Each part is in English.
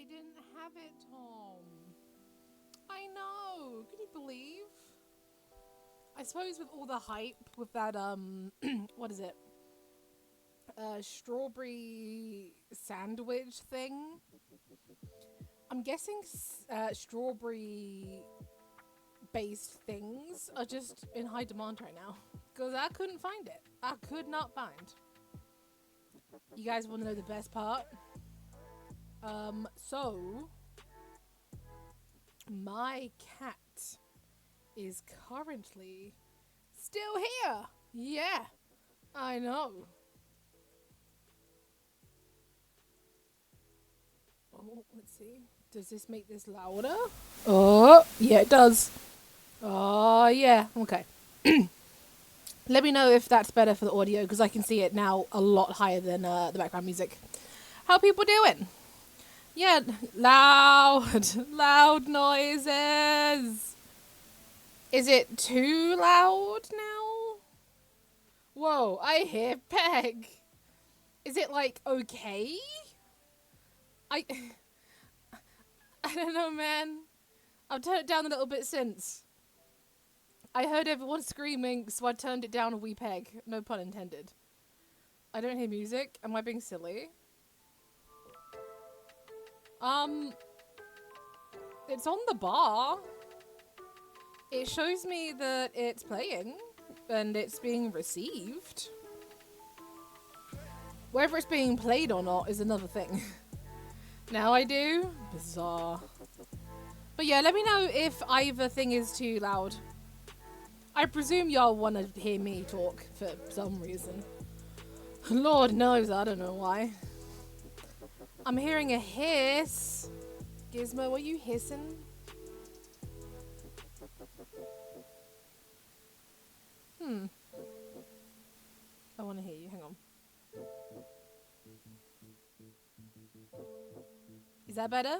didn't have it, Tom. I know. Can you believe? I suppose with all the hype with that what is it? Strawberry sandwich thing. I'm guessing strawberry based things are just in high demand right now. Because I couldn't find it. I could not find. You guys want to know the best part? So my cat is currently still here. Yeah, I know. Oh, let's see. Does this make this louder? Oh, yeah, it does. Oh, yeah. Okay. Let me know if that's better for the audio because I can see it now a lot higher than the background music. How people doing? Yeah, loud, loud noises. Is it too loud now? Whoa, I hear Peg. Is it like okay? I I don't know, man. I've turned it down a little bit since. I heard everyone screaming, so I turned it down a wee peg. No pun intended. I don't hear music. Am I being silly? It's on the bar. It shows me that it's playing and it's being received. Whether it's being played or not is another thing. Now I do? Bizarre. But yeah, let me know if either thing is too loud. I presume y'all want to hear me talk for some reason. Lord knows, I don't know why. I'm hearing a hiss. Gizmo, are you hissing? I want to hear you. Hang on. Is that better?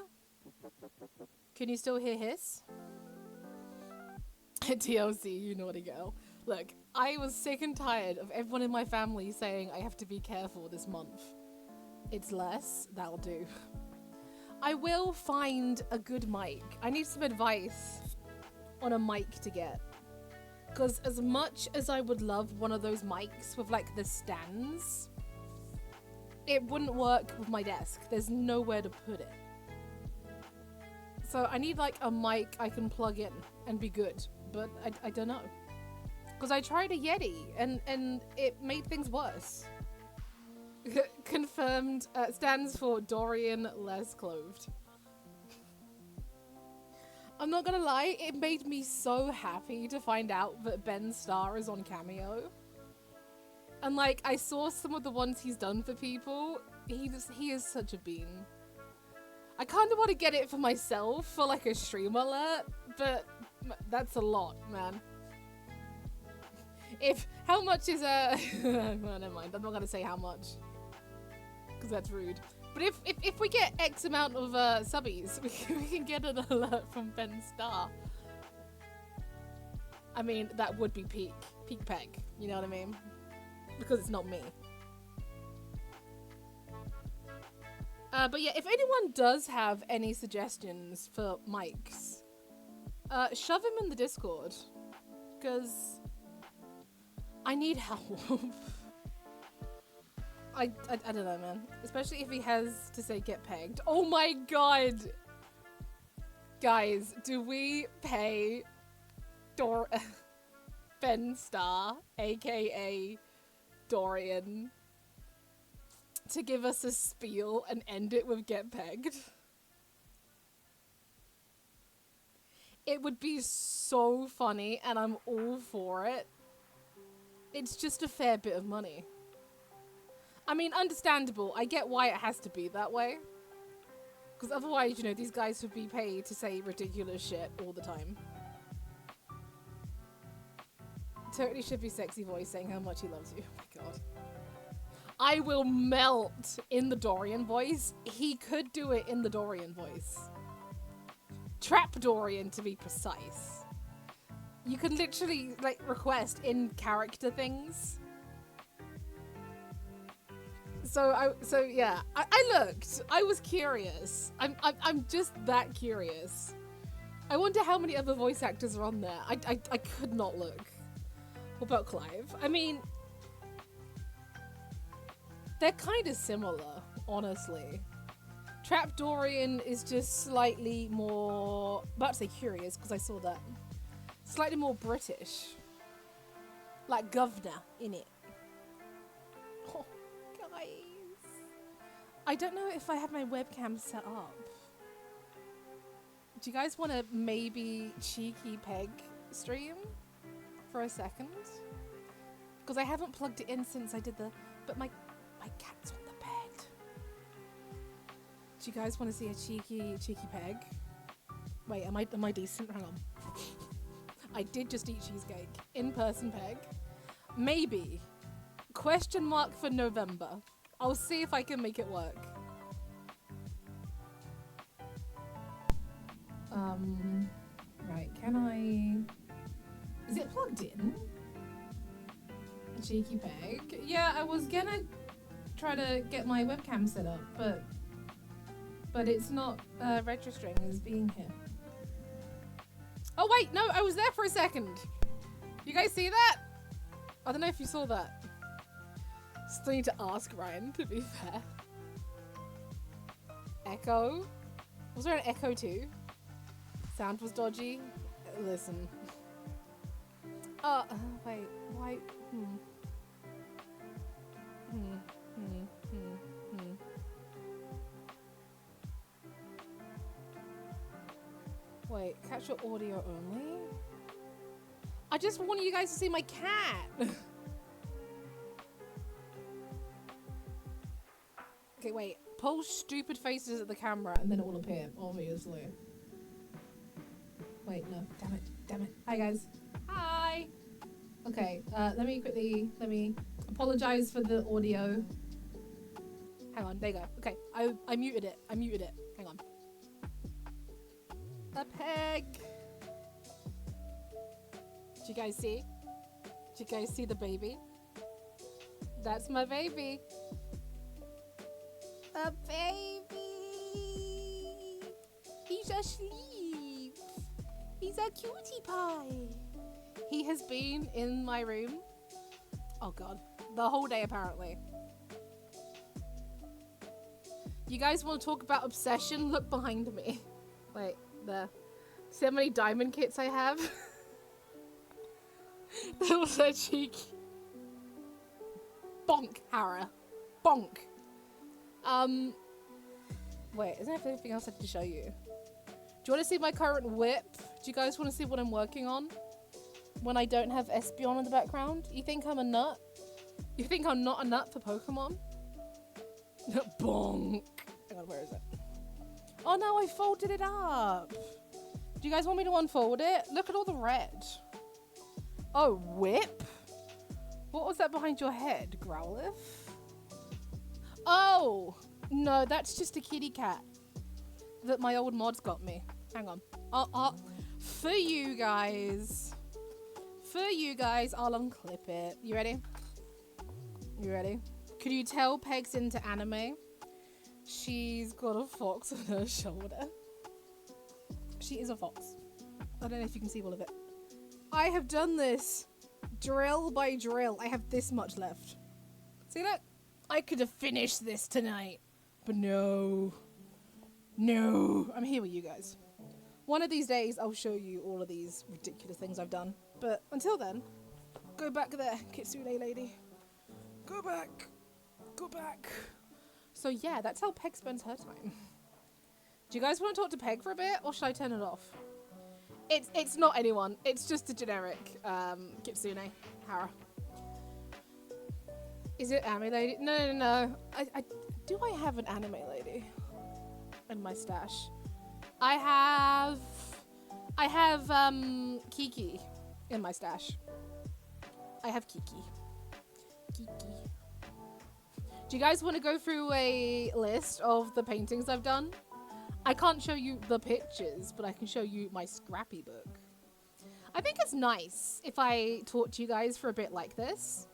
Can you still hear hiss? TLC, you naughty girl. Look, I was sick and tired of everyone in my family saying I have to be careful this month. It's less, that'll do. I will find a good mic. I need some advice on a mic to get. Because as much as I would love one of those mics with like the stands, it wouldn't work with my desk. There's nowhere to put it. So I need like a mic I can plug in and be good. But I don't know. Because I tried a Yeti and it made things worse. Confirmed stands for Dorian Less Clothed. I'm not gonna lie, it made me so happy to find out that Ben Starr is on Cameo. And like, I saw some of the ones he's done for people. He is such a bean. I kind of want to get it for myself for like a stream alert, but that's a lot, man. How much is well, never mind. I'm not gonna say how much because that's rude. But if we get X amount of subbies, we can get an alert from Ben Starr. I mean, that would be peak peg. You know what I mean? Because it's not me. But yeah, if anyone does have any suggestions for mics, shove him in the Discord, because I need help. I don't know, man. Especially if he has to say get pegged. Oh my god! Guys, do we pay Ben Starr, aka Dorian, to give us a spiel and end it with get pegged? It would be so funny and I'm all for it. It's just a fair bit of money. I mean, understandable. I get why it has to be that way. Because otherwise, you know, these guys would be paid to say ridiculous shit all the time. Totally should be sexy voice saying how much he loves you. Oh my god. I will melt in the Dorian voice. He could do it in the Dorian voice. Trap Dorian, to be precise. You can literally, like, request in-character things. So yeah, I looked. I was curious. I'm just that curious. I wonder how many other voice actors are on there. I could not look. What about Clive? I mean, they're kind of similar, honestly. Trapdorian is just slightly more... I'm about to say curious, because I saw that. Slightly more British. Like governor in it. Oh, guys. I don't know if I have my webcam set up. Do you guys want to maybe cheeky peg stream for a second? Because I haven't plugged it in since I did the... But my cat's on the bed. Do you guys want to see a cheeky peg? Wait, am I decent? Hang on. I did just eat cheesecake. In-person peg. Maybe. Question mark for November. I'll see if I can make it work. Right, can I... Is it plugged in? A cheeky peg? Yeah, I was gonna try to get my webcam set up, but it's not registering as being here. Oh wait, no, I was there for a second. You guys see that? I don't know if you saw that. Still need to ask Ryan, to be fair. Echo? Was there an echo too? Sound was dodgy. Listen. Wait. Why? Wait, capture audio only? I just want you guys to see my cat. Okay, wait. Pull stupid faces at the camera and then it will appear, obviously. Wait, no. Damn it. Hi, guys. Hi. Okay, let me apologize for the audio. Hang on, there you go. Okay, I muted it. Hang on. A peg. Do you guys see? Do you guys see the baby? That's my baby. A baby. He's asleep. He's a cutie pie. He has been in my room. Oh god, the whole day apparently. You guys want to talk about obsession? Look behind me. Wait, there. See how many diamond kits I have? That was so cheeky. Bonk, Hara. Bonk. Wait, isn't there anything else I have to show you? Do you want to see my current whip? Do you guys want to see what I'm working on? When I don't have Espeon in the background? You think I'm a nut? You think I'm not a nut for Pokemon? Bonk. Hang on, where is it? Oh no, I folded it up. Do you guys want me to unfold it? Look at all the red. Oh, whip? What was that behind your head, Growlithe? Oh, no, that's just a kitty cat that my old mods got me. Hang on. For you guys, I'll unclip it. You ready? You ready? Could you tell Peg's into anime? She's got a fox on her shoulder. She is a fox. I don't know if you can see all of it. I have done this drill by drill. I have this much left. See that? I could have finished this tonight, but no. No. I'm here with you guys. One of these days, I'll show you all of these ridiculous things I've done. But until then, go back there, Kitsune lady. Go back. Go back. So yeah, that's how Peg spends her time. Do you guys want to talk to Peg for a bit, or should I turn it off? It's not anyone. It's just a generic Kitsune Hara. Is it anime lady? No. Do I have an anime lady in my stash? I have Kiki in my stash. I have Kiki. Do you guys want to go through a list of the paintings I've done? I can't show you the pictures, but I can show you my scrappy book. I think it's nice if I talk to you guys for a bit like this.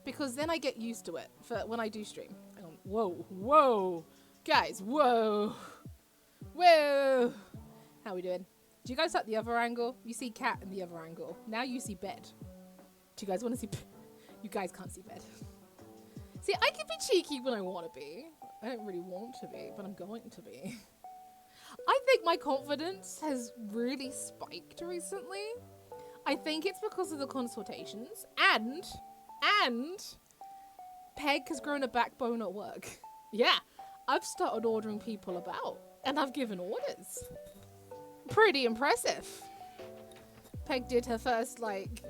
because then I get used to it for when I do stream. Hang on. Whoa, guys, whoa. How we doing? Do you guys like the other angle? You see cat in the other angle. Now you see bed. Do you guys want to see? You guys can't see bed. See, I can be cheeky when I want to be. I don't really want to be, but I'm going to be. I think my confidence has really spiked recently. I think it's because of the consultations and Peg has grown a backbone at work. Yeah, I've started ordering people about and I've given orders. Pretty impressive. Peg did her first like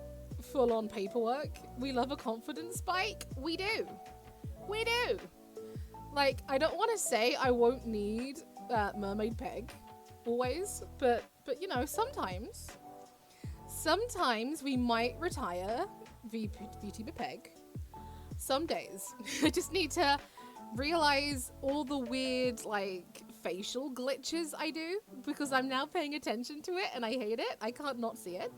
full-on paperwork. We love a confidence spike. We do. Like, I don't want to say I won't need Mermaid Peg always, but you know, sometimes we might retire VTuber Peg. Some days. I just need to realize all the weird like facial glitches I do because I'm now paying attention to it and I hate it. I can't not see it.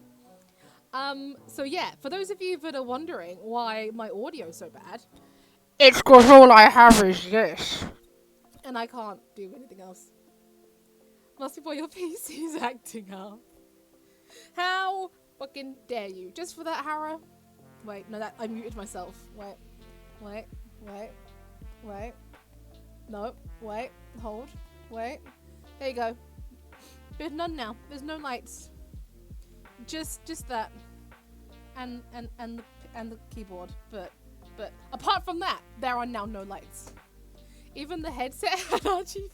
So yeah, for those of you that are wondering why my audio's so bad, it's because all I have is this. And I can't do anything else. Must be why your PC is acting up. How fucking dare you? Just for that, Hara? Wait, no, I muted myself. Wait. No, wait, hold, wait. There you go. There's none now. There's no lights. Just that. And the keyboard. But apart from that, there are now no lights. Even the headset had RGB.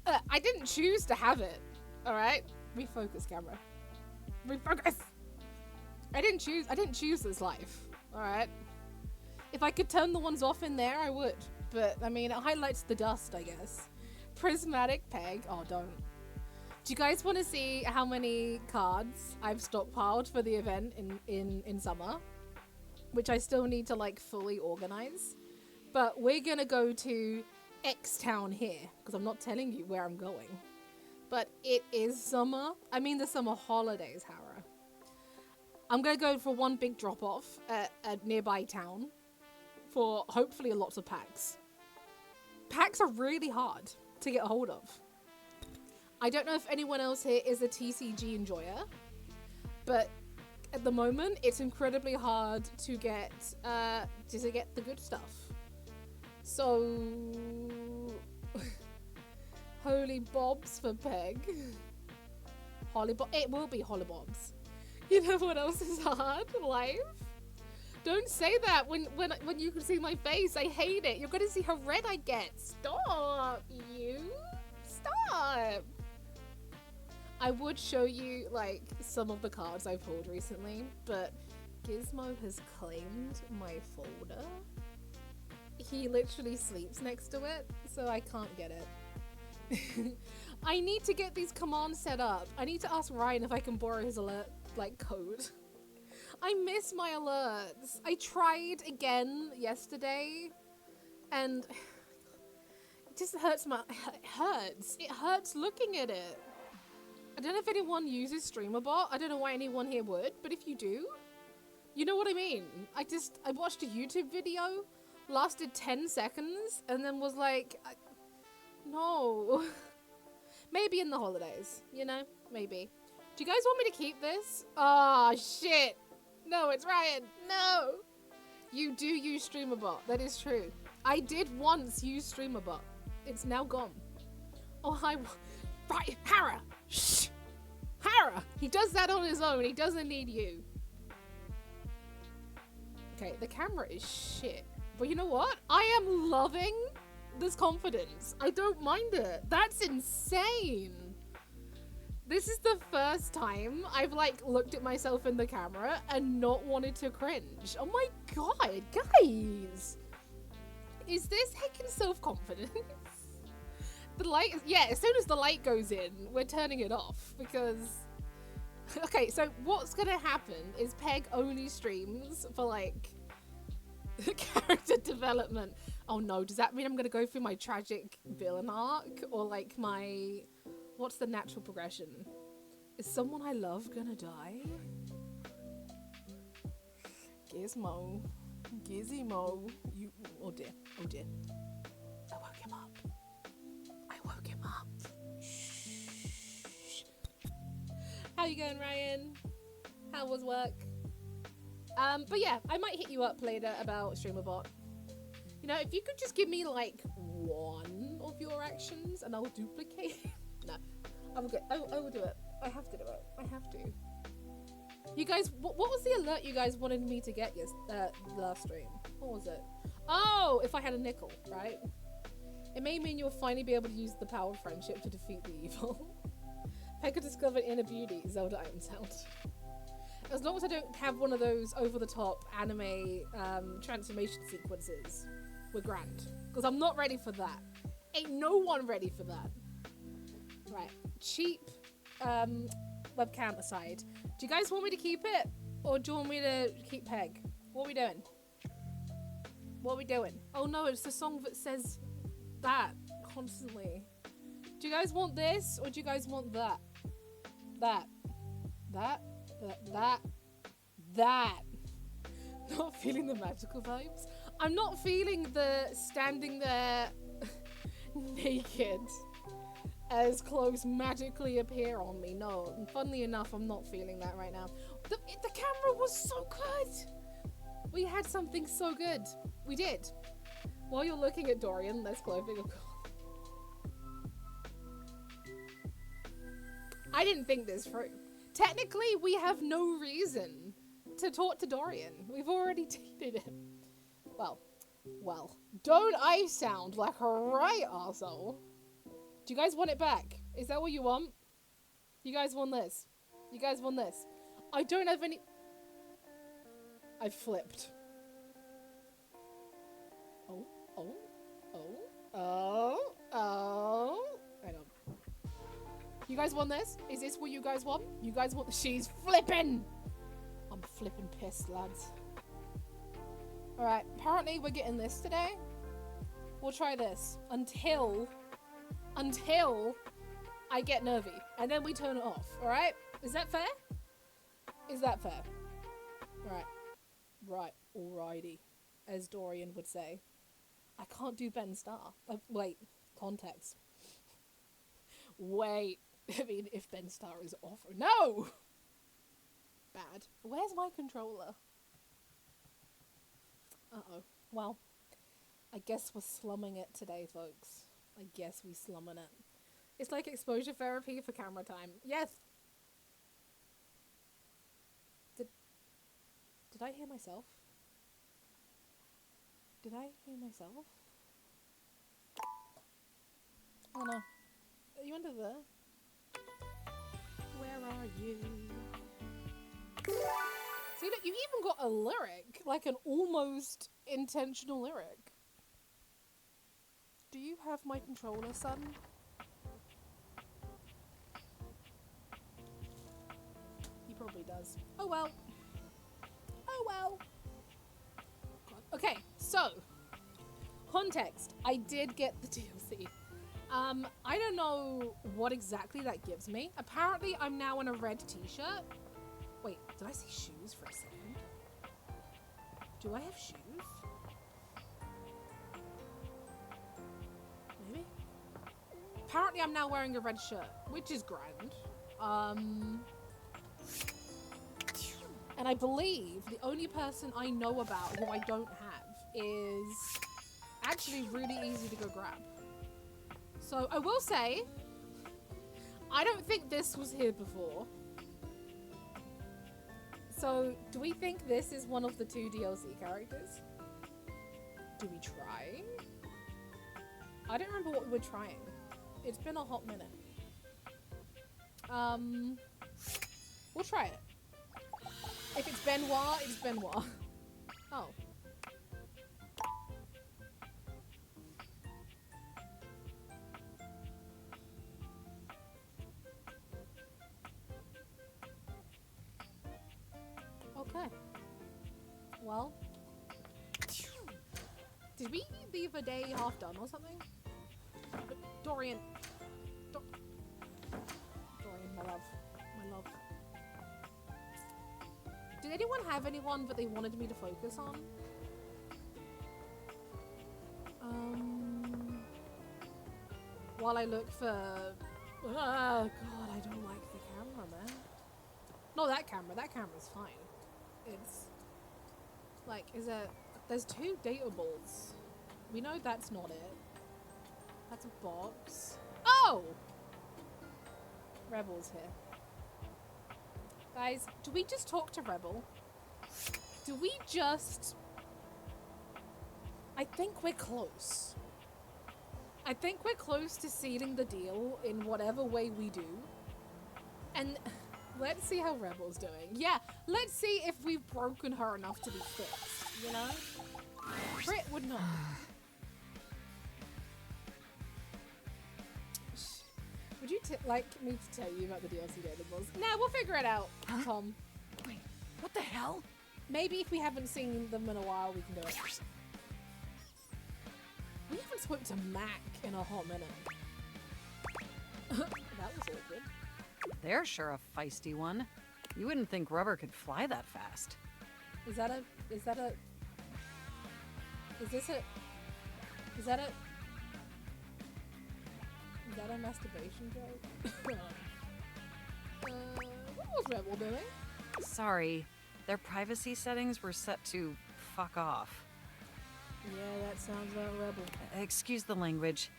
I didn't choose to have it. Alright? Refocus, camera. Refocus! I didn't choose this life. Alright? If I could turn the ones off in there, I would. But, I mean, it highlights the dust, I guess. Prismatic Peg. Oh, don't. Do you guys want to see how many cards I've stockpiled for the event in summer? Which I still need to, like, fully organize. But we're gonna go to X Town here, because I'm not telling you where I'm going. But it is summer. I mean the summer holidays, Hara. I'm gonna go for one big drop-off at a nearby town for hopefully lots of packs. Packs are really hard to get a hold of. I don't know if anyone else here is a TCG enjoyer, but at the moment it's incredibly hard to get the good stuff. So holy bobs for Peg. It will be hollybobs. You know what else is hard? Life. Don't say that when you can see my face. I hate it. You're gonna see how red I get. Stop, you. Stop. I would show you like some of the cards I pulled recently, but Gizmo has claimed my folder. He literally sleeps next to it, so I can't get it. I need to get these commands set up. I need to ask Ryan if I can borrow his alert like code. I miss my alerts. I tried again yesterday and it just hurts it hurts looking at it. I don't know if anyone uses StreamerBot. I don't know why anyone here would, but if you do, you know what I mean. I watched a YouTube video, lasted 10 seconds, and then was like, no. Maybe in the holidays, you know? Maybe. Do you guys want me to keep this? Oh, shit. No, it's Ryan. No. You do use StreamerBot. That is true. I did once use StreamerBot. It's now gone. Oh, hi. Right, Hara. Shh. Hara. He does that on his own. He doesn't need you. Okay, the camera is shit. But you know what? I am loving this confidence. I don't mind it. That's insane. This is the first time I've like looked at myself in the camera and not wanted to cringe. Oh my god, guys. Is this heckin' self-confidence? The light, yeah, as soon as the light goes in, we're turning it off because... Okay, so what's gonna happen is Peg only streams for like character development. Oh no, does that mean I'm gonna go through my tragic villain arc? Or like my... What's the natural progression? Is someone I love gonna die? Gizmo. Gizmo. You. Oh dear. Oh dear. I woke him up. I woke him up. Shh. How you going, Ryan? How was work? But yeah, I might hit you up later about StreamerBot. You know, if you could just give me like one of your actions and I'll duplicate. No, I'm good. I will do it. I have to do it. I have to. You guys, what was the alert you guys wanted me to get last stream? What was it? Oh, if I had a nickel, right? It may mean you'll finally be able to use the power of friendship to defeat the evil. Pekka discovered inner beauty, Zelda item sound. As long as I don't have one of those over-the-top anime transformation sequences, we're grand. Because I'm not ready for that. Ain't no one ready for that. Right, cheap webcam aside. Do you guys want me to keep it? Or do you want me to keep Peg? What are we doing? What are we doing? Oh no, it's the song that says that constantly. Do you guys want this or do you guys want that? That. Not feeling the magical vibes. I'm not feeling the standing there naked as clothes magically appear on me. No, and funnily enough, I'm not feeling that right now. The camera was so good. We had something so good. We did. While you're looking at Dorian, less clothing, of course. I didn't think this through. Technically, we have no reason to talk to Dorian. We've already dated him. Well, don't I sound like a right arsehole? Do you guys want it back? Is that what you want? You guys want this? You guys want this? I don't have any... I flipped. Oh. I don't. You guys want this? Is this what you guys want? You guys want... She's flipping! I'm flipping pissed, lads. Alright, apparently we're getting this today. We'll try this until I get nervy. And then we turn it off, alright? Is that fair? Is that fair? Right, alrighty. As Dorian would say. I can't do Ben Starr. Wait, context. Wait. I mean, if Ben Starr is off... No! Bad. Where's my controller? Uh-oh. Well, I guess we're slumming it today, folks. I guess we slumming it. It's like exposure therapy for camera time. Yes! Did I hear myself? Did I hear myself? Oh no. Are you under there? Where are you? See, look, you even got a lyric, like an almost intentional lyric. Do you have my controller, son? He probably does. Oh well. Oh well. God. Okay, so context. I did get the DLC. I don't know what exactly that gives me. Apparently, I'm now in a red t-shirt. Wait, did I say shoes for a second? Do I have shoes? Maybe? Apparently I'm now wearing a red shirt, which is grand. And I believe the only person I know about who I don't have is actually really easy to go grab. So I will say, I don't think this was here before. So, do we think this is one of the 2 DLC characters? Do we try? I don't remember what we were trying. It's been a hot minute. We'll try it. If it's Benoit, it's Benoit. Oh. Okay. Well. Did we leave a day half done or something? Dorian. Dorian, my love. My love. Did anyone have anyone that they wanted me to focus on? while I look for... Oh, God, I don't like the camera, man. No, that camera. That camera's fine. It's... Like, is it... There's 2 data balls. We know that's not it. That's a box. Oh! Rebel's here. Guys, do we just talk to Rebel? Do we just... I think we're close. I think we're close to sealing the deal in whatever way we do. And let's see how Rebel's doing. Yeah, let's see if we've broken her enough to be fixed, you know? Crit would not. Would you like me to tell you about the DLC datables? Nah, we'll figure it out, Tom. Wait, what the hell? Maybe if we haven't seen them in a while, we can do it. We haven't spoken to Mac in a hot minute. That was awkward. They're sure a feisty one. You wouldn't think Rubber could fly that fast. Is that a masturbation joke? What was Rebel doing? Sorry, their privacy settings were set to fuck off. Yeah, that sounds like Rebel. Excuse the language,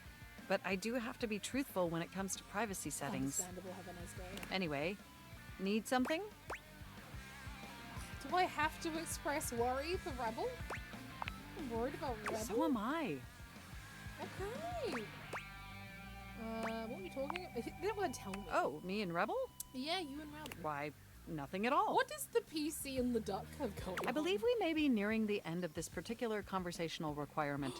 but I do have to be truthful when it comes to privacy settings. Understandable, have a nice day. Anyway, need something? Do I have to express worry for Rebel? I'm worried about Rebel. So am I. Okay. What are you talking about? They didn't want to tell me. Oh, me and Rebel? Yeah, you and Rebel. Why, nothing at all. What does the PC and the duck have going on? I believe we may be nearing the end of this particular conversational requirement.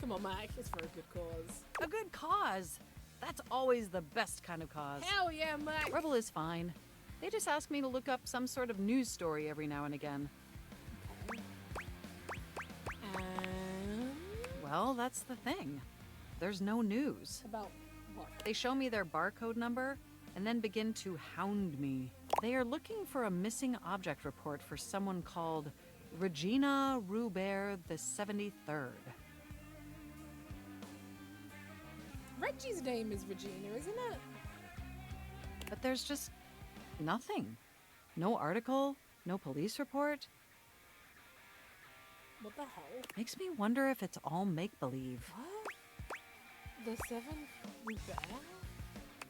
Come on, Mac. It's for a good cause. A good cause. That's always the best kind of cause. Hell yeah, Mac. Rebel is fine. They just ask me to look up some sort of news story every now and again. Well, that's the thing. There's no news. About what? They show me their barcode number and then begin to hound me. They are looking for a missing object report for someone called Regina Rubert the 73rd. Reggie's name is Regina, isn't it? But there's just nothing. No article, no police report. What the hell? Makes me wonder if it's all make-believe. What? The 7th Rubert?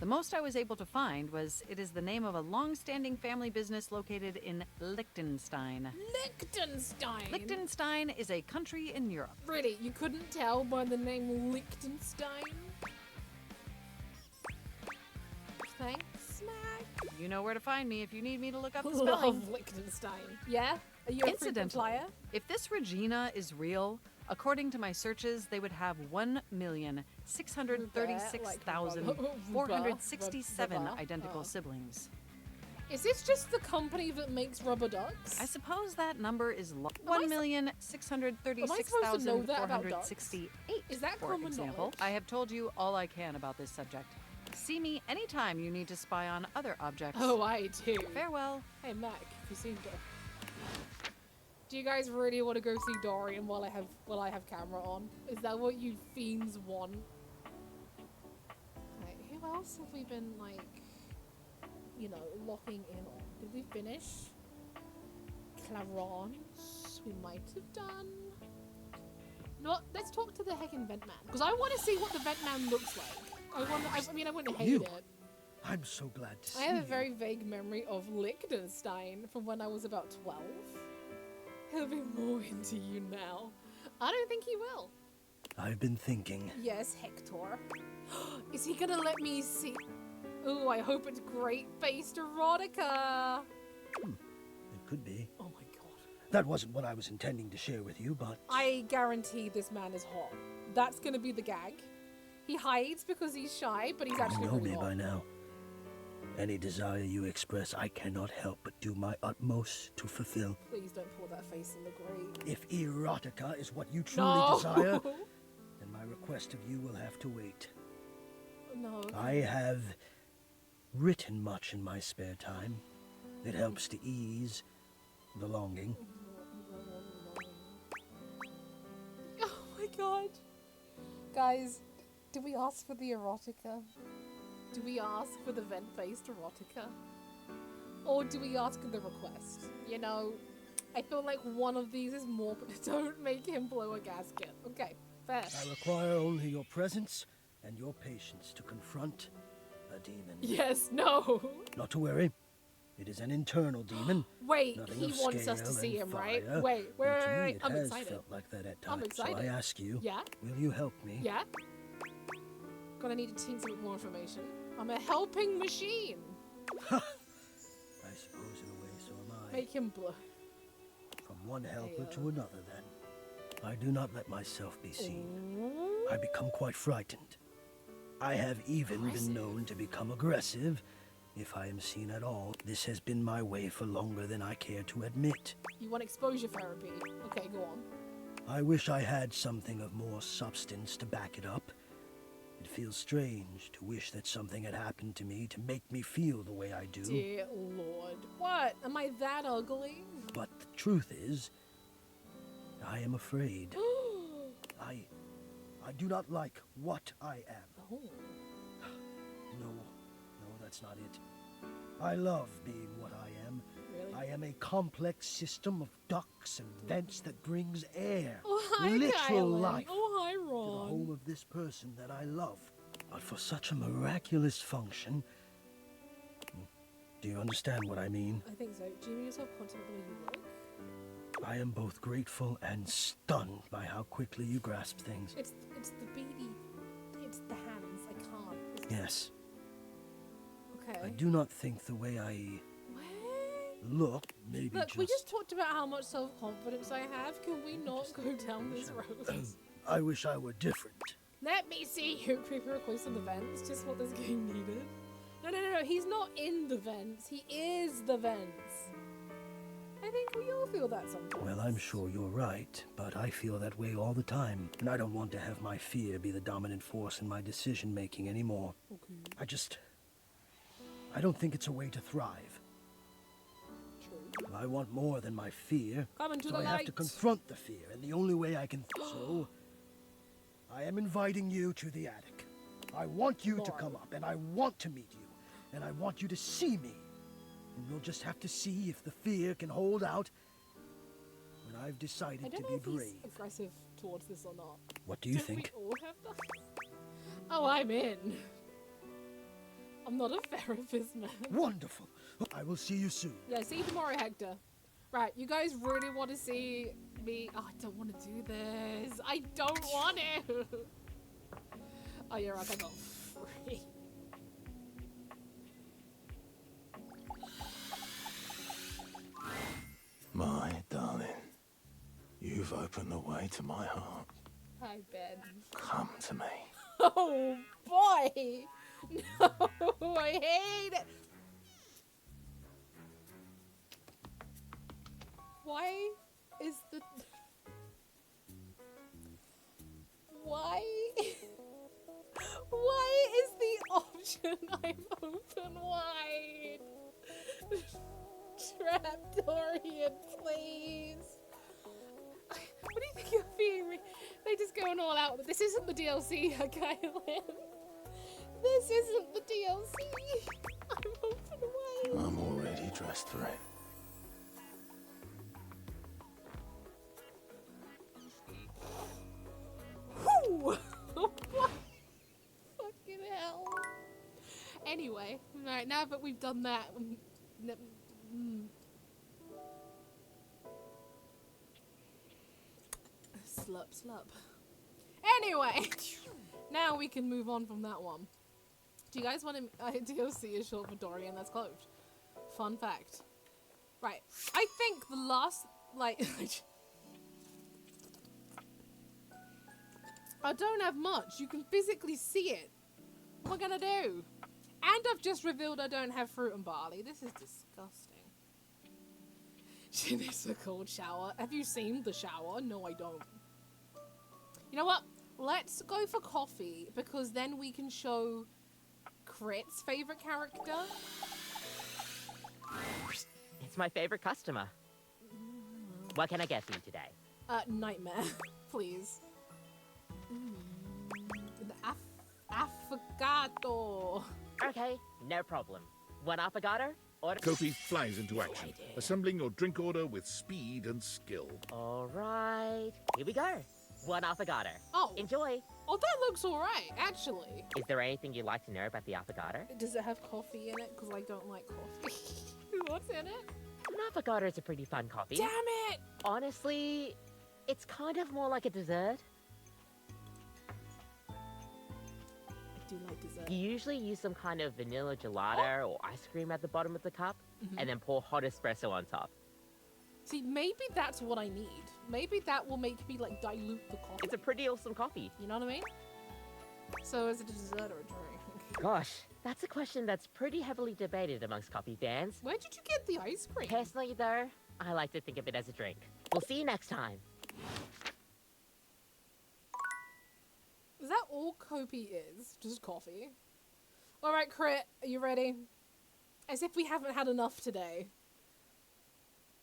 The most I was able to find was it is the name of a long-standing family business located in Liechtenstein. Liechtenstein? Liechtenstein is a country in Europe. Really? You couldn't tell by the name Liechtenstein? Thanks, Mac. You know where to find me if you need me to look up the Love spelling. Liechtenstein. Yeah? Are you a frequent Incidentally, flyer? if this Regina is real, according to my searches, they would have 1,636,467 Rubber. identical Oh. siblings. Is this just the company that makes rubber ducks? I suppose that number is Am I supposed to know that about ducks? 1,636,468. Is that for common example? knowledge? I have told you all I can about this subject. See me anytime you need to spy on other objects. Oh, I do. Farewell. Hey, Mac, have you seen Dorian? Do you guys really want to go see Dorian while I have camera on? Is that what you fiends want? Right, who else have we been, like, you know, locking in on? Did we finish? Clarence? We might have done. No, let's talk to the heckin' vent man. Because I want to see what the vent man looks like. I wouldn't hate You? it. I'm so glad to see I have a you. very vague memory of Liechtenstein from when I was about 12. He'll be more into you now. I don't think he will. I've been thinking. Yes, Hector. Is he gonna let me see? Ooh, I hope it's great-faced erotica. It could be. Oh my god. That wasn't what I was intending to share with you, but I guarantee this man is hot. That's gonna be the gag. He hides because he's shy, but he's you actually know really me hot. by now. Any desire you express, I cannot help but do my utmost to fulfill. Please don't pour that face in the grate. If erotica is what you truly No! desire, then my request of you will have to wait. No. I have written much in my spare time. It helps to ease the longing. Oh my god. Guys, do we ask for the erotica? Do we ask for the vent-based erotica? Or do we ask the request? You know, I feel like one of these is more, but don't make him blow a gasket. Okay, fair. I require only your presence and your patience to confront a demon. Yes, no. Not to worry. It is an internal demon. Wait, Nothing he of wants us to scale see and him, right? fire. Wait, And to me, wait. it I'm has excited. felt like that at I'm times. So I excited. ask you, Yeah? will you help me? Yeah? Gonna need to tease a bit more information. I'm a helping machine. I suppose in a way so am I. Make him blow. From one helper Hey, to another, then. I do not let myself be seen. Ooh. I become quite frightened. I have even Aggressive. been known to become aggressive, if I am seen at all. This has been my way for longer than I care to admit. You want exposure therapy? Okay, go on. I wish I had something of more substance to back it up. It feels strange to wish that something had happened to me to make me feel the way I do. Dear Lord. What? Am I that ugly? But the truth is, I am afraid. I do not like what I am. Oh. No, that's not it. I love being what I am. Really? I am a complex system of ducts and vents that brings air, Oh, hi, literal Kylan. life, Oh, hi, to the Ron. home of this person that I love. But for such a miraculous function... Do you understand what I mean? I think so. Do you mean yourself confident the way you look? I am both grateful and stunned by how quickly you grasp things. It's the beady. It's the hands. I can't. It's, Yes, Okay. I do not think the way I What? look, maybe Look, we just talked about how much self-confidence I have. Can we not go down this road? I wish I were different. Let me see you creeper close to the vents. Just what this game needed. No. He's not in the vents. He is the vents. I think we all feel that sometimes. Well, I'm sure you're right, but I feel that way all the time, and I don't want to have my fear be the dominant force in my decision-making anymore. Okay. I don't think it's a way to thrive. True. I want more than my fear, Come into so the I have to light. confront the fear, and the only way I can... So, I am inviting you to the attic. I want you to Lord. come up, and I want to meet you, and I want you to see me. And we'll just have to see if the fear can hold out when I've I decided to don't know be if he's brave. aggressive towards this or not. What do you Don't think? we all have that? Oh, I'm in. I'm not a therapist, man. Wonderful. I will see you soon. Yeah, see you tomorrow, Hector. Right, you guys really want to see me? Oh, I don't want to do this. I don't want to. Oh, you're right. I got free. My darling, you've opened the way to my heart. Hi, Ben. Come to me. Oh, boy. No, I hate it. Why is the... Why? Why is the option I'm open wide? Trapdorian, please. What do you think you're being? They just going all out. This isn't the DLC, Kylan. This isn't the DLC. I'm open wide. I'm already dressed for it. Whew. What? Fucking hell. Anyway, right now that we've done that, slurp. Anyway, now we can move on from that one. Do you guys want to? DLC is short for Dorian. That's closed. Fun fact. Right, I think the last I don't have much. You can physically see it. What am I gonna do? And I've just revealed I don't have fruit and barley. This is disgusting. She needs a cold shower. Have you seen the shower? No, I don't. You know what? Let's go for coffee, because then we can show Crit's favorite character. It's my favorite customer. What can I get for you today? Nightmare, please. Affogato. Okay, no problem. One affogato? Order. Kofi flies into action, assembling your drink order with speed and skill. All right, here we go. One affogato. Oh. Enjoy. Oh, that looks alright, actually. Is there anything you'd like to know about the affogato? Does it have coffee in it? Because I don't like coffee. What's in it? An affogato is a pretty fun coffee. Damn it! Honestly, it's kind of more like a dessert. I do like dessert. You usually use some kind of vanilla gelato or ice cream at the bottom of the cup, and then pour hot espresso on top. See, maybe that's what I need. Maybe that will make me, like, dilute the coffee. It's a pretty awesome coffee. You know what I mean? So is it a dessert or a drink? Gosh, that's a question that's pretty heavily debated amongst coffee fans. Where did you get the ice cream? Personally, though, I like to think of it as a drink. We'll see you next time. Is that all Kopi is? Just coffee? Alright, Crit, are you ready? As if we haven't had enough today.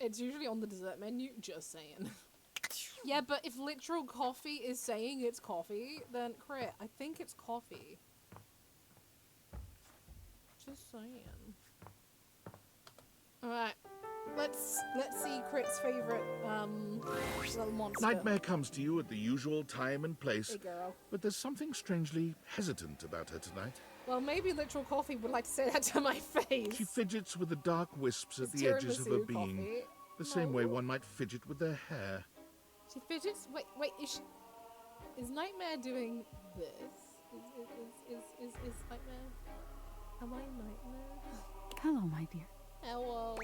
It's usually on the dessert menu, just saying. Yeah, but if literal coffee is saying it's coffee, then Crit, I think it's coffee. Just saying. Alright. Let's see Crit's favorite little monster. Nightmare comes to you at the usual time and place, Hey girl. but there's something strangely hesitant about her tonight. Well, maybe literal coffee would like to say that to my face. She fidgets with the dark wisps at It's the edges of her tiramisu being, coffee. the same way No. one might fidget with their hair. She fidgets. Wait. Is Nightmare doing this? Is Nightmare? Am I Nightmare? Hello, my dear. Hello.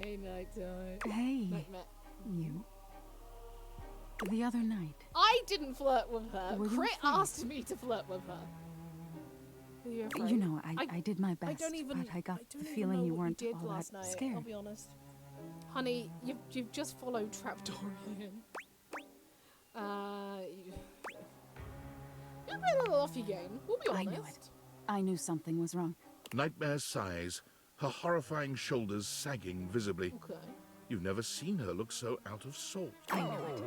Hey, Nighttime. Hey, Nightmare. you. The other night, I didn't flirt with her. Were you Crit afraid? asked me to flirt with her. Were you afraid? you know, I did my best, I don't even. but I got the don't even feeling know you what weren't did all last that night. scared. I'll be honest. Honey, you've just followed Trapdorian. You're a little off your game. We'll be I honest. knew it. I knew something was wrong. Nightmare sighs, her horrifying shoulders sagging visibly. Okay. You've never seen her look so out of sort. I knew it.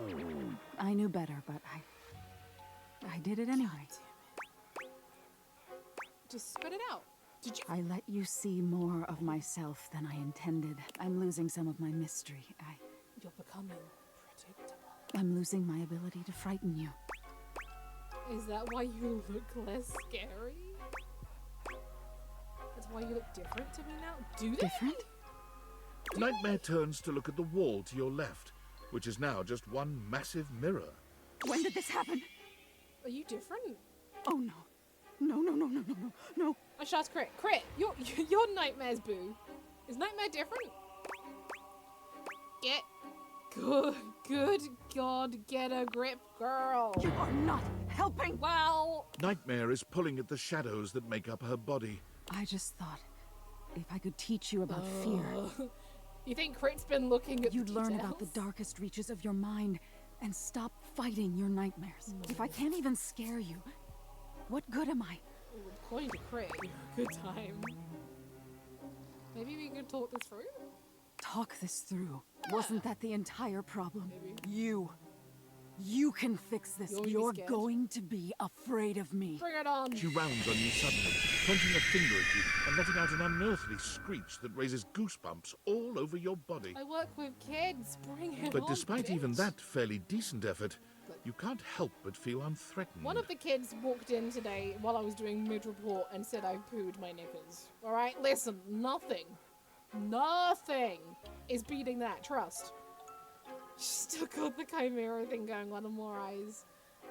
I knew better, but I did it anyway. Just spit it out. Did you? I let you see more of myself than I intended. I'm losing some of my mystery. You're becoming predictable. I'm losing my ability to frighten you. Is that why you look less scary? That's why you look different to me now? Do they? Different? Nightmare turns to look at the wall to your left, which is now just one massive mirror. When did this happen? Are you different? Oh no. No. I shot Crit. Crit, you're Nightmare's boo. Is Nightmare different? Good God, get a grip, girl. You are not helping. Well, Nightmare is pulling at the shadows that make up her body. I just thought if I could teach you about fear, you think Crit's been looking at you'd the learn about the details? darkest reaches of your mind and stop fighting your nightmares. If I can't even scare you, what good am I? According to Crit, you're a good time. Maybe we could talk this through? Talk this through. Wasn't that the entire problem? Maybe. You can fix this. You'll be You're scared. going to be afraid of me. Bring it on. She rounds on you suddenly, pointing a finger at you and letting out an unearthly screech that raises goosebumps all over your body. I work with kids. Bring it But on, despite even bitch. that fairly decent effort, you can't help but feel unthreatened. One of the kids walked in today while I was doing mid-report and said I pooed my knickers. Alright, listen, nothing is beating that, trust. She's still got the chimera thing going on and more eyes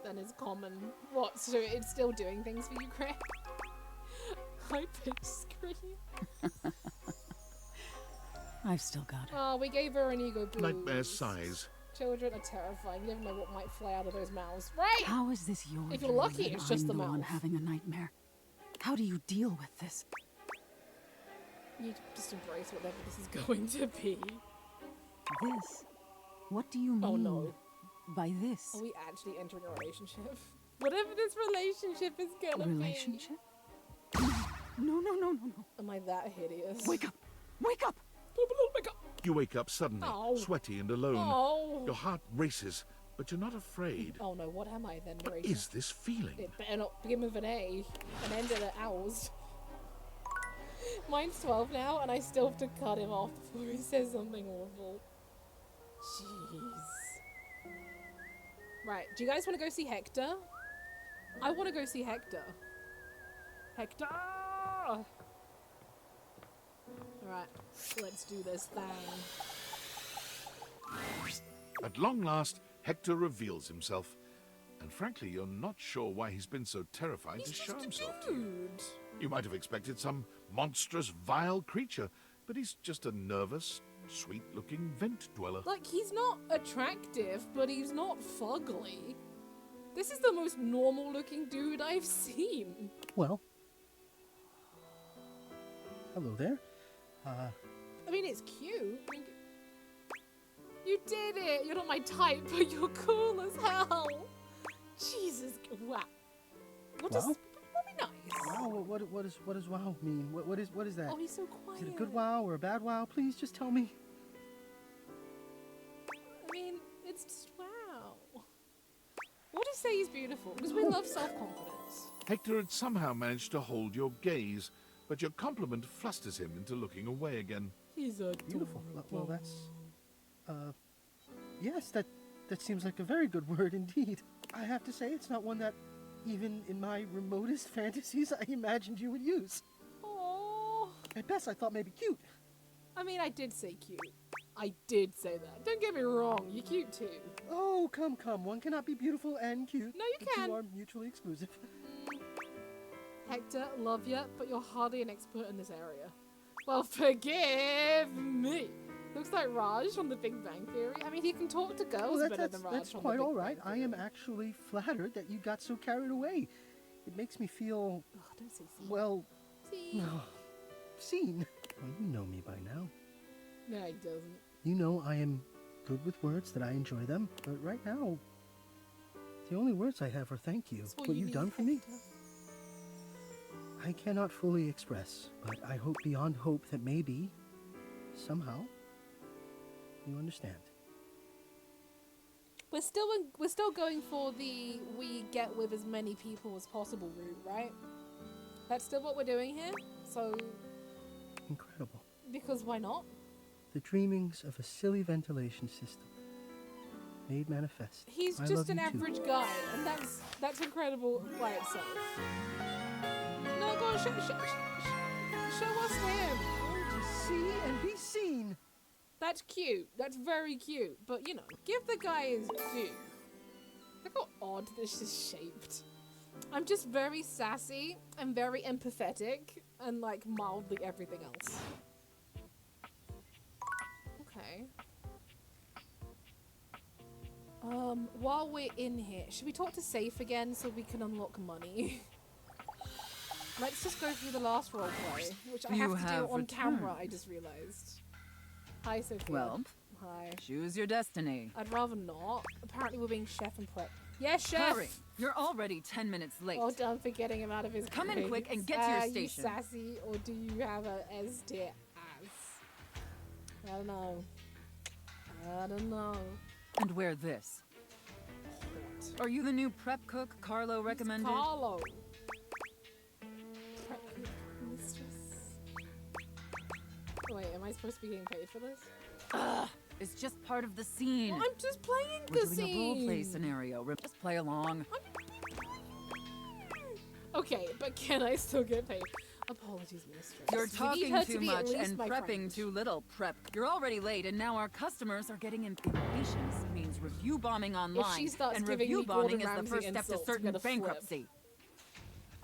than is common. What, so it's still doing things for you, Craig? High pitched scream. I've still got it. Oh, we gave her an ego boost. Nightmare sighs. Children are terrifying. You never know what might fly out of those mouths. Right! How is this your If you're dream lucky, and it's just I'm the the one mouth. having a nightmare? How do you deal with this? You just embrace whatever this is going to be. This? What do you mean Oh no. by this? Are we actually entering a relationship? Whatever this relationship is gonna Relationship? No. be. Am I that hideous? Wake up! Wake up! Oh my god. You wake up suddenly, Ow. sweaty and alone. Oh. Your heart races, but you're not afraid. Oh no, what am I then, What Narita? is this feeling? It better not begin with an A and end at an owls. Mine's 12 now, and I still have to cut him off before he says something awful. Jeez. Right, do you guys want to go see Hector? I want to go see Hector. Hector! Alright, let's do this thing. At long last, Hector reveals himself. And frankly, you're not sure why he's been so terrified He's to show just a himself to you. dude. You might have expected some monstrous, vile creature, but he's just a nervous, sweet-looking vent dweller. Like, he's not attractive, but he's not fugly. This is the most normal-looking dude I've seen. Well. Hello there. I mean, it's cute. I mean, you did it! You're not my type, but you're cool as hell! Jesus, wow. What does... Wow? That'd be nice. Wow, what does wow mean? What is that? Oh, he's so quiet. Is it a good wow or a bad wow? Please just tell me. I mean, it's just wow. What do you say he's beautiful? Because we love self-confidence. Hector had somehow managed to hold your gaze, but your compliment flusters him into looking away again. He's a Beautiful. Well, that's yes, that seems like a very good word indeed. I have to say it's not one that even in my remotest fantasies I imagined you would use. Oh. At best I thought maybe cute. I mean, I did say cute. I did say that. Don't get me wrong, you're cute too. Oh, come. One cannot be beautiful and cute. No, you The can. two are mutually exclusive. Hector, love ya, but you're hardly an expert in this area. Well, forgive me. Looks like Raj from The Big Bang Theory. I mean, he can talk to girls Well, better than Raj that's from quite The Big all right. Bang I am Theory. actually flattered that you got so carried away. It makes me feel, Oh, don't say see. well, See? seen. Well, you know me by now. No, he doesn't. You know I am good with words, that I enjoy them. But right now, the only words I have are thank you. That's what What you you've need, done for me, Hector. I cannot fully express. But I hope beyond hope that maybe, somehow, you understand. We're still going for the we get with as many people as possible route, right? That's still what we're doing here. So, Incredible. because why not? The dreamings of a silly ventilation system made manifest. He's I just love an you too. average guy, and that's incredible by itself. No, go on, show us him. To see and be seen. That's cute. That's very cute. But you know, give the guy his due. Look how odd this is shaped. I'm just very sassy and very empathetic and like mildly everything else. Okay. While we're in here, should we talk to Safe again so we can unlock money? Let's just go through the last roleplay, which I You have to do have on camera, I returned. just realized. Hi, Sophia. Well, Hi. choose your destiny. I'd rather not. Apparently we're being chef and prep. Yes, chef! Hurry! You're already 10 minutes late. Well done for getting him out of his Come in grades. quick and get to your You station. sassy, or do you have a S tier ass? I don't know. I don't know. And wear this. Are you the new prep cook Carlo recommended? Carlo. Prep cook mistress. Wait, am I supposed to be getting paid for this? Ugh, it's just part of the scene. Well, I'm just playing We're the doing a roleplay scene. scenario. Just play along. Okay, but can I still get paid? Apologies, mistress. You're You need talking her to too be at much least and my prepping friend. too little. Prep. You're already late, and now our customers are getting impatience. Means review bombing online, starts and giving review me bombing Gordon is the Ramsay first step to insults, I'm certain gonna flip. bankruptcy.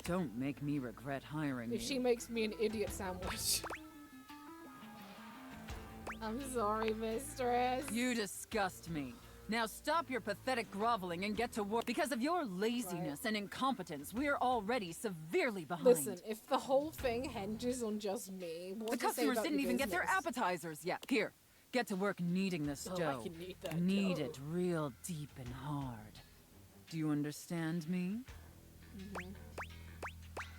Don't make me regret hiring If you. she makes me an idiot sandwich. I'm sorry, mistress. You disgust me. Now stop your pathetic groveling and get to work. Because of your laziness and incompetence, we are already severely behind. Listen, if the whole thing hinges on just me, what the does it say customers about didn't your even get their business? appetizers yet. Here, get to work kneading this Oh, I dough. can knead that Knead dough. it real deep and hard. Do you understand me?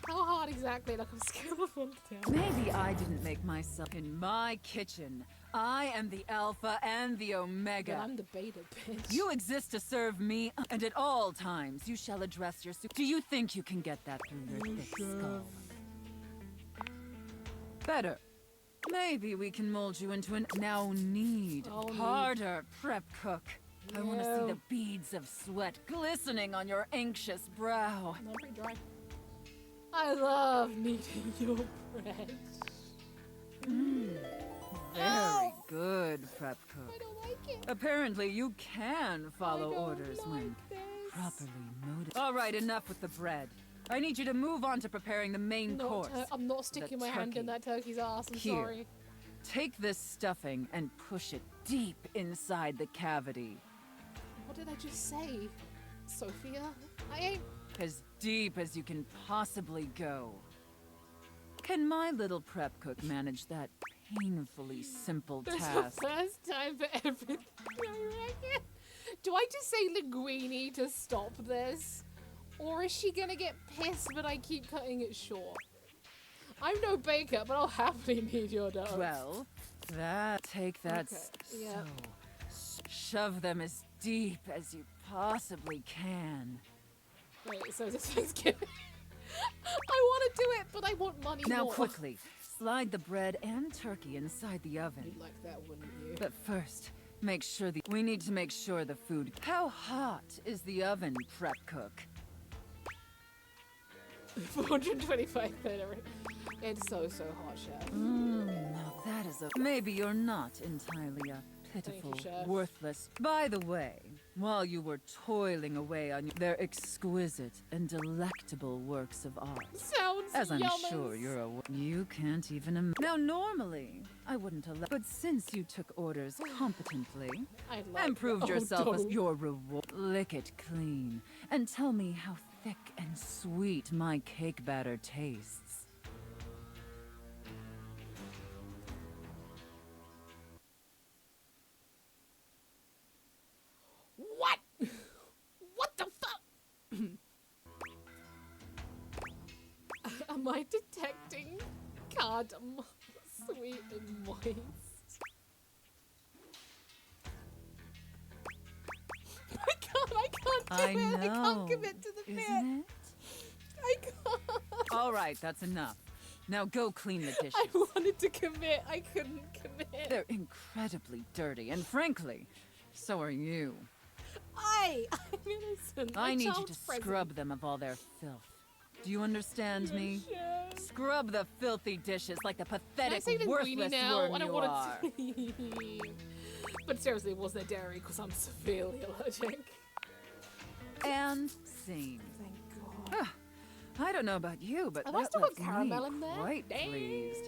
How hard exactly? Like on a scale of 1 to 10. Maybe I didn't make myself in my kitchen. I am the Alpha and the Omega. But I'm the beta, bitch. You exist to serve me, and at all times you shall address your Do you think you can get that through your thick skull? Better. Maybe we can mold you into an harder prep cook. I want to see the beads of sweat glistening on your anxious brow. No, pretty dry. I love kneading your bread. Very good, prep I cook. don't like it. Apparently you can follow I don't orders like when this. properly motivated. All right, enough with the bread. I need you to move on to preparing the main course. I'm not sticking my hand in turkey. that turkey's ass. I'm Here. sorry. Take this stuffing and push it deep inside the cavity. What did I just say? Sophia? I ain't. As deep as you can possibly go. Can my little prep cook manage that painfully simple This is task? the first time for everything, I reckon. Do I just say Linguini to stop this? Or is she gonna get pissed but I keep cutting it short? I'm no baker, but I'll happily knead your dough. Well, take that Okay, yeah. shove them as deep as you possibly can. Wait, so this Thanksgiving? I want to do it, but I want money Now more. quickly, slide the bread and turkey inside the oven. You'd like that, wouldn't you? But first, we need to make sure the food. How hot is the oven, prep cook? 425 Federer. It's so hot, chef. Now that is maybe you're not entirely a pitiful, Chef. worthless. By the way, while you were toiling away on their exquisite and delectable works of art, Sounds as I'm yummus. sure you're aware, you can't even Now, normally, I wouldn't allow, but since you took orders competently I like and proved that. Oh, yourself as don't. your reward, lick it clean and tell me how thick and sweet my cake batter tastes. What? What the fuck? Am I detecting cardamom? Sweet and moist. I can't do I it. I know, can't commit to the bit. isn't it? I can't. All right, that's enough. Now go clean the dishes. I wanted to commit. I couldn't commit. They're incredibly dirty, and frankly, so are you. I'm innocent. I A need you child to present. scrub them of all their filth. Do you understand me? Chef. Scrub the filthy dishes like the Can I pathetic, say linguine worthless now? worm I don't you want are. to. But seriously, was there dairy? Because I'm severely allergic. And scene. Thank God. I don't know about you, but Have I that still got left caramel me in there? quite Damn. pleased.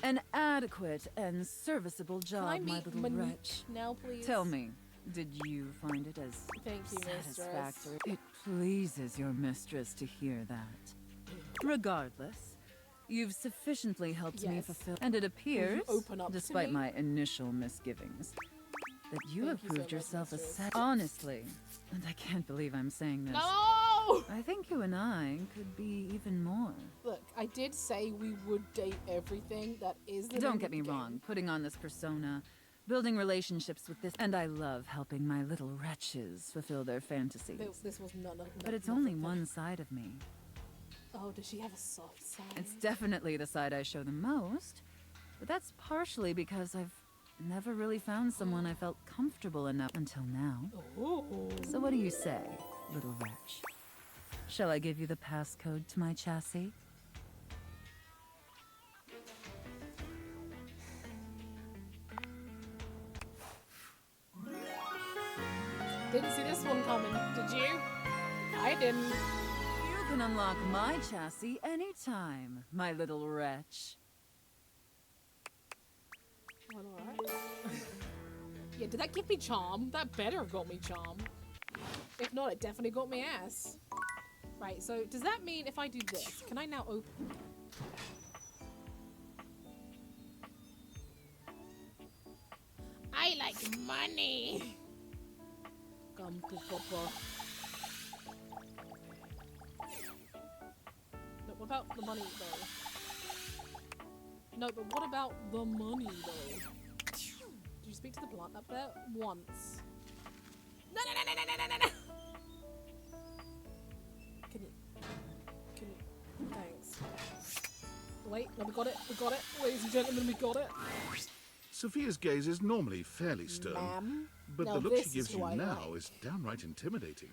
An adequate and serviceable Can I job, my meet little Monique wretch. now, please? Tell me, did you find it as Thank you, mistress. satisfactory? It pleases your mistress to hear that. Regardless, you've sufficiently helped me Yes. fulfill, and it appears, open up to despite me? my initial misgivings, that you Thank have you so proved much, yourself a mistress. honestly, and I can't believe I'm saying this. No! I think you and I could be even more. Look, I did say we would date everything. That is the name Don't of get me the game. wrong, putting on this persona, building relationships with this, and I love helping my little wretches fulfill their fantasies. This was none of. But it's only one side of me. Oh, does she have a soft side? It's definitely the side I show the most, but that's partially because I've never really found someone I felt comfortable enough until now. Ooh. So what do you say, little wretch? Shall I give you the passcode to my chassis? Didn't see this one coming. Did you? I didn't. You can unlock my chassis anytime, my little wretch. Well, alright. Yeah, did that give me charm? That better have got me charm. If not, it definitely got me ass. Right, so does that mean if I do this, can I now open? I like money. Come to Papa. No, what about the money though? No, but what about the money, though? Did you speak to the plant up there? Once. No, no, no, no, no, no, no, no! Can you... Thanks. Wait, no, we got it, ladies and gentlemen, we got it. Sophia's gaze is normally fairly stern, Ma'am? but Now the look she this gives is you who I now like. is downright intimidating.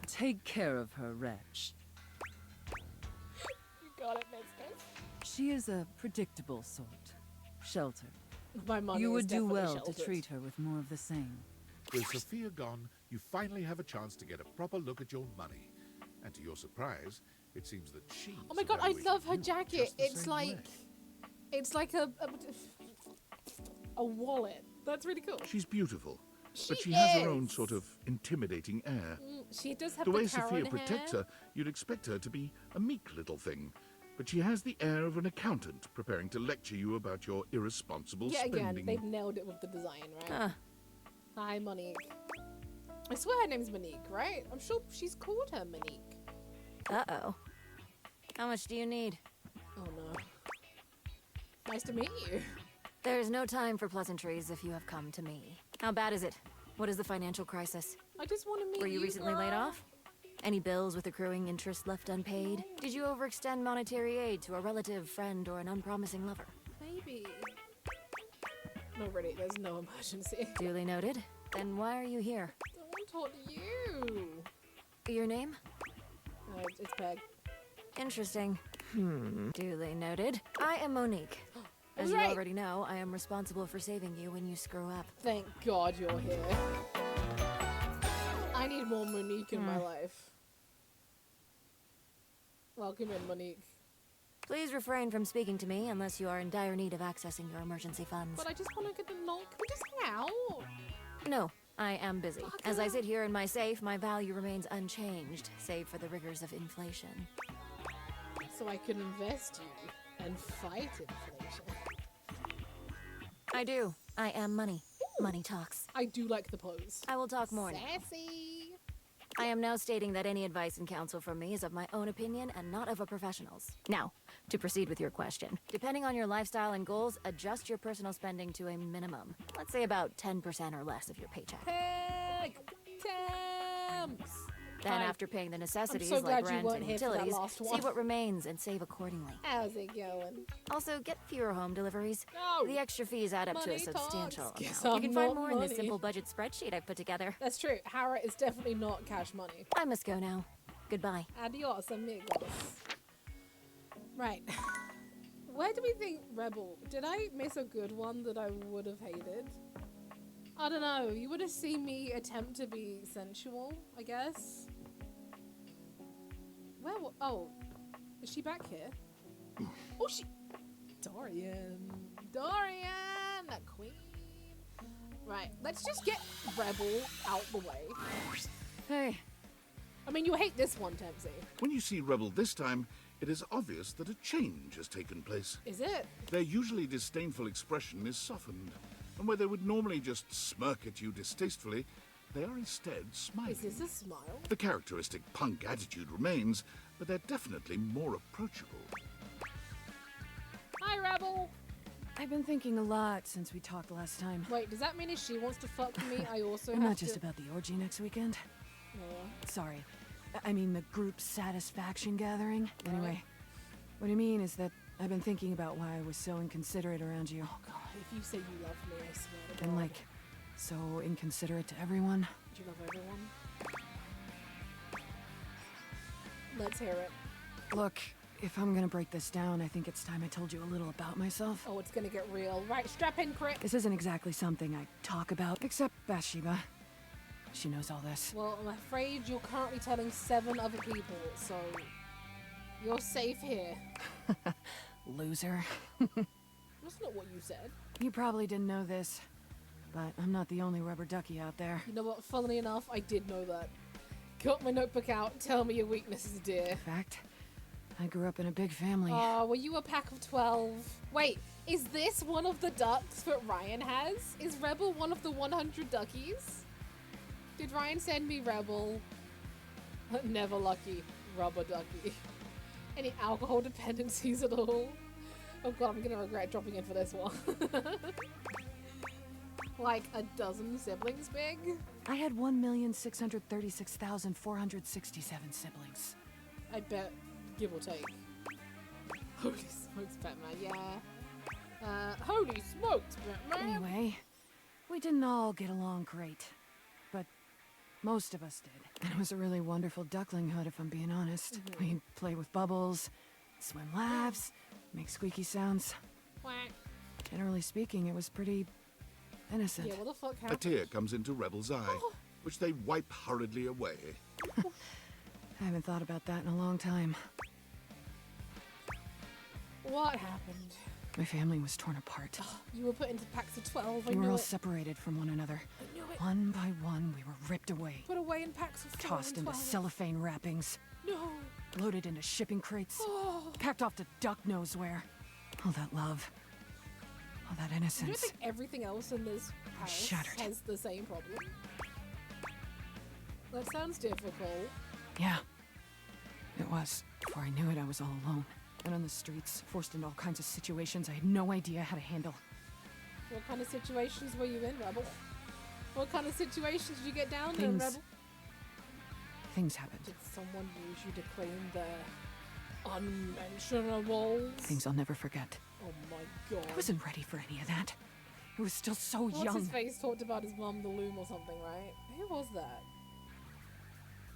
Take care of her, wretch. You got it, mistress. She is a predictable sort. Sheltered. My money You is would do definitely well sheltered. to treat her with more of the same. With Sophia gone, you finally have a chance to get a proper look at your money. And to your surprise, it seems that she's Oh my god, I evaluating love her you jacket. just the It's same like... way. It's like a wallet. That's really cool. She's beautiful, but She she has her own is. sort of intimidating air. She does have The way Karen Sophia protects hair. her, you'd expect her to be a meek little thing. But she has the air of an accountant preparing to lecture you about your irresponsible Yeah, spending. again, they've nailed it with the design, right? Ah, Hi, Monique. I swear her name's Monique, right? I'm sure she's called her Monique. Uh-oh. How much do you need? Oh no. Nice to meet you. There's no time for pleasantries if you have come to me. How bad is it? What is the financial crisis? I just want to meet Were you recently laid girl. off? Any bills with accruing interest left unpaid? Did you overextend monetary aid to a relative, friend, or an unpromising lover? Maybe. No, really, there's no emergency. Duly noted. Then why are you here? I want to talk to you. Your name? It's Peg. Interesting. Duly noted. I am Monique. As you Right. already know, I am responsible for saving you when you screw up. Thank God you're here. I need more Monique in my life. Welcome in, Monique. Please refrain from speaking to me unless you are in dire need of accessing your emergency funds. But I just want to get to know. Can we just hang out? No, I am busy. Fuck As I off. sit here in my safe, my value remains unchanged, save for the rigors of inflation. So I can invest you and fight inflation. I do. I am money. Money talks. I do like the pose. I will talk more now. Sassy. I am now stating that any advice and counsel from me is of my own opinion and not of a professional's. Now, to proceed with your question. Depending on your lifestyle and goals, adjust your personal spending to a minimum. Let's say about 10% or less of your paycheck. Peg. Thames. Then, Hi. after paying the necessities so glad like you rent weren't and here for that utilities, last see one. what remains and save accordingly. How's it going? Also, get fewer home deliveries. No. The extra fees add up to Money a substantial talks. Guess amount. You I'm can find not more in the money. simple budget spreadsheet I've put together. That's true. Harriet is definitely not cash money. I must go now. Goodbye. Adios, amigos. Right. Where do we think Rebel? Did I miss a good one that I would have hated? I don't know. You would have seen me attempt to be sensual, I guess. Where? Oh, is she back here? Oh, she. Dorian, that queen. Right. Let's just get Rebel out the way. hey, I mean, you hate this one, Tempsy. When you see Rebel this time, it is obvious that a change has taken place. Is it? Their usually disdainful expression is softened, and where they would normally just smirk at you distastefully, they are instead smiling. Is this a smile? The characteristic punk attitude remains, but they're definitely more approachable. Hi, Rebel. I've been thinking a lot since we talked last time. Wait, does that mean if she wants to fuck me, I also And have not just to... about the orgy next weekend. Yeah. Sorry. I mean the group satisfaction gathering. Anyway, what I mean is that I've been thinking about why I was so inconsiderate around you. Oh God, if you say you love me, I swear to God. And like, so inconsiderate to everyone. Do you love everyone? Let's hear it. Look, if I'm gonna break this down, I think it's time I told you a little about myself. Oh, it's gonna get real. Right, strap in, Crick. This isn't exactly something I talk about, except Bathsheba. She knows all this. Well, I'm afraid you're currently telling 7 other people, so you're safe here. Loser. That's not what you said. You probably didn't know this, but I'm not the only rubber ducky out there. You know what? Funnily enough, I did know that. Got my notebook out. Tell me your weaknesses, dear. In fact, I grew up in a big family. Oh, were you a pack of 12? Wait, is this one of the ducks that Ryan has? Is Rebel one of the 100 duckies? Did Ryan send me Rebel? Never lucky. Rubber ducky. Any alcohol dependencies at all? Oh god, I'm gonna regret dropping in for this one. Like a dozen siblings big? I had 1,636,467 siblings. I bet, give or take. Holy smokes, Batman, yeah. Holy smokes, Batman! Anyway, we didn't all get along great, but most of us did. And it was a really wonderful duckling hood, if I'm being honest. We'd play with bubbles, swim laps, make squeaky sounds. Quack. Generally speaking, it was pretty innocent. Yeah, what the fuck A happened? tear comes into Rebel's eye, which they wipe hurriedly away. I haven't thought about that in a long time. What happened? My family was torn apart. You were put into packs of 12, I We were knew all it. separated from one another. I knew it. One by one, we were ripped away, Put away in packs of 4 tossed and into 12. cellophane wrappings, No! loaded into shipping crates, Oh! packed off to duck knows where. All that love, all that You don't innocence. think everything else in this house Shattered. has the same problem? That sounds difficult. Yeah, it was. Before I knew it, I was all alone. And on the streets, forced into all kinds of situations I had no idea how to handle. What kind of situations were you in, Rebel? What kind of situations did you get down there, Things- Rebel? Things happened. Did someone use you to claim their unmentionables? Things I'll never forget. Oh my god. I wasn't ready for any of that. I was still so What's young. his face talked about his mum, the loom or something, right? Who was that?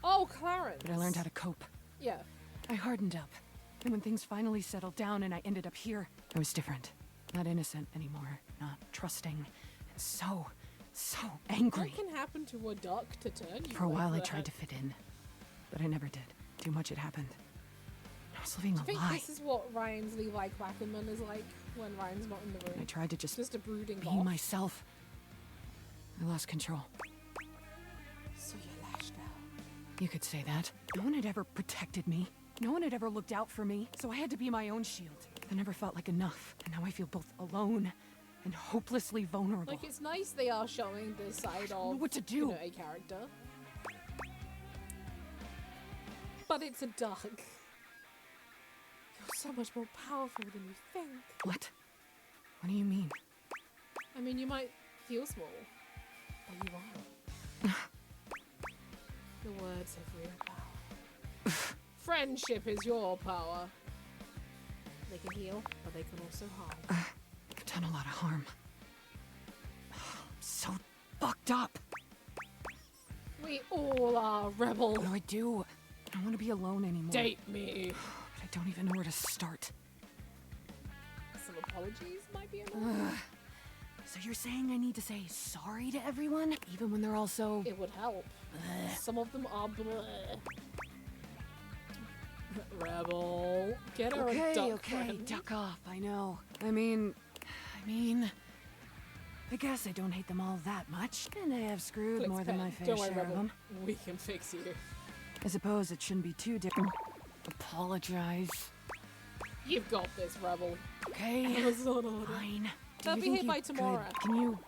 Oh, Clarence. But I learned how to cope. Yeah. I hardened up. And when things finally settled down and I ended up here, I was different. Not innocent anymore. Not trusting. And so angry. What can happen to a duck to turn you? For a while I like tried that? to fit in. But I never did. Too much had happened. I was living I a think lie. this is what Ryan's Levi Quackerman is like when Ryan's not in the room. I tried to just Just a brooding be goth. myself. I lost control. So you lashed out. You could say that. No one had ever protected me. No one had ever looked out for me, so I had to be my own shield. I never felt like enough, and now I feel both alone and hopelessly vulnerable. Like, it's nice they are showing this side know of what to do. You know, a character. But it's a duck. You're so much more powerful than you think. What? What do you mean? I mean, you might feel small, but you are. The words have real power. Friendship is your power. They can heal, but they can also harm. I've done a lot of harm. I'm so fucked up. We all are, Rebel. What do I do? I don't want to be alone anymore. Date me. But I don't even know where to start. Some apologies might be enough. So you're saying I need to say sorry to everyone, even when they're all so... It would help. Some of them are bleh. Rebel. Get her a duck Okay, friend. duck off, I know. I mean, I guess I don't hate them all that much, and I have screwed Clicks more than pen. my fair Don't worry, share of Rebel. them. We can fix you. I suppose it shouldn't be too different. Apologize. You've got this, Rebel. Okay, Amazon order. fine. Do They'll you be think here you by could- tomorrow. Can you...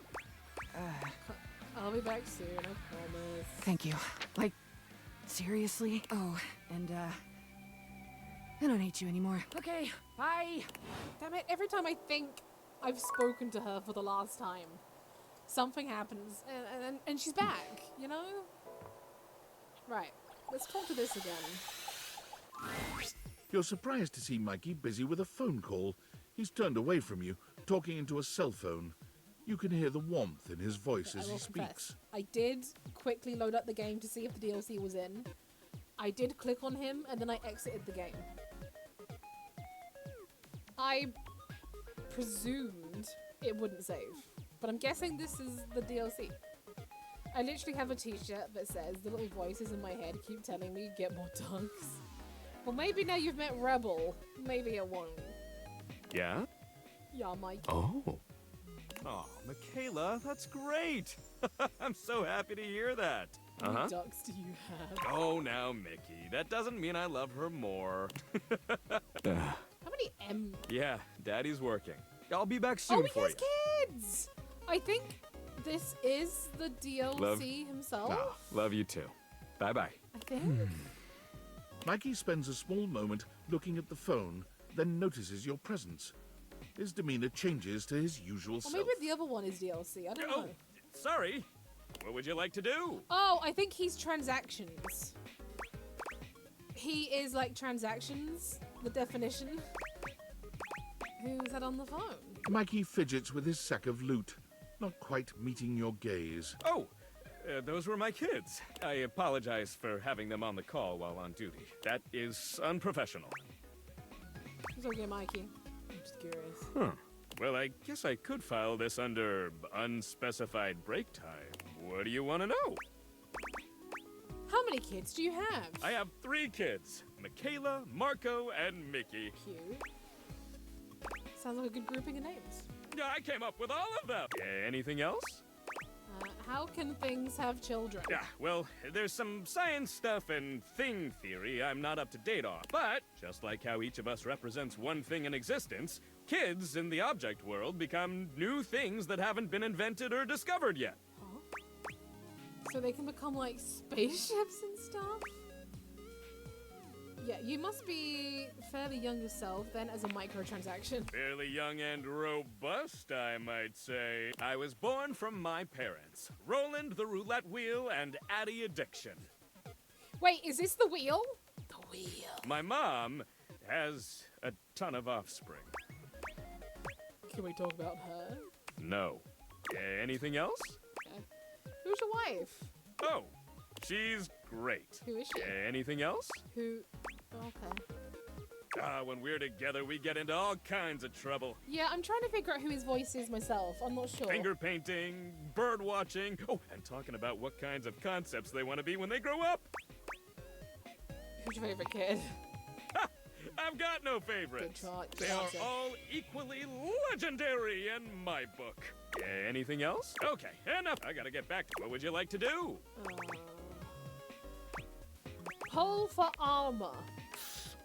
I'll be back soon, I promise. Thank you. Like, seriously? Oh, and, I don't hate you anymore. Okay, bye! Damn it, every time I think I've spoken to her for the last time, something happens, and she's back, you know? Right, let's talk to this again. You're surprised to see Mikey busy with a phone call. He's turned away from you, talking into a cell phone. You can hear the warmth in his voice I as will he confess, speaks. I did quickly load up the game to see if the DLC was in. I did click on him, and then I exited the game. I presumed it wouldn't save, but I'm guessing this is the DLC. I literally have a t-shirt that says, the little voices in my head keep telling me, get more ducks. Well, maybe now you've met Rebel, maybe it won't. Yeah? Yeah, Mike. Oh. Oh, Michaela, that's great. I'm so happy to hear that. How many ducks do you have? Oh, now, Mickey. That doesn't mean I love her more. How many M? Yeah, Daddy's working. I'll be back soon Oh, he for has you. kids! I think this is the DLC Love- himself. Ah, love you too. Bye-bye. I think. Mikey spends a small moment looking at the phone, then notices your presence. his demeanor changes to his usual Or self. maybe the other one is DLC. I don't Oh, know. sorry. What would you like to do? Oh, I think he's transactions. He is like transactions, the definition. Who's that on the phone? Mikey fidgets with his sack of loot, not quite meeting your gaze. Oh, those were my kids. I apologize for having them on the call while on duty. That is unprofessional. It's okay, Mikey. I'm just curious. Huh. Well, I guess I could file this under unspecified break time. What do you want to know? How many kids do you have? I have 3 kids. Michaela, Marco, and Mickey. Cute. Sounds like a good grouping of names. Yeah, I came up with all of them. Anything else? How can things have children? Yeah, well, there's some science stuff and thing theory I'm not up to date on. But, just like how each of us represents one thing in existence, kids in the object world become new things that haven't been invented or discovered yet. Huh? So they can become like spaceships and stuff? Yeah, you must be fairly young yourself then as a microtransaction. Fairly young and robust, I might say. I was born from my parents, Roland the Roulette Wheel and Addie Addiction. Wait, is this the wheel? The wheel. My mom has a ton of offspring. Can we talk about her? No. Anything else? Who's your wife? Oh, she's great. Who is she? Anything else? Who? Okay. When we're together, we get into all kinds of trouble. Yeah, I'm trying to figure out who his voice is myself. I'm not sure. Finger painting, bird watching, oh, and talking about what kinds of concepts they want to be when they grow up. Who's your favorite kid? I've got no favorites. Good try. They are all equally legendary in my book. Anything else? Okay, enough. I gotta get back to what would you like to do? Pull for armor.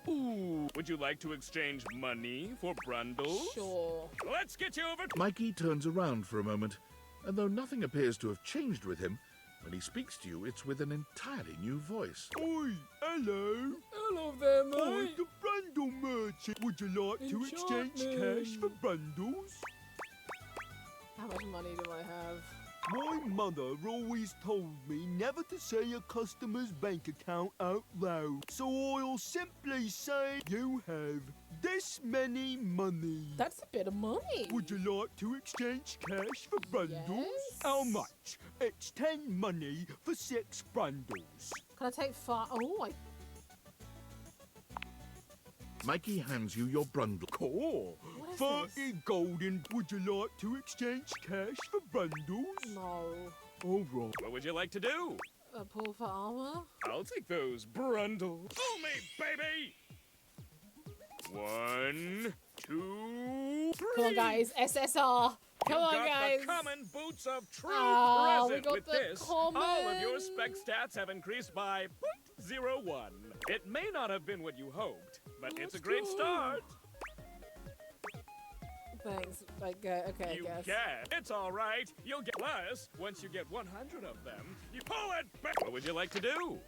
Ooh, would you like to exchange money for brundles? Sure. Let's get you over. Mikey turns around for a moment, and though nothing appears to have changed with him, when he speaks to you, it's with an entirely new voice. Oi, hello. Hello there, mate. I'm the Brundle merchant. Would you like to exchange cash for brundles? How much money do I have? My mother always told me never to say a customer's bank account out loud. So I'll simply say you have this many money. That's a bit of money. Would you like to exchange cash for brundles? Yes. How much? It's 10 money for 6 brundles. Can I take 5? Oh, Mikey hands you your brundle. Cool. What is 30 golden. Would you like to exchange cash for brundles? No. All right. What would you like to do? A pull for armor? I'll take those brundles. Fool me, baby! 1, 2, 3. Come on, guys. SSR. Come on, got guys. the common boots of true Ah, we present. got With the this, all of your common. spec stats have increased by 0.01. It may not have been what you hoped, but it's a great start. Thanks. Okay, I You guess. can. It's all right. You'll get less once you get 100 of them. You pull it back. What would you like to do?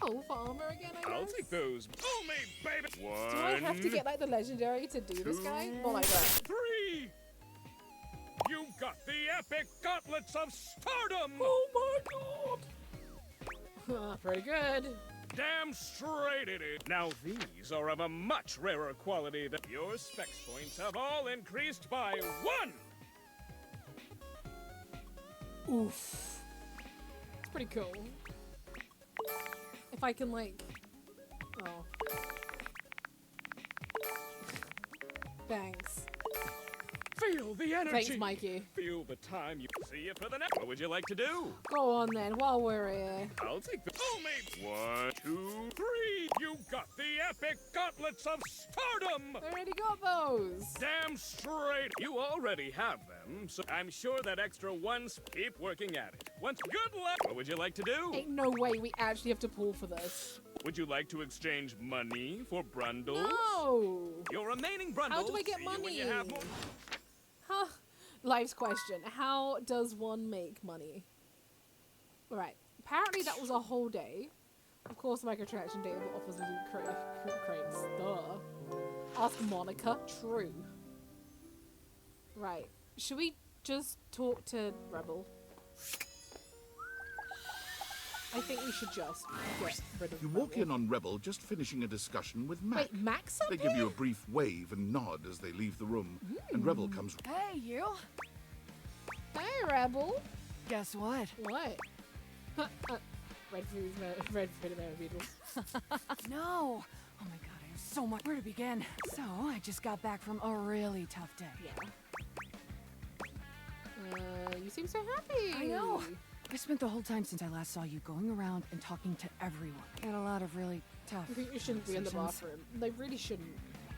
Pull for armor again, I guess. I'll take those. Pull me, baby. 1, Do I have to get like the legendary to do this, guy? Not like that. 3. You got the epic gauntlets of stardom. Oh my god. Pretty good. Damn straight it is. Now these are of a much rarer quality than your specs points have all increased by 1. Oof. It's pretty cool. If I can like... Oh. Thanks. Feel the energy. Thanks, Mikey. Feel the time. You see you for the next. What would you like to do? Go on then, while we're here. I'll take the. Oh, mate. 1, 2, 3. You got the epic gauntlets of stardom. I already got those. Damn straight. You already have them, so I'm sure that extra ones. Keep working at it. Once good luck. What would you like to do? Ain't no way we actually have to pull for this. Would you like to exchange money for brundles? No. Your remaining brundles. How do I get see you when money? you have more. Huh. Life's question. How does one make money? Alright. Apparently that was a whole day. Of course, microtransaction data offers loot crates. Duh. Ask Monica. True. Right. Should we just talk to Rebel? I think we should just get rid of You walk in on Rebel just finishing a discussion with Mac. Wait, Mac's up They here? give you a brief wave and nod as they leave the room, and Rebel comes. Hey, you. Hey, Rebel. Guess what? What? Red food American Beatles. No. Oh my god, I have so much where to begin. So, I just got back from a really tough day. Yeah. You seem so happy. I know. I spent the whole time since I last saw you going around and talking to everyone. Had a lot of really tough You shouldn't be in the conversations. bathroom. They really shouldn't.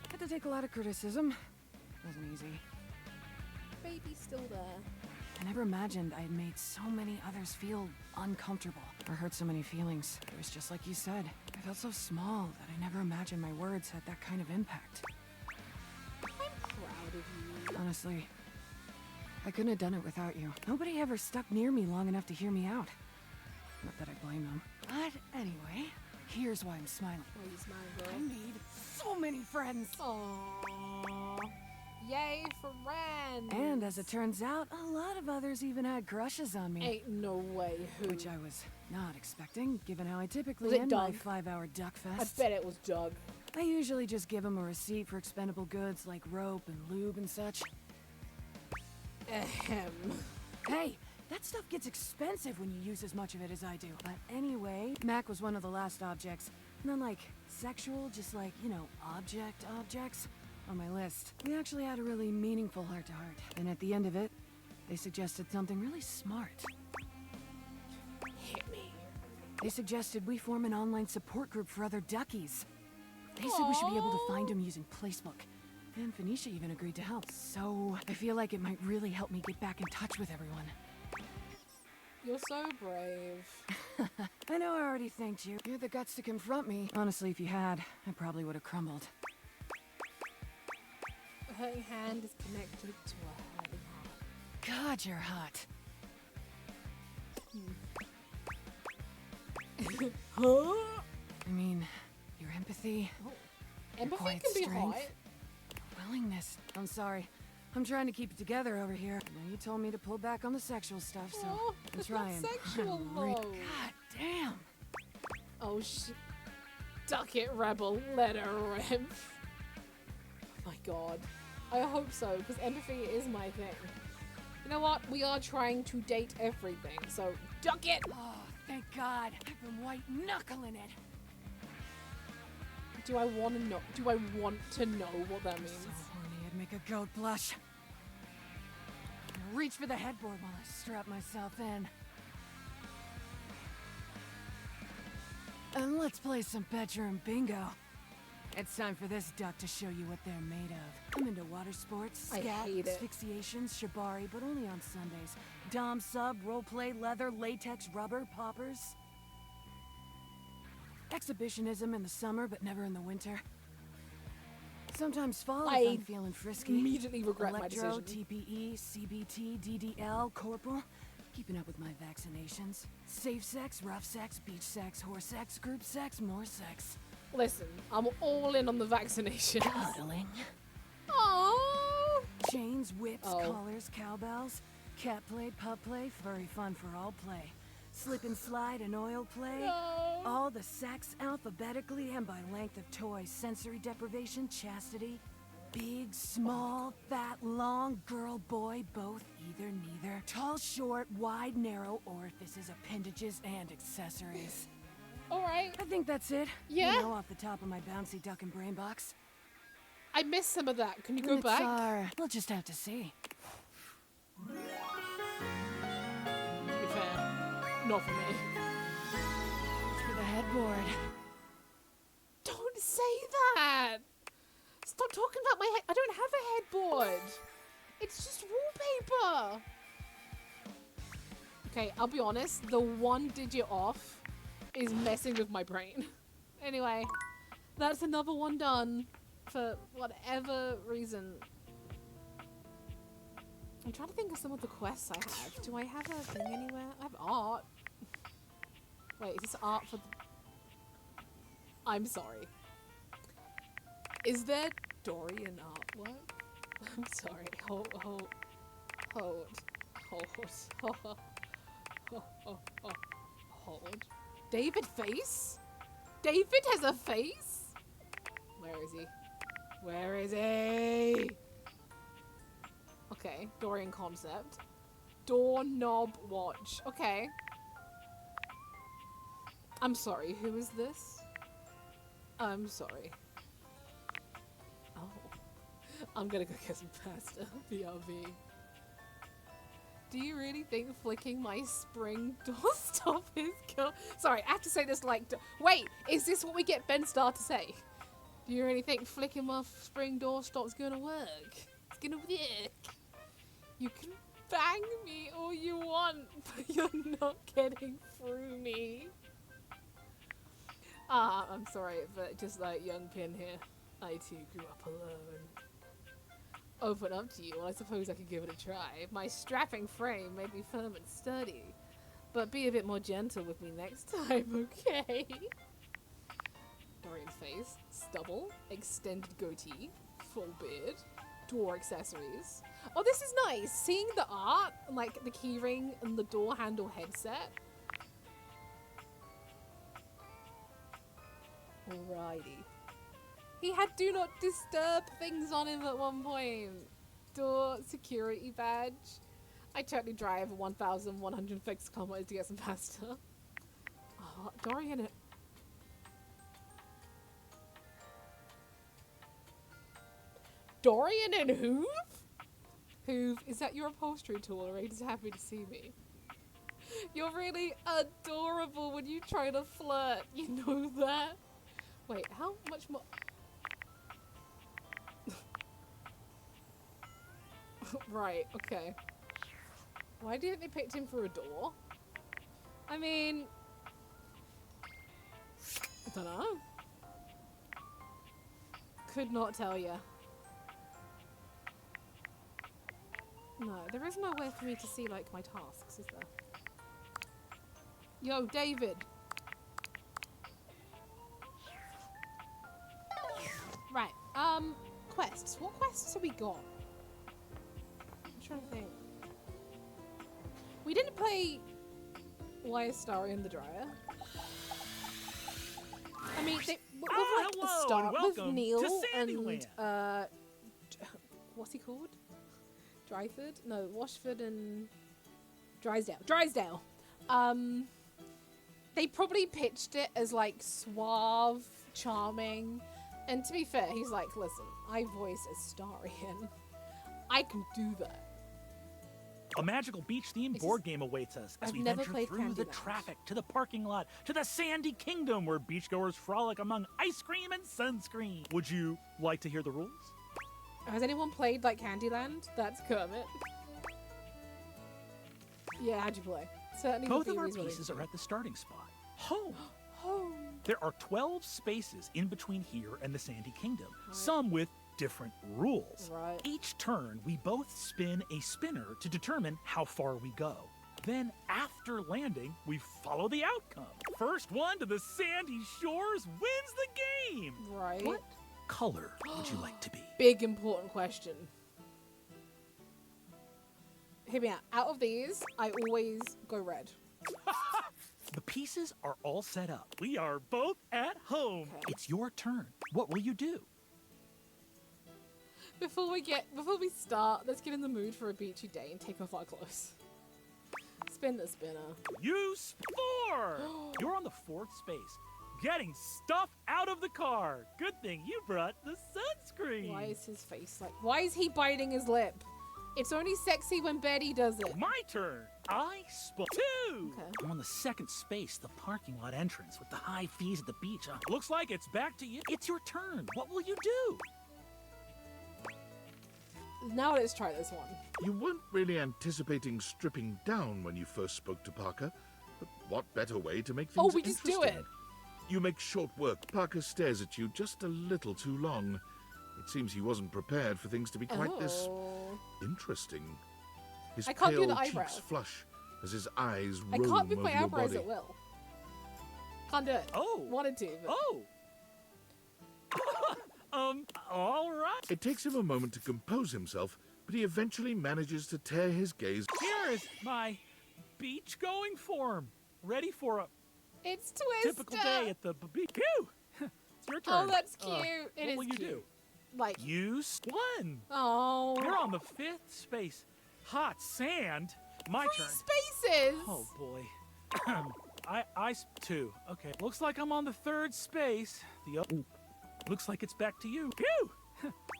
Had to take a lot of criticism. Wasn't easy. Baby's still there. I never imagined I had made so many others feel uncomfortable or hurt so many feelings. It was just like you said. I felt so small that I never imagined my words had that kind of impact. I'm proud of you. Honestly, I couldn't have done it without you. Nobody ever stuck near me long enough to hear me out. Not that I blame them. But anyway, here's why I'm smiling. Oh, you smiling, girl. I made so many friends. Aww. Yay, friends. And as it turns out, a lot of others even had crushes on me. Ain't no way. Who? Which I was not expecting, given how I typically Was it end my Doug? 5-hour duck I fest. bet it was Doug. I usually just give him a receipt for expendable goods like rope and lube and such. Ahem. Hey, that stuff gets expensive when you use as much of it as I do. But anyway, Mac was one of the last objects. None like sexual, just like, you know, objects on my list. We actually had a really meaningful heart-to-heart. And at the end of it, they suggested something really smart. Hit me. They suggested we form an online support group for other duckies. They said we should be able to find them using Placebook. And Phoenicia even agreed to help. So, I feel like it might really help me get back in touch with everyone. You're so brave. I know I already thanked you. You had the guts to confront me. Honestly, if you had, I probably would have crumbled. A hurting hand is connected to a hurting heart. God, you're hot. Huh? I mean, your empathy, Empathy quiet can be strength. hot. willingness. I'm sorry. I'm trying to keep it together over here. I know you told me to pull back on the sexual stuff, so Oh, I'm it's trying. not sexual, I'm though. God damn. Oh, duck it, Rebel. Let her rip. Oh my god. I hope so, because empathy is my thing. You know what? We are trying to date everything, so duck it! Oh, thank God. I've been white knuckling it. Do I want to know? Do I want to know what that means? So horny, I'd make a goat blush. I'll reach for the headboard while I strap myself in. And let's play some bedroom bingo. It's time for this duck to show you what they're made of. I'm into water sports, I scat, hate it. asphyxiations, shibari, but only on Sundays. Dom, sub, roleplay, leather, latex, rubber, poppers. Exhibitionism in the summer, but never in the winter. Sometimes fall if I I'm feeling frisky. immediately regret my Electro, decision. TPE, CBT, DDL, corporal. Keeping up with my vaccinations. Safe sex, rough sex, beach sex, horse sex, group sex, more sex. Listen, I'm all in on the vaccination. Cuddling. Aww. Chains, whips, Oh. collars, cowbells. Cat play, pup play, furry fun for all play. Slip and slide and oil play. No. All the sex alphabetically and by length of toys. Sensory deprivation, chastity. Big, small, fat, long, girl, boy, both, either, neither. Tall, short, wide, narrow, orifices, appendages, and accessories. Alright. I think that's it. Yeah? You know, off the top of my bouncy duck and brain box. I missed some of that. Can you go Limits back? are- we'll just have to see. To be fair, not for me. It's for the headboard. Don't say that! Stop talking about my head. I don't have a headboard. It's just wallpaper. Okay, I'll be honest. The one digit off is messing with my brain. Anyway, that's another one done for whatever reason. I'm trying to think of some of the quests I have. Do I have a thing anywhere? I have art. Wait, is this art for... I'm sorry. Is there Dorian artwork? I'm sorry. Hold. David face? David has a face? Where is he? Where is he? Okay, Dorian concept. Doorknob watch. Okay. I'm sorry, who is this? I'm sorry. Oh. I'm gonna go get some pasta. BRB. Do you really think flicking my spring doorstop is cool? Sorry, I have to say this like... Wait, is this what we get Ben Starr to say? Do you really think flicking my spring doorstop's gonna work? It's gonna work. You can bang me all you want, but you're not getting through me. I'm sorry, but just like young Pin here, I too grew up alone. Open up to you, well, I suppose I could give it a try. My strapping frame made me firm and sturdy, but be a bit more gentle with me next time, okay? Dorian face, stubble, extended goatee, full beard, door accessories. Oh, this is nice! Seeing the art, like the keyring and the door handle headset. Alrighty. He had do not disturb things on him at one point. Door security badge. I totally drive 1,106 kilometers to get some pasta. Oh, Dorian. Dorian and Hoove? Hoove, is that your upholstery tool or are you just happy to see me? You're really adorable when you try to flirt. You know that? Wait, how much more? Right, okay. Why didn't they pick him for a door? I mean... I don't know. Could not tell ya. No, there is nowhere for me to see, like, my tasks, is there? Yo, David! Right, quests. What quests have we got? I'm trying to think. We didn't play Why is Starry in the Dryer? I mean, they start with Neil and what's he called? Dryford? No, Washford and Drysdale. They probably pitched it as like suave, charming, and to be fair, he's like, listen, I voice Astarion. I can do that. A magical beach-themed board game awaits us as we venture through the traffic to the parking lot to the Sandy Kingdom where beachgoers frolic among ice cream and sunscreen. Would you like to hear the rules? Has anyone played like Candyland? That's Kermit. Yeah, how'd you play? Certainly. Both of our pieces are at the starting spot. Home. Home. There are 12 spaces in between here and the Sandy Kingdom, some with different rules. Right. Each turn, we both spin a spinner to determine how far we go. Then, after landing, we follow the outcome. First one to the sandy shores wins the game. Right. What color would you like to be? Big important question. Hear me out. Out of these, I always go red. The pieces are all set up. We are both at home. Okay. It's your turn. What will you do? Before we start, let's get in the mood for a beachy day and take off our clothes. Spin the spinner. You score! You're on the 4th space, getting stuff out of the car. Good thing you brought the sunscreen. Why is his face like... Why is he biting his lip? It's only sexy when Betty does it. My turn. I spot 2. Okay. I'm on the 2nd space, the parking lot entrance with the high fees at the beach. Looks like it's back to you. It's your turn. What will you do? Now let's try this one. You weren't really anticipating stripping down when you first spoke to Parker, but what better way to make things just do it. You make short work. Parker stares at you just a little too long. It seems he wasn't prepared for things to be quite this interesting. His pale cheeks flush as his eyes roam over your body. I can't move my eyebrows at will. Can't do it. Oh. Wanted to, but... Oh! all right. It takes him a moment to compose himself, but he eventually manages to tear his gaze. Here is my beach-going form, ready for a It's Twister. typical day at the beach. Phew! It's your turn. Oh, that's cute. What will you do? Like You won. Oh. You're on the 5th space. Hot sand. My turn. Spaces. Oh boy. I 2. Okay. Looks like I'm on the 3rd space. Looks like it's back to you. Phew!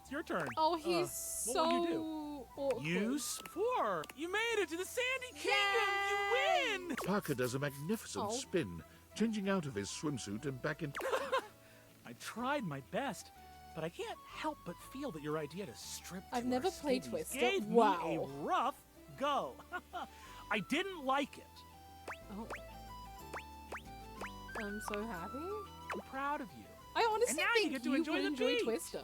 It's your turn. Oh, he's what so will you do? awkward. Use 4. You made it to the Sandy Kingdom. You win. Parker does a magnificent spin, changing out of his swimsuit and back in. I tried my best, but I can't help but feel that your idea to strip to I've never our played skaties Twister. gave me a rough go. I didn't like it. Oh. I'm so happy. I'm proud of you. I honestly And now think you get to you enjoy would the enjoy beach. Twister.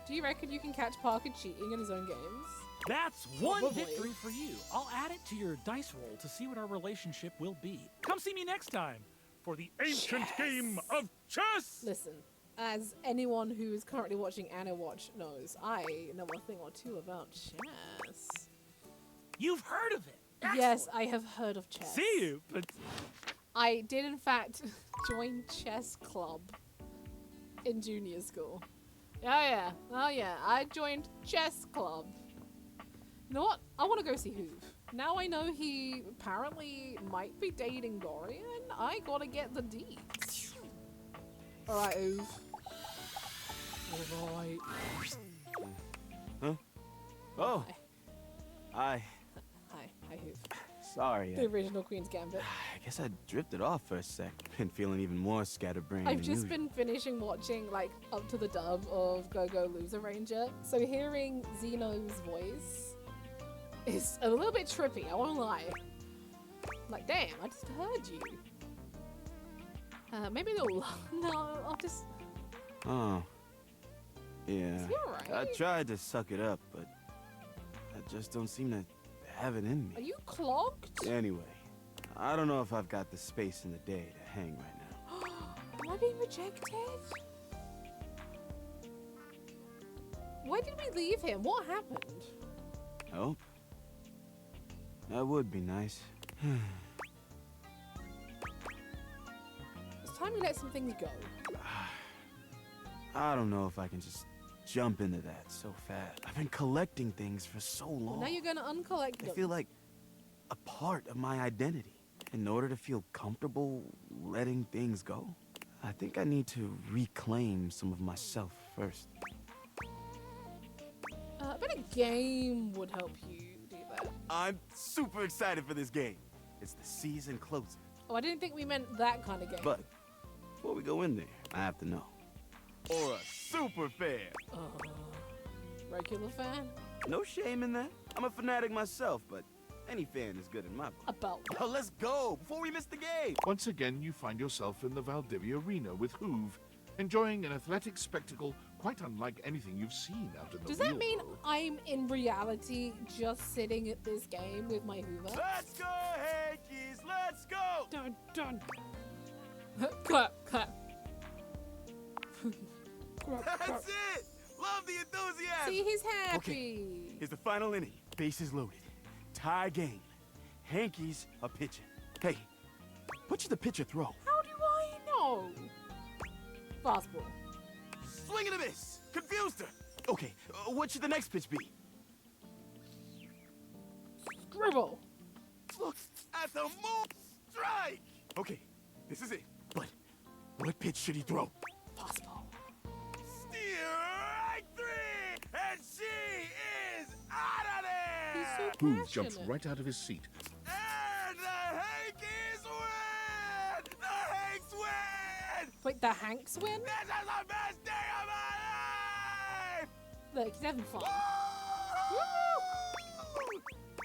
Do you reckon you can catch Parker cheating in his own games? That's one Probably. victory for you. I'll add it to your dice roll to see what our relationship will be. Come see me next time for the ancient game of chess. Listen, as anyone who is currently watching Anna Watch knows, I know a thing or two about chess. You've heard of it. Yes, I have heard of chess. See you, but I did in fact join chess club in junior school. Oh yeah, I joined chess club. You know what? I want to go see Hoove. Now I know he apparently might be dating Dorian. I gotta get the deeds. Alright, Hoove. Alright. Huh? Oh. Hi. Hi, Hoove. Sorry. The original Queen's Gambit. I guess I drifted off for a sec. Been feeling even more scatterbrained I've than just usual. been finishing watching, like, up to the dub of Go Go Loser Ranger. So hearing Zeno's voice is a little bit trippy, I won't lie. Like, damn, I just heard you. Maybe they'll... No, I'll just... Oh. Yeah. Is he alright? I tried to suck it up, but I just don't seem to have it in me. Are you clogged? Anyway, I don't know if I've got the space in the day to hang right now. Am I being rejected? Why did we leave him? What happened? Help? That would be nice. It's time we let some things go. I don't know if I can just jump into that so fast. I've been collecting things for so long. Now you're gonna uncollect them. I feel like a part of my identity. In order to feel comfortable letting things go, I think I need to reclaim some of myself first. I bet a game would help you do that. I'm super excited for this game. It's the season closer. Oh, I didn't think we meant that kind of game. But before we go in there, I have to know. Or a super fan. Regular fan? No shame in that. I'm a fanatic myself, but any fan is good in my book. About. Oh, let's go before we miss the game. Once again, you find yourself in the Valdivia Arena with Hoove, enjoying an athletic spectacle quite unlike anything you've seen out in the Does real that mean world. I'm in reality just sitting at this game with my Hoover? Let's go, Yankees! Let's go! Dun dun. Clap, clap. That's it! Love the enthusiasm! See, he's happy. Okay, here's the final inning. Bases loaded. Tie game. Hankies are pitching. Hey, what should the pitcher throw? How do I know? Fastball. Swing and a miss. Confused her. Okay, what should the next pitch be? Scribble. Look at the move. Strike. Okay, this is it. But what pitch should he throw? Fastball. Strike 3, and she is out of there. He's so Hoove jumps passionate. right out of his seat. And the Hankies win! The Hanks win! Wait, the Hanks win? This is the best day of my life! Look, he's having fun.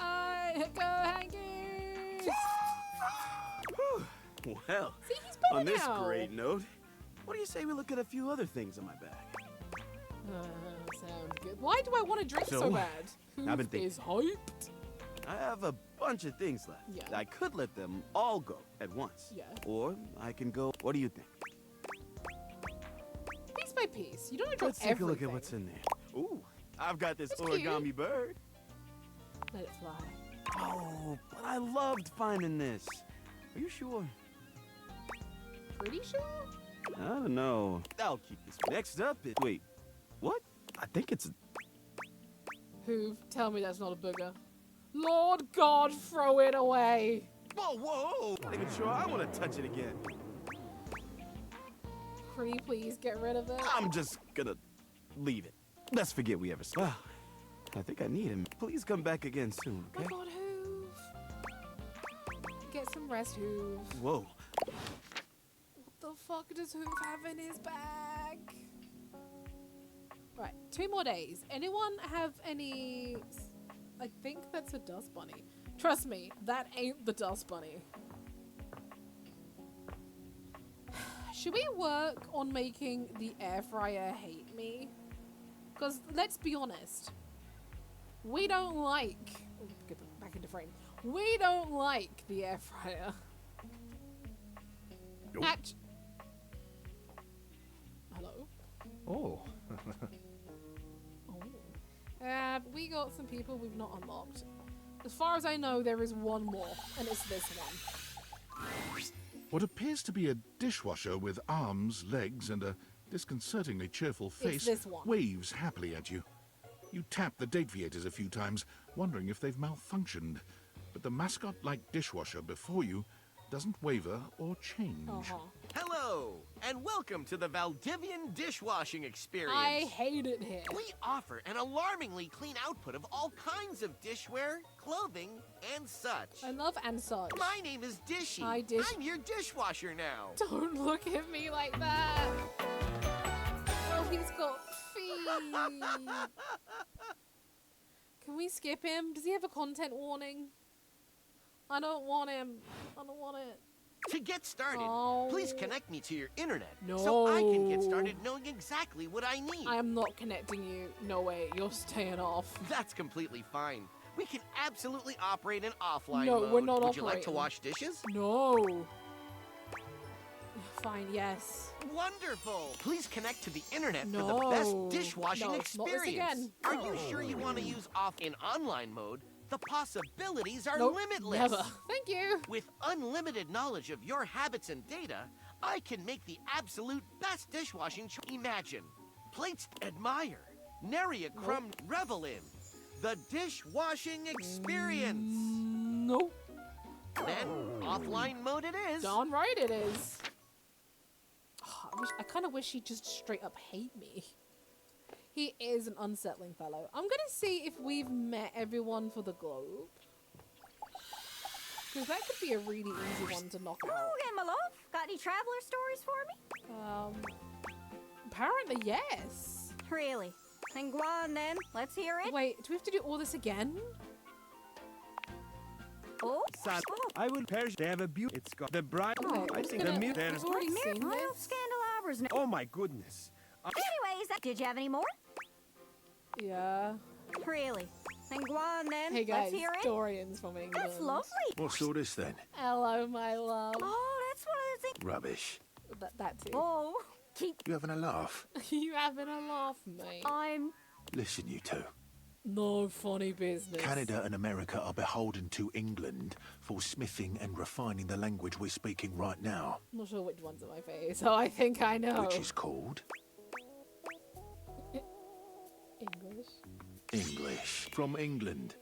I go Hankies! Well, See, he's better on this now. great note, what do you say we look at a few other things on my back? Sounds good. Why do I want to drink so So, bad? I've been Hoove thinking. is hyped. I have a bunch of things left. Yeah. I could let them all go at once. Yeah. Or I can go. What do you think? He's my piece. You don't drop Let's take everything. a look at what's in there. Ooh, I've got this That's origami cute. bird. Let it fly. Oh, but I loved finding this. Are you sure? Pretty sure? I don't know. I'll keep this. Next up is... Wait, what? I think it's... Who? Tell me that's not a booger. Lord God, throw it away. Whoa, whoa! Not even sure I want to touch it again. Can you please get rid of it? I'm just gonna leave it. Let's forget we ever saw. Well, I think I need him. Please come back again soon, Oh okay? my God, Hoove. Get some rest, Hoove. Whoa. What the fuck does Hoove have in his bag? Right, 2 more days. Anyone have any... I think that's a dust bunny. Trust me, that ain't the dust bunny. Should we work on making the air fryer hate me? Because let's be honest, we don't like... Oh, get back into frame. We don't like the air fryer. Nope. Hello? Oh. We got some people we've not unlocked. As far as I know, there is one more, and it's this one. What appears to be a dishwasher with arms, legs, and a disconcertingly cheerful face this one. waves happily at you. You tap the deviators a few times, wondering if they've malfunctioned. But the mascot-like dishwasher before you doesn't waver or change. Hello, and welcome to the Valdivian dishwashing experience. I hate it here. We offer an alarmingly clean output of all kinds of dishware, clothing, and such. I love and such. My name is Dishy. Hi, Dish. I'm your dishwasher now. Don't look at me like that. Oh, he's got feet. Can we skip him? Does he have a content warning? I don't want him. I don't want it. To get started, Oh. please connect me to your internet so I can get started knowing exactly what I need. I am not connecting you. No way. You're staying off. That's completely fine. We can absolutely operate in offline No, mode. we're not Would you like to operating. wash dishes? No. Fine, yes. Wonderful! Please connect to the internet No. for the best dishwashing No, not this experience. again. Are you sure you want to use off in online mode? The possibilities are Nope, limitless. never. Thank you. With unlimited knowledge of your habits and data, I can make the absolute best dishwashing choice. Imagine. Plates admire. Nary a crumb revel in. The dishwashing experience. Nope. Then offline mode it is. Darn right it is. Oh, I kind of wish he'd just straight up hate me. He is an unsettling fellow. I'm gonna see if we've met everyone for the globe. Because that could be a really easy one to knock out. Okay, my love. Got any traveler stories for me? Apparently yes. Really? Then go on then. Let's hear it. Wait, do we have to do all this again? Oh, Sad. I will perish. They have a beauty. It's got the bright. Okay, I think the I've mirror. already seen I'll this. scandalabras now. Oh my goodness. Anyways, did you have any more? Yeah. Really? Then go on then. Hey guys, Let's hear it. Dorian's from England. That's lovely. What's all this then? Hello, my love. Oh, that's one of the things. Rubbish. That too. Oh, keep. You having a laugh? You having a laugh, mate? I'm. Listen, you two. No funny business. Canada and America are beholden to England for smithing and refining the language we're speaking right now, I'm not sure which one's on my face, so I think I know. which is called English. English. From England,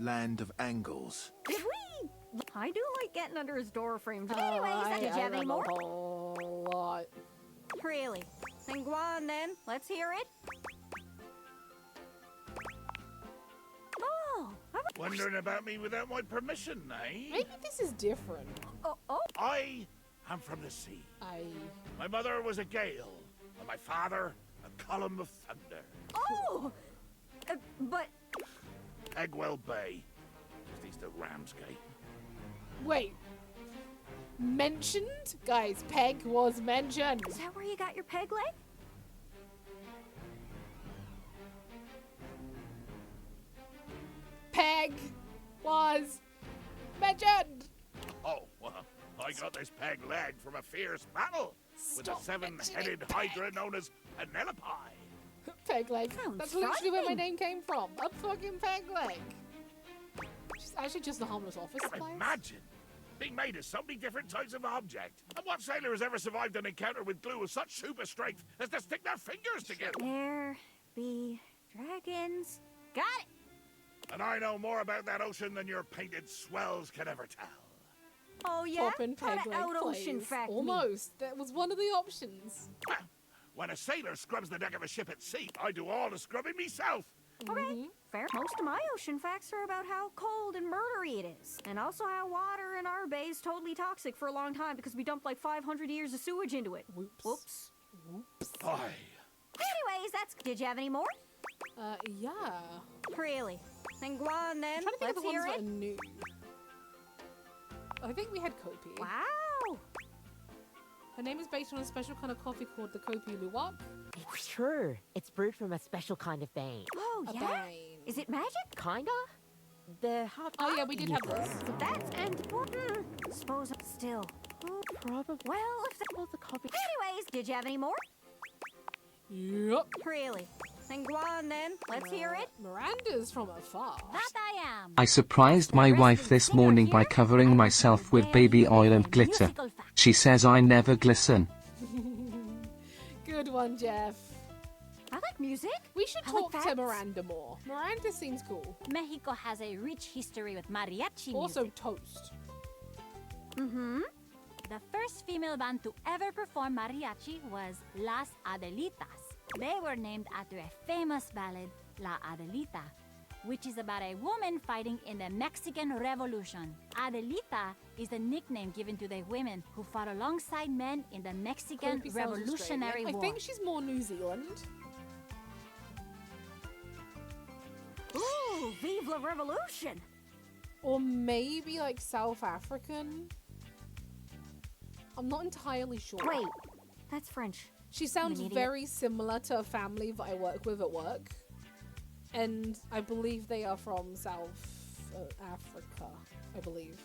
land of angles. Did we? I do like getting under his door frames. Oh, Anyways, did you have any more? A whole lot. Really? Then go on then. Let's hear it. Oh, Wondering about me without my permission, eh? Maybe this is different. oh. I am from the sea. My mother was a gale, and my father a column of thunder. Oh! But Egwell Bay, just east of Ramsgate. Wait. Mentioned? Guys, Peg was mentioned. is that where you got your peg leg? Peg was mentioned. Oh, well, I got this peg leg from a fierce battle. with a seven-headed hydra known as Penelope. Peg leg. That's literally where my name came from. A fucking peg leg. She's actually just a harmless office supply. Imagine being made of so many different types of object. And what sailor has ever survived an encounter with glue of such super strength as to stick their fingers together? There be dragons. Got it! And I know more about that ocean than your painted swells can ever tell. Oh yeah? Poppin' peg leg ocean plays. fact me. Almost. That was one of the options. When a sailor scrubs the deck of a ship at sea, I do all the scrubbing myself. Okay, fair. Most of my ocean facts are about how cold and murdery it is. And also how water in our bay is totally toxic for a long time because we dumped like 500 years of sewage into it. Whoops. Aye. Anyways, that's... Did you have any more? Yeah. Really? Then go on then. I'm trying to think Let's of the hear ones it. that are new. I think we had Kopi. Wow. Her name is based on a special kind of coffee called the Kopi Luwak. It's true. It's brewed from a special kind of bean. Oh, A yeah? bean. Is it magic? Kinda? The hot. Oh yeah, we did have this. So that's important. Suppose still. Probably. Well, if that was the copy. Anyways, did you have any more? Yep. Really? Then go on then. Let's hear it. Miranda's from afar. That I am. I surprised my wife this morning by covering myself with baby oil and glitter. She says I never glisten. Good one, Jeff. I like music. We should I talk like to facts. Miranda more. Miranda seems cool. Mexico has a rich history with mariachi Also music. toast. Mm-hmm. The first female band to ever perform mariachi was Las Adelitas. They were named after a famous ballad, La Adelita, which is about a woman fighting in the Mexican Revolution. Adelita is a nickname given to the women who fought alongside men in the Mexican Kopi sounds Revolutionary Australian. War. I think she's more New Zealand. Ooh, vive la revolution! Or maybe like South African. I'm not entirely sure. Wait, that's French. She sounds idiot. very similar to a family that I work with at work. And I believe they are from South Africa, I believe.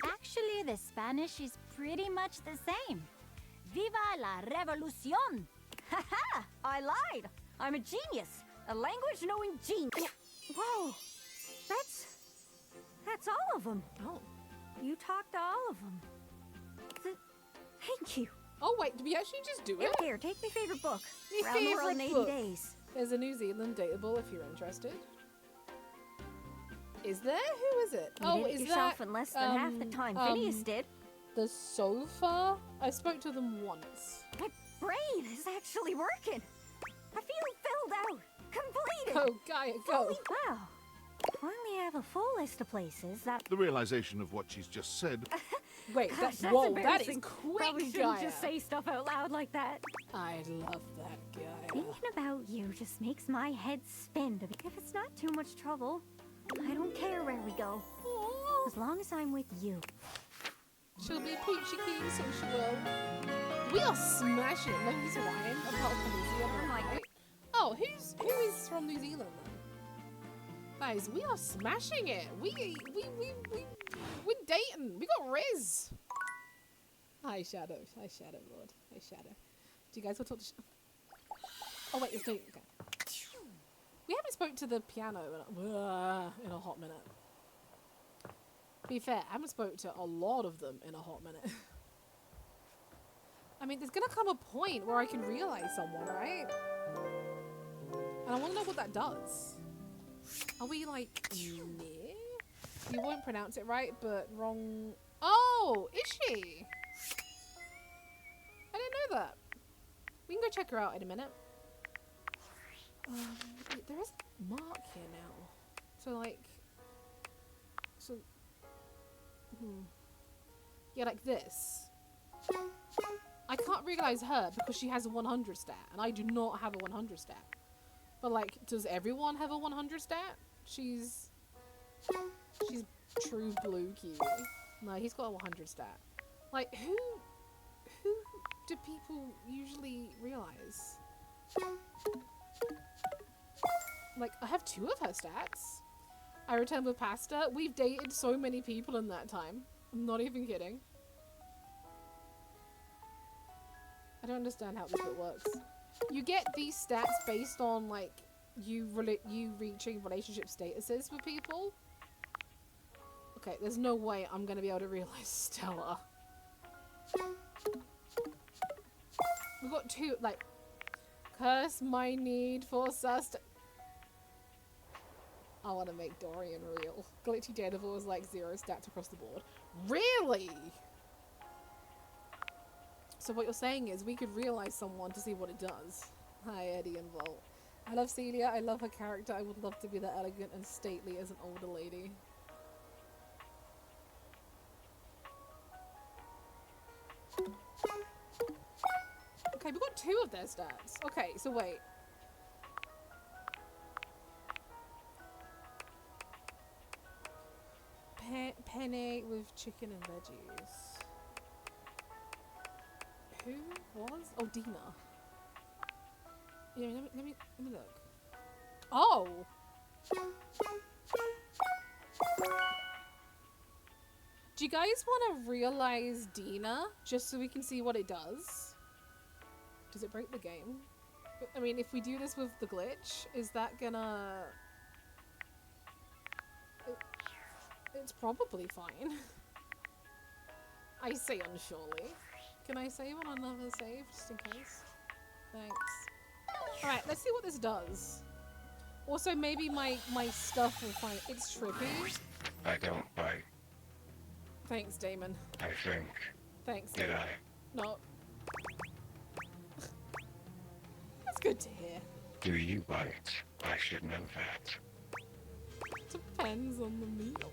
Actually, the Spanish is pretty much the same. Viva la revolución! Haha! I lied! I'm a genius! A language-knowing genius! Whoa! That's all of them. Oh. You talked to all of them. Thank you. Oh wait, did we actually just do it? Here, take my favorite book. My Round the World in favorite 80 book. Days. There's a New Zealand dateable if you're interested. Is there? Who is it? You did it yourself in less than half the time Phineas did. The sofa? I spoke to them once. My brain is actually working. I feel filled out. Completed. Oh, Gaia, go. Fully, wow. Finally have a full list of places that... The realization of what she's just said. Wait, Gosh, that's whoa, that is embarrassing. quick, Probably shouldn't Gaia. just say stuff out loud like that. I love that guy. Thinking about you just makes my head spin. If it's not too much trouble, I don't care where we go. As long as I'm with you. She'll be peachy keen, so she will. We are smashing it. Nobody's Ryan, apart from New Zealand, right? Oh, who is from New Zealand then? Guys, we are smashing it. We're dating. We got Riz. Hi, Shadow. Hi, Shadow Lord. Hi, Shadow. Do you guys want to talk to Oh, wait, it's me. Okay. We haven't spoke to the piano in a hot minute. To be fair, I haven't spoke to a lot of them in a hot minute. I mean, there's gonna come a point where I can realize someone, right? And I want to know what that does. Are we, like, near? You won't pronounce it right, but wrong... Oh, is she? I didn't know that. We can go check her out in a minute. There is a mark here now. So, like... So... Yeah, like this. I can't realize her because she has a 100 stat, and I do not have a 100 stat. But, like, does everyone have a 100 stat? She's true blue Kiwi. No, he's got a 100 stat. Like, who do people usually realize? Like, I have 2 of her stats. I returned with pasta. We've dated so many people in that time. I'm not even kidding. I don't understand how this bit works. You get these stats based on like you reaching relationship statuses with people. Okay, there's no way I'm gonna be able to realize Stella. We've got two, like, curse my need for I want to make Dorian real. Glitchy Daredevil is like 0 stats across the board. Really? So what you're saying is we could realize someone to see what it does. Hi, Eddie and Volt. I love Celia. I love her character. I would love to be that elegant and stately as an older lady. Okay, we've got 2 of their stats. Okay, so wait. Penne with chicken and veggies. Who was? Oh, Dina. Yeah, let me look. Oh! Do you guys want to realize Dina just so we can see what it does? Does it break the game? I mean, if we do this with the glitch, is that gonna... It's probably fine. I say unsurely. Can I save on another save, just in case? Thanks. Alright, let's see what this does. Also, maybe my stuff will find... It's trippy. I don't bite. Thanks, Damon. I think. Thanks, Did Damon. I? No. That's good to hear. Do you bite? I should know that. Depends on the meal.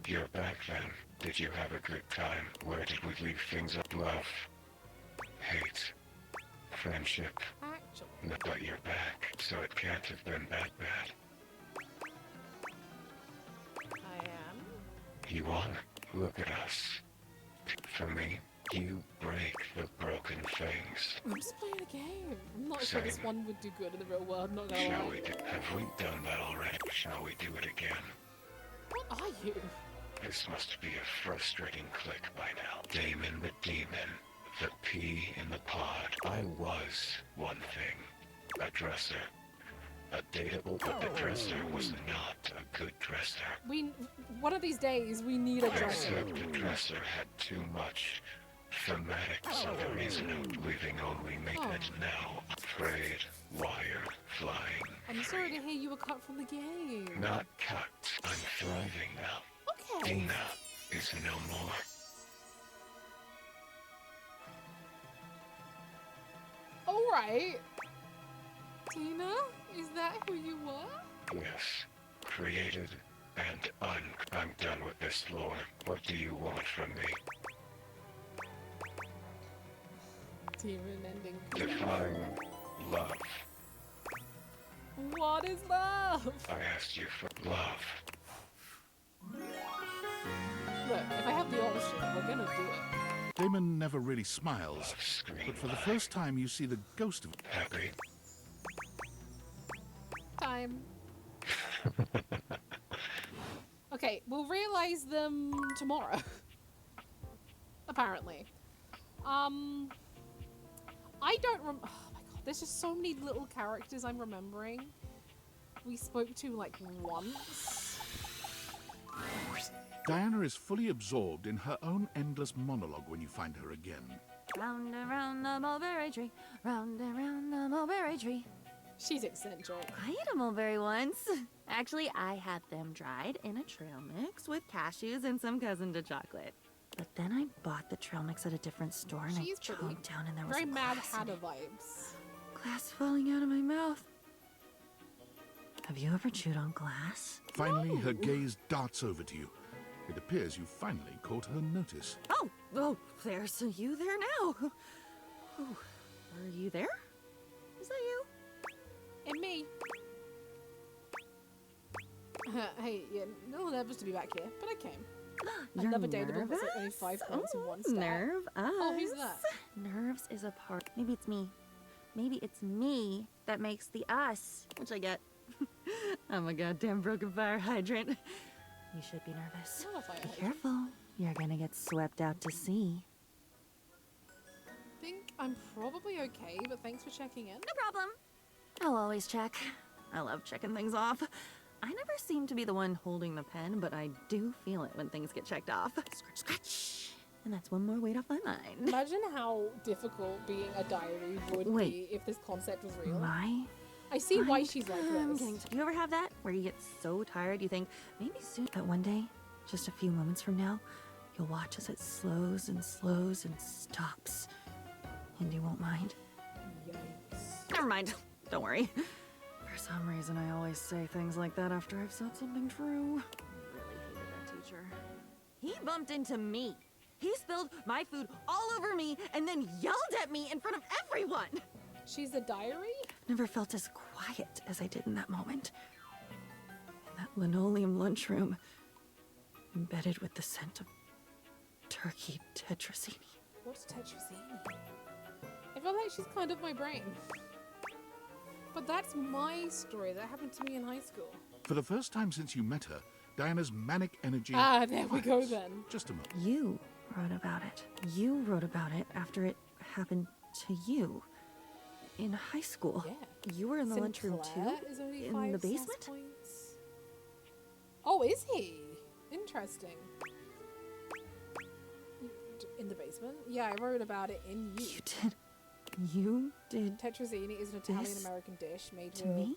You're back then. Did you have a good time? Where did we leave things up? Love. Hate. Friendship. Actually. No, but you're back, so it can't have been that bad. I am. You won. Look at us. For me, you break the broken things. I'm just playing a game. I'm not sure this Same. one would do good in the real world, not gonna Shall lie. we have we done that already? Shall we do it again? What are you? This must be a frustrating click by now. Damon the Demon. The pea in the pod. I was one thing. A dresser. A dateable, but the dresser was not a good dresser. One of these days, we need a dresser. Except the dresser had too much thematic for the reason of leaving only maintenance now. Frayed, wire, flying. I'm sorry to hear you were cut from the game. Not cut. I'm thriving now. Okay. Dina is no more. Alright. Tina, is that who you were? Yes. Created and I'm done with this floor. What do you want from me? Demon ending. Define love. What is love? I asked you for love. Look, if I have the option, we're gonna do it. Damon never really smiles, but for the first time you see the ghost of... Happy. Time. Okay, we'll realize them tomorrow. Apparently. I don't oh my god, there's just so many little characters I'm remembering. We spoke to like once. Diana is fully absorbed in her own endless monologue when you find her again. Round and round the mulberry tree, round and round the mulberry tree. She's eccentric. I ate a mulberry once. Actually, I had them dried in a trail mix with cashews and some cousin to chocolate. But then I bought the trail mix at a different store and She's I chomped down and there was very Mad glass in Hatter it. vibes. Glass falling out of my mouth. Have you ever chewed on glass? Finally, her gaze darts over to you. It appears you finally caught her notice. Oh, there's you there now. Oh, are you there? Is that you? And me. Hey, yeah, a little nervous to be back here, but I came. You're Another dateable that's like only nervous? 5 points in one stat. Nerve us. Oh, who's that? Nerves is a part. Maybe it's me. Maybe it's me that makes the us, which I get. I'm a goddamn broken fire hydrant. You should be nervous. Not a fire Be hydrant. careful. You're gonna get swept out to sea. Think I'm probably okay, but thanks for checking in. No problem. I'll always check. I love checking things off. I never seem to be the one holding the pen, but I do feel it when things get checked off. Scratch, scratch. And that's one more weight off my mind. Imagine how difficult being a diary would be if this concept was real. I see why she's like this. You ever have that? Where you get so tired you think, maybe soon, but one day, just a few moments from now, you'll watch as it slows and slows and stops. And you won't mind. Yikes. Never mind. Don't worry. For some reason, I always say things like that after I've said something true. I really hated that teacher. He bumped into me. He spilled my food all over me and then yelled at me in front of everyone. She's a diary? Never felt as quiet as I did in that moment. In that linoleum lunchroom, embedded with the scent of turkey tetrazzini. What's tetrazzini? I feel like she's kind of my brain. But that's my story. That happened to me in high school. For the first time since you met her, Diana's manic energy... Ah, there we go then. Just a moment. You wrote about it. You wrote about it after it happened to you. In high school. Yeah. You were in the lunchroom too? Is only In the basement? points. Oh, is he? Interesting. In the basement? Yeah, I wrote about it in You. You did. Tetrazzini is an Italian-American dish made to with me?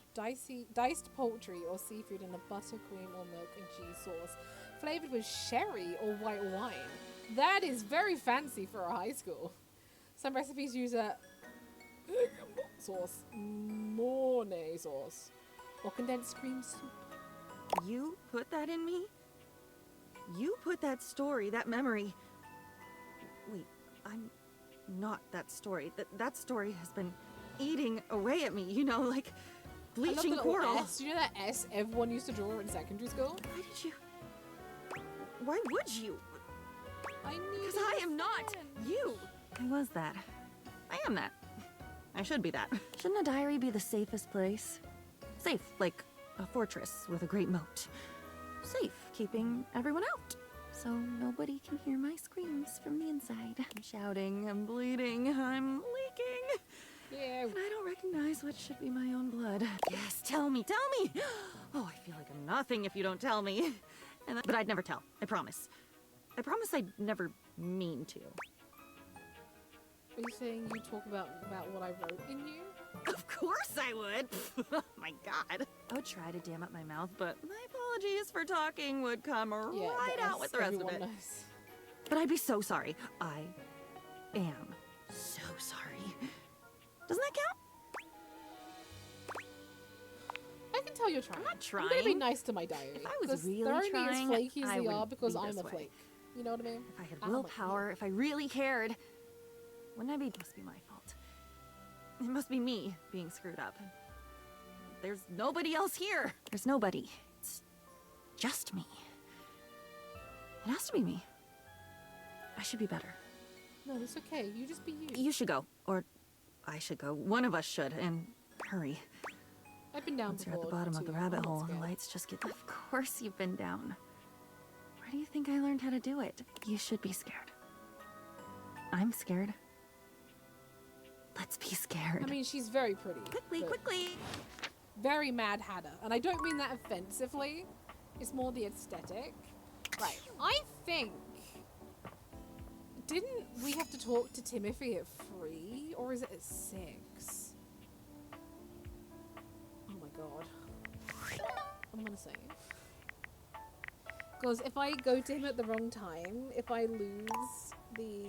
diced poultry or seafood in a butter, cream, or milk and cheese sauce, flavored with sherry or white wine. That is very fancy for a high school. Some recipes use a sauce, Mornay sauce, or condensed cream soup. You put that in me? You put that story, that memory. Wait, I'm not that story. That story has been eating away at me, you know, like bleaching I love the coral. little S. You know that S everyone used to draw in secondary school? Why did you? Why would you? I need. Because I am not you. I was that. I am that. I should be that. Shouldn't a diary be the safest place? Safe, like a fortress with a great moat. Safe, keeping everyone out. So nobody can hear my screams from the inside. I'm shouting, I'm bleeding, I'm leaking. Yeah. And I don't recognize what should be my own blood. Yes, tell me, tell me! Oh, I feel like I'm nothing if you don't tell me. But I'd never tell, I promise. I promise I'd never mean to. Are you saying you talk about what I wrote in You? Of course I would! Oh my god. I would try to dam up my mouth, but my apologies for talking would come right out with the rest of it. Knows. But I'd be so sorry. I am so sorry. Doesn't that count? I can tell you're trying. I'm not trying. I'm gonna be nice to my diary. If I was 'cause really they're only trying, as flaky as I they are wouldn't because be I'm this a way. flake. You know what I mean? If I had I'm a willpower, if I really cared, wouldn't I be? It must be my fault. It must be me being screwed up. There's nobody else here. There's nobody. It's just me. It has to be me. I should be better. No, it's okay. You just be you. You should go, or I should go. One of us should, and hurry. I've been down Once you're before. at the bottom of the too. rabbit I'm not hole, the scared. lights just get. Of course you've been down. Where do you think I learned how to do it? You should be scared. I'm scared. Let's be scared. I mean, she's very pretty. Quickly, but quickly. Very Mad Hatter. And I don't mean that offensively. It's more the aesthetic. Right. I think... Didn't we have to talk to Timothy at 3? Or is it at 6? Oh my god. I'm gonna save. Because if I go to him at the wrong time, if I lose the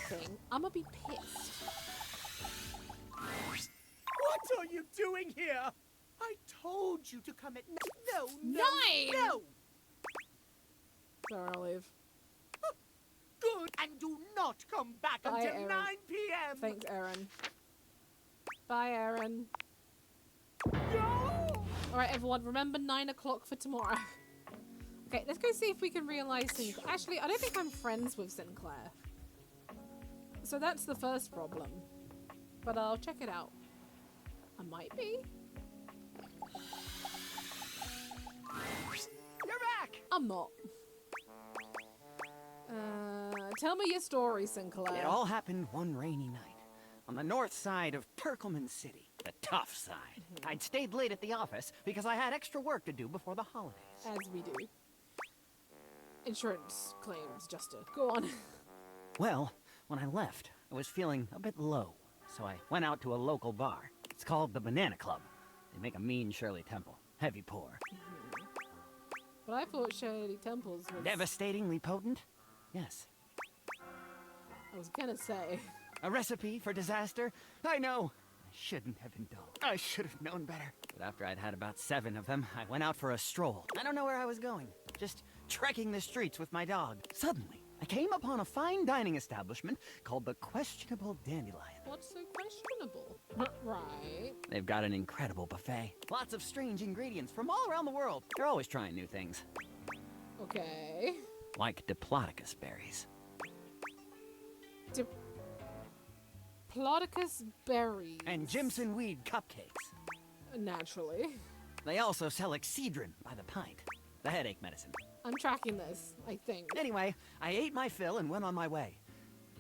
thing, I'm gonna be pissed. What are you doing here? I told you to come at no, 9! no. Sorry, I'll leave. Good, and do not come back Bye, until Aaron. 9 p.m. Thanks, Aaron. Bye, Aaron. No! Alright, everyone, remember 9 o'clock for tomorrow. Okay, let's go see if we can realize Sinclair. Actually, I don't think I'm friends with Sinclair. So that's the first problem. But I'll check it out. I might be. You're back! I'm not. Tell me your story, Sinclair. It all happened one rainy night on the north side of Perkleman City, the tough side. I'd stayed late at the office because I had extra work to do before the holidays. As we do. Insurance claims, Juster. Go on. Well, when I left, I was feeling a bit low, so I went out to a local bar. It's called the Banana Club. They make a mean Shirley Temple. Heavy pour. But I thought Shirley Temples was... Devastatingly potent? Yes. I was gonna say... A recipe for disaster? I know. I shouldn't have indulged. I should have known better. But after I'd had about 7 of them, I went out for a stroll. I don't know where I was going. Just trekking the streets with my dog. Suddenly, I came upon a fine dining establishment called the Questionable Dandelion. What's so questionable? Right. They've got an incredible buffet. Lots of strange ingredients from all around the world. They're always trying new things. Okay. Like Diplodocus berries. Diplodocus berries. And Jimson weed cupcakes. Naturally. They also sell Excedrin by the pint. The headache medicine. I'm tracking this, I think. Anyway, I ate my fill and went on my way.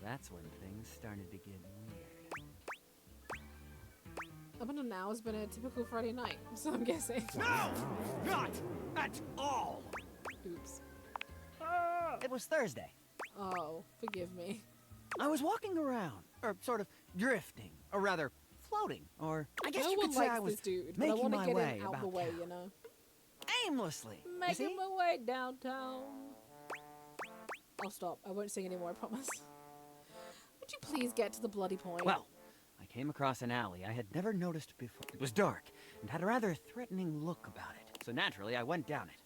That's when things started to get weird. Up until now has been a typical Friday night, so I'm guessing. No! Not at all! Oops. It was Thursday. Oh, forgive me. I was walking around, or sort of drifting, or rather, floating, or I guess you could say I was this dude, but making I want my to get way him out about the way, town. you know. Aimlessly. Making my way downtown. I'll stop. I won't sing anymore, I promise. Would you please get to the bloody point? Well, I came across an alley I had never noticed before. It was dark and had a rather threatening look about it, so naturally I went down it.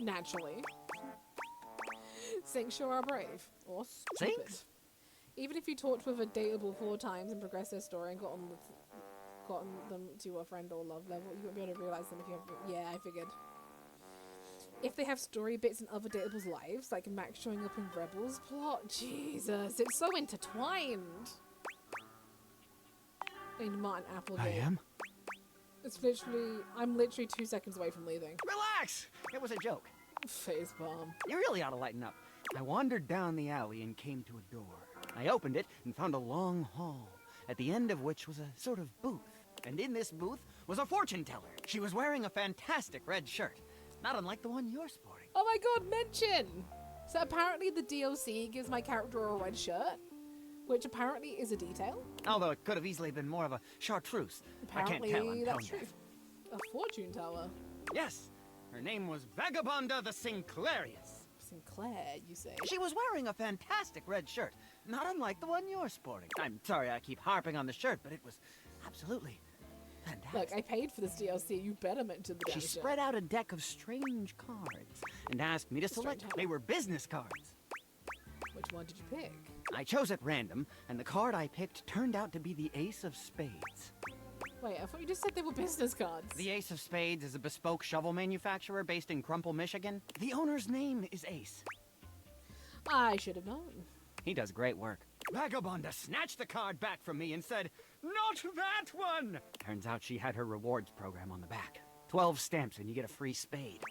Naturally. Sinks sure are brave. Or stupid. Sinks? Even if you talked with a dateable 4 times and progressed their story and gotten them to a friend or love level, you won't be able to realize them if you have... Yeah, I figured. If they have story bits in other datables' lives, like Max showing up in Rebels plot, Jesus, it's so intertwined. And Martin Applegate. I am? It's literally... I'm literally 2 seconds away from leaving. Relax! It was a joke. Facepalm. You really ought to lighten up. I wandered down the alley and came to a door. I opened it and found a long hall, at the end of which was a sort of booth. And in this booth was a fortune teller. She was wearing a fantastic red shirt, not unlike the one you're sporting. Oh my god, mention! So apparently the DLC gives my character a red shirt, which apparently is a detail. Although it could have easily been more of a chartreuse. Apparently, I can't tell on that's tone true. deaf. A fortune teller. Yes, her name was Vagabonda the Sinclairius. Sinclair, you say? She was wearing a fantastic red shirt, not unlike the one you're sporting. I'm sorry I keep harping on the shirt, but it was absolutely fantastic. Look, I paid for this DLC. You better mention the damn She shirt. spread out a deck of strange cards and asked me to select. They were business cards. Which one did you pick? I chose at random, and the card I picked turned out to be the Ace of Spades. Wait, I thought you just said they were business cards. The Ace of Spades is a bespoke shovel manufacturer based in Crumple, Michigan. The owner's name is Ace. I should have known. He does great work. Vagabonda snatched the card back from me and said, "Not that one!" Turns out she had her rewards program on the back. 12 stamps and you get a free spade.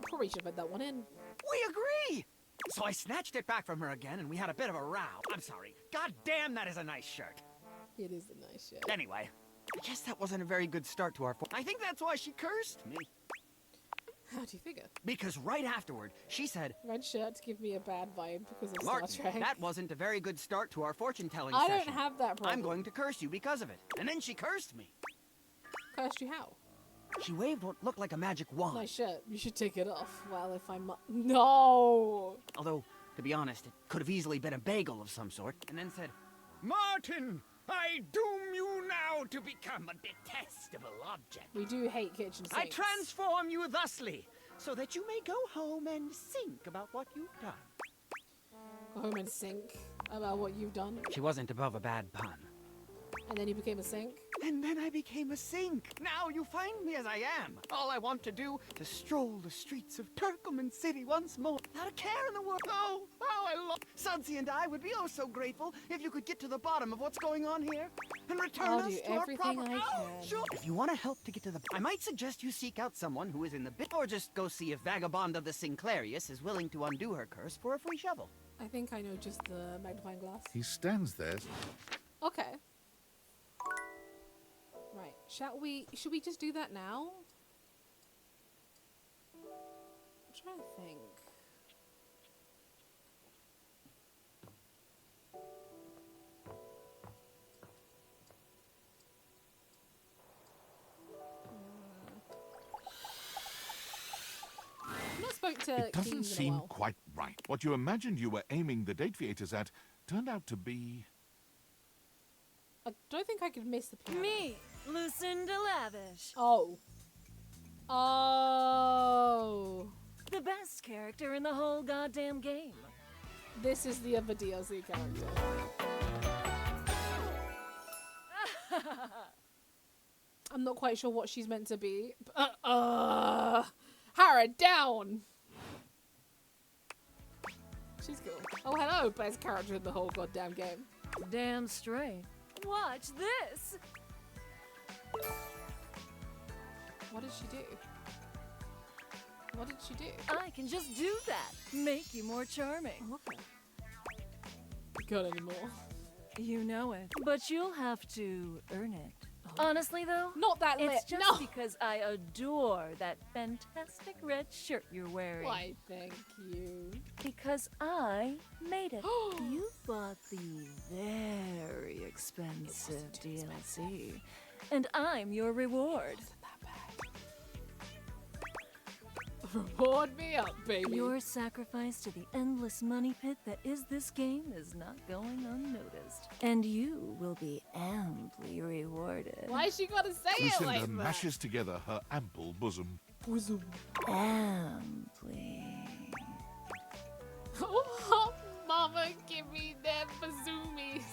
Probably should have had that one in. We agree! So I snatched it back from her again and we had a bit of a row. I'm sorry. God damn, that is a nice shirt. It is a nice shirt. Anyway, I guess that wasn't a very good start to our... I think that's why she cursed me. How do you figure? Because right afterward, she said... Red shirts give me a bad vibe because of Martin, Star Trek. that wasn't a very good start to our fortune-telling I session. don't have that problem. I'm going to curse you because of it. And then she cursed me. Cursed you how? She waved what looked like a magic wand. Nice shirt. You should take it off. Well, if I'm... No! Although, to be honest, it could have easily been a bagel of some sort. And then said, "Martin, I doom you now to become a detestable object. We do hate kitchen sinks. I transform you thusly, so that you may go home and think about what you've done." Go home and think about what you've done. She wasn't above a bad pun. And then you became a sink? And then I became a sink. Now you find me as I am. All I want to do is stroll the streets of Turkoman City once more, without a care in the world. Oh, how I love... Sudsy and I would be oh so grateful if you could get to the bottom of what's going on here and return I'll us do to our everything proper... I Oh, can. sure. If you want to help to get to the... I might suggest you seek out someone who is in the bit, or just go see if Vagabond of the Sinclairius is willing to undo her curse for a free shovel. I think I know just the magnifying glass. He stands there. Okay. Right. Should we just do that now? I'm trying to think. I've not spoke to It doesn't Kings in a seem while. quite right. What you imagined you were aiming the Dateviators at turned out to be... I don't think I could miss the piano. Me, Lucinda Lavish. Oh. Oh. The best character in the whole goddamn game. This is the other DLC character. I'm not quite sure what she's meant to be. Hara, down! She's cool. Oh, hello, best character in the whole goddamn game. Damn straight. Watch this! What did she do? What did she do? I can just do that. Make you more charming. Okay. Got any more? You know it. But you'll have to earn it. Honestly, though, not that lit. It's just No. because I adore that fantastic red shirt you're wearing. Why, thank you. Because I made it. You bought the very expensive DLC, and I'm your reward. Reward me up, baby. Your sacrifice to the endless money pit that is this game is not going unnoticed, and you will be amply rewarded. Why she gotta say it Lucinda like that? mashes together her ample bosom. Bosom. Amply. Oh, mama, give me them bazoomies.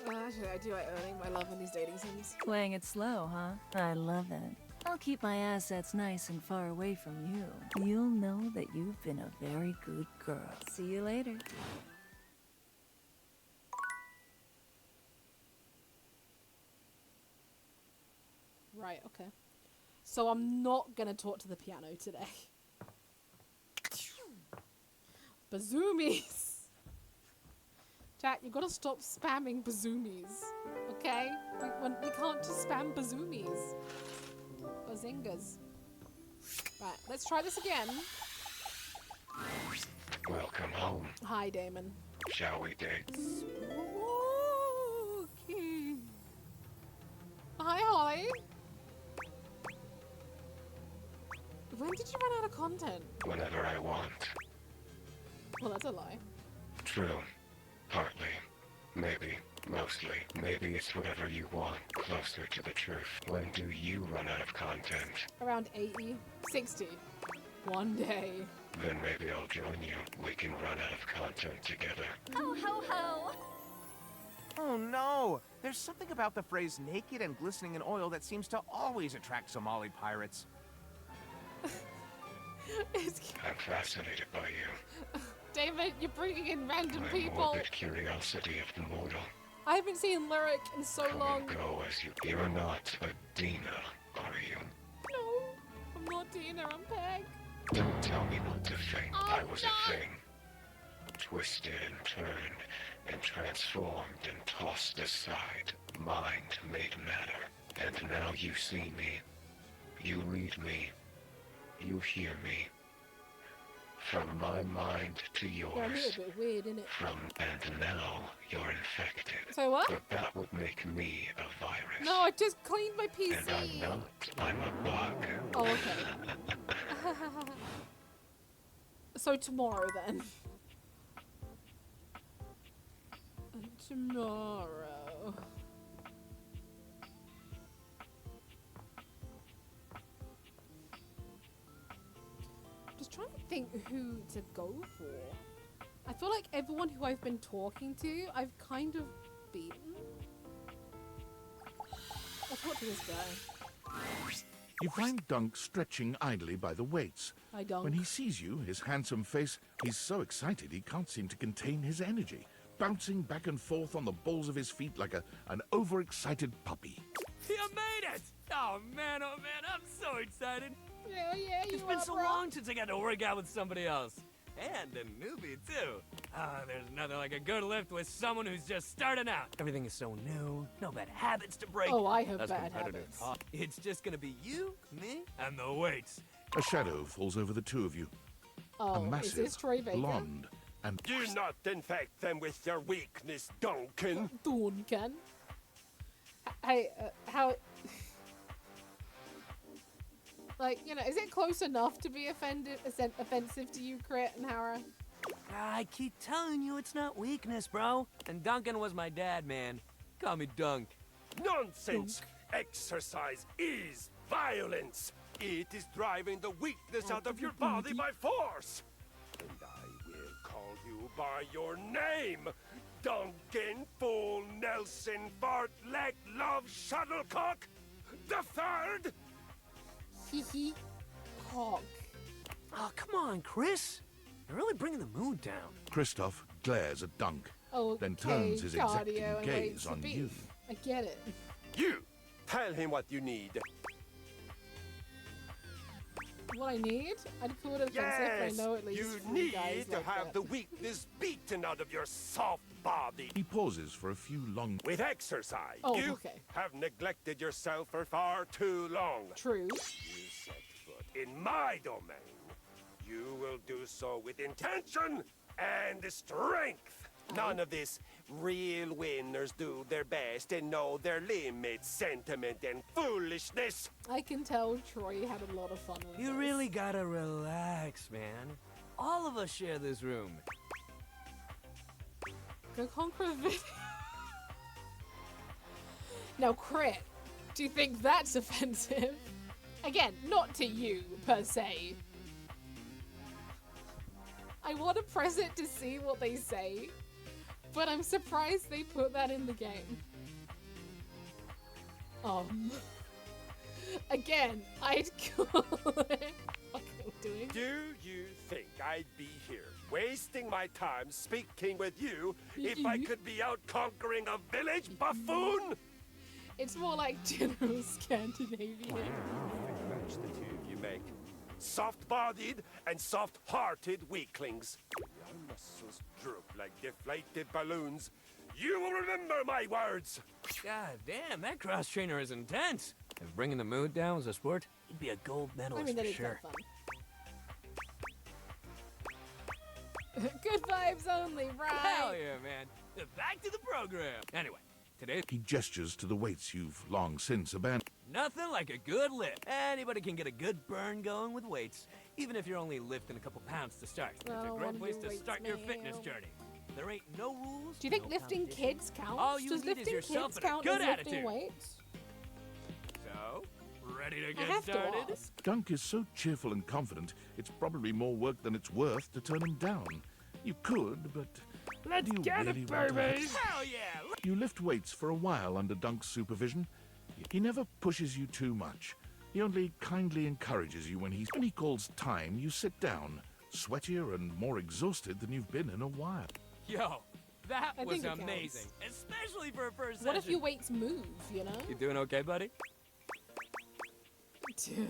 Actually, I do like earning my love in these dating sims. Playing it slow, huh? I love it. I'll keep my assets nice and far away from you. You'll know that you've been a very good girl. See you later. Right, okay. So I'm not gonna talk to the piano today. Bazoomies! Chat, you gotta stop spamming bazoomies, okay? We can't just spam bazoomies. Bazingas. Right, let's try this again. Welcome home. Hi, Damon. Shall we date? Okay. Hi, Holly. When did you run out of content? Whenever I want. Well, that's a lie. True. Partly. Maybe. Mostly. Maybe it's whatever you want. Closer to the truth. When do you run out of content? Around 80, 60. One day. Then maybe I'll join you. We can run out of content together. Ho, ho, ho! Oh no! There's something about the phrase naked and glistening in oil that seems to always attract Somali pirates. I'm fascinated by you. David, you're bringing in random My people. morbid curiosity of the mortal. I haven't seen Lyric in so Come long. and go as you... You're not a Dina, are you? No, I'm not Dina, I'm Peg. Don't tell me what to think. Oh, I was a thing. Twisted and turned and transformed and tossed aside. Mind made matter. And now you see me. You read me. You hear me. From my mind to They're a yours. little bit weird, innit? From and now you're infected. So what? But that would make me a virus. No, I just cleaned my PC. And I'm not. I'm a bug. Oh, okay. So tomorrow then. Tomorrow. Just trying to think who to go for. I I feel like everyone who I've been talking to, I've kind of beaten. Let's watch this guy. You find Dunk stretching idly by the weights. Hi, Dunk. When he sees you, his handsome face, he's so excited he can't seem to contain his energy, bouncing back and forth on the balls of his feet like an overexcited puppy. You made it! Oh man, I'm so excited. Yeah, It's been so long since I got to work out with somebody else. And a newbie, too. There's nothing like a good lift with someone who's just starting out. Everything is so new, no bad habits to break. Oh, I have Us bad competitors, habits. It's just gonna be you, me, and the weights. A shadow falls over the two of you. Oh, a massive, is this Troy Baker? blonde, and Do not infect them with your weakness, Duncan. Duncan. Hey, how... Like, you know, is it close enough to be offensive to you, Crit and Hara? I keep telling you it's not weakness, bro. And Duncan was my dad, man. Call me Dunk. Nonsense! Exercise is violence. It is driving the weakness out of your body by force. And I will call you by your name. Duncan Fool Nelson Fart Leg Love Shuttlecock the Third. Hee cock. Oh, come on, Chris. You're really bringing the mood down. Christoph glares at Dunk, Oh, then turns his exacting cardio and gaze weights on for you. beef. I get it. You tell him what you need. What I need? I'd call it offensive, Yes, but I know at least you three guys need to like have that. the weakness beaten out of your soft body. He pauses for a few long... With exercise, Oh, you okay. have neglected yourself for far too long. True. You set foot in my domain. You will do so with intention and strength. None of this real winners do their best and know their limits, sentiment, and foolishness. I can tell Troy had a lot of fun with You this. really gotta relax, man. All of us share this room. Go conquer a video. Now, Crit, do you think that's offensive? Again, not to you, per se. I want to press it to see what they say, but I'm surprised they put that in the game. Again, I'd call it... What am I doing? Do you think I'd be here wasting my time speaking with you if I could be out conquering a village buffoon? It's more like general Scandinavian. Match the two you make. Soft-bodied and soft-hearted weaklings. Your muscles droop like deflated balloons. You will remember my words. God damn, that cross trainer is intense. If bringing the mood down was a sport, he'd be a gold medalist that for is sure. fun. Good vibes only, right? Hell yeah, man. Back to the program. Anyway, today, He gestures to the weights you've long since abandoned. nothing like a good lift. Anybody can get a good burn going with weights, even if you're only lifting a couple pounds to start. It's a great place to start your fitness journey. There ain't no rules. Do you think no lifting competition. kids counts? All you Does need is lifting yourself kids and a count good as lifting attitude. weights? So, ready to I get have to started? ask. Dunk is so cheerful and confident, it's probably more work than it's worth to turn him down. You could, but Let's do you get really it, want to? baby! Hell yeah! You lift weights for a while under Dunk's supervision. He never pushes you too much. He only kindly encourages you when he calls time, you sit down, sweatier and more exhausted than you've been in a while. Yo, that I was think it counts. amazing, especially for a first session. What if your weights move, you know? You doing okay, buddy?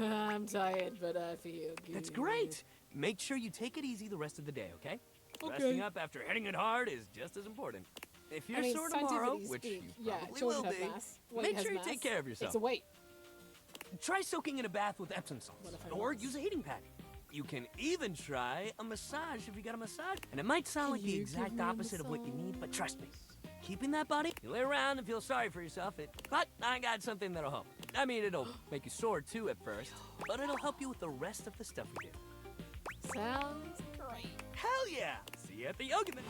I'm tired, but I feel good. That's great. Make sure you take it easy the rest of the day, okay? Okay. Resting up after hitting it hard is just as important. If you're I mean, sore tomorrow, scientifically which you speak, yeah, probably children will have be, mass. Weight make has sure you mass. take care of yourself. It's a weight. Try soaking in a bath with Epsom salts, What if I or was? use a heating pad. You can even try a massage if you got a massage. And it might sound Can like the you give exact me a opposite of what you need, but trust me. Keeping that body, you lay around and feel sorry for yourself, but I got something that'll help. I mean, it'll make you sore too at first, but it'll help you with the rest of the stuff we do. Sounds great. Hell yeah! See you at the yoga mat.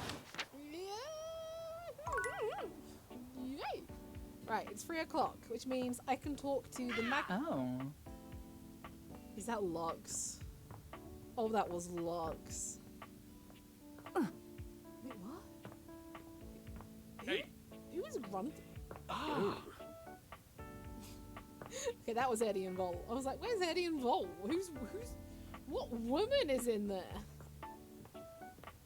Yay! Right, it's 3 o'clock, which means I can talk to the Mag. Oh. Is that Lux? Oh, that was Lux. Hey. Who's running? Oh. Okay, that was Eddie and Vol. I was like, where's Eddie and Vol? What woman is in there?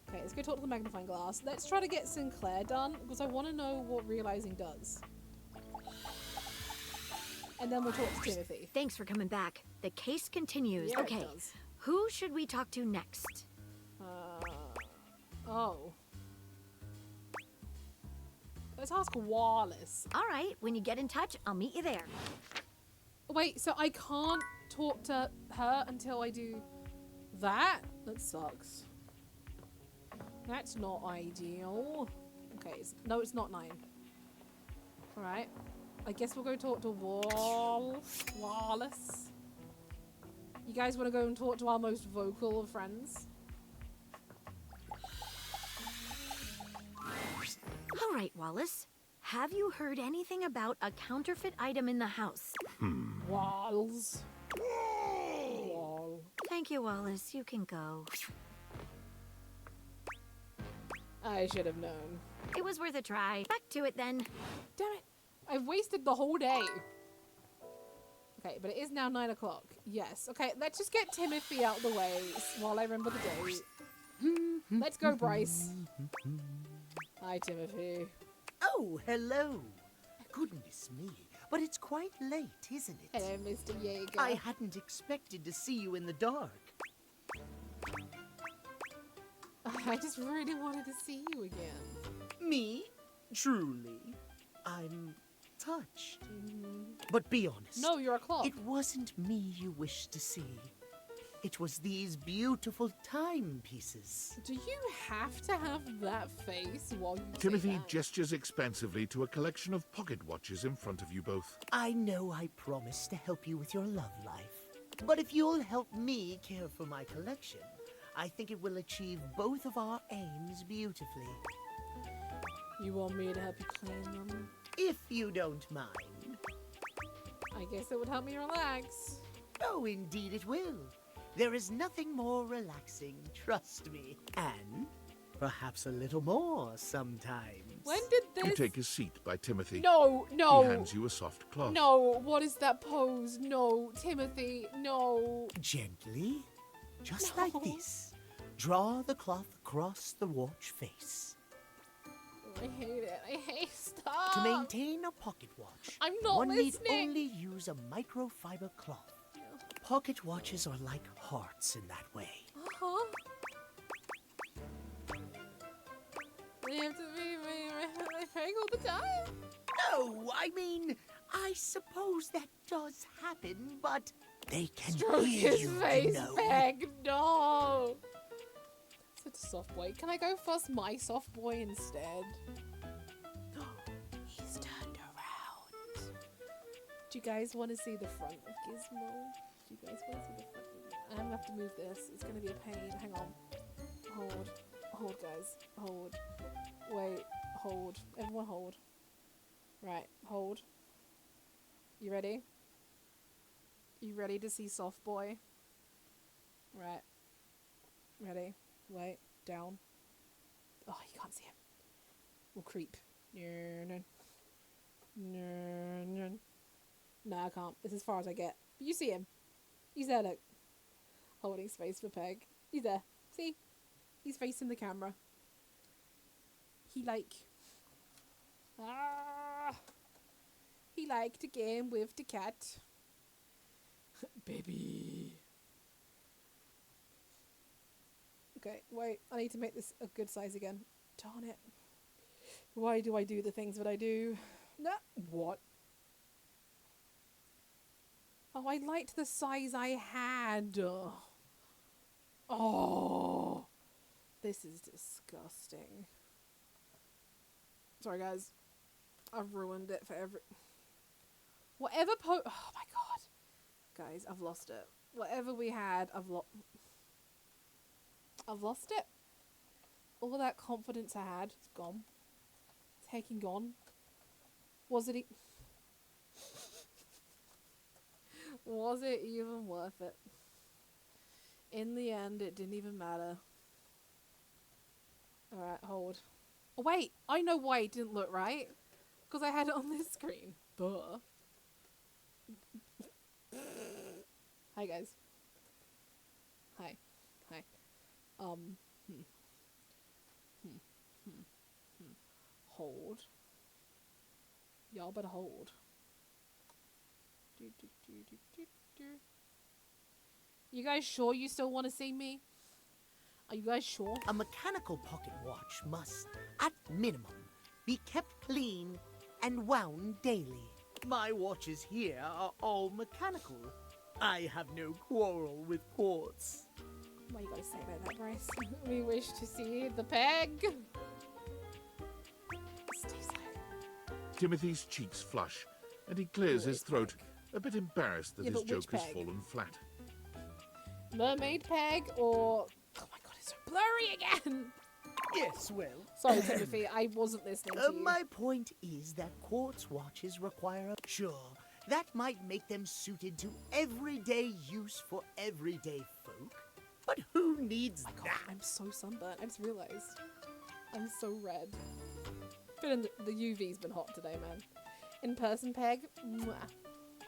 Okay, let's go talk to the magnifying glass. Let's try to get Sinclair done, because I want to know what realizing does. And then we'll talk to Timothy. Thanks for coming back. The case continues. Yeah, okay, it does. Who should we talk to next? Oh. Let's ask Wallace. All right, when you get in touch, I'll meet you there. Wait, so I can't talk to her until I do that? That sucks. That's not ideal. Okay, no, it's not 9. Alright. I guess we'll go talk to Wallace. You guys want to go and talk to our most vocal of friends? All right, Wallace. Have you heard anything about a counterfeit item in the house? Walls. Thank you, Wallace. You can go. I should have known. It was worth a try. Back to it then. Damn it. I've wasted the whole day. Okay, but it is now 9 o'clock. Yes. Okay, let's just get Timothy out of the way while I remember the date. Let's go, Bryce. Hi, Timothy. Oh, hello. Goodness me, but it's quite late, isn't it? Hello, Mr. Yeager. I hadn't expected to see you in the dark. I just really wanted to see you again. Me? Truly? I'm touched. But be honest. No, you're a clock. It wasn't me you wished to see. It was these beautiful timepieces. Do you have to have that face while you Timothy say that? gestures expansively to a collection of pocket watches in front of you both. I know I promised to help you with your love life. But if you'll help me care for my collection, I think it will achieve both of our aims beautifully. You want me to help you clean them? If you don't mind. I guess it would help me relax. Oh, indeed it will. There is nothing more relaxing, trust me. And perhaps a little more sometimes. When did this... You take a seat by Timothy. No. He hands you a soft cloth. No, what is that pose? No, Timothy, no. Gently, just like this. Draw the cloth across the watch face. I hate it. I hate stuff. To maintain a pocket watch, I'm not one listening. need only use a microfiber cloth. Pocket watches are like hearts in that way. Uh-huh. You have to be my peg all the time? No, I mean, I suppose that does happen, but they can Stroke hear his you, face, know. Peg. No. Such a soft boy. Can I go fuss my soft boy instead? He's turned around. Do you guys want to see the front of Gizmo? Do you guys want to see the front of it? I'm gonna have to move this. It's gonna be a pain. Hang on. Hold. Hold, guys. Hold. Wait. Hold. Everyone hold. Right. Hold. You ready? You ready to see soft boy? Right. Ready? Wait. Down. Oh, you can't see him. We'll creep. No, I can't. It's as far as I get. But you see him. He's there, look. Holding space for Peg. He's there. See? He's facing the camera. He liked a game with the cat. Baby. Okay, wait. I need to make this a good size again. Darn it. Why do I do the things that I do? No. What? Oh, I liked the size I had. Oh. This is disgusting. Sorry, guys. I've ruined it for every... Whatever oh my god. Guys, I've lost it. Whatever we had, I've lost it. All that confidence I had, it's gone. It's hecking gone. Was it was it even worth it? In the end, it didn't even matter. Alright, hold. Oh, wait, I know why it didn't look right. Because I had it on this screen. Duh. Hi, guys. Hi. Hi. Hold. Y'all better hold. You guys sure you still want to see me? Are you guys sure? A mechanical pocket watch must, at minimum, be kept clean and wound daily. My watches here are all mechanical. I have no quarrel with quartz. Why you gotta say it like that, Bryce? We wish to see the peg. Stay silent. Timothy's cheeks flush, and he clears his throat, a bit embarrassed that his joke has fallen flat. Mermaid peg or... Oh my god, it's so blurry again! Yes, well... Sorry, Timothy, I wasn't listening to you. My point is that quartz watches require a... Sure, that might make them suited to everyday use for everyday folk, but who needs that? God, I'm so sunburnt, I just realised. I'm so red. Feeling the UV's been hot today, man. In-person peg? Mwah.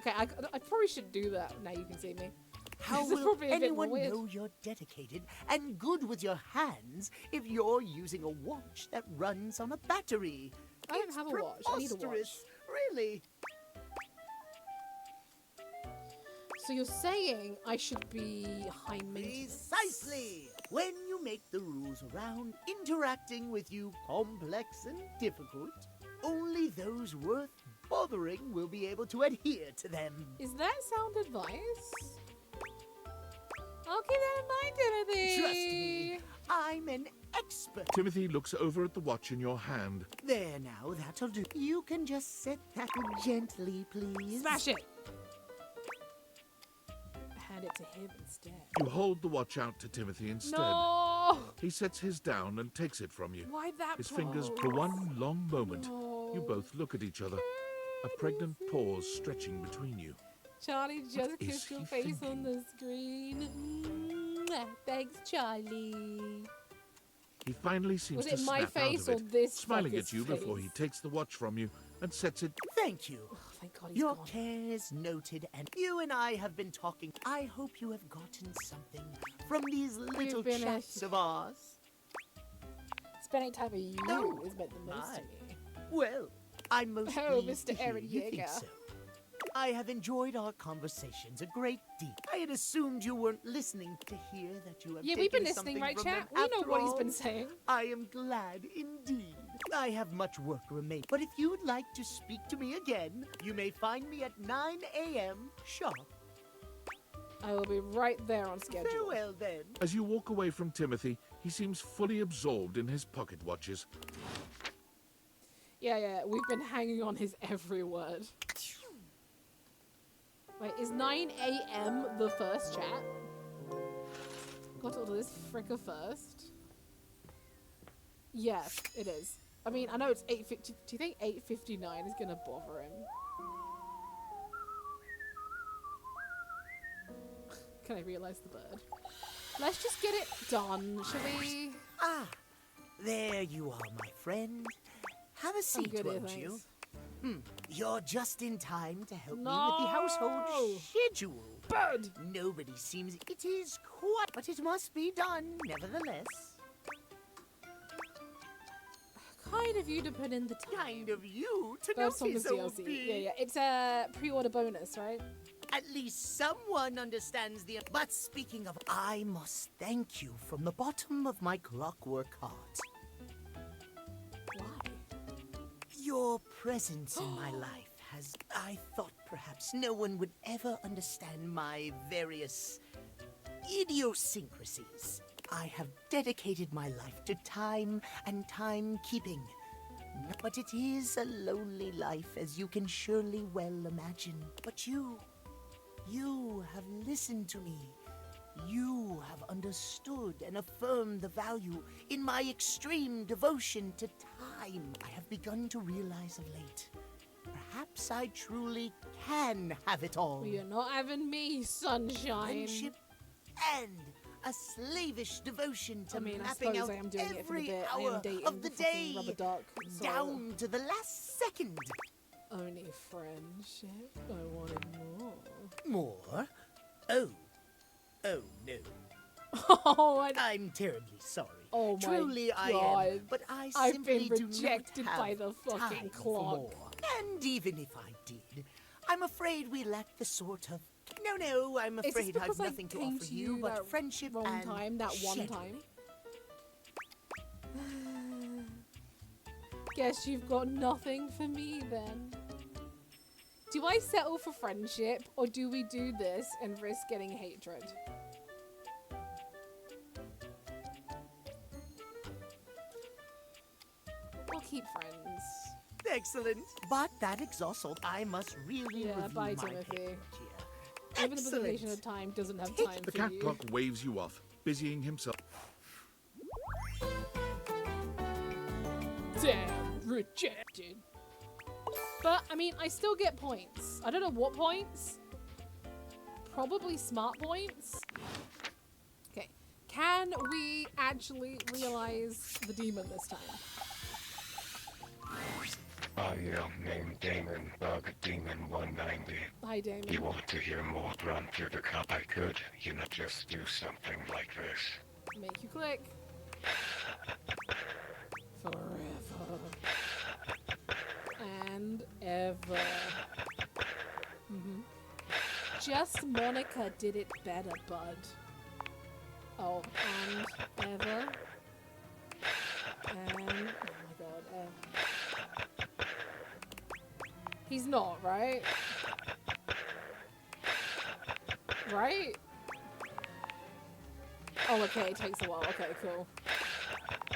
Okay, I probably should do that now you can see me. How will anyone know you're dedicated and good with your hands if you're using a watch that runs on a battery? I don't have a watch. I need a watch. Really? So you're saying I should be high maintenance? Precisely! When you make the rules around interacting with you complex and difficult, only those worth bothering will be able to adhere to them. Is that sound advice? I'll keep that in mind, Timothy. Trust me, I'm an expert. Timothy looks over at the watch in your hand. There now, that'll do. You can just set that gently, please. Smash it! Hand it to him instead. You hold the watch out to Timothy instead. No! He sets his down and takes it from you. Why that His pose? fingers, for one long moment, No. you both look at each other. A pregnant pause stretching between you. Charlie, just What kiss is your he face thinking? on the screen. Mwah. Thanks, Charlie. He finally seems Was to it my snap face out or of it, this smiling fucker's at you before he face? takes the watch from you and sets it. Thank you. Oh, thank God he's Your gone. care is noted, and you and I have been talking. I hope you have gotten something from these little been chats of ours. Spending time with you has meant the most to me. Well, I'm most Oh, pleased Mr. to hear Aaron you think Yeager. so. I have enjoyed our conversations a great deal. I had assumed you weren't listening to hear that you have Yeah, we've been taken listening, something right, from chat? them. We know After what he's all, been saying. I am glad indeed. I have much work remaining, but if you'd like to speak to me again, you may find me at 9 a.m. sharp. I will be right there on schedule. Farewell then. As you walk away from Timothy, he seems fully absorbed in his pocket watches. Yeah, we've been hanging on his every word. Wait, is 9 a.m. the first chat? Got to order this fricker first. Yes, it is. I mean, I know it's 8:50. Do you think 8:59 is gonna bother him? Can I realize the bird? Let's just get it done, shall we? Ah, there you are, my friend. Have a seat, good here, won't you? thanks. You're just in time to help me with No! the household schedule. Bird! Nobody seems... It is quite... But it must be done, nevertheless. Kind of you to put in the time. Kind of you to Bird Song notice, is OB. DLC. Yeah. It's a pre-order bonus, right? At least someone understands the... But speaking of... I must thank you from the bottom of my clockwork heart. Why? Your presence in my life has... I thought perhaps no one would ever understand my various idiosyncrasies. I have dedicated my life to time and timekeeping. But it is a lonely life, as you can surely well imagine. But you have listened to me. You have understood and affirmed the value in my extreme devotion to time. I have begun to realize of late. Perhaps I truly can have it all. Well, you're not having me, sunshine. Friendship and a slavish devotion to I mean, I mapping suppose out I am doing it for the every bit. I hour am dating of the fucking day, Rubber Duck, so- down to the last second. Only friendship. I wanted more. More? Oh. Oh, no. Oh, I'm terribly sorry. Oh my Truly I God. am, but I I've simply been do rejected not by have the fucking time for clock. more. And even if I did, I'm afraid we lack the sort of... No, I'm Is this afraid I've because I nothing to came offer to you you but that friendship wrong and time, that one scheduling. time? Guess you've got nothing for me then. Do I settle for friendship, or do we do this and risk getting hatred? We'll keep friends. Excellent. But that exhausts all. I must really Yeah, review bye, my Timothy. paperwork here. Even the Excellent. population of time doesn't have time The for cat you. clock waves you off, busying himself. Damn, rejected. But, I mean, I still get points. I don't know what points. Probably smart points. Okay. Can we actually realize the demon this time? I am named Damon Bug Demon 190. Hi, Damon. You want to hear more run through the cup? I could, just do something like this. Make you click. Forever. And ever. Just Monica did it better, bud. Oh, and ever. And, oh my god, he's not, right? Right? Oh, okay, it takes a while. Okay, cool.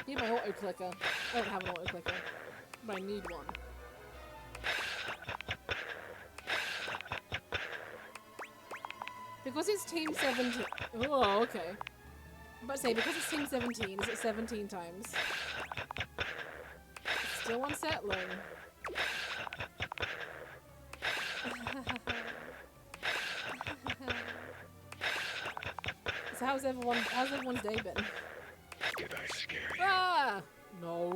Need my auto clicker. I don't have an auto clicker, but I need one. Because it's Team 17. Oh, okay. I'm about to say, because it's Team 17, is it 17 times? Still unsettling. So how's everyone's day been? Did I scare you? Ah! No.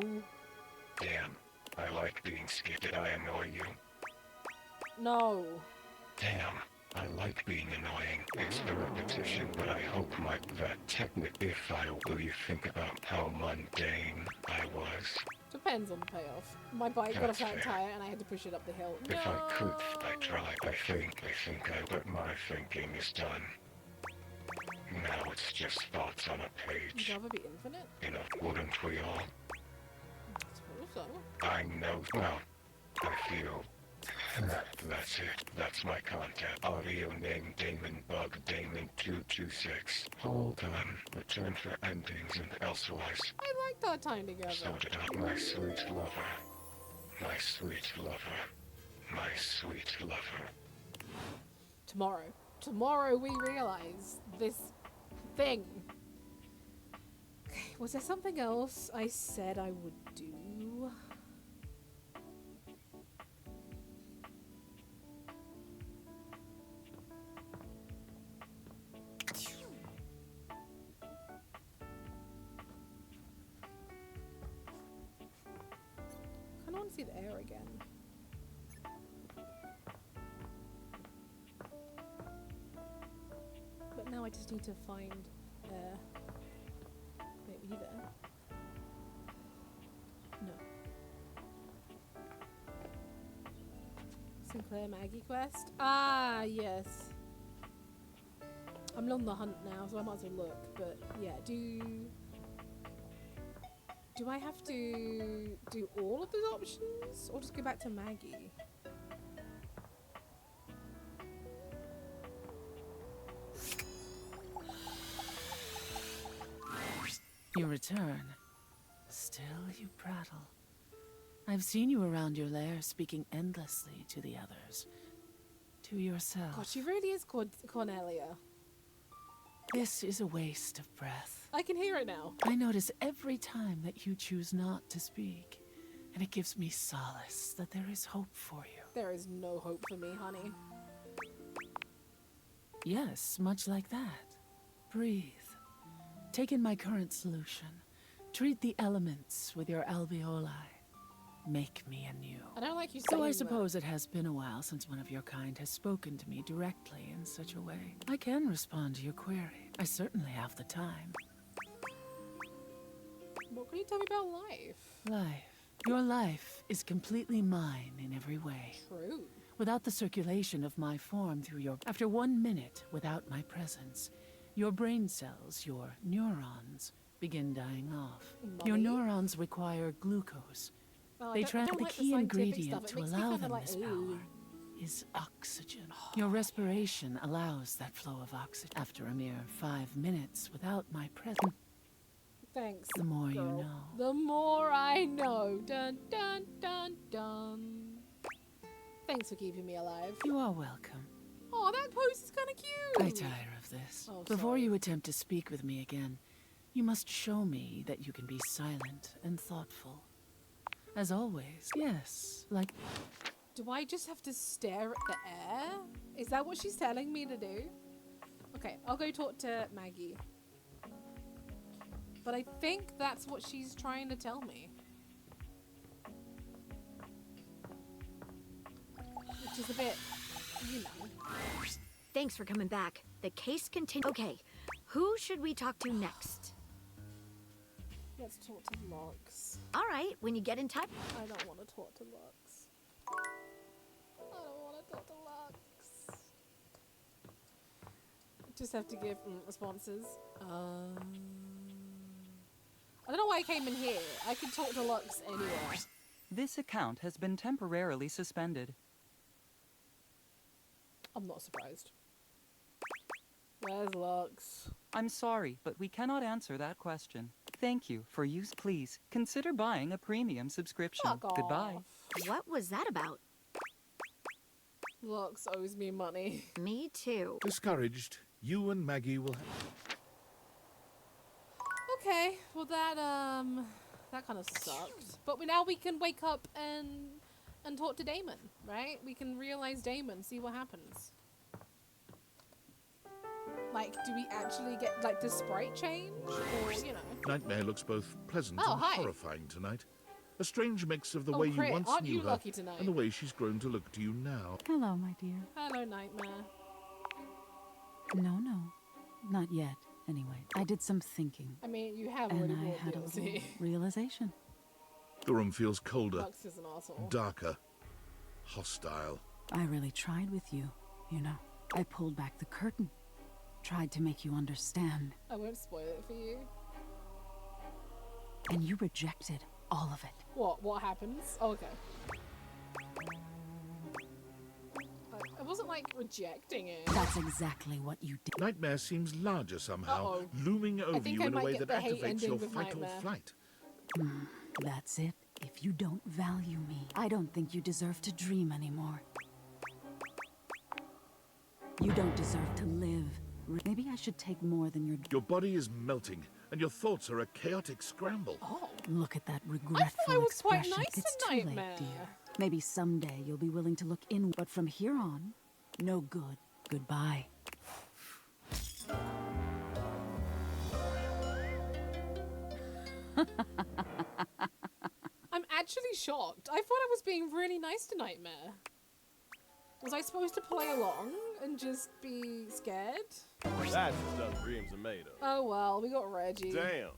Damn, I like being scared. Did I annoy you? No. Damn, I like being annoying. It's the repetition, but I hope that technically will you think about how mundane I was? Depends on the payoff. My bike got a That's flat fair. tire and I had to push it up the hill. If I could, I'd try. I think but my thinking is done. Now it's just thoughts on a You'd page. rather be infinite? Wouldn't we all? I suppose so. I know. Well, I feel. That's it. That's my contact. Audio name Damon Bug Damon 226. Hold on. Return for endings and elsewise. I liked our time together. So did my sweet lover. My sweet lover. My sweet lover. Tomorrow. Tomorrow we realize this thing. Okay, was there something else I said I would do? I want to see the air again. But now I just need to find air. Wait, were you there? No. Sinclair Maggie quest? Ah, yes. I'm on the hunt now, so I might as well look. But yeah, do I have to do all of those options? Or just go back to Maggie? You return. Still you prattle. I've seen you around your lair speaking endlessly to the others. To yourself. God, she really is called Cornelia. This is a waste of breath. I can hear it now. I notice every time that you choose not to speak. And it gives me solace that there is hope for you. There is no hope for me, honey. Yes, much like that. Breathe. Take in my current solution. Treat the elements with your alveoli. Make me anew. I don't like you So I saying suppose it has been a while since one of your kind has spoken to me directly in such a way. I can respond to your query. I certainly have the time. What can you tell me about life? Life. Your life is completely mine in every way. True. Without the circulation of my form through your... After 1 minute without my presence, your brain cells, your neurons, begin dying off. Your neurons require glucose. Oh, They I don't the like key scientific ingredient stuff. It to makes me allow kinda them like, this ooh. power is oxygen. Your respiration allows that flow of oxygen. After a mere 5 minutes without my presence, Thanks. the more you girl. know. The more I know. Dun dun dun dun. Thanks for keeping me alive. You are welcome. Oh, that pose is kind of cute. I tire of this. Oh, Before sorry. you attempt to speak with me again, you must show me that you can be silent and thoughtful. As always, yes, like... Do I just have to stare at the air? Is that what she's telling me to do? Okay, I'll go talk to Maggie. But I think that's what she's trying to tell me. Which is a bit, you know. Thanks for coming back. The case continues. Okay, who should we talk to next? Let's talk to Lux. All right, when you get in touch. I don't want to talk to Lux. I don't want to talk to Lux. Just have to give responses. I don't know why I came in here. I could talk to Lux anywhere. This account has been temporarily suspended. I'm not surprised. Where's Lux? I'm sorry, but we cannot answer that question. Thank you for use. Please consider buying a premium subscription. Fuck Goodbye. off. What was that about? Lux owes me money. Me too. Discouraged, you and Maggie will have... Okay, well that kind of sucked. But now we can wake up and talk to Damon, right? We can realize Damon, see what happens. Like, do we actually get like the sprite change, or you know? Nightmare looks both pleasant Oh, and hi. horrifying tonight. A strange mix of the Oh, way Crit, you once aren't knew you her lucky tonight? and the way she's grown to look to you now. Hello, my dear. Hello, Nightmare. No, not yet. Anyway, I did some thinking. I mean, you have And already I bought had a DLC. little realization. The room feels colder, Lux is an asshole. darker, hostile. I really tried with you, you know. I pulled back the curtain. Tried to make you understand. I won't spoil it for you. And you rejected all of it. What happens? Oh, okay. I wasn't like rejecting it. That's exactly what you did. Nightmare seems larger somehow, Uh-oh. looming over think you I in a might way get that the hate activates ending your with fight or Nightmare. flight. That's it. If you don't value me, I don't think you deserve to dream anymore. You don't deserve to live. Maybe I should take more than your... Your body is melting, and your thoughts are a chaotic scramble. Oh. Look at that regretful I was quite expression. nice It's to too late, Nightmare. dear. Maybe someday you'll be willing to look in, but from here on, no good. Goodbye. I'm actually shocked. I thought I was being really nice to Nightmare. Was I supposed to play along and just be scared? That's the stuff dreams are made of. Oh well, we got Reggie. Damn.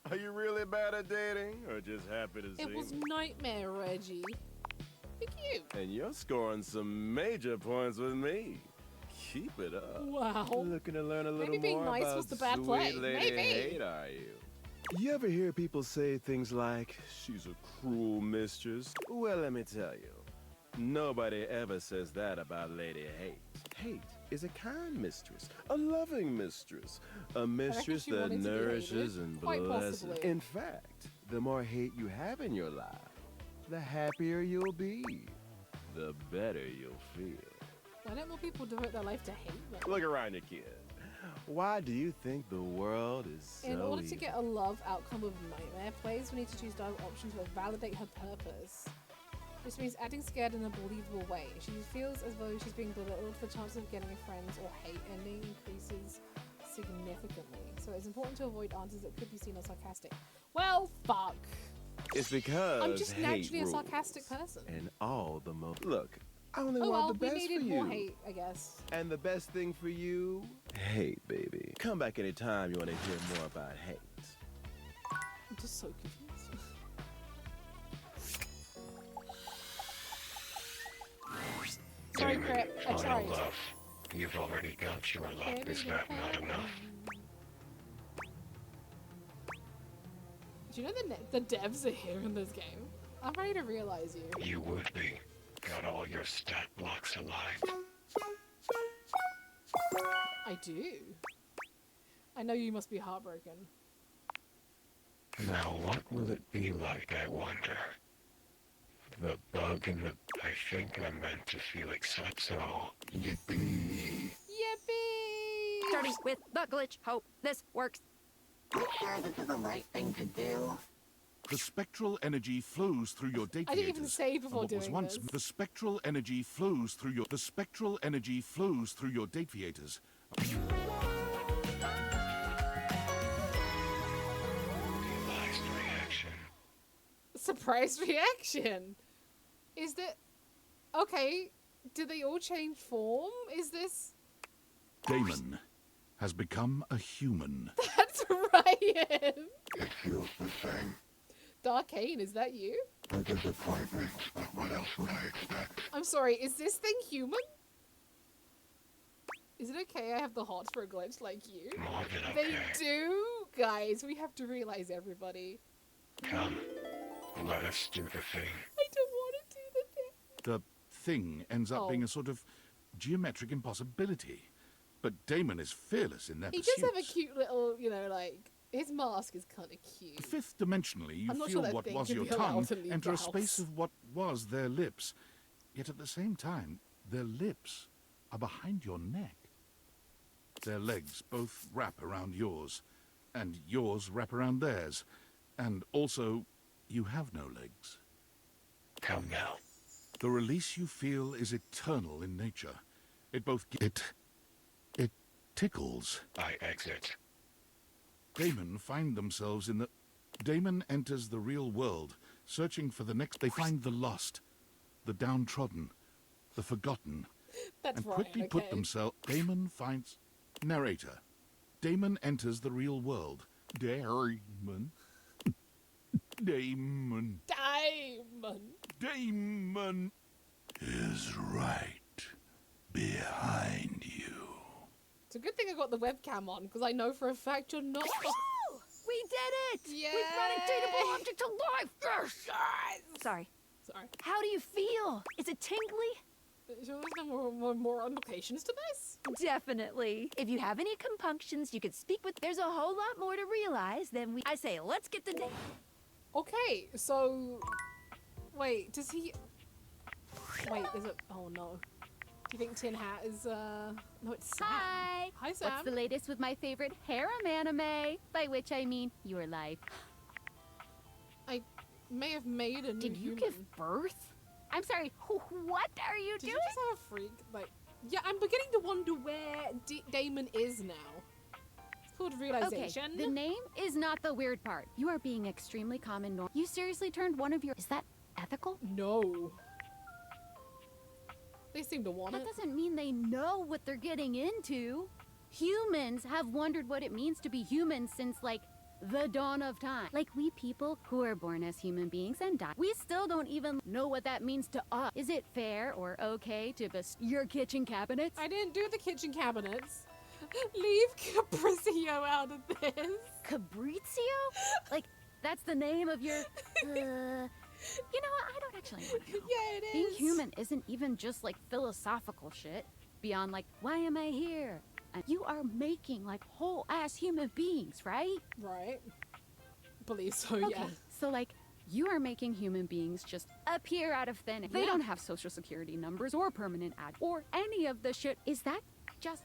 Are you really bad at dating, or just happy to see It was me? Nightmare Reggie. Be cute. And you're scoring some major points with me. Keep it up. Wow. Looking to learn a little Maybe being more nice about was the bad sweet play. Lady Maybe. Hate, are you? You ever hear people say things like, she's a cruel mistress? Well, let me tell you. Nobody ever says that about Lady Hate. Hate is a kind mistress, a loving mistress, a mistress she that wanted to be nourishes hated. and Quite blesses. possibly. In fact, the more hate you have in your life, the happier you'll be, the better you'll feel. Why don't more people devote their life to hate them? Look around you, kid. Why do you think the world is so In order to evil? get a love outcome with Nightmare, players will need to choose dialogue options that validate her purpose. This means acting scared in a believable way. She feels as though she's being belittled. The chance of getting a friends or hate ending increases significantly. So so it's important to avoid answers that could be seen as sarcastic. Well, fuck. It's because I'm just hate naturally a rules, sarcastic person. And all the most. Look, I only Oh want well, the we best needed for more you. hate, I guess. And the best thing for you, hate, baby. Come back anytime you want to hear more about hate. I'm just so confused. Sorry, crap. I tried. Love. You've already got your love. Is that not enough? Do you know the devs are here in this game? I'm ready to realize you. You would be. Got all your stat blocks alive. I do. I know you must be heartbroken. Now what will it be like, I wonder? The bug in the... I think I meant to Felix said so. Yippee! Yippee! Starting with the glitch. Hope this works. I'm sure this is the right thing to do. The spectral energy flows through your data. I didn't even save before what was doing once this. the spectral energy flows through your dataviators. Surprise reaction. Is that okay? Did they all change form? Is this? Damon has become a human. That's Ryan. It feels the same. Darkane, is that you? A disappointment, but what else would I expect? I'm sorry. Is this thing human? Is it okay? I have the hots for a glitch like you. More than They okay. do, guys. We have to realize everybody. Come, let us do the thing. I don't want to do the thing. The thing ends up being a sort of geometric impossibility. But Damon is fearless in their He pursuits. does have a cute little, like, his mask is kind of cute. Fifth dimensionally, you I'm not feel sure that what thing was can your be allowed tongue to leave enter the a space house. of what was their lips. Yet at the same time, their lips are behind your neck. Their legs both wrap around yours, and yours wrap around theirs. And also, you have no legs. Come now. The release you feel is eternal in nature. It both... It tickles. I exit. Damon find themselves in the... Damon enters the real world, searching for the next... They find the lost, the downtrodden, the forgotten, That's and right, quickly put okay. themselves... Damon finds... Narrator. Damon enters the real world. Damon. Damon. Damon is right behind you. It's a good thing I got the webcam on, because I know for a fact you're not... We did it! Yeah! We brought a dateable object to life! Yes! Sorry. Sorry. How do you feel? Is it tingly? Sure there's no more implications to this? Definitely. If you have any compunctions, you could speak with... There's a whole lot more to realize than we... I say, let's get the... Okay, so... Wait, does he... Wait, there's a... Oh, no. Do you think Tin Hat is, No, it's Sam. Hi! Hi, Sam. What's the latest with my favorite harem anime? By which I mean your life. I may have made a new Did you human. give birth? I'm sorry, what are you Did doing? you just have a freak? Like, yeah, I'm beginning to wonder where Damon is now. It's called realization. Okay, the name is not the weird part. You are being extremely common. You seriously turned one of your... Is that ethical? No. They seem to want That it. doesn't mean they know what they're getting into. Humans have wondered what it means to be human since, like, the dawn of time. Like we people who are born as human beings and die. We still don't even know what that means to us. Is it fair or okay to your kitchen cabinets? I didn't do the kitchen cabinets. Leave Capriccio out of this. Cabrizio? Like, that's the name of your... You know what? I don't actually want to know. Yeah, it is. Being human isn't even just like philosophical shit. Beyond like, why am I here? And you are making like whole ass human beings, right? Right. Believe so, Okay, yeah. so like, you are making human beings just appear out of thin air. They Yeah. don't have social security numbers or permanent ad or any of the shit. Is that just...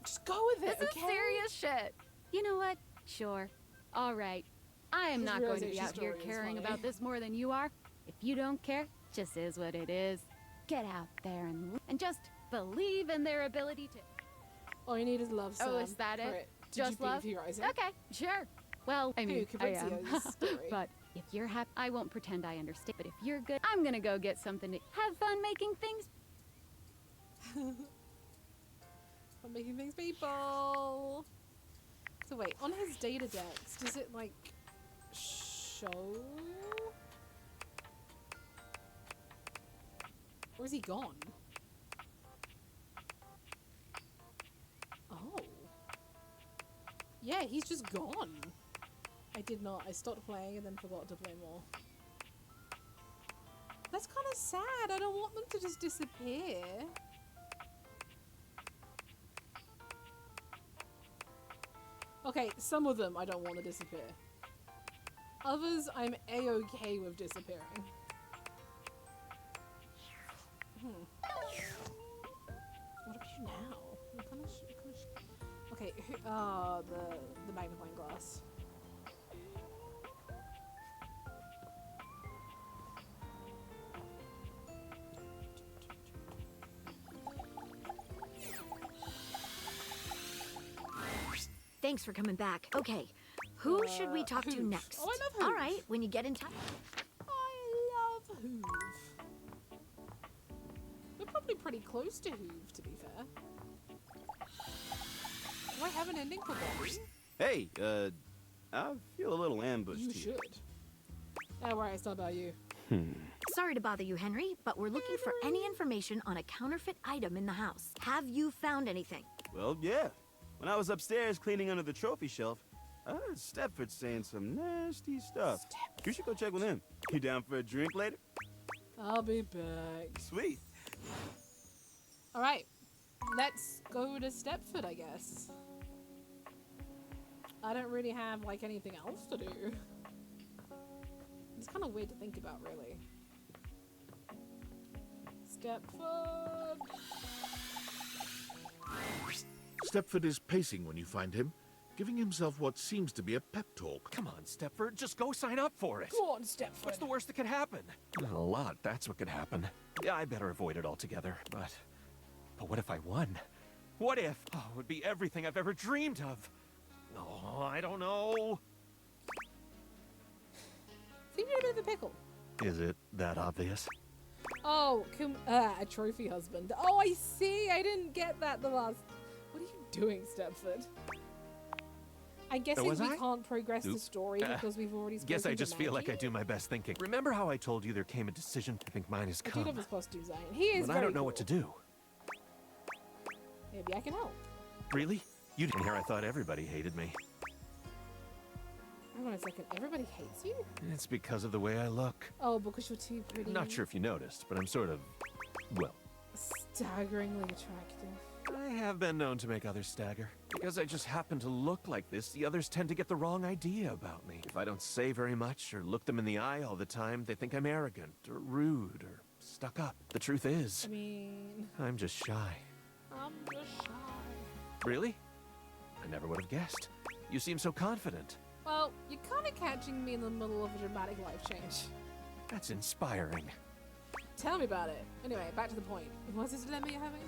Just go with it, This is serious shit. You know what? Sure. All right. I am His not going to be realization out here story is caring funny. about this more than you are. If you don't care, just is what it is. Get out there and just believe in their ability to... All you need is love, Sam. Oh, is that it? Did Just you beat love? P. Rising? Okay, sure. Well, I mean, I am. Fabrizio's story. But if you're happy, I won't pretend I understand. But if you're good, I'm gonna go get something to have fun making things. I'm making things, people. So wait, on his data decks, does it like show? Or is he gone? Oh. Yeah, he's just gone. I did not. I stopped playing and then forgot to play more. That's kind of sad. I don't want them to just disappear. Okay, some of them I don't want to disappear. Others I'm a-okay with disappearing. What about you now? What kind of okay, the magnifying glass. Thanks for coming back. Okay, who should we talk to Hoove. next? Oh, I love Hoove. All right, when you get in touch. I love Hoove. We're probably pretty close to Hoove, to be fair. Do I have an ending for Bobby? Hey, I feel a little ambushed You here. should. Oh, right, it's not about you. Sorry to bother you, Henry, but we're looking for any information on a counterfeit item in the house. Have you found anything? Well, yeah. When I was upstairs cleaning under the trophy shelf, I heard Stepford saying some nasty stuff. You should go check with him. You down for a drink later? I'll be back. Sweet. Alright, let's go to Stepford, I guess. I don't really have, like, anything else to do. It's kind of weird to think about, really. Stepford! Stepford is pacing when you find him, giving himself what seems to be a pep talk. Come on, Stepford, just go sign up for it. Go on, Stepford. What's the worst that could happen? Not a lot, that's what could happen. Yeah, I better avoid it altogether, but what if I won? What if? Oh, it would be everything I've ever dreamed of. Oh, I don't know. Seems you're a bit of a pickle. Is it that obvious? Oh, a trophy husband. Oh, I see. I didn't get that the last. What are you doing, Stepford? I'm guessing Was we I? can't progress the Oop. story because we've already spoken Guess I to just feel like I Maggie. do my best thinking. Remember how I told you there came a decision? I think mine has I do come. love his costume design. He is But very I don't know what to cool. do. Maybe I can help. Really? You didn't hear I thought everybody hated me. Hang on a second. Everybody hates you? It's because of the way I look. Oh, because you're too pretty. I'm not sure if you noticed, but I'm sort of, well, Staggeringly attractive. I have been known to make others stagger. Because I just happen to look like this, the others tend to get the wrong idea about me. If I don't say very much or look them in the eye all the time, they think I'm arrogant or rude or stuck up. The truth is, I mean, I'm just shy. I'm just shy. Really? I never would have guessed. You seem so confident. Well, you're kind of catching me in the middle of a dramatic life change. That's inspiring. Tell me about it. Anyway, back to the point. What's this dilemma you're having?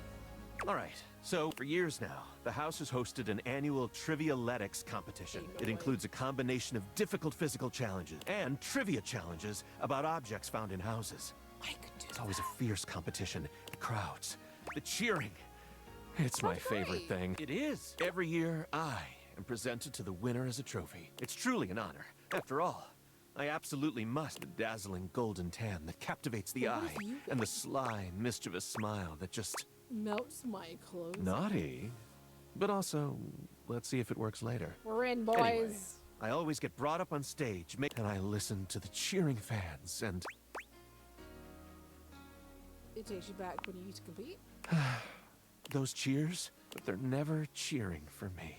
All right, so for years now, the house has hosted an annual Trivialetics competition. It includes a combination of difficult physical challenges and trivia challenges about objects found in houses. It's always a fierce competition. The crowds, the cheering. It's my favorite thing. It is. Every year, I am presented to the winner as a trophy. It's truly an honor. After all, I absolutely must. The dazzling golden tan that captivates the What eye, have you and the sly, mischievous smile that just... Melts my clothes. naughty. But also, let's see if it works later. We're in, boys. Anyway, I always get brought up on stage, and I listen to the cheering fans, and... It takes you back when you used to compete. those cheers, but they're never cheering for me.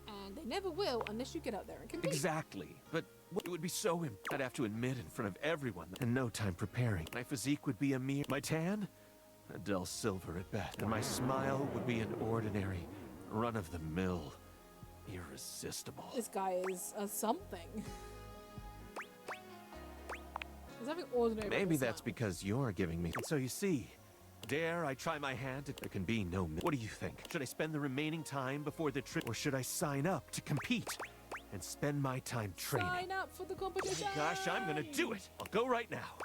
And they never will unless you get out there and compete. Exactly. But it would be so I'd have to admit in front of everyone, and no time preparing. My physique would be a mere... My tan? A dull silver at best. And my smile would be an ordinary, run-of-the-mill, irresistible. This guy is a something. He's having ordinary. Maybe that's because you're giving me... So you see, Dare I try my hand? There can be no... What do you think? Should I spend the remaining time before the trip, or should I sign up to compete and spend my time training? Sign up for the competition! Gosh, I'm gonna do it! I'll go right now.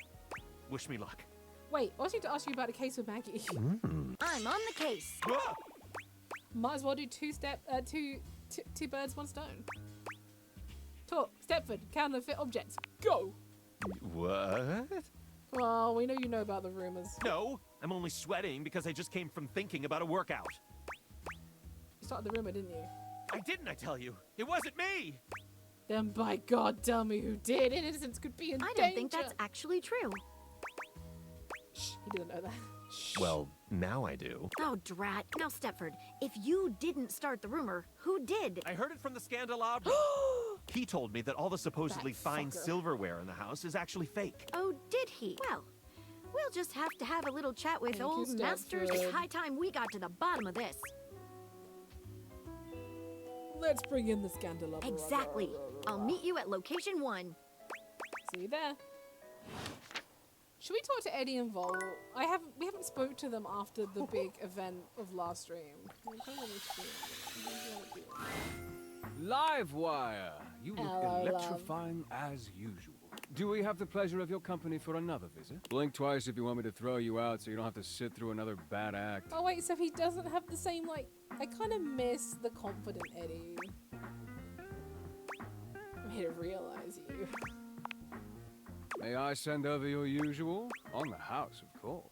Wish me luck. Wait, I also need to ask you about a case with Maggie. I'm on the case. Might as well do two birds, one stone. Talk, Stepford, counterfeit objects. Go! What? Well, we know you know about the rumors. No, I'm only sweating because I just came from thinking about a workout. You started the rumor, didn't you? I didn't, I tell you. It wasn't me! Then by God, tell me who did. Innocence could be in danger. I don't think that's actually true. Shh, he didn't know that. Shh. Well, now I do. Oh, drat. Now, Stepford, if you didn't start the rumor, who did? I heard it from the Scandalabra. He told me that all the supposedly fine silverware in the house is actually fake. Oh, did he? Well, we'll just have to have a little chat with Thank you, old Masters. It's Stepford. high time we got to the bottom of this. Let's bring in the Scandalabra. Exactly. I'll meet you at location 1. See you there. Should we talk to Eddie and Vol? We haven't spoke to them after the big event of last stream. Livewire! You look Hello, electrifying as usual. Do we have the pleasure of your company for another visit? Blink twice if you want me to throw you out so you don't have to sit through another bad act. Oh wait, so he doesn't have the same, like, I kind of miss the confident Eddie. I'm here to realize you. May I send over your usual? On the house, of course.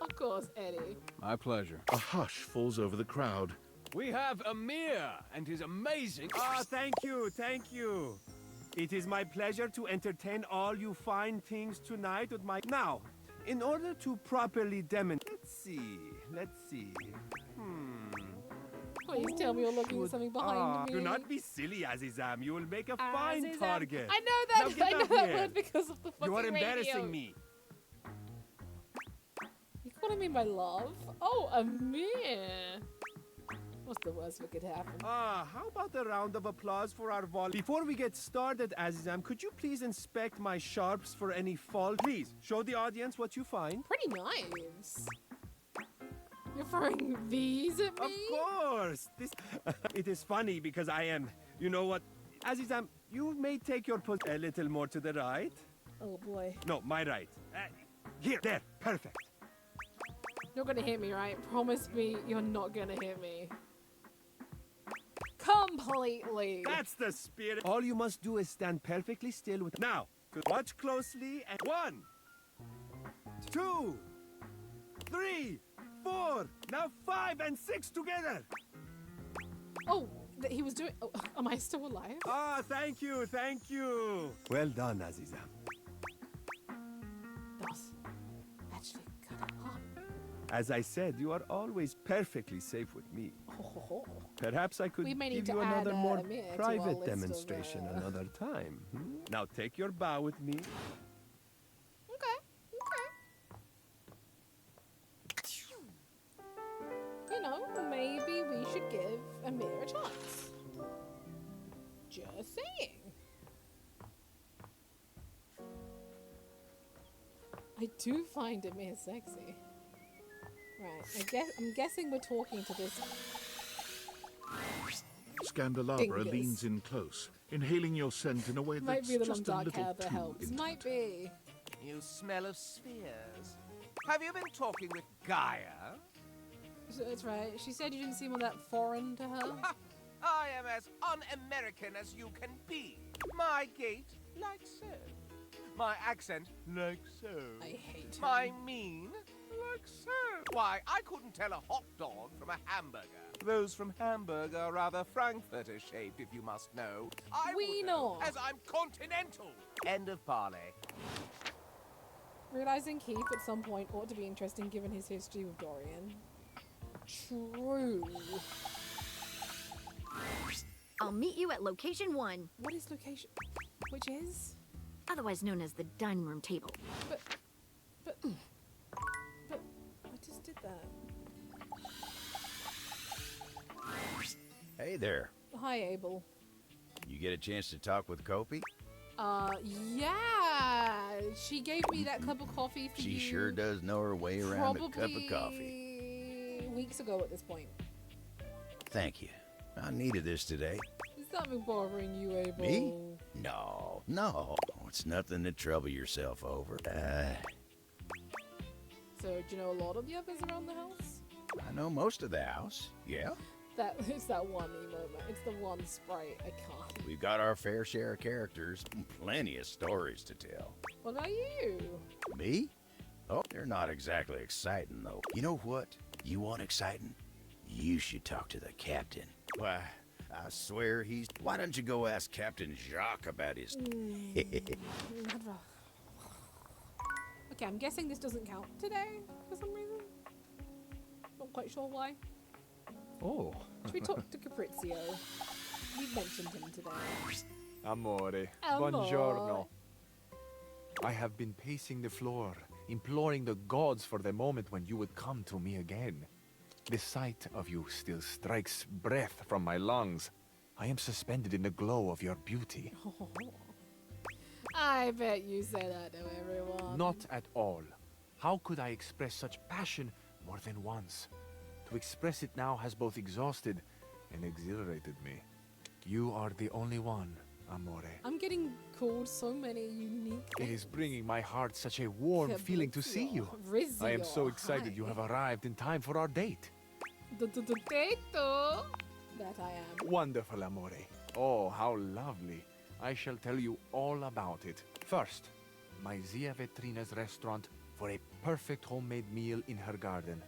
Of course, Eddie. My pleasure. A hush falls over the crowd. We have Amir and his amazing... Ah, thank you, thank you. It is my pleasure to entertain all you fine things tonight with my... Now, in order to properly demonstrate... Let's see. Please tell me you're looking at something behind me. Do not be silly, Azizam. You will make a fine Azizam. target. I know that. Now I get know up that here. word because of the fucking You are embarrassing radio. me. You calling me my love? Oh, Amir. What's the worst that could happen? How about a round of applause for our vol? Before we get started, Azizam, could you please inspect my sharps for any fault? Please, show the audience what you find. Pretty nice. You're throwing these at me? Of course. This it is funny because I am. You know what, Azizam, you may take your pose a little more to the right. Oh boy. No, my right. Here, there, perfect. You're gonna hit me, right? Promise me you're not gonna hit me. Completely. That's the spirit. All you must do is stand perfectly still with. Now, watch closely and 1, 2, 3, 4. Now 5 and 6 together. Oh, he was doing. Oh, am I still alive? Ah, thank you, thank you. Well done, Azizam. That's actually kind of hot. As I said, you are always perfectly safe with me. Oh. Perhaps I could We may need give to you another add, more Amir to our private list of, demonstration another time. Now take your bow with me. Okay. You know, maybe we should give Amir a chance. Just saying. I do find Amir sexy. Right, I'm guessing we're talking to this. Scandalabra Dingus. leans in close, inhaling your scent in a way Might that's be the long just a dark little hair too that helps. intimate. Might be. You smell of spheres. Have you been talking with Gaia? That's right. She said you didn't seem all that foreign to her. I am as un-American as you can be. My gait, like so. My accent, like so. I hate My mien, like so. Why, I couldn't tell a hot dog from a hamburger. Those from Hamburg are rather Frankfurter shaped, if you must know. I We will know. as I'm continental. End of parley. Realizing Keith at some point ought to be interesting given his history with Dorian. True. I'll meet you at location 1. What is location? Which is? Otherwise known as the dining room table. But I just did that. Hey there. Hi, Abel. You get a chance to talk with Kopi? Yeah. She gave me that cup of coffee for She you sure does know her way around a cup of coffee. weeks ago at this point. Thank you. I needed this today. Is something bothering you, Abel? Me? No, no. It's nothing to trouble yourself over. So, do you know a lot of the others around the house? I know most of the house. Yeah. It's that one emo. It's the one sprite. I can't. We've got our fair share of characters. Plenty of stories to tell. What about you? Me? Oh, they're not exactly exciting, though. You know what? You want exciting? You should talk to the captain. Why, I swear he's... Why don't you go ask Captain Jacques about his... Okay, I'm guessing this doesn't count today for some reason. Not quite sure why. Oh. Should we talk to Caprizio? We've mentioned him today. Amore. Amore. Buongiorno. I have been pacing the floor, imploring the gods for the moment when you would come to me again. The sight of you still strikes breath from my lungs. I am suspended in the glow of your beauty. Oh, I bet you say that to everyone. Not at all. How could I express such passion more than once? To express it now has both exhausted and exhilarated me. You are the only one, Amore. I'm getting called so many unique It is bringing my heart such a warm feeling to see you. I am so excited you have arrived in time for our date. Date? That I am. Wonderful, Amore. Oh, how lovely. I shall tell you all about it. First, my Zia Vetrina's restaurant for a perfect homemade meal in her garden.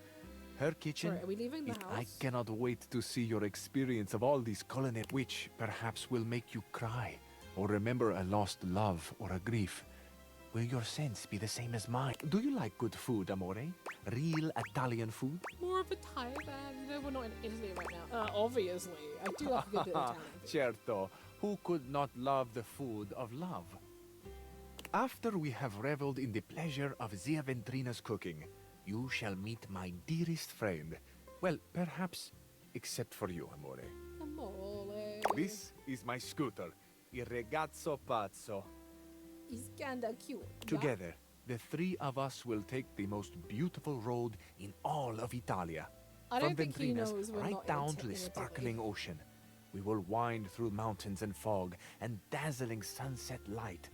Her kitchen, Sorry, are we leaving the I house? cannot wait to see your experience of all these culinary, which perhaps will make you cry, or remember a lost love or a grief. Will your sense be the same as mine? Do you like good food, Amore? Real Italian food? More of a Thai band. You know, we're not in Italy right now. Obviously. I do love a good bit of Italian food. Certo. Who could not love the food of love? After we have reveled in the pleasure of Zia Ventrina's cooking, you shall meet my dearest friend. Well, perhaps, except for you, Amore. Amore. This is my scooter, Il Ragazzo Pazzo. He's kinda cute. Together, the three of us will take the most beautiful road in all of Italia. I From don't think he Ventrina's knows we're right not in down Ita- to the in Italy. sparkling ocean. We will wind through mountains and fog and dazzling sunset light,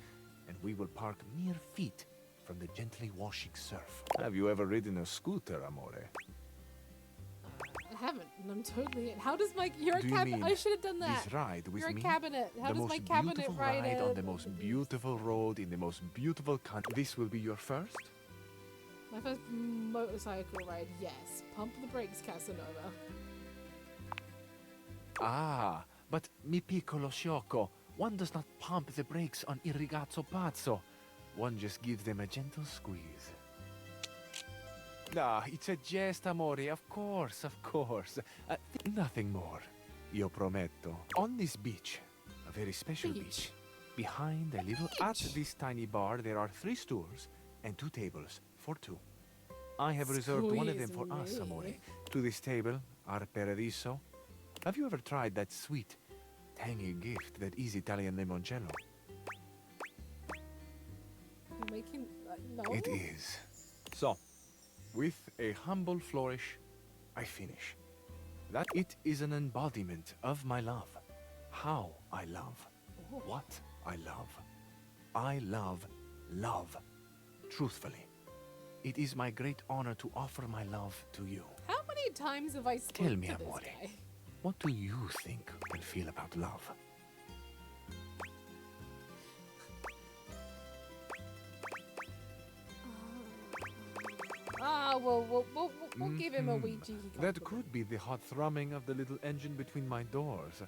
and we will park mere feet from the gently washing surf. Have you ever ridden a scooter, Amore? I haven't, and I'm totally in. How does my... You're Do a you cabinet. mean I should have done that. This ride with You're a me? cabinet. How The does most my cabinet beautiful ride ride it? on the most beautiful road in the most beautiful country. This will be your first? My first motorcycle ride, yes. Pump the brakes, Casanova. Ah, but mi piccolo sciocco, one does not pump the brakes on Il Ragazzo Pazzo. One just gives them a gentle squeeze. Ah, it's a jest, Amore, of course, of course. Nothing more. Io prometto. On this beach, a very special beach, behind a little... At this tiny bar, there are 3 stools and 2 tables for 2. I have reserved one of them for us, Amore. To this table, our paradiso. Have you ever tried that sweet, tangy gift that is Italian limoncello? You're making... no? It is. So, with a humble flourish, I finish. That it is an embodiment of my love. How I love. What I love. I love love. Truthfully. It is my great honor to offer my love to you. How many times have I spoken Tell me, to this Amore, guy? what do you think and feel about love? We'll give him a wee cheeky compliment. That could be the hot thrumming of the little engine between my doors.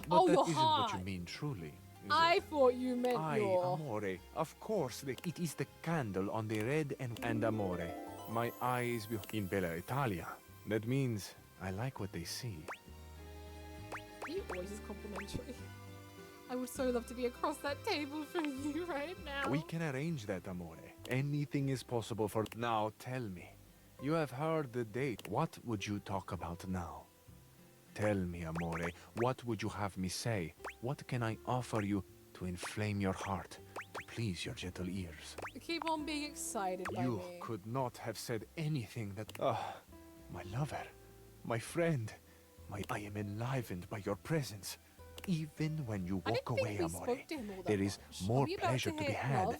But Oh, that your isn't heart. what you mean truly. I thought you meant Ay, your... Amore, of course, it is the candle on the red and Amore. My eyes in Bella Italia. That means I like what they see. You always is complimentary. I would so love to be across that table from you right now. We can arrange that, Amore. Anything is possible for... Now, tell me. You have heard the date. What would you talk about now? Tell me, Amore, what would you have me say? What can I offer you to inflame your heart, to please your gentle ears. Keep on being excited by You me. could not have said anything that... my lover, my friend, I am enlivened by your presence. Even when you walk away, Amore, there is more pleasure to be had.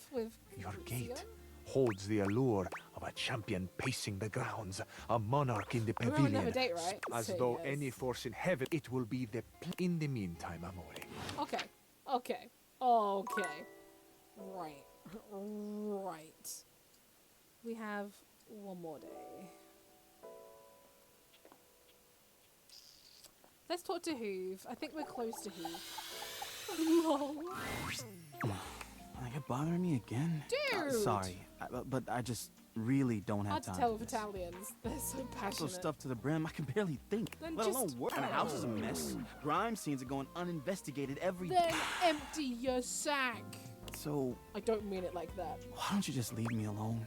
Your gait holds the allure of a champion pacing the grounds, a monarch in the We're on pavilion. another date, right? As So though yes. any force in heaven, it will be the... In the meantime, Amore. Okay. Okay. Okay. Right. Right. We have one more day. Let's talk to Hoove. I think we're close to Hoove. Lol. Like, it bothering me again? Dude! Sorry, but I just really don't have Hard to time tell for with this. Italians. They're so So passionate. stuffed to the brim, I can barely think. Then let alone just- work. And the house is a mess. Crime scenes are going uninvestigated every Then empty your sack. So, I don't mean it like that. why don't you just leave me alone?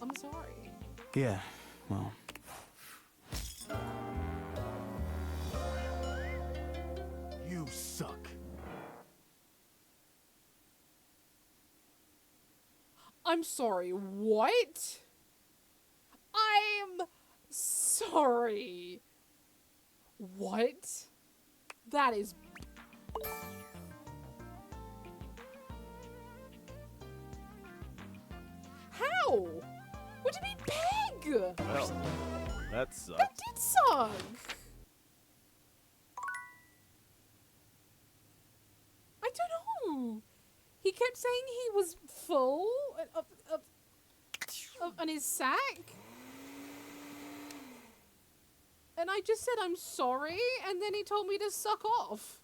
I'm sorry. Yeah, well... You suck. I'm sorry. What? I'm sorry. What? That is... How? What do you mean peg? Well, that sucks. That did suck. I don't know. He kept saying he was full of on his sack. And I just said I'm sorry, and then he told me to suck off.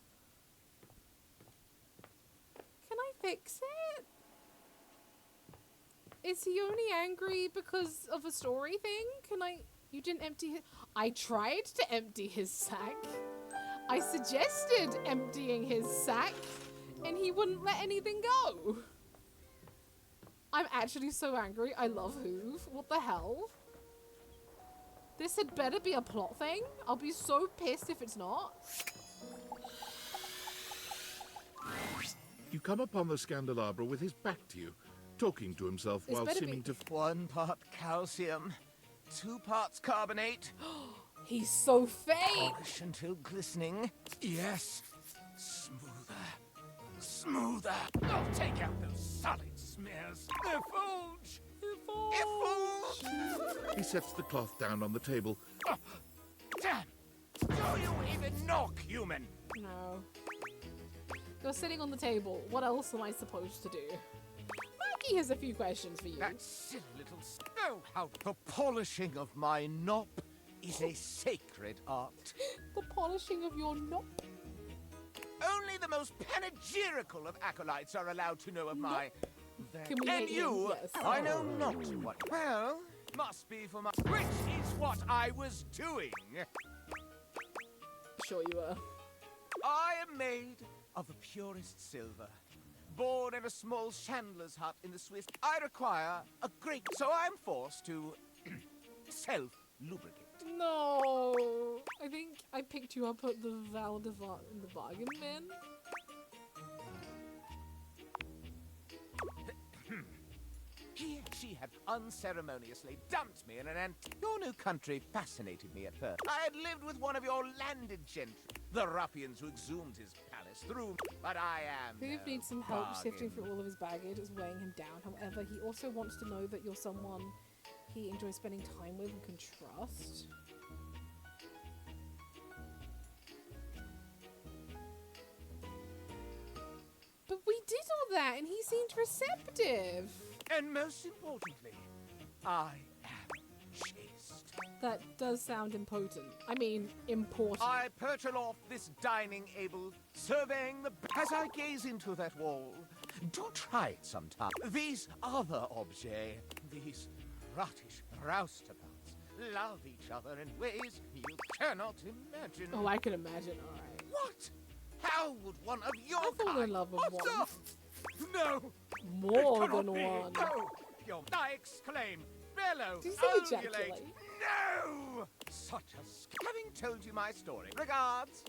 Can I fix it? Is he only angry because of a story thing? Can I... You didn't empty his... I tried to empty his sack. I suggested emptying his sack, and he wouldn't let anything go. I'm actually so angry. I love Hoove. What the hell? This had better be a plot thing. I'll be so pissed if it's not. You come upon the Scandelabra with his back to you, talking to himself This while better seeming be- to... 1 part calcium, 2 parts carbonate. He's so fake. Polish until glistening. Yes. Smoother. Smoother. I'll take out those solid smears. Effulge. Effulge. He sets the cloth down on the table. Oh, damn. Do you even knock, human? No. You're sitting on the table. What else am I supposed to do? Mikey has a few questions for you. That silly little... Oh, how the polishing of my knob is a sacred art. The polishing of your knob? Only the most panegyrical of acolytes are allowed to know of my... Can we and hate you, him? Yes. I know not what... Well, must be for my... Which is what I was doing. Sure you were. I am made of the purest silver. Born in a small chandler's hut in the Swiss, I require a great... So I'm forced to self-lubricate. No. I think I picked you up at the Val de in the bargain bin. Here she had unceremoniously dumped me in an Your new country fascinated me at first. I had lived with one of your landed gentry, the ruffians who exhumed his palace through... But I am Hoove no needs some help bargain. sifting through all of his baggage. It's weighing him down. However, he also wants to know that you're someone he enjoys spending time with and can trust. But we did all that and he seemed receptive. And most importantly, I am chaste. That does sound impotent. I mean, important. I perch aloft this dining able, surveying the... As I gaze into that wall, do try it sometime. These other objets, these rottish roustabouts, love each other in ways you cannot imagine. Oh, I can imagine, alright. What? How would one of your I fall in kind... love with one. No! More It cannot than be. one. No! I exclaim, bellow, Did you say ovulate. ejaculate? No! Such a... Having told you my story, regards.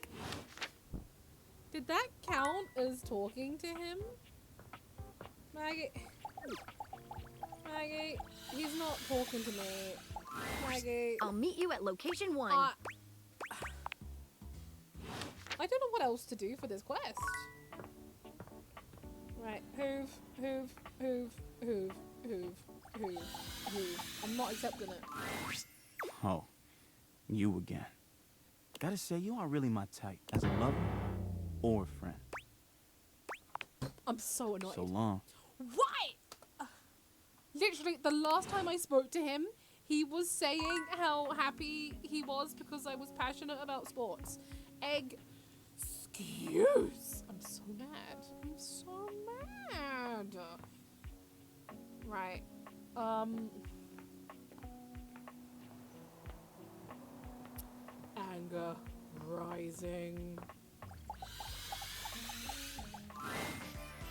Did that count as talking to him? Maggie. Maggie, he's not talking to me. Maggie. I'll meet you at location 1. I don't know what else to do for this quest. Right, hoove, hoove, hoove, hoove, hoove, hoove, hoove. I'm not accepting it. Oh, you again. Gotta say, you aren't really my type as a lover or a friend. I'm so annoyed. So long. Why? Literally, the last time I spoke to him, he was saying how happy he was because I was passionate about sports. Excuse. I'm so mad. I'm so mad. Right. Anger rising.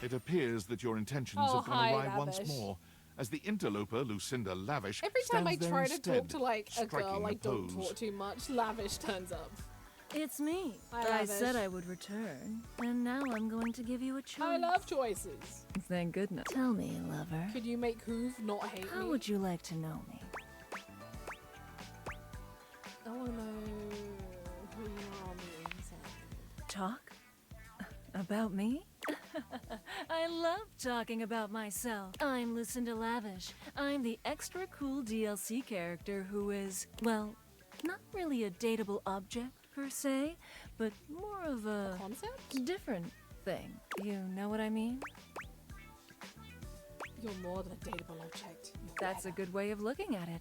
It appears that your intentions have gone awry once more, as the interloper Lucinda Lavish Every time I stands there try to instead, talk to like a girl, striking I a don't pose. talk too much. Lavish turns up. It's me. Hi, I Lavish. said I would return, and now I'm going to give you a choice. I love choices. Thank goodness. Tell me, lover. Could you make Hoove not hate How me? would you like to know me? I want to know who you are on the inside. Talk? About me? I love talking about myself. I'm Lucinda Lavish. I'm the extra cool DLC character who is, well, not really a dateable object per se, but more of a concept? Different thing. You know what I mean? You're more than a dateable object. That's a good way of looking at it.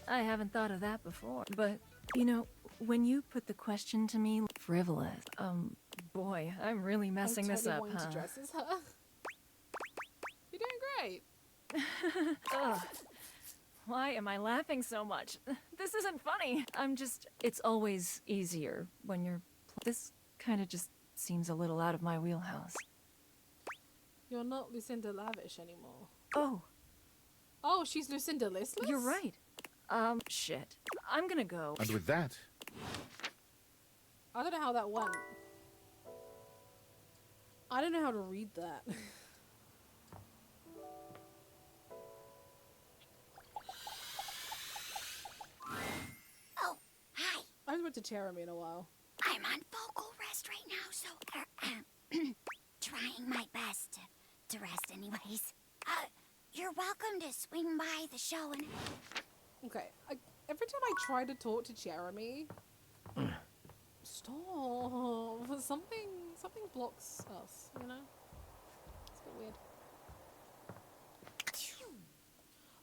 I haven't thought of that before. But, you know, when you put the question to me, frivolous, boy, I'm really messing this up, Tony huh? Wayne dresses her. You're doing great. Ugh. Why am I laughing so much? This isn't funny. It's always easier when you're... This kind of just seems a little out of my wheelhouse. You're not Lucinda Lavish anymore. Oh. Oh, she's Lucinda Listless? You're right. Shit. I'm gonna go. And with that, I don't know how that went. I don't know how to read that. Oh, hi. I haven't went to Cherami in a while. I'm on vocal rest right now, so trying my best to rest anyways. You're welcome to swing by the show and... Okay, every time I try to talk to Jeremy... Stop! Something blocks us, you know? It's a bit weird.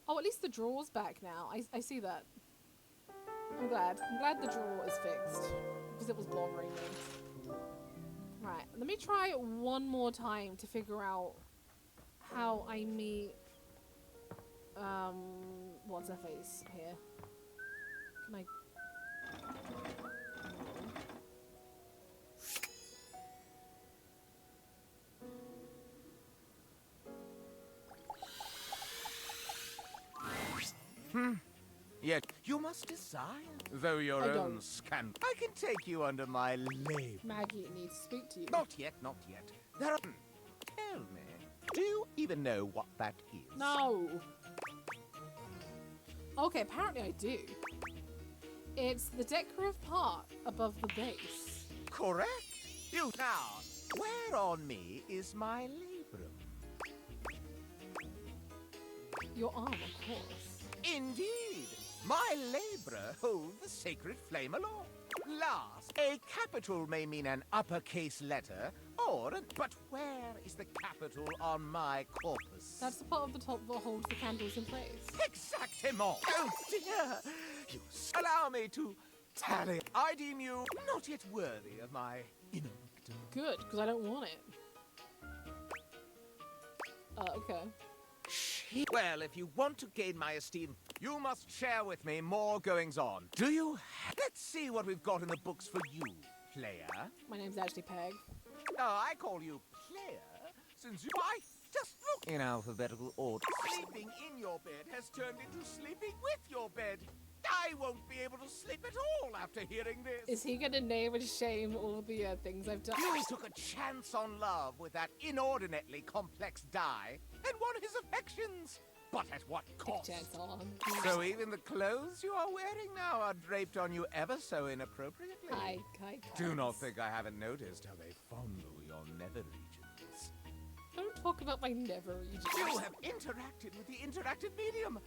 Oh, at least the draw's back now. I see that. I'm glad the draw is fixed. Because it was bothering me. Right, let me try it one more time to figure out how I meet... what's her face here? Can I... Yet you must desire, though your I own don't. scandal. I can take you under my label. Maggie needs to speak to you. Not yet, not yet. There are... Tell me, do you even know what that is? No. Okay, apparently I do. It's the decorative part above the base. Correct. You now, where on me is my labrum? Your arm, of course. Indeed. My labra hold the sacred flame aloft. Last, a capital may mean an uppercase letter, or an... But where is the capital on my corpus? That's the part of the top that holds the candles in place. Exactement! Oh dear! You allow me to tally. I deem you not yet worthy of my inner victim. Good, because I don't want it. Okay. Well, if you want to gain my esteem, you must share with me more goings-on. Do you? Let's see what we've got in the books for you, player. My name's actually Peg. No, I call you player, since you... Why, just look in alphabetical order. Sleeping in your bed has turned into sleeping with your bed. I won't be able to sleep at all after hearing this. Is he gonna name and shame all the things I've done? You took a chance on love with that inordinately complex die and won his affections. But at what cost? So even the clothes you are wearing now are draped on you ever so inappropriately. Do not think I haven't noticed how they fondle your nether regions. Don't talk about my nether regions. You have interacted with the interactive medium and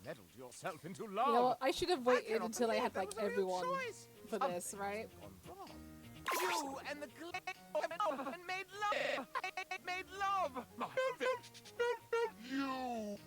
meddled yourself into love. You know what? I should have waited until I had like everyone for this, right? You and the and made love. Made love. You.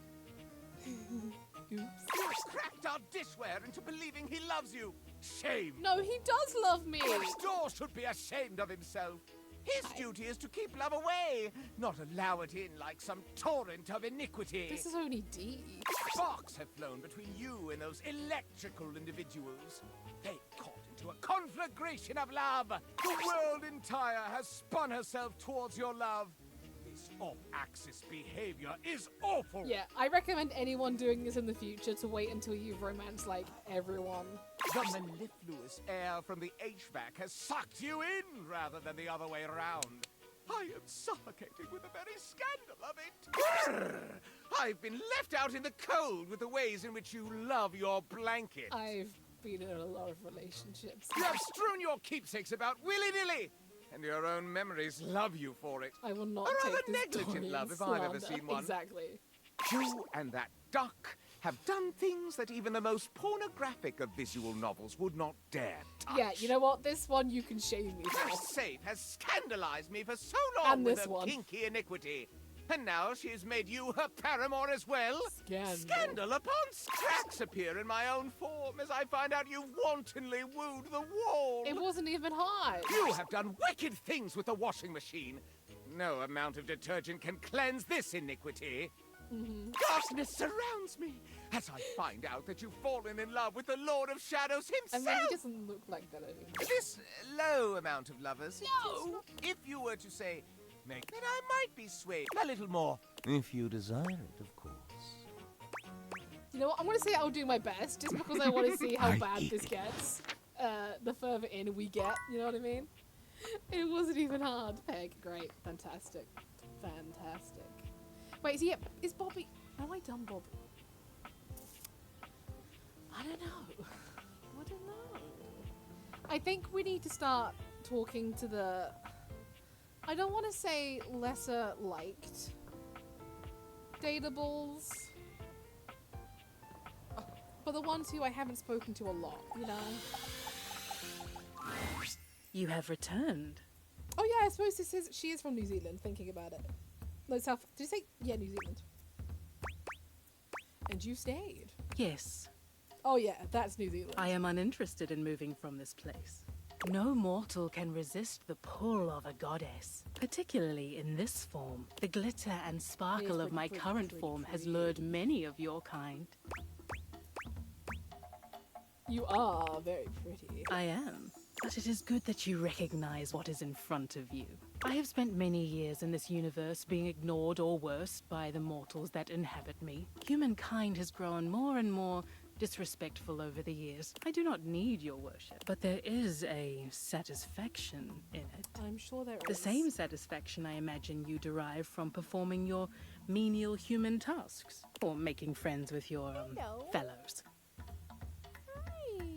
Oops. You cracked our dishware into believing he loves you. Shame. No, he does love me. Next door should be ashamed of himself. His duty is to keep love away, not allow it in like some torrent of iniquity. This is only D. Sparks have flown between you and those electrical individuals. They caught into a conflagration of love. The world entire has spun herself towards your love. This off-axis behavior is awful. Yeah, I recommend anyone doing this in the future to wait until you've romanced like everyone. The mellifluous air from the HVAC has sucked you in rather than the other way around. I am suffocating with the very scandal of it. Grrr! I've been left out in the cold with the ways in which you love your blanket. I've been in a lot of relationships. You have strewn your keepsakes about willy-nilly, and your own memories love you for it. I will not a rather take this negligent love if I've ever seen one. Exactly. You and that duck have done things that even the most pornographic of visual novels would not dare touch. Yeah, you know what? This one you can shame me for. This safe has scandalized me for so long And with this her one. kinky iniquity. And now she has made you her paramour as well? Scandal. Scandal upon cracks appear in my own form as I find out you wantonly wooed the wall. It wasn't even hard. You have done wicked things with the washing machine. No amount of detergent can cleanse this iniquity. Darkness surrounds me as I find out that you've fallen in love with the Lord of Shadows I himself. mean, he doesn't look like that anymore. This low amount of lovers. No. If you were to say, make that I might be swayed a little more. If you desire it, of course. You know what? I'm going to say I'll do my best just because I want to see how bad this gets. The further in we get, you know what I mean? It wasn't even hard. Peg, great. Fantastic. Fantastic. Wait, is Bobby... Have I done Bobby? I don't know. I don't know. I think we need to start talking to the... I don't want to say lesser liked datables, but the ones who I haven't spoken to a lot, you know? You have returned. Oh yeah, I suppose she is from New Zealand, thinking about it. No, South... Did you say... Yeah, New Zealand. And you stayed. Yes. Oh yeah, that's New Zealand. I am uninterested in moving from this place. No mortal can resist the pull of a goddess, particularly in this form. The glitter and sparkle of my current form has lured many of your kind. You are very pretty. I am. But it is good that you recognize what is in front of you. I have spent many years in this universe being ignored or worse by the mortals that inhabit me. Humankind has grown more and more disrespectful over the years. I do not need your worship, but there is a satisfaction in it. I'm sure there The is. same satisfaction I imagine you derive from performing your menial human tasks, or making friends with your fellows. Hi.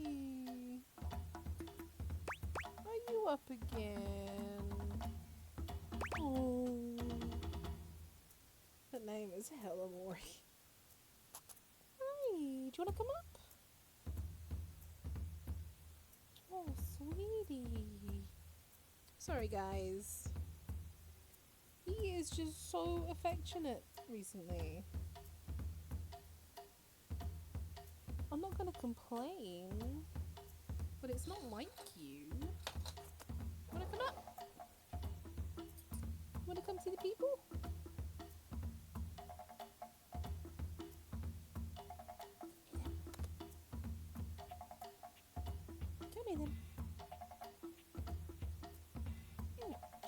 Are you up again? Oh. That name is hella Mori. Hi, do you want to come up? Oh, sweetie. Sorry, guys. He is just so affectionate recently. I'm not gonna complain, but it's not like you. Wanna come up? Wanna come see the people? Come here then.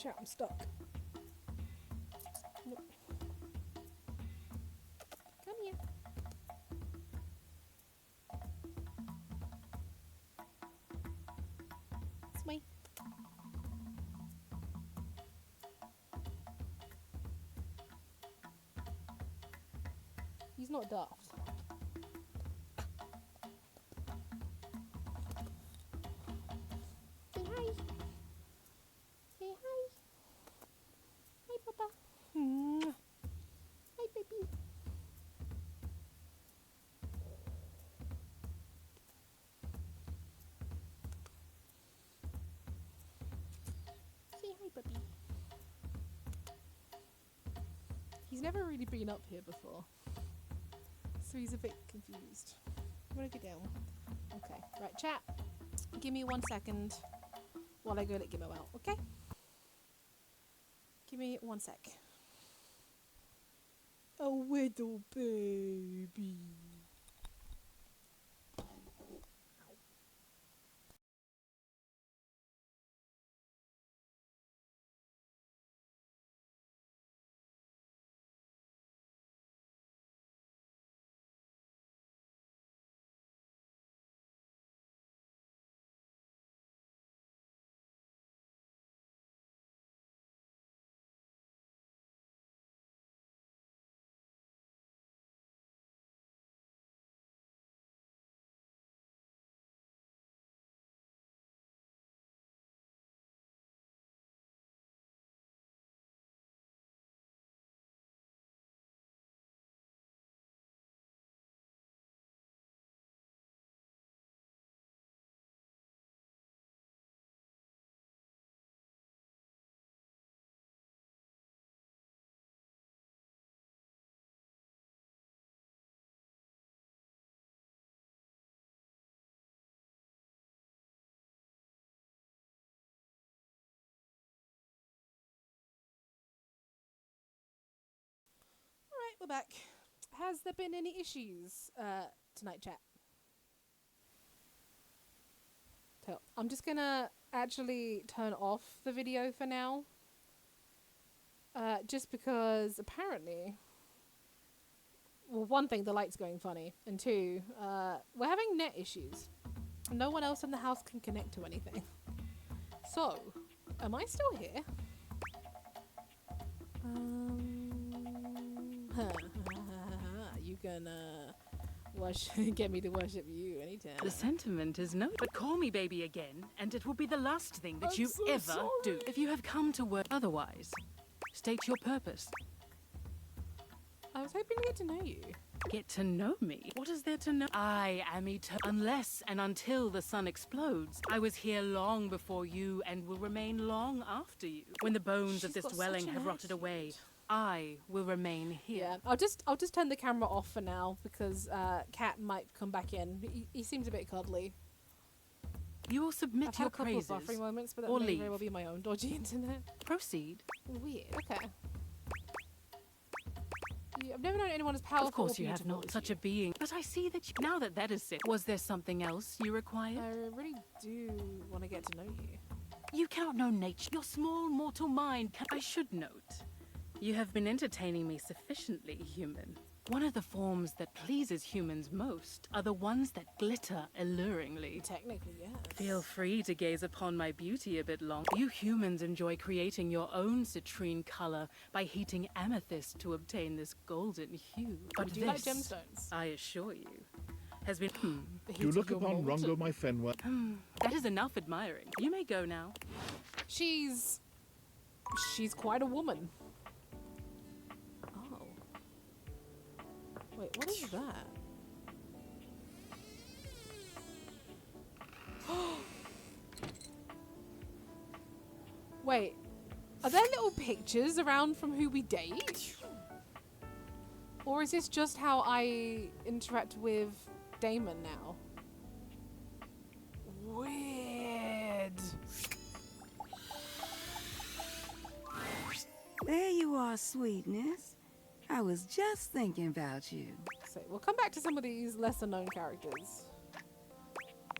Chat, I'm stuck. Nope. Come here. not daft. Say hi. Say hi. Hi, Papa. Hi, baby. Say hi, puppy. He's never really been up here before, so he's a bit confused. I'm gonna get down. Okay, right, chat. Give me 1 second while I go let Gimmo out, okay? Give me 1 sec. A little baby. Alright, we're back. Has there been any issues tonight, chat? So, I'm just gonna actually turn off the video for now. Just because apparently, well, one thing, the light's going funny, and two, we're having net issues. No one else in the house can connect to anything. So, am I still here? You can get me to worship you anytime. The sentiment is no, but call me baby again, and it will be the last thing that you so ever sorry. do. If you have come to work otherwise, state your purpose. I was hoping to get to know you. Get to know me? What is there to know? I am eternal. Unless and until the sun explodes, I was here long before you and will remain long after you. When the bones of She's this got dwelling such an have rotted away, I will remain here. Yeah, I'll just turn the camera off for now because Cat might come back in. He seems a bit cuddly. You will submit I've had your a couple praises of buffering moments, but that or may leave. very well be my own dodgy internet. Proceed. Weird. Okay. I've never known anyone as powerful. Of course or you have beautiful not as such you. a being. But I see that now that is it. Was there something else you required? I really do want to get to know you. You cannot know nature. Your small mortal mind I should note. You have been entertaining me sufficiently, human. One of the forms that pleases humans most are the ones that glitter alluringly. Technically, yes. Feel free to gaze upon my beauty a bit longer. You humans enjoy creating your own citrine color by heating amethyst to obtain this golden hue. But We do like this, gemstones. I assure you, has been... You look upon Rongo my Fenwa. That is enough admiring. You may go now. She's quite a woman. Oh. Wait, what is that? Wait, are there little pictures around from who we date? Or is this just how I interact with Damon now? Weird. There you are, sweetness. I was just thinking about you. So we'll come back to some of these lesser known characters.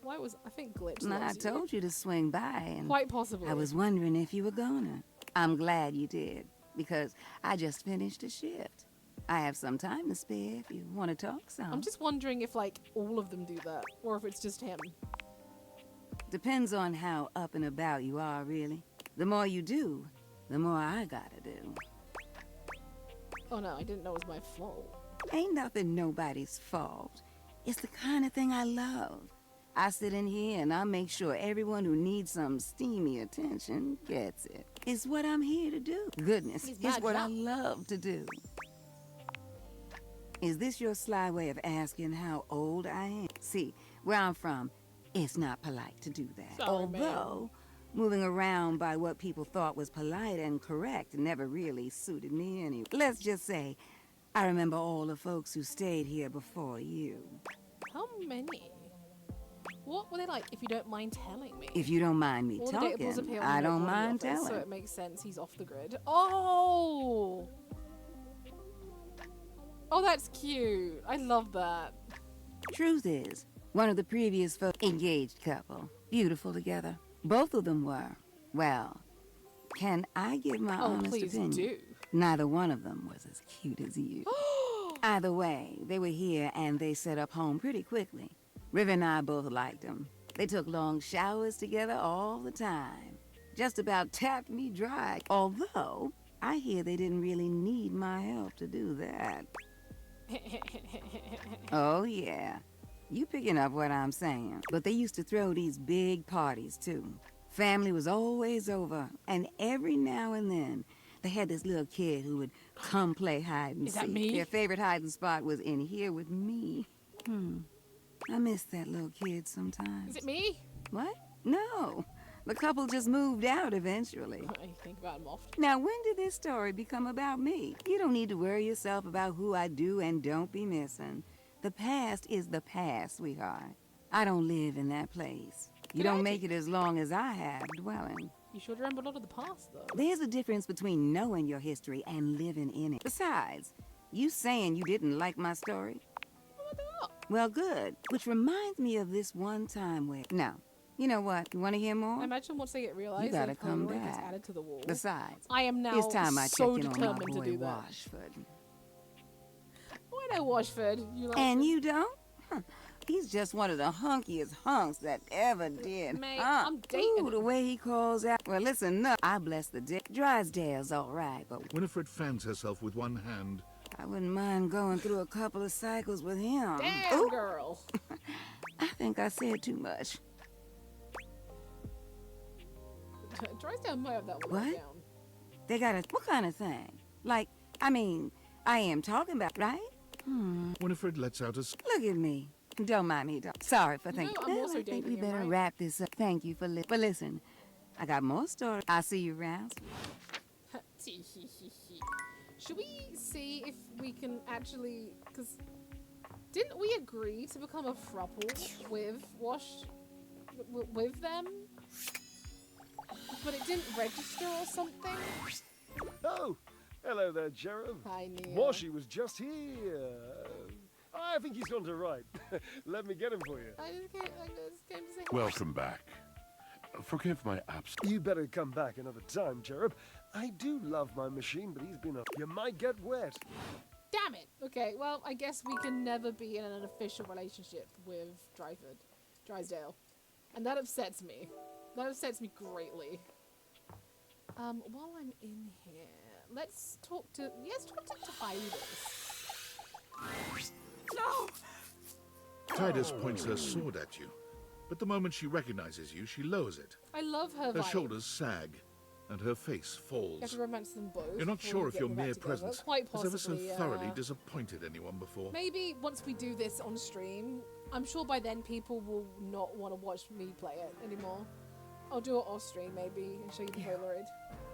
Why was I think Glitch? I loves you. told you to swing by, and Quite possibly. I was wondering if you were gonna. I'm glad you did, because I just finished a shift. I have some time to spare if you want to talk some. I'm just wondering if like all of them do that, or if it's just him. Depends on how up and about you are, really. The more you do, the more I gotta do. Oh no, I didn't know it was my fault. Ain't nothing nobody's fault. It's the kind of thing I love. I sit in here and I make sure everyone who needs some steamy attention gets it. It's what I'm here to do. Goodness, it's what I love to do. Is this your sly way of asking how old I am? See, where I'm from, it's not polite to do that. Sorry, Although, moving around by what people thought was polite and correct never really suited me anyway. Let's just say, I remember all the folks who stayed here before you. How many? What were they like, if you don't mind telling me? If you don't mind me All the data pools talking, appear on I your don't body mind office, telling. So it makes sense he's off the grid. Oh! Oh, that's cute. I love that. Truth is, one of the previous engaged couple, beautiful together. Both of them were. Well, can I give my honest please opinion? do. Neither one of them was as cute as you. Either way, they were here and they set up home pretty quickly. River and I both liked them. They took long showers together all the time. Just about tapped me dry. Although, I hear they didn't really need my help to do that. Oh, yeah. You picking up what I'm saying. But they used to throw these big parties, too. Family was always over, and every now and then, they had this little kid who would come play hide and Is seek. that me? Their favorite hiding spot was in here with me. I miss that little kid sometimes. Is it me? What? No. The couple just moved out eventually. I think about him often. Now, when did this story become about me? You don't need to worry yourself about who I do and don't be missing. The past is the past, sweetheart. I don't live in that place. You don't make it as long as I have dwelling. You should remember a lot of the past, though. There's a difference between knowing your history and living in it. Besides, you saying you didn't like my story? Well, good. Which reminds me of this one time where... Now, you know what? You want to hear more? I imagine once they get realized, You gotta if come Hillary gets back. added to the wall. Besides, I am now it's time I so check in on my determined to boy do that. Washford. Why no Washford? You like And him? you don't? Huh. He's just one of the hunkiest hunks that ever did. Mate, huh? I'm dating Ooh, the way he calls out. Well, listen, no, I bless the dick. Drysdale's all right, but Winifred fans herself with one hand. I wouldn't mind going through a couple of cycles with him. Damn, Ooh, girl. I think I said too much. Drysdale might have that one What? written down. They got a... What kind of thing? Like, I mean, I am talking about, right? Winifred lets out a... Look at me. Don't mind me. Sorry for thinking. I'm also I think we dating him, better right? wrap this up. Thank you for listening. But listen, I got more stories. I'll see you around. Should we see if we can actually... Because didn't we agree to become a throuple with with them? But it didn't register or something? Oh, hello there, Jerem. Hi, Neil. Washi was just here. I think he's gone to right. Let me get him for you. I just came to say Welcome back. Forgive my absence. You better come back another time, Jerem. I do love my machine, but he's been up. You might get wet. Damn it! Okay, well, I guess we can never be in an official relationship with Drysdale. And that upsets me. That upsets me greatly. While I'm in here, let's talk to Titus. No! Titus points her sword at you. But the moment she recognizes you, she lowers it. I love her Her vibe. shoulders sag, and her face You have falls. to romance them both. You're not before sure you if get your them back mere together. presence Quite has ever so possibly, thoroughly disappointed anyone before. Maybe once we do this on stream, I'm sure by then people will not want to watch me play it anymore. I'll do it off stream maybe and show you the Polaroid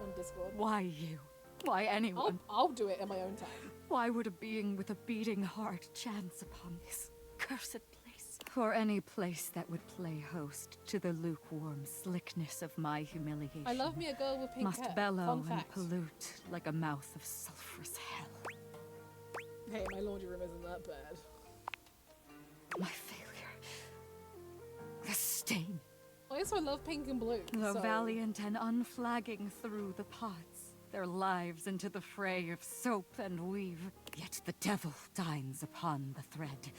on Discord. Why you? Why anyone? I'll do it in my own time. Why would a being with a beating heart chance upon this cursed place? For any place that would play host to the lukewarm slickness of my humiliation. I love me a girl with pink must hair. bellow Fun and fact. pollute like a mouth of sulphurous hell. Hey, my laundry room isn't that bad. My failure. The stain. I also love pink and blue. Though so- valiant and unflagging through the pots, their lives into the fray of soap and weave, yet the devil dines upon the thread,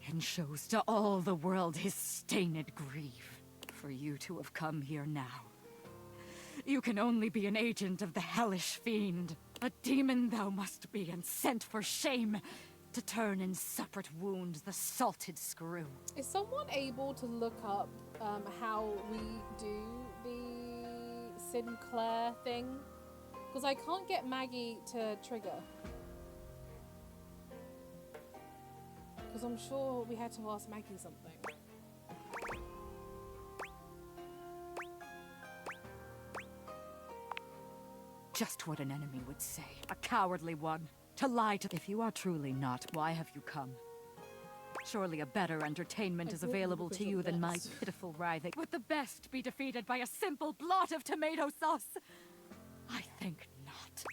and shows to all the world his stained grief. For you to have come here now, you can only be an agent of the hellish fiend. A demon thou must be, and sent for shame to turn in separate wounds the salted screw. Is someone able to look up how we do the Sinclair thing? Because I can't get Maggie to trigger. Because I'm sure we had to ask Maggie something. Just what an enemy would say. A cowardly one. To lie to— If you are truly not, why have you come? Surely a better entertainment is available to you than my pitiful writhing. Would the best be defeated by a simple blot of tomato sauce? I think not.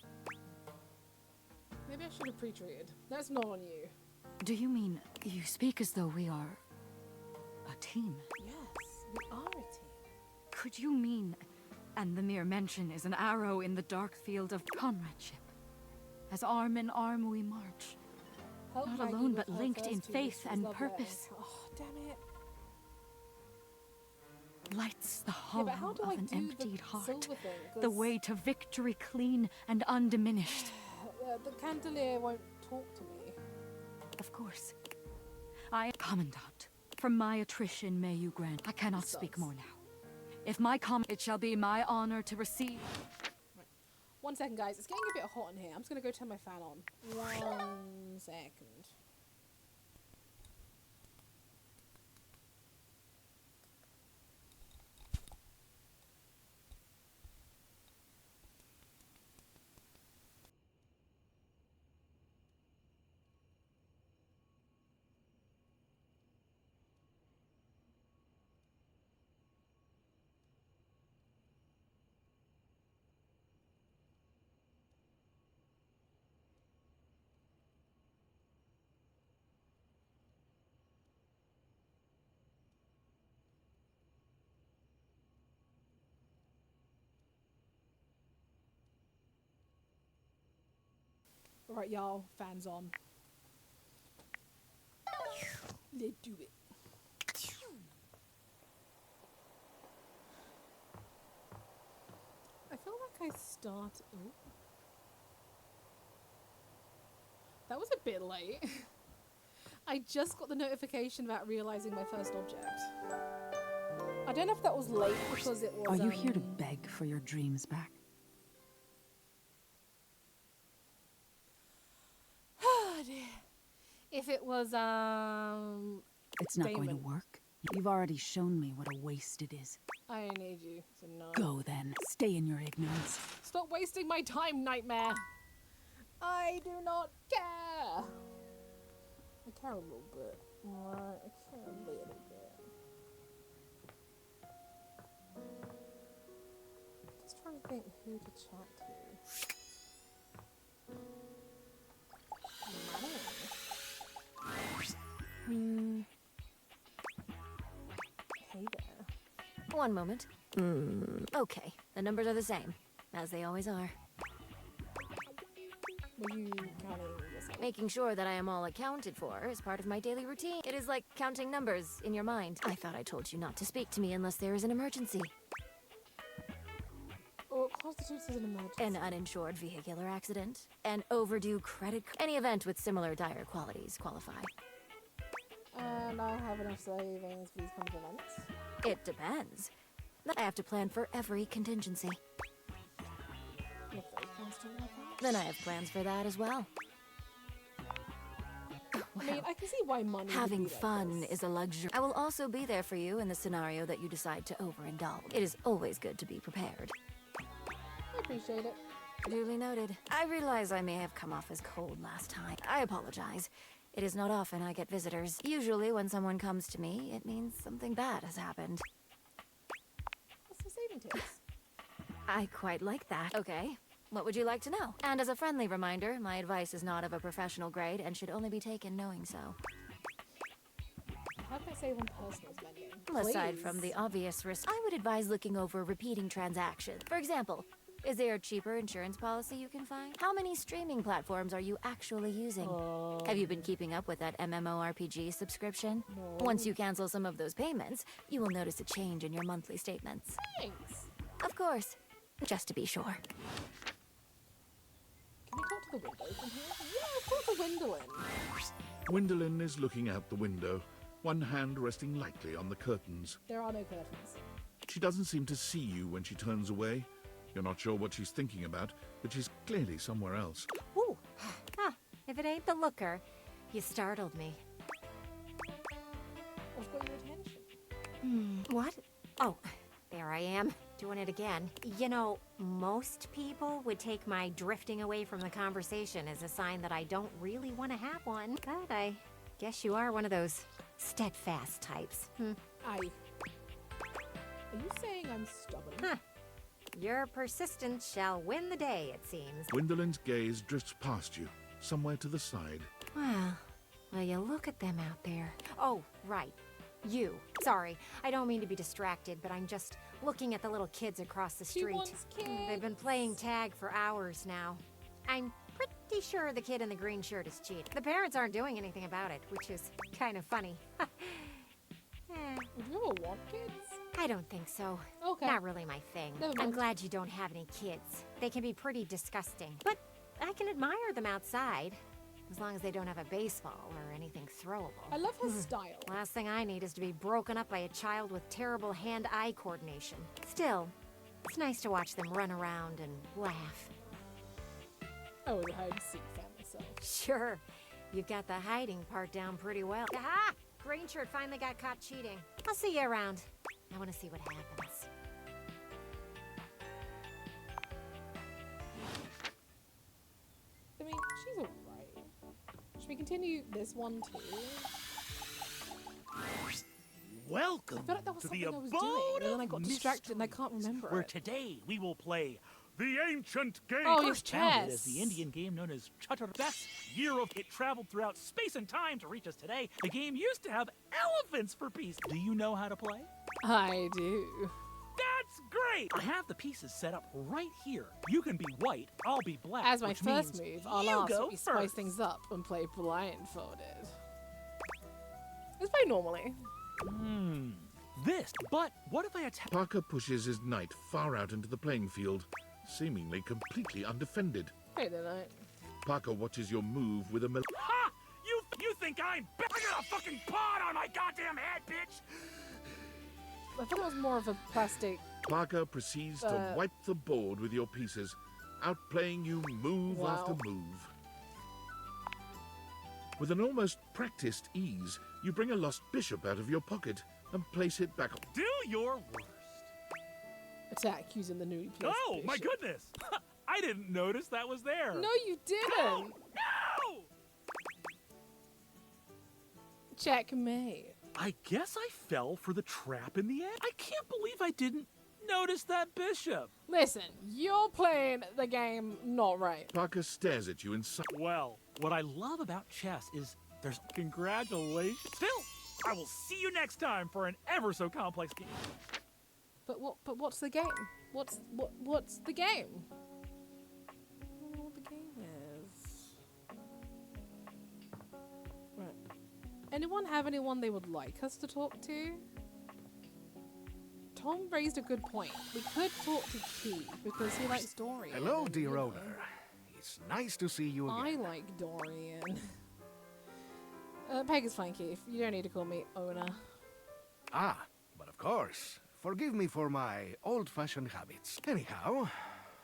Maybe I should have pre-treated. That's not on you. Do you mean you speak as though we are a team? Yes, we are a team. Could you mean, and the mere mention is an arrow in the dark field of comradeship? As arm in arm we march. Help Not Maggie alone, with but her linked in first two faith wishes, and love purpose. letters. Oh, damn it. Lights the Yeah, hollow but how do of I an do emptied the heart. silver thing? The 'Cause way to victory clean and undiminished. the candelier won't talk to me. Of course. Commandant, from my attrition may you grant. I cannot speak more now. If my it shall be my honor to receive. 1 second, guys. It's getting a bit hot in here. I'm just gonna go turn my fan on. 1 second. Alright, y'all. Fans on. Let's do it. I feel like I start. Ooh. That was a bit late. I just got the notification about realizing my first object. I don't know if that was late because it was. Are you here to beg for your dreams back? Oh dear. If it was It's not going to Damon. work. You've already shown me what a waste it is. I need you to know. Go then. Stay in your ignorance. Stop wasting my time, Nightmare. I do not care. I care a little bit. Alright, I care a little bit. Just trying to think who to chat to. Hey there. One moment. Okay, the numbers are the same, as they always are. Were you counting yourself? Making sure that I am all accounted for is part of my daily routine. It is like counting numbers in your mind. I thought I told you not to speak to me unless there is an emergency. What constitutes as an emergency? An uninsured vehicular accident, an overdue credit, any event with similar dire qualities qualify. And I have enough savings for these kind of events. It depends. I have to plan for every contingency. If those plans don't work out. Then I have plans for that as well. I mean, I can see why money would Having be like fun this. is a luxury. I will also be there for you in the scenario that you decide to overindulge. It is always good to be prepared. I appreciate it. Duly noted. I realize I may have come off as cold last time. I apologize. It is not often I get visitors. Usually when someone comes to me, it means something bad has happened. What's the saving tips? I quite like that. Okay. What would you like to know? And as a friendly reminder, my advice is not of a professional grade and should only be taken knowing so. How can I save on personal spending? Aside from the obvious risk, I would advise looking over repeating transactions. For example, is there a cheaper insurance policy you can find? How many streaming platforms are you actually using? Have you been keeping up with that MMORPG subscription? No. Once you cancel some of those payments, you will notice a change in your monthly statements. Thanks. Of course, just to be sure. Can Can you talk to the window from here? Yeah, let's talk to Gwendolyn. Gwendolyn is looking out the window, one hand resting lightly on the curtains. There are no curtains. She doesn't seem to see you when she turns away. You're not sure what she's thinking about, but she's clearly somewhere else. Ooh. If it ain't the looker, you startled me. What's got your attention? What? Oh, there I am, doing it again. You know, most people would take my drifting away from the conversation as a sign that I don't really want to have one. But I guess you are one of those steadfast types. Are you saying I'm stubborn? Your persistence shall win the day, it seems. Gwendolyn's gaze drifts past you, somewhere to the side. Well, you look at them out there. Oh, right. You. Sorry, I don't mean to be distracted, but I'm just looking at the little kids across the street. They've been playing tag for hours now. I'm pretty sure the kid in the green shirt is cheating. The parents aren't doing anything about it, which is kind of funny. Would you ever want kids? I don't think so. Okay. Not really my thing. Never I'm mind. glad you don't have any kids. They can be pretty disgusting. But I can admire them outside. As long as they don't have a baseball or anything throwable. I love her style. Last thing I need is to be broken up by a child with terrible hand-eye coordination. Still, it's nice to watch them run around and laugh. I was a hide-and-seek fan myself. Sure. You've got the hiding part down pretty well. Aha! Green shirt finally got caught cheating. I'll see you around. I want to see what happens. I mean, she's alright. Should we continue this one too? Welcome I feel like that was to the something I was abode doing, and then I of got distracted and I can't remember where it. today we will play the ancient game. Oh, yes, First founded as chess. the Indian game known as Chatur. Best year of it traveled throughout space and time to reach us today. The game used to have elephants for pieces. Do you know how to play? I do. That's great! I have the pieces set up right here. You can be white, I'll be black. As my which first means move, I'll you ask go if we spice first. things up and play blindfolded. Let's play normally. But what if I attack? Parker pushes his knight far out into the playing field, seemingly completely undefended. Hey there, knight. Parker watches your move with a Ha! You think I'm I got a fucking pod on my goddamn head, bitch! I thought it was more of a plastic. Parker proceeds to wipe the board with your pieces, outplaying you move Wow. after move. With an almost practiced ease, you bring a lost bishop out of your pocket and place it back. Do your worst. Attack using the newly placed Oh, my bishop. goodness! I didn't notice that was there. No, you didn't! No! Checkmate. I guess I fell for the trap in the end. I can't believe I didn't notice that bishop. Listen, you're playing the game not right. Parker stares at you in Well, what I love about chess is there's congratulations. Still, I will see you next time for an ever so complex game. But what's the game? What's the game? I don't know what the game is. Right. Anyone have anyone they would like us to talk to? Tom raised a good point. We could talk to Key because he likes Dorian. Hello, and, dear you know, owner. It's nice to see you again. I like Dorian. Peg is fine, Keith. You don't need to call me owner. Ah, but of course. Forgive me for my old-fashioned habits. Anyhow,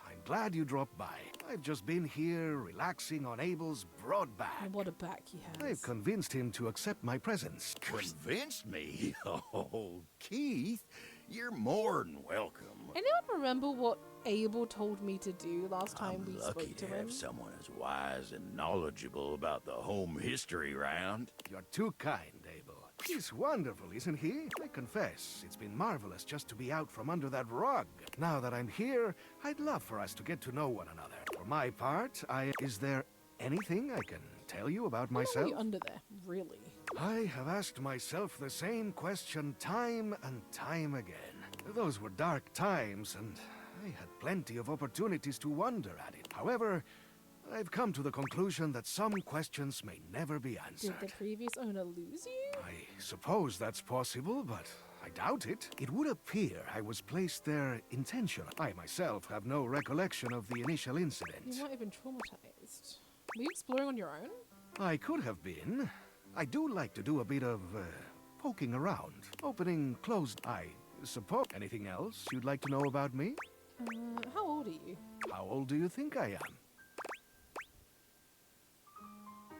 I'm glad you dropped by. I've just been here relaxing on Abel's broad back. And what a back he has. I've convinced him to accept my presence. Convinced me? Oh, Keith, you're more than welcome. Anyone remember what Abel told me to do last time we Lucky spoke to to him? have someone as wise and knowledgeable about the home history round. You're too kind, Abel. He's wonderful, isn't he? I confess, it's been marvelous just to be out from under that rug. Now that I'm here, I'd love for us to get to know one another. For my part, Is there anything I can tell you about Why are myself? you under there? Really? I have asked myself the same question time and time again. Those were dark times, and I had plenty of opportunities to wonder at it. However, I've come to the conclusion that some questions may never be answered. Did the previous owner lose you? I suppose that's possible, but I doubt it. It would appear I was placed there intentionally. I myself have no recollection of the initial incident. You weren't even traumatized. Were you exploring on your own? I could have been. I do like to do a bit of poking around. Opening, closed. I suppose. Anything else you'd like to know about me? How old are you? How old do you think I am?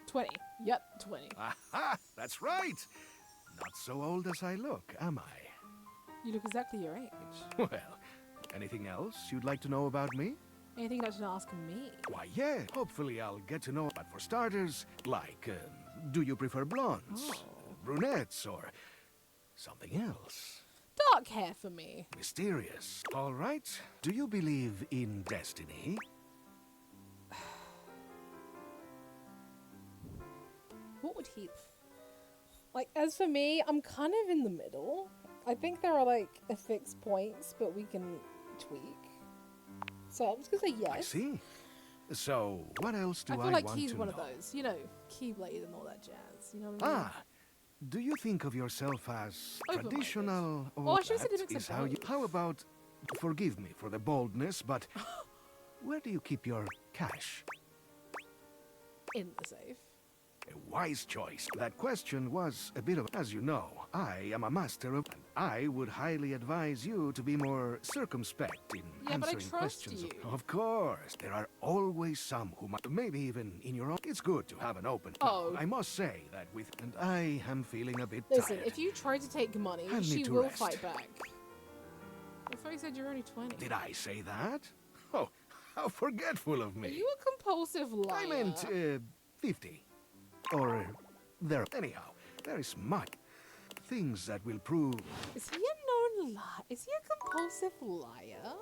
20. Yep, 20. Aha! That's right! Not so old as I look, am I? You look exactly your age. Well, anything else you'd like to know about me? Anything you'd like to ask me? Why, yeah. Hopefully I'll get to know. But for starters, like, do you prefer blondes, brunettes, or something else? Dark hair for me. Mysterious. All right. Do you believe in destiny? What would he... Like, as for me, I'm kind of in the middle. I think there are, like, fixed points, but we can tweak. So I'm just gonna say yes. I see. So, what else do I feel like want he's to one know? of those, you know, Keyblade and all that jazz. You know what I mean? Ah, do you think of yourself as Open-minded. traditional, or Oh, I should've said that it makes is a how you? both. How about, forgive me for the boldness, but where do you keep your cash? In the safe. A wise choice. That question was a bit of, as you know, I am a master of, and I would highly advise you to be more circumspect in Yeah, but I answering trust questions. you. Of course, there are always some who might, maybe even in your own. It's good to have an open. Oh. I must say that with, and I am feeling a bit Listen, tired. if you try to take money, I need she to will rest. fight back. I thought you said you're only 20. Did I say that? Oh, how forgetful of Are me. you a compulsive liar? I meant 50. Or there. Anyhow, there is much things that will prove. Is he a known liar? Is he a compulsive liar?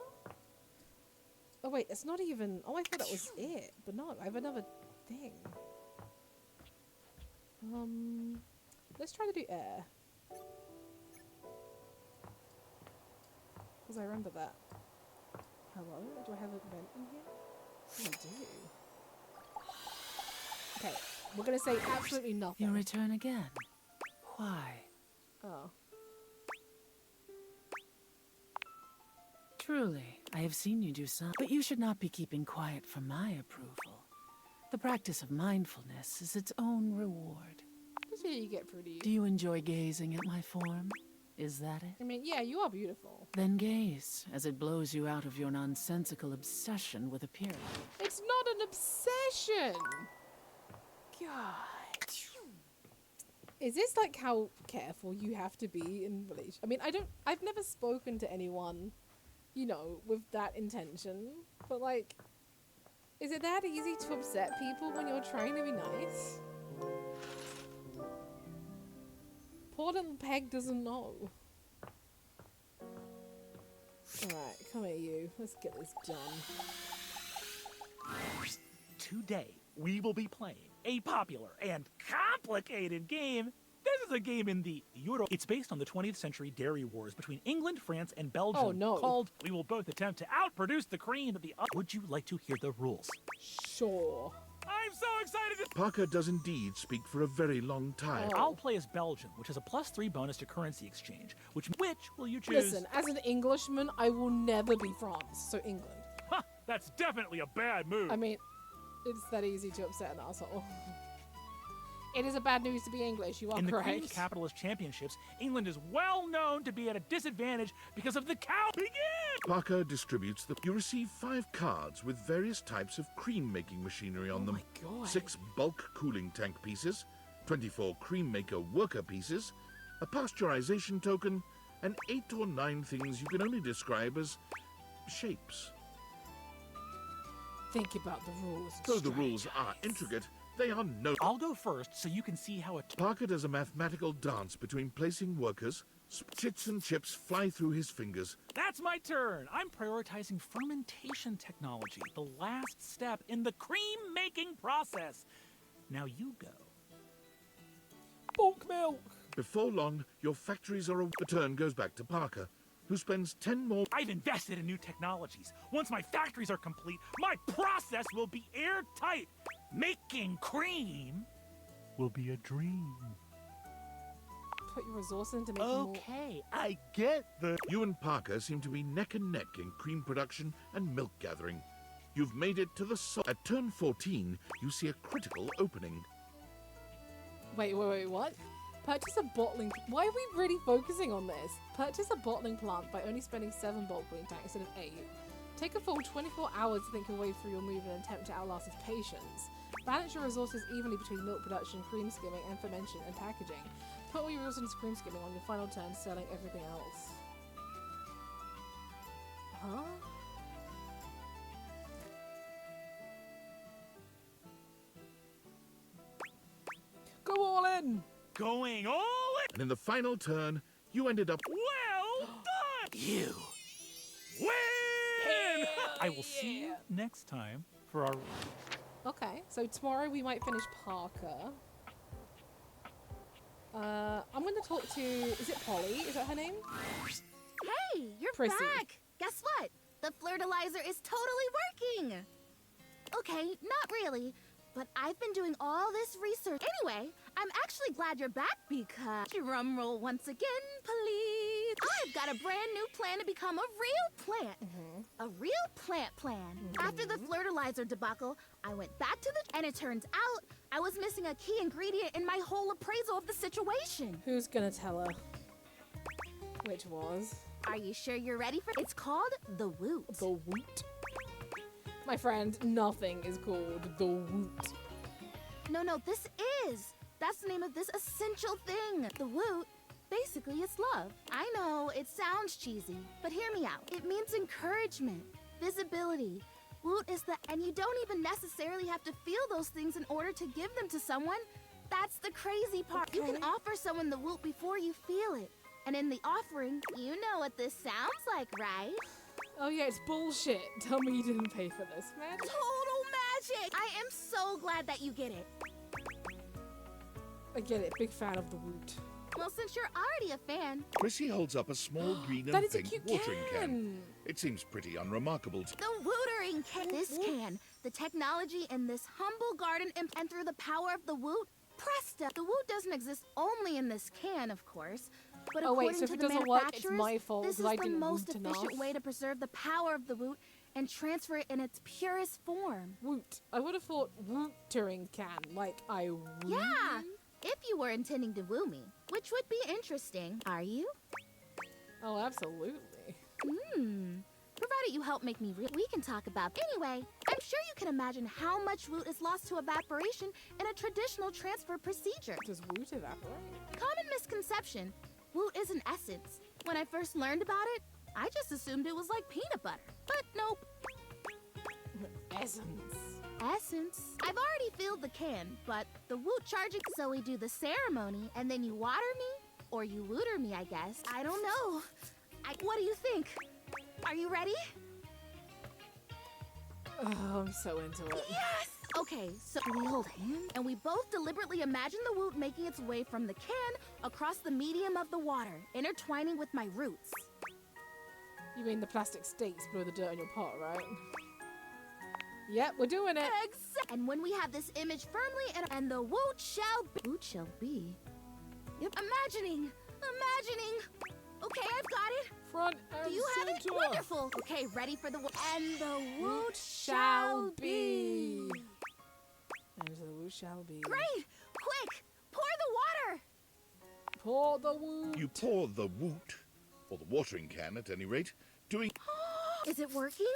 Oh wait, it's not even. Oh, I thought that was it, but no, I have another thing. Let's try to do air. Because I remember that. Hello? Do I have a vent in here? I do. Okay, we're gonna say absolutely nothing. You return again. Why? Oh. Truly, I have seen you do some, but you should not be keeping quiet for my approval. The practice of mindfulness is its own reward. Let's see how you get through to you. Do you enjoy gazing at my form? Is that it? I mean, yeah, you are beautiful. Then gaze, as it blows you out of your nonsensical obsession with appearance. It's not an obsession! God. Is this like how careful you have to be in relation? I mean, I've never spoken to anyone, you know, with that intention. But like, is it that easy to upset people when you're trying to be nice? Poor little Peg doesn't know. Alright, come here you. Let's get this done. Today, we will be playing a popular and complicated game. This is a game in the Euro. It's based on the 20th century dairy wars between England, France, and Belgium. Oh, no. Called We Will Both Attempt to Outproduce the Cream of the Other. Would you like to hear the rules? Sure. I'm so excited to... Parker does indeed speak for a very long time. I'll play as Belgium, which has a +3 bonus to currency exchange. Which will you choose? Listen, as an Englishman, I will never be France, so England. Ha! That's definitely a bad move. I mean, it's that easy to upset an asshole. It is a bad news to be English, you are In the correct. Cream Capitalist Championships, England is well known to be at a disadvantage because of the cow. Begin! Parker distributes the... You receive 5 cards with various types of cream-making machinery on them. my God. 6 bulk cooling tank pieces, 24 cream maker worker pieces, a pasteurization token, and 8 or 9 things you can only describe as shapes. Think about the rules. Though the rules are intricate, they are no... I'll go first so you can see how it... Parker does a mathematical dance between placing workers. Chits and chips fly through his fingers. That's my turn. I'm prioritizing fermentation technology, the last step in the cream-making process. Now you go. Bulk milk. Before long, your factories are... The turn goes back to Parker, who spends 10 more... I've invested in new technologies. Once my factories are complete, my process will be airtight. Making cream will be a dream. put your resources into making more. Okay, I get the... You and Parker seem to be neck and neck in cream production and milk gathering. You've made it to the At turn 14, you see a critical opening. Wait, what? Purchase a bottling... Why are we really focusing on this? Purchase a bottling plant by only spending 7 bulk breeding tanks instead of 8. Take a full 24 hours to think your way through your move and attempt to outlast his patience. Balance your resources evenly between milk production, cream skimming, and fermentation and packaging. Put all your resources into cream skimming on your final turn, selling everything else. Huh? Go all in! Going all in! And in the final turn, you ended up... Well done! You win! I will see you next time for our... Okay, so tomorrow we might finish Parker. I'm going to talk to... Is it Polly? Is that her name? Hey, you're Prissy. back! Guess what? The Flirtilizer is totally working! Okay, not really. But I've been doing all this research. Anyway, I'm actually glad you're back because... Drum roll once again, please. I've got a brand new plan to become a real plant. A real plant plan. After the Flirtilizer debacle, I went back to the... And it turns out I was missing a key ingredient in my whole appraisal of the situation. Who's going to tell her? Which was? Are you sure you're ready for... It's called the Woot. The Woot? My friend, nothing is called the Woot. No, this is. That's the name of this essential thing. The Woot, basically, it's love. I know, it sounds cheesy, but hear me out. It means encouragement, visibility. Woot is the... And you don't even necessarily have to feel those things in order to give them to someone. That's the crazy part. Okay. You can offer someone the Woot before you feel it. And in the offering, you know what this sounds like, right? Oh yeah, it's bullshit. Tell me you didn't pay for this, man. Total magic! I am so glad that you get it. I get it. Big fan of the Woot. Well, since you're already a fan... Prissy holds up a small green That and is a pink cute watering can. can. It seems pretty unremarkable. The Wootering can. This can. The technology in this humble garden and through the power of the Woot, presto! The Woot doesn't exist only in this can, of course. But Oh wait, according so if to it the doesn't work, it's manufacturers, my fault this because is I the didn't most woot efficient enough. way to preserve the power of the Woot and transfer it in its purest form. Woot. I would have thought wootering can, like I woot. Yeah, if you were intending to woo me, which would be interesting. Are you? Oh, absolutely. Provided you help make me real, we can talk about. Anyway, I'm sure you can imagine how much Woot is lost to evaporation in a traditional transfer procedure. Does Woot evaporate? Common misconception. Woot is an essence. When I first learned about it, I just assumed it was like peanut butter. But nope. Essence. Essence. I've already filled the can, but the Woot charging. So we do the ceremony, and then you water me, or you wooter me, I guess. I don't know. What do you think? Are you ready? Oh, I'm so into it. Yes! Okay, so we hold hands, and we both deliberately imagine the Woot making its way from the can across the medium of the water, intertwining with my roots. You mean the plastic stakes below the dirt in your pot, right? Yep, we're doing it. And when we have this image firmly, and the Woot shall be. Woot shall be? Yep. Imagining. Okay, I've got it. Front and Do you have it? center. Wonderful. Okay, ready for the And the Woot shall be. And the Woot shall be. Great! Quick! Pour the water! Pour the Woot. You pour the Woot, or the watering can at any rate, doing... Is it working?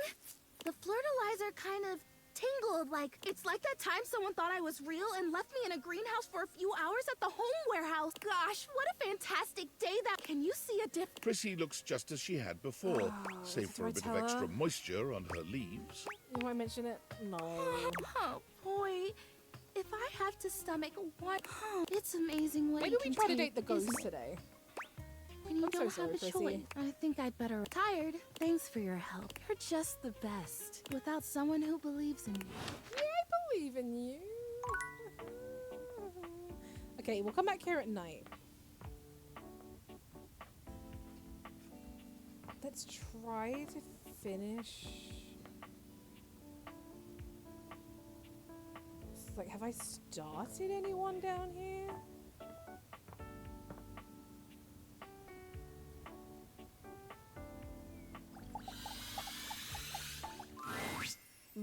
The Flirtilizer kind of tingled like... It's like that time someone thought I was real and left me in a greenhouse for a few hours at the home warehouse. Gosh, what a fantastic day that... Can you see a difference? Prissy looks just as she had before, save for a bit of extra moisture on her leaves. You want to mention it? No. Oh, boy. If I have to stomach one... It's amazing what Maybe we try to date the ghost isn't it? today. When you I'm so don't sorry, have a Prissy. choice. I think I'd better... Tired. Thanks for your help. You're just the best. Without someone who believes in you. Yeah, I believe in you. Okay, we'll come back here at night. Let's try to finish... It's like, have I started anyone down here?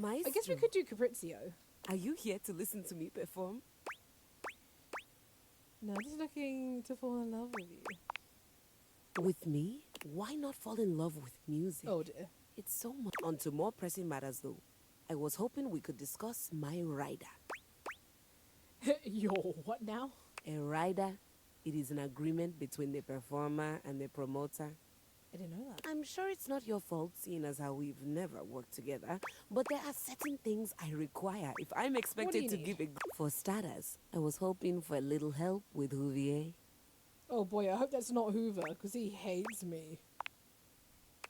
I guess we could do Caprizio. Are you here to listen to me perform? No, just looking to fall in love with you. With me? Why not fall in love with music? Oh dear. It's so much. On to more pressing matters though. I was hoping we could discuss my rider. Your what now? A rider? It is an agreement between the performer and the promoter. I didn't know that. I'm sure it's not your fault, seeing as how we've never worked together, but there are certain things I require if I'm expected to give a... For starters, I was hoping for a little help with Houvier. Oh boy, I hope that's not Hoover, because he hates me.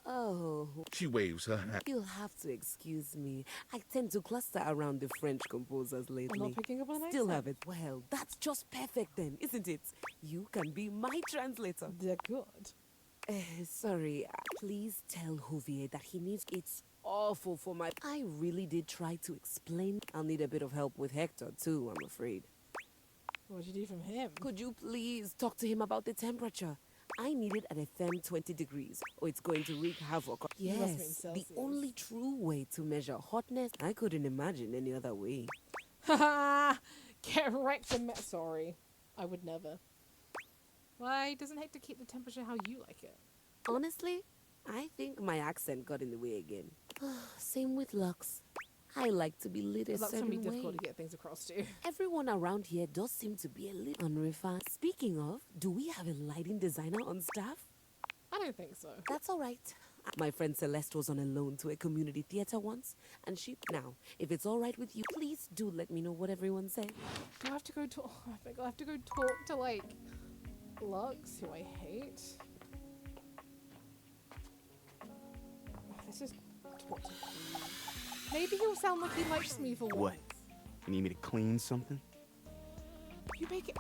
Oh. She waves her hand. You'll have to excuse me. I tend to cluster around the French composers lately. I'm not picking up on Still accent. have it. Well, that's just perfect then, isn't it? You can be my translator. They're good. Sorry, please tell Houvier that he needs... It's awful for my... I really did try to explain. I'll need a bit of help with Hector too, I'm afraid. What'd you do from him? Could you please talk to him about the temperature? I need it at a firm 20 degrees, or it's going to wreak havoc. You must mean Yes, the Celsius. only true way to measure hotness. I couldn't imagine any other way. Haha! Get wrecked and sorry. I would never. Why doesn't Hector keep the temperature how you like it? Honestly, I think my accent got in the way again. Same with Lux. I like to be lit a That's gonna be certain difficult way. to get things across to. Everyone around here does seem to be a little unrefined. Speaking of, do we have a lighting designer on staff? I don't think so. That's all right. My friend Celeste was on a loan to a community theater once, and she... Now, if it's all right with you, please do let me know what everyone says. Do I have to go talk? I think I have to go talk to like Lux, who I hate. Let's just talk to him. Maybe he'll sound like he likes me for What? once. You need me to clean something? You make it.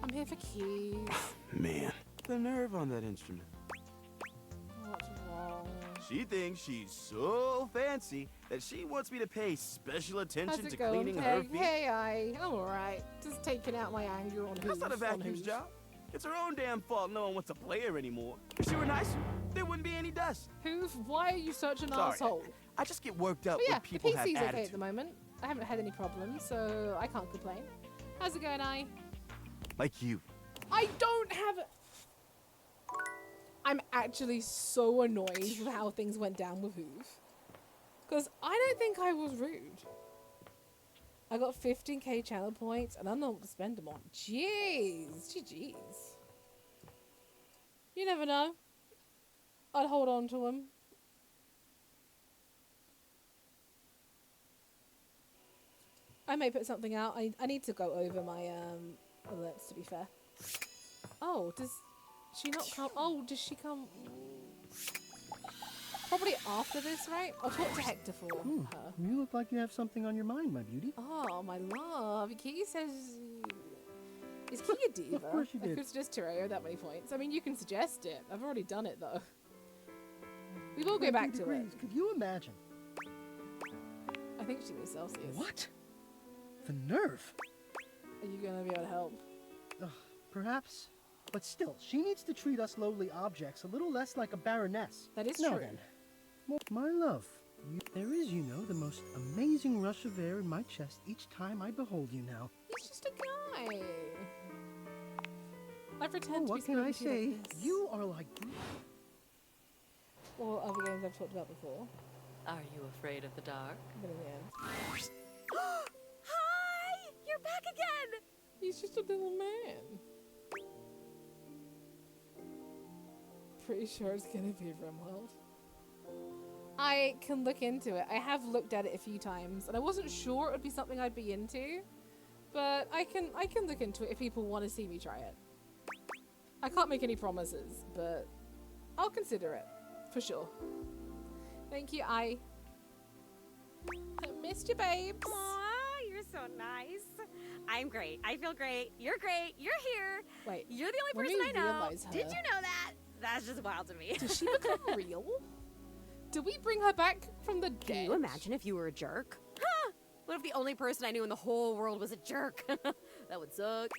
I'm here for keys. Man, the nerve on that instrument. What's wrong? She thinks she's so fancy that she wants me to pay special How's attention it to going, cleaning her Peg? feet. Hey, I'm alright. Just taking out my anger on That's not a vacuum's job. It's her own damn fault no one wants to play her anymore. If she were nicer, there wouldn't be any dust. Hoof, why are you such an Sorry, asshole? I just get worked up But yeah, when people the have PC's okay attitude. at the moment. I haven't had any problems, so I can't complain. How's it going, I? Like you. I don't have... I'm actually so annoyed with how things went down with Hoof. Because I don't think I was rude. I got 15k channel points and I don't know what to spend them on. Jeez. GG's. You never know. I'd hold on to them. I may put something out. I need to go over my alerts, to be fair. Oh, does she not come? Oh, does she come? Probably after this, right? I'll talk to Hector for her. You look like you have something on your mind, my beauty. Oh, my love. Key says... Is Key a diva? Of course you I did. could suggest Terrario that many points. I mean, you can suggest it. I've already done it, though. We will go 20 back to degrees. it. Could you imagine? I think she means Celsius. What? The nerve. Are you going to be able to help? Perhaps. But still, she needs to treat us lowly objects a little less like a baroness. That is now true. Then, my love, there is, you know, the most amazing rush of air in my chest each time I behold you now. He's just a guy. I pretend to What be can I speaking to you say? like this. You are like... Or other games I've talked about before. Are you afraid of the dark? But in the end. Hi! You're back again! He's just a little man. Pretty sure it's gonna be Rimworld. I can look into it. I have looked at it a few times, and I wasn't sure it would be something I'd be into. But I can look into it if people want to see me try it. I can't make any promises, but I'll consider it. For sure. Thank you, I missed you, babes. Aw, you're so nice. I'm great. I feel great. You're great. You're here. Wait, you're the let only me person I know. realize her. Did you know that? That's just wild to me. Did she become real? Did we bring her back from the dead? Can you imagine if you were a jerk? Huh? What if the only person I knew in the whole world was a jerk? That would suck.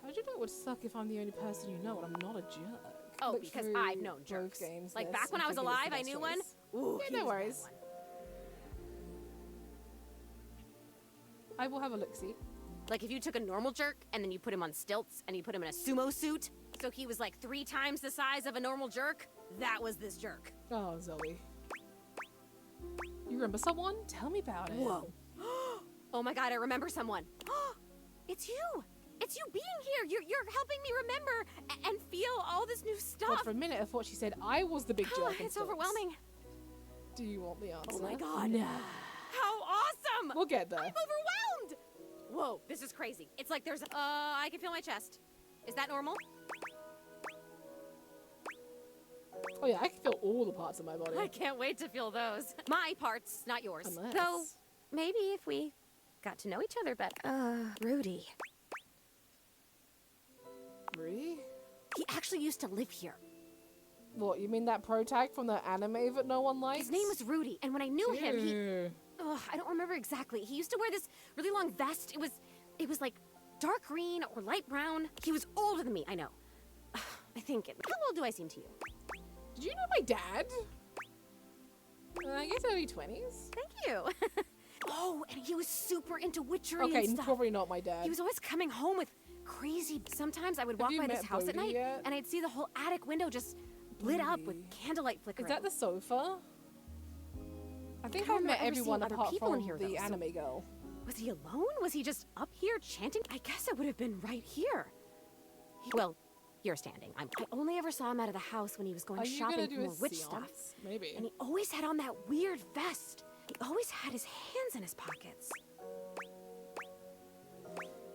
How do you know it would suck if I'm the only person you know and I'm not a jerk? Oh, Look because through I've known both jerks. games like this back when and I was figured it's alive, the I best knew choice. one. Ooh, Yeah, he no was a bad worries. one. I will have a look-see. Like if you took a normal jerk and then you put him on stilts and you put him in a sumo suit, so he was like 3 times the size of a normal jerk, that was this jerk. Oh, Zoe. You remember someone? Tell me about it. Whoa. Oh my god, I remember someone. It's you! It's you being here! You're helping me remember and feel all this new stuff! Well, for a minute I thought she said I was the big jerk. It's overwhelming. Do you want the answer? Oh my god. Nah. How awesome! We'll get there. I'm overwhelmed! Whoa, this is crazy. It's like there's I can feel my chest. Is that normal? Oh yeah, I can feel all the parts of my body. I can't wait to feel those. My parts, not yours. Unless... Though, maybe if we got to know each other better. Rudy. Rudy? He actually used to live here. What, you mean that pro tag from the anime that no one likes? His name was Rudy, and when I knew him, he... I don't remember exactly. He used to wear this really long vest. It was like dark green or light brown. He was older than me, I know. I think... How old do I seem to you? Did you know my dad? I guess early 20s. Thank you. Oh, and he was super into witchery okay, and stuff. Probably not my dad. He was always coming home with crazy... Sometimes I would walk by this house at night, and I'd see the whole attic window just lit up with candlelight flickering. Is that the sofa? I think I've met everyone apart from the anime girl. Was he alone? Was he just up here chanting? I guess it would have been right here. Well, you're standing. I only ever saw him out of the house when he was going shopping for more witch stuff. Maybe. And he always had on that weird vest. He always had his hands in his pockets.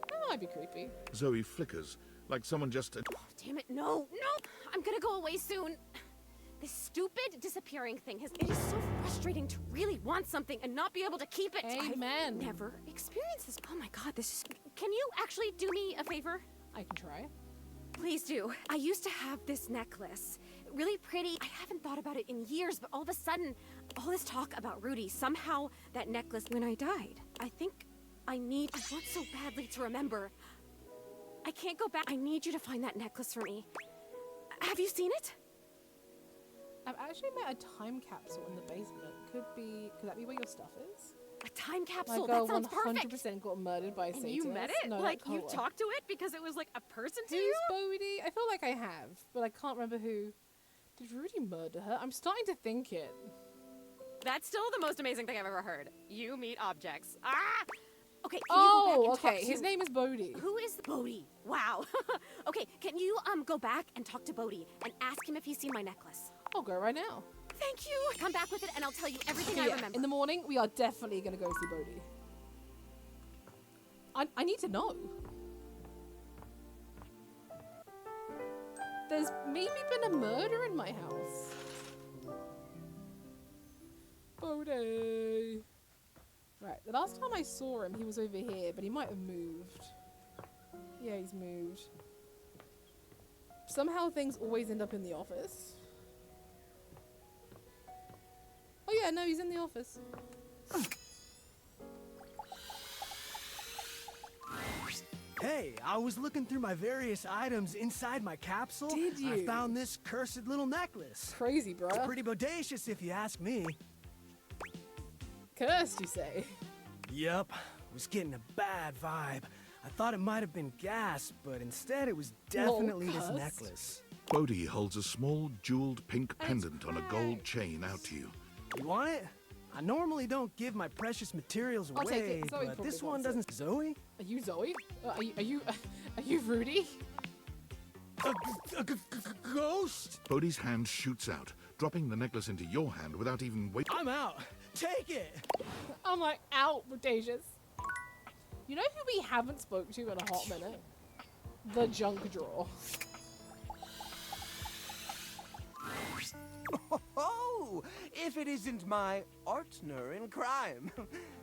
That might be creepy. Zoe flickers, like someone just... Oh, damn it, no. I'm gonna go away soon. This stupid disappearing thing it is so frustrating to really want something and not be able to keep it. Amen. I've never experienced this. Oh my god, this is... Can you actually do me a favor? I can try. Please do. I used to have this necklace. Really pretty. I haven't thought about it in years, but all of a sudden, all this talk about Rudy, somehow that necklace, when I died, I think I want so badly to remember. I can't go back. I need you to find that necklace for me. Have you seen it? I've actually met a time capsule in the basement. Could that be where your stuff is? A time capsule? Like that sounds perfect. 100% got murdered by Satan. You met it? No, like you talked to it because it was like a person to you? Who's Bodhi? I feel like I have, but I can't remember who. Did Rudy murder her? I'm starting to think it. That's still the most amazing thing I've ever heard. You meet objects. Ah! Okay, can oh, you go back and okay. His name is Bodhi. Who is Bodhi? Wow. Okay, can you go back and talk to Bodhi and ask him if he's seen my necklace? I'll go right now. Thank you. Come back with it and I'll tell you everything I remember. In the morning, we are definitely going to go see Bodhi. I need to know. There's maybe been a murder in my house. Bodhi. Right, the last time I saw him, he was over here, but he might have moved. Yeah, he's moved. Somehow things always end up in the office. Oh yeah, no, he's in the office. Hey, I was looking through my various items inside my capsule. Did you? I found this cursed little necklace. Crazy, bro. It's pretty bodacious if you ask me. Cursed, you say? Yup. Was getting a bad vibe. I thought it might have been gas, but instead it was definitely this necklace. Bodhi holds a small jeweled pink pendant on a gold chain out to you. You want it? I normally don't give my precious materials I'll take away, it. Zoe but this probably one wants doesn't. Zoe? Are you Zoe? Are you Rudy? A ghost? Bodhi's hand shoots out, dropping the necklace into your hand without even waiting. I'm out. Take it. I'm like out, Bodacious. You know who we haven't spoke to in a hot minute? The junk drawer. Oh, if it isn't my partner in crime.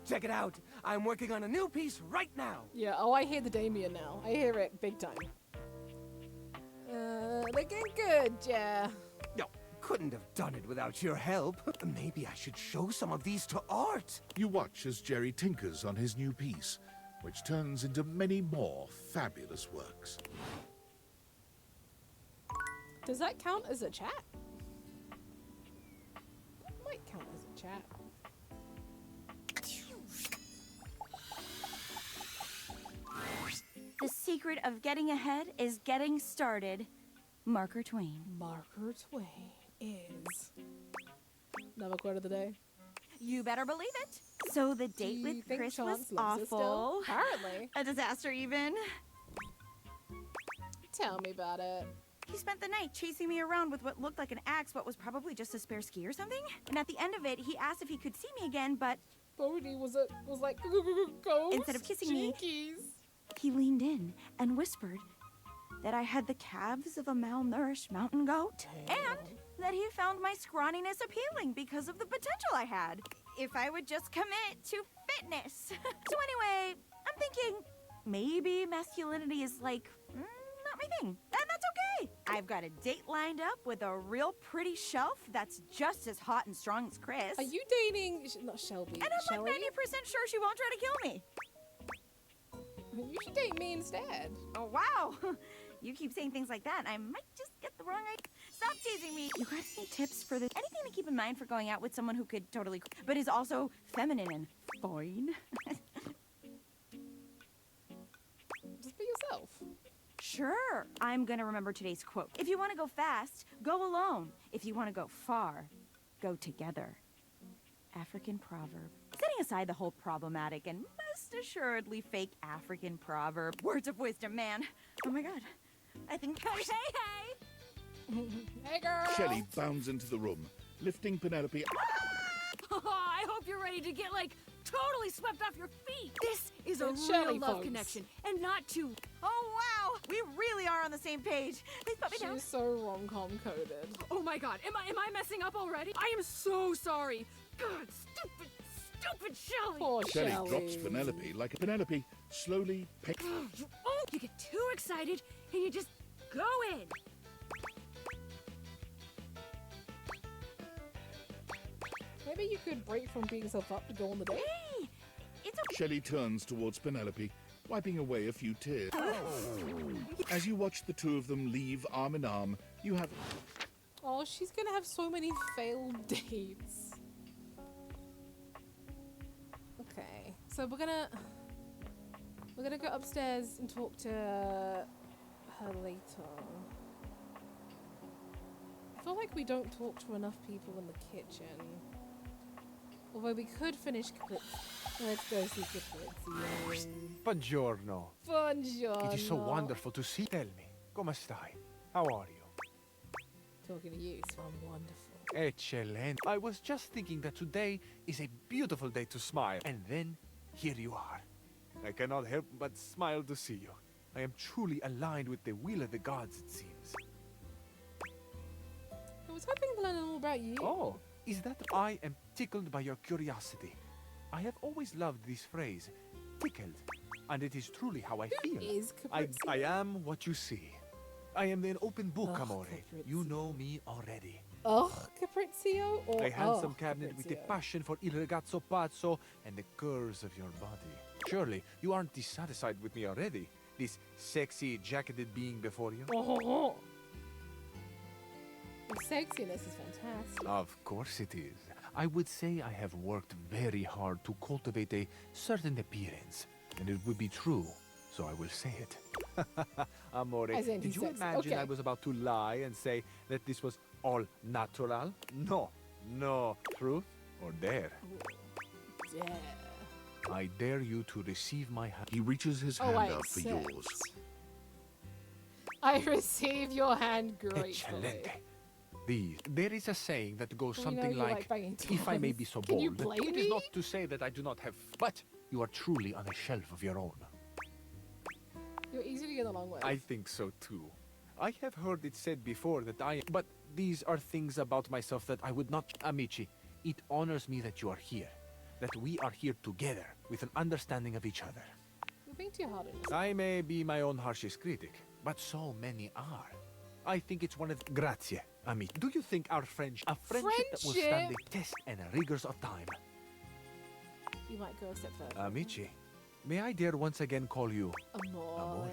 Check it out. I'm working on a new piece right now. Yeah, oh, I hear the Damien now. I hear it big time. Looking good, yeah. No, couldn't have done it without your help. Maybe I should show some of these to Art. You watch as Jerry tinkers on his new piece, which turns into many more fabulous works. Does that count as a chat? That might count as a chat. secret of getting ahead is getting started. Marker Twain. Marker Twain is... Another quote of the day. You better believe it. So the date with Chris was Chance loves her still? awful. Apparently. A disaster even. Tell me about it. He spent the night chasing me around with what looked like an axe, but was probably just a spare ski or something. And at the end of it, he asked if he could see me again, but Bodhi was like, go. Instead of kissing me, he leaned in and whispered that I had the calves of a malnourished mountain goat, and that he found my scrawniness appealing because of the potential I had if I would just commit to fitness. So anyway, I'm thinking maybe masculinity is like not my thing, and that's okay. I've got a date lined up with a real pretty shelf that's just as hot and strong as Chris. Are you dating not Shelby? And I'm Shelley? like 90% sure she won't try to kill me. You should date me instead. Oh wow. You keep saying things like that, and I might just get the wrong idea. Stop teasing me. You got any tips for this? Anything to keep in mind for going out with someone who could totally, but is also feminine and fine? Just be yourself. Sure. I'm gonna remember today's quote. If you want to go fast, go alone. If you want to go far, go together. African proverb. Setting aside the whole problematic and most assuredly fake African proverb. Words of wisdom, man. Oh my god. I think... Hey! Hey, girl! Shelley bounds into the room, lifting Penelope. I hope you're ready to get, like, totally swept off your feet. This is a It's real Shelley, love folks. connection, and not two. Oh, wow! We really are on the same page. Please put me down. She's so rom-com coded. Oh my god, am I messing up already? I am so sorry. God, stupid Shelley. Poor Shelley Shelley. drops Penelope like a Penelope slowly You get too excited, and you just go in. Maybe you could break from beating yourself up to go on the date. Hey! It's okay. Shelley turns towards Penelope, wiping away a few tears. As you watch the two of them leave arm in arm, you have... Oh, she's gonna have so many failed dates. Okay, so we're gonna go upstairs and talk to her later. I feel like we don't talk to enough people in the kitchen. Although we could finish. Let's go see Caprizio. Buongiorno. Buongiorno. It is so wonderful to see. Tell me, come stai? How are you? Talking to you, so I'm wonderful. Excellent. I was just thinking that today is a beautiful day to smile. And then, here you are. I cannot help but smile to see you. I am truly aligned with the will of the gods, it seems. I was hoping to learn more about you. Oh, is that I am tickled by your curiosity? I have always loved this phrase, tickled, and it is truly how I feel. Is I am what you see. I am an open book, Amore. You know me already. Oh, Caprizio? Or A handsome cabinet with a Caprizio? passion for il ragazzo pazzo and the curves of your body. Surely, you aren't dissatisfied with me already? This sexy, jacketed being before you? Oh, the sexiness is fantastic. Of course it is. I would say I have worked very hard to cultivate a certain appearance, and it would be true, so I will say it. Amore, As in did he's you sexy. imagine Okay. I was about to lie and say that this was all natural? No, no. Truth or dare? Yeah. I dare you to receive my hand. He reaches his Oh, hand I out for accept. yours. I receive your hand gratefully. Excelente. There is a saying that goes Well, you know something you like like, banging if I may drums. be so Can you bold, play it is me? not to say that I do not have, but you are truly on a shelf of your own. You're easy to get along with. I think so too. I have heard it said before that but these are things about myself that I would not. Amici, it honors me that you are here, that we are here together with an understanding of each other. You're being too hard on yourself. I may be my own harshest critic, but so many are. I think it's one of grazie, amici. Do you think our friendship that will stand the test and rigors of time? You might go a step further. Amici, may I dare once again call you Amore.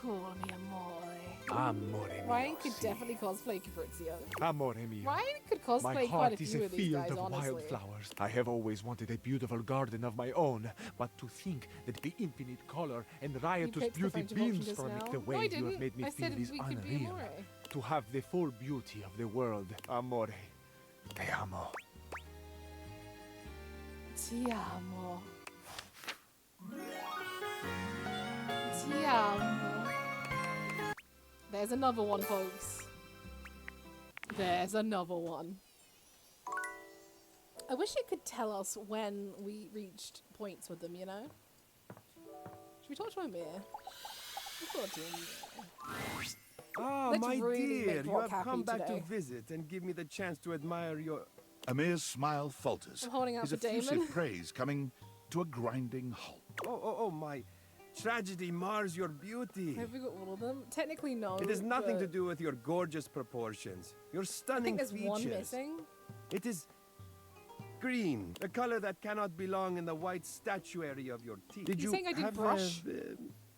Call me Amore. Amore mio. Ryan could definitely cosplay Fabrizio. Amore mio. Ryan could cosplay My quite a heart is few a of these field guys, of honestly. wildflowers. I have always wanted a beautiful garden of my own, but to think that the infinite color and riotous picked the beauty Friendship option beams just from now. it, the No, way I you didn't. have made me I feel said is we could be unreal. Amore. To have the full beauty of the world. Amore. Te amo. Ti amo. Ti amo. There's another one, folks. There's another one. I wish it could tell us when we reached points with them, you know? Should we talk to Amir? Let's talk to Amir. Ah, Let's my really dear, make you Rock have come happy back today. to visit and give me the chance to admire your... Amir's smile falters, I'm holding out his for Damon. effusive praise coming to a grinding halt. Oh, my tragedy mars your beauty. Have we got all of them? Technically, no. It has nothing to but do with your gorgeous proportions, your I stunning think there's features. one missing. It is green, a color that cannot belong in the white statuary of your teeth. Did You you saying I did have brush?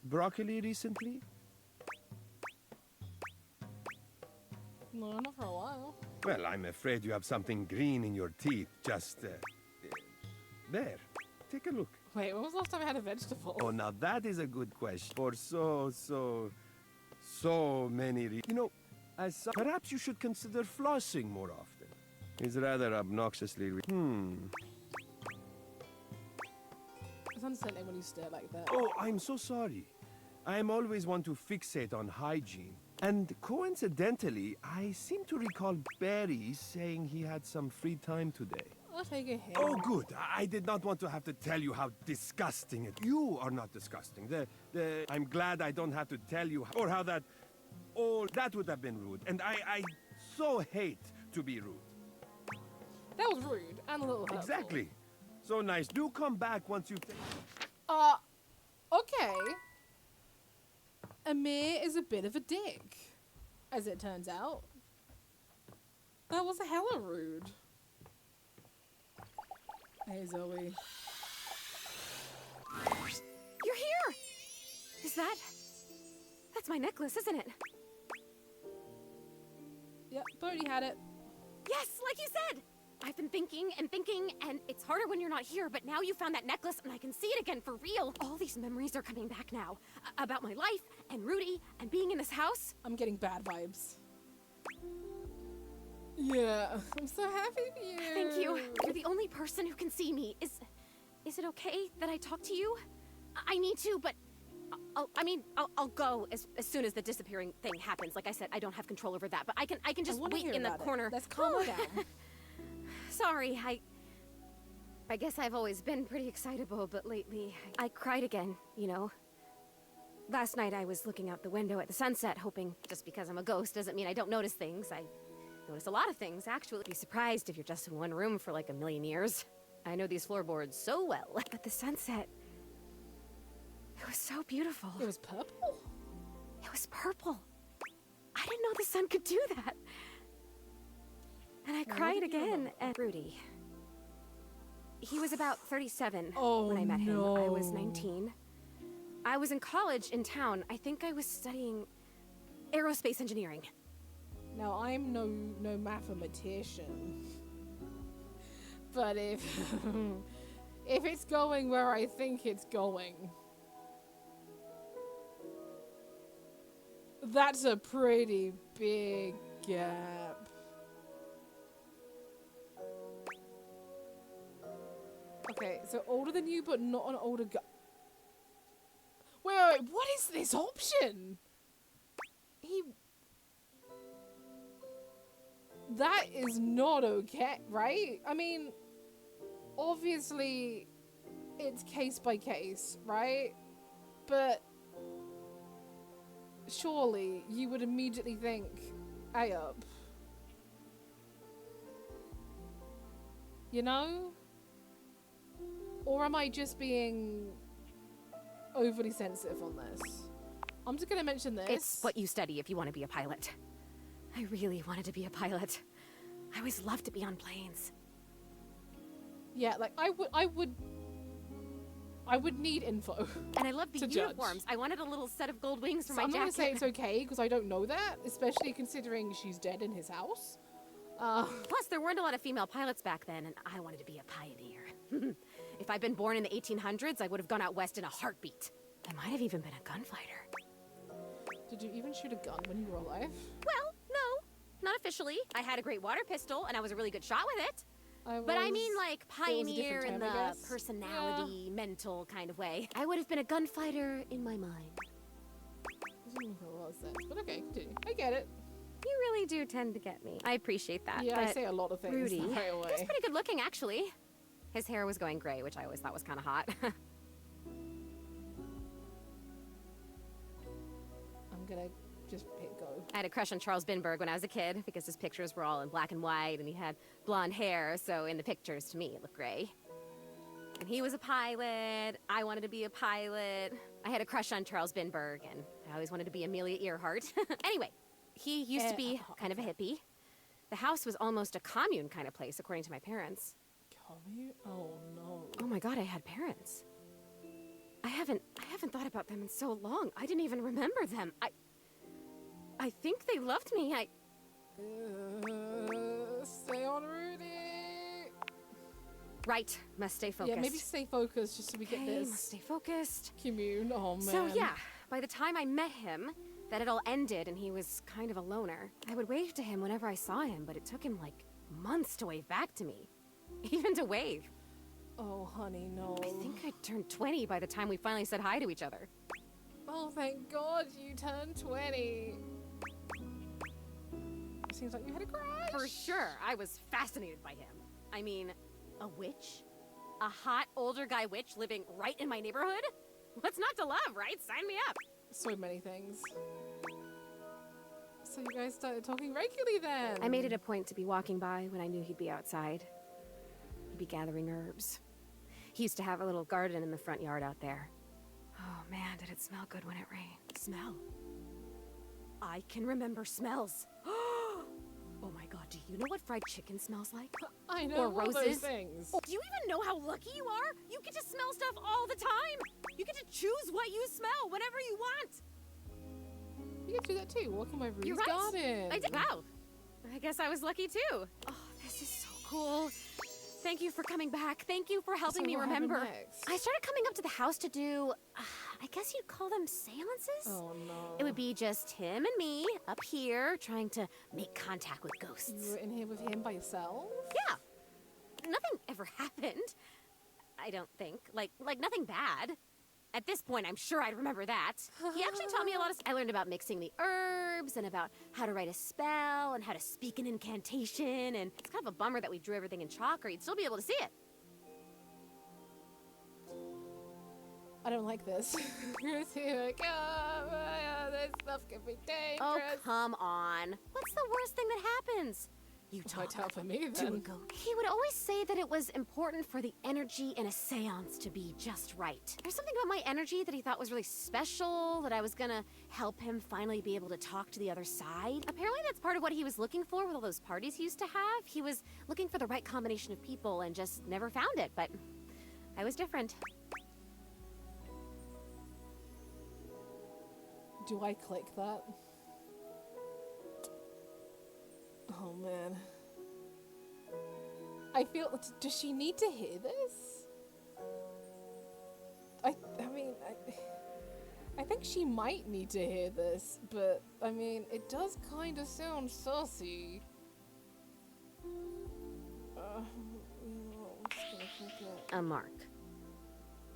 broccoli recently? No, not for a while. Well, I'm afraid you have something green in your teeth. Just there. Take a look. Wait, when was the last time I had a vegetable? Oh, now that is a good question. For so many reasons. You know, perhaps you should consider flossing more often. It's rather obnoxiously. It's unsettling when you stare like that. Oh, I'm so sorry. I am always one to fixate on hygiene. And coincidentally, I seem to recall Barry saying he had some free time today. I'll take a hint. Oh, good. I did not want to have to tell you how disgusting it. You are not disgusting. I'm glad I don't have to tell you, or how that. Oh, that would have been rude. And I so hate to be rude. That was rude and a little hurtful. Exactly. So nice. Do come back once you've. Okay. Amir is a bit of a dick, as it turns out. That was hella rude. Hey, Zoe. You're here! Is that... That's my necklace, isn't it? Yep, Bodhi had it. Yes, like you said! I've been thinking, and it's harder when you're not here, but now you found that necklace, and I can see it again for real. All these memories are coming back now. About my life, and Rudy, and being in this house. I'm getting bad vibes. Yeah, I'm so happy for you. Thank you. You're the only person who can see me. Is it okay that I talk to you? I need to, but I'll go as soon as the disappearing thing happens. Like I said, I don't have control over that, but I can just wait in the corner. Let's calm her down. Sorry, I guess I've always been pretty excitable, but lately I cried again, you know. Last night I was looking out the window at the sunset, hoping just because I'm a ghost doesn't mean I don't notice things. I notice a lot of things, actually. Be surprised if you're just in one room for like a million years. I know these floorboards so well. But the sunset, it was so beautiful. It was purple? It was purple. I didn't know the sun could do that. And I cried again, and Rudy. He was about 37 when I met him. I was 19. I was in college in town. I think I was studying aerospace engineering. Now, I'm no mathematician. But if it's going where I think it's going, that's a pretty big gap. Okay, so older than you, but not an older guy. Wait, what is this option? That is not okay, right? I mean, obviously, it's case by case, right? But surely you would immediately think, hey up. You know? Or am I just being overly sensitive on this? I'm just gonna mention this. It's what you study if you want to be a pilot. I really wanted to be a pilot. I always loved to be on planes. Yeah, like I I would need info. And I love the to uniforms. judge. I wanted a little set of gold wings for So my I'm jacket. gonna say it's okay because I don't know that, especially considering she's dead in his house. Plus, there weren't a lot of female pilots back then, and I wanted to be a pioneer. If I'd been born in the 1800s, I would have gone out west in a heartbeat. I might have even been a gunfighter. Did you even shoot a gun when you were alive? Well, no, not officially. I had a great water pistol, and I was a really good shot with it. But I mean, like, pioneer in the personality, mental kind of way. I would have been a gunfighter in my mind. Doesn't make a lot of sense, but okay, continue. I get it. You really do tend to get me. I appreciate that. Yeah, but I say a lot of things Rudy, right away. he was pretty good looking, actually. His hair was going gray, which I always thought was kind of hot. I'm gonna just hit go. I had a crush on Charles Binberg when I was a kid because his pictures were all in black and white and he had blonde hair, so in the pictures, to me, it looked gray. And he was a pilot. I wanted to be a pilot. I had a crush on Charles Binberg, and I always wanted to be Amelia Earhart. Anyway, he used to be kind of a hippie. The house was almost a commune kind of place, according to my parents. Commune? Oh no. Oh my god, I had parents. I haven't thought about them in so long. I didn't even remember them. I think they loved me. Stay on, Rudy. Right, must stay focused. Yeah, maybe stay focused just so we get this. Must stay focused. Commune, oh man. So yeah, by the time I met him, that it all ended and he was kind of a loner. I would wave to him whenever I saw him, but it took him like months to wave back to me. Even to wave. Oh, honey, no. I think I turned 20 by the time we finally said hi to each other. Oh, thank God you turned 20. Seems like you had a crush. For sure, I was fascinated by him. I mean, a witch? A hot older guy witch living right in my neighborhood? What's not to love, right? Sign me up. So many things. So you guys started talking regularly then? I made it a point to be walking by when I knew he'd be outside. He'd be gathering herbs. He used to have a little garden in the front yard out there. Oh man, did it smell good when it rained. Smell. I can remember smells. Oh my god, do you know what fried chicken smells like? I know or all roses. those things. Oh, do you even know how lucky you are? You get to smell stuff all the time. You get to choose what you smell whenever you want. You get to do that too, walking my Rudy's You're right. garden. I did. Wow. I guess I was lucky too. Oh, this is so cool. Thank you for coming back. Thank you for helping me remember. I started coming up to the house to do, I guess you'd call them seances? Oh no. It would be just him and me up here trying to make contact with ghosts. You were in here with him by yourself? Yeah. Nothing ever happened. I don't think. Like nothing bad. At this point, I'm sure I'd remember that. He actually taught me a lot of I learned about mixing the herbs and about how to write a spell and how to speak an incantation, and it's kind of a bummer that we drew everything in chalk or you'd still be able to see it. I don't like this. Here it comes. This stuff can be dangerous. Oh, come on. What's the worst thing that happens? You talk out for me to a then. ghost. He would always say that it was important for the energy in a seance to be just right. There's something about my energy that he thought was really special, that I was gonna help him finally be able to talk to the other side. Apparently that's part of what he was looking for with all those parties he used to have. He was looking for the right combination of people and just never found it, but I was different. Do I click that? Oh man. I feel. Does she need to hear this? I mean, I think she might need to hear this, but I mean, it does kind of sound saucy. Mark.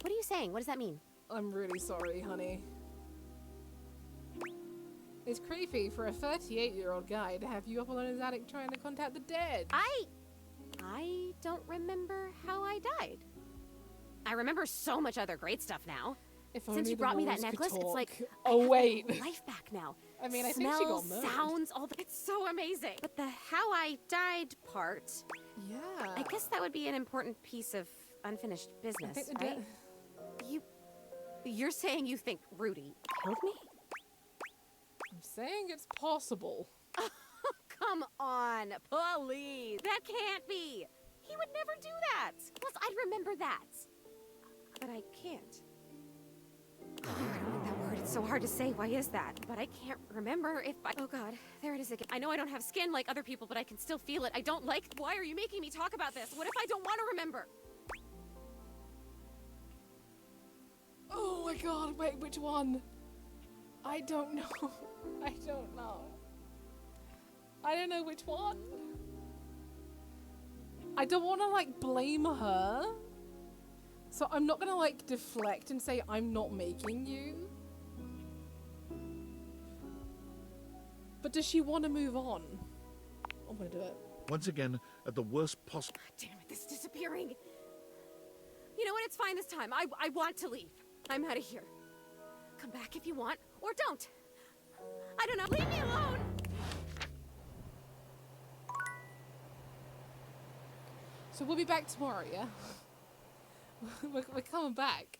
What are you saying? What does that mean? I'm really sorry, honey. It's creepy for a 38-year-old guy to have you up alone in his attic trying to contact the dead. I don't remember how I died. I remember so much other great stuff now. Since you brought me that necklace, it's like oh wait, life back now. I mean, I think she got Smells, murdered. sounds, all the, it's so amazing. But the how I died part, yeah, I guess that would be an important piece of unfinished business, think the right? You're saying you think Rudy killed me? I'm saying it's possible. Come on, please. That can't be. He would never do that. Plus, I'd remember that. that I can't. Oh, I don't like that word. It's so hard to say. Why is that? But I can't remember if I... Oh god, there it is again. I know I don't have skin like other people, but I can still feel it. I don't like... Why are you making me talk about this? What if I don't want to remember? Oh my god, wait, which one? I don't know. I don't know. I don't know which one. I don't want to, like, blame her. So I'm not gonna, like, deflect and say I'm not making you. But does she want to move on? I'm gonna do it. Once again, at the worst possible... Damn it, this is disappearing. You know what? It's fine this time. I want to leave. I'm out of here. Come back if you want, or don't. I don't know. Leave me alone! So we'll be back tomorrow, yeah? we're coming back.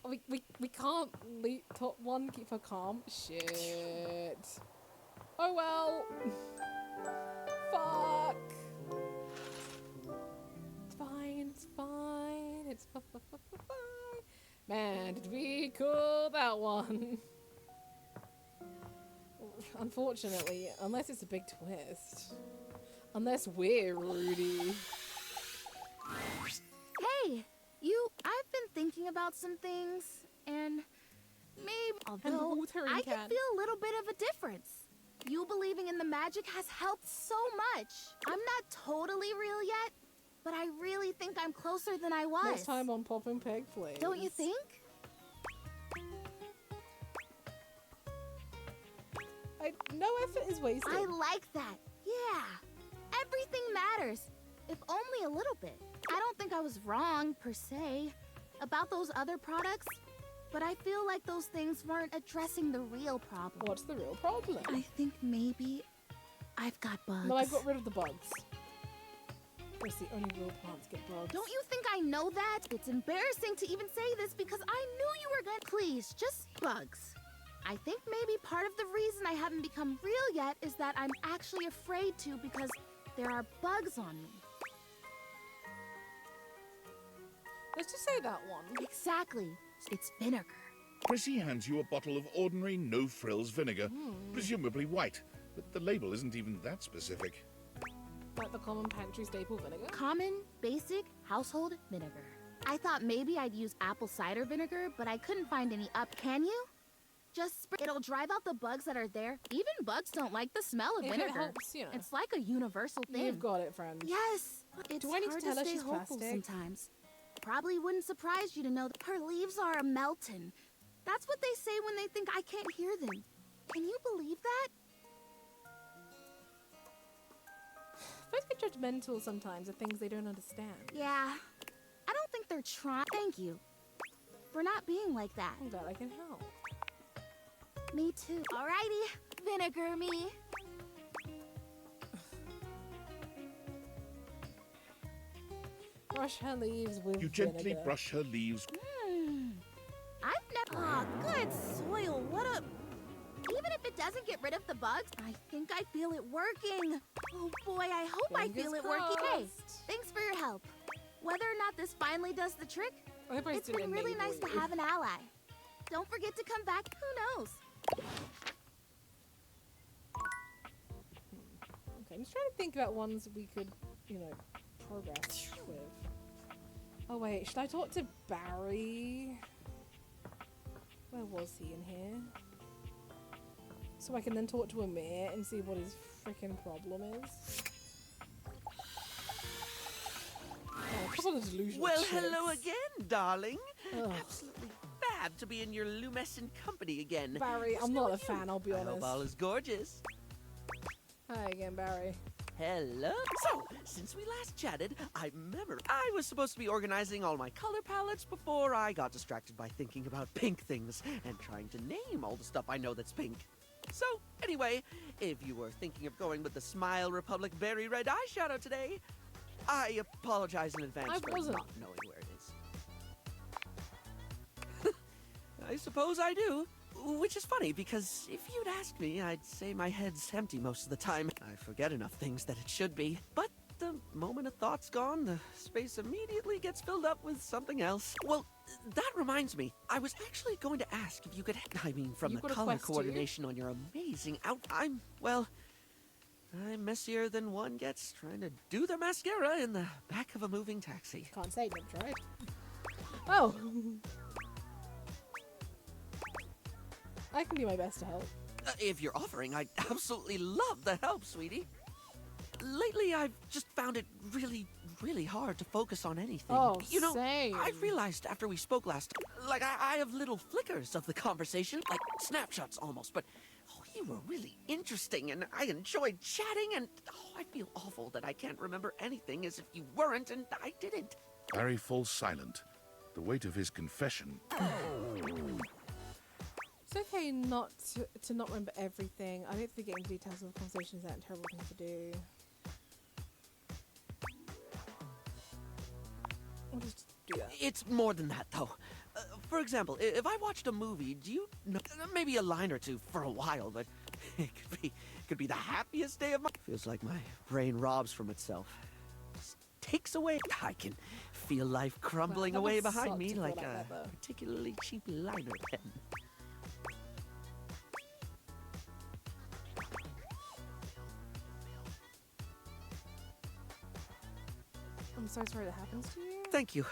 We can't leave top one, keep her calm. Shit. Oh well. Fuck. It's fine, it's fine. It's fine. Man, did we call that one? Unfortunately, unless it's a big twist. Unless we're Rudy. Hey, I've been thinking about some things, and maybe, although I can feel a little bit of a difference. You believing in the magic has helped so much. I'm not totally real yet, but I really think I'm closer than I was. Next time on Poppin' Peg, please. Don't you think? No effort is wasted. I like that. Yeah. Everything matters, if only a little bit. I don't think I was wrong, per se, about those other products, but I feel like those things weren't addressing the real problem. What's the real problem? I think maybe I've got bugs. No, I got rid of the bugs. That's the only real plants get bugs. Don't you think I know that? It's embarrassing to even say this because I knew you were gonna... Please, just bugs. I think maybe part of the reason I haven't become real yet is that I'm actually afraid to because there are bugs on me. Let's just say that one. Exactly. It's vinegar. Chrissy hands you a bottle of ordinary no-frills vinegar, presumably white, but the label isn't even that specific. Like the common pantry staple vinegar? Common, basic, household vinegar. I thought maybe I'd use apple cider vinegar, but I couldn't find any up. Can you? Just it'll drive out the bugs that are there. Even bugs don't like the smell of vinegar. It helps, you know. It's like a universal thing. You've got it, friend. Yes. It's Do I need to hard tell her stay she's hopeful plastic? sometimes. Probably wouldn't surprise you to know that her leaves are a melting. That's what they say when they think I can't hear them. Can you believe that? Folks get judgmental sometimes of things they don't understand. Yeah. I don't think they're trying. Thank you for not being like that. I'm glad I can help. Me too. Alrighty, vinegar me. Brush her leaves with You gently vinegar. brush her leaves. I've never. Ah, good soil. What a. Even if it doesn't get rid of the bugs, I think I feel it working. Oh boy, I hope I feel it working. Hey, thanks for your help. Whether or not this finally does the trick, it's been really nice to have an ally. Don't forget to come back. Who knows? Okay, I'm just trying to think about ones we could, you know, progress with. Oh wait, should I talk to Barry? Where was he in here? So I can then talk to Amir and see what his freaking problem is. Oh, a couple of delusional Well, chicks. hello again, darling. Ugh. Absolutely fab to be in your lumescent company again. Barry, I'm not a fan, I'll be I honest. hope all is gorgeous. Hi again, Barry. Hello. So, since we last chatted, I was supposed to be organizing all my color palettes before I got distracted by thinking about pink things and trying to name all the stuff I know that's pink. So, anyway, if you were thinking of going with the Smile Republic Berry Red eyeshadow today, I apologize in advance for not knowing where it is. I suppose I do. Which is funny, because if you'd asked me, I'd say my head's empty most of the time. I forget enough things that it should be. But the moment a thought's gone, the space immediately gets filled up with something else. Well, that reminds me. I was actually going to ask if you could... I mean, from the color coordination on your amazing I'm messier than one gets trying to do their mascara in the back of a moving taxi. Can't say no, right? Oh. I can do my best to help. If you're offering, I'd absolutely love the help, sweetie. Lately, I've just found it really hard to focus on anything. Oh, you know, same. I realized after we spoke last, like I have little flickers of the conversation, like snapshots almost, but you were really interesting and I enjoyed chatting and I feel awful that I can't remember anything as if you weren't and I didn't. Barry falls silent. The weight of his confession. It's okay not to not remember everything. I don't think getting details of the conversation is that a terrible thing to do. I'll just do that. It's more than that, though. For example, if I watched a movie, do you know, maybe a line or two for a while, but it could be the happiest day of my... Feels like my brain robs from itself. Just takes away. I can feel life crumbling away behind me like a particularly cheap liner pen. I'm so sorry that happens to you. Thank you.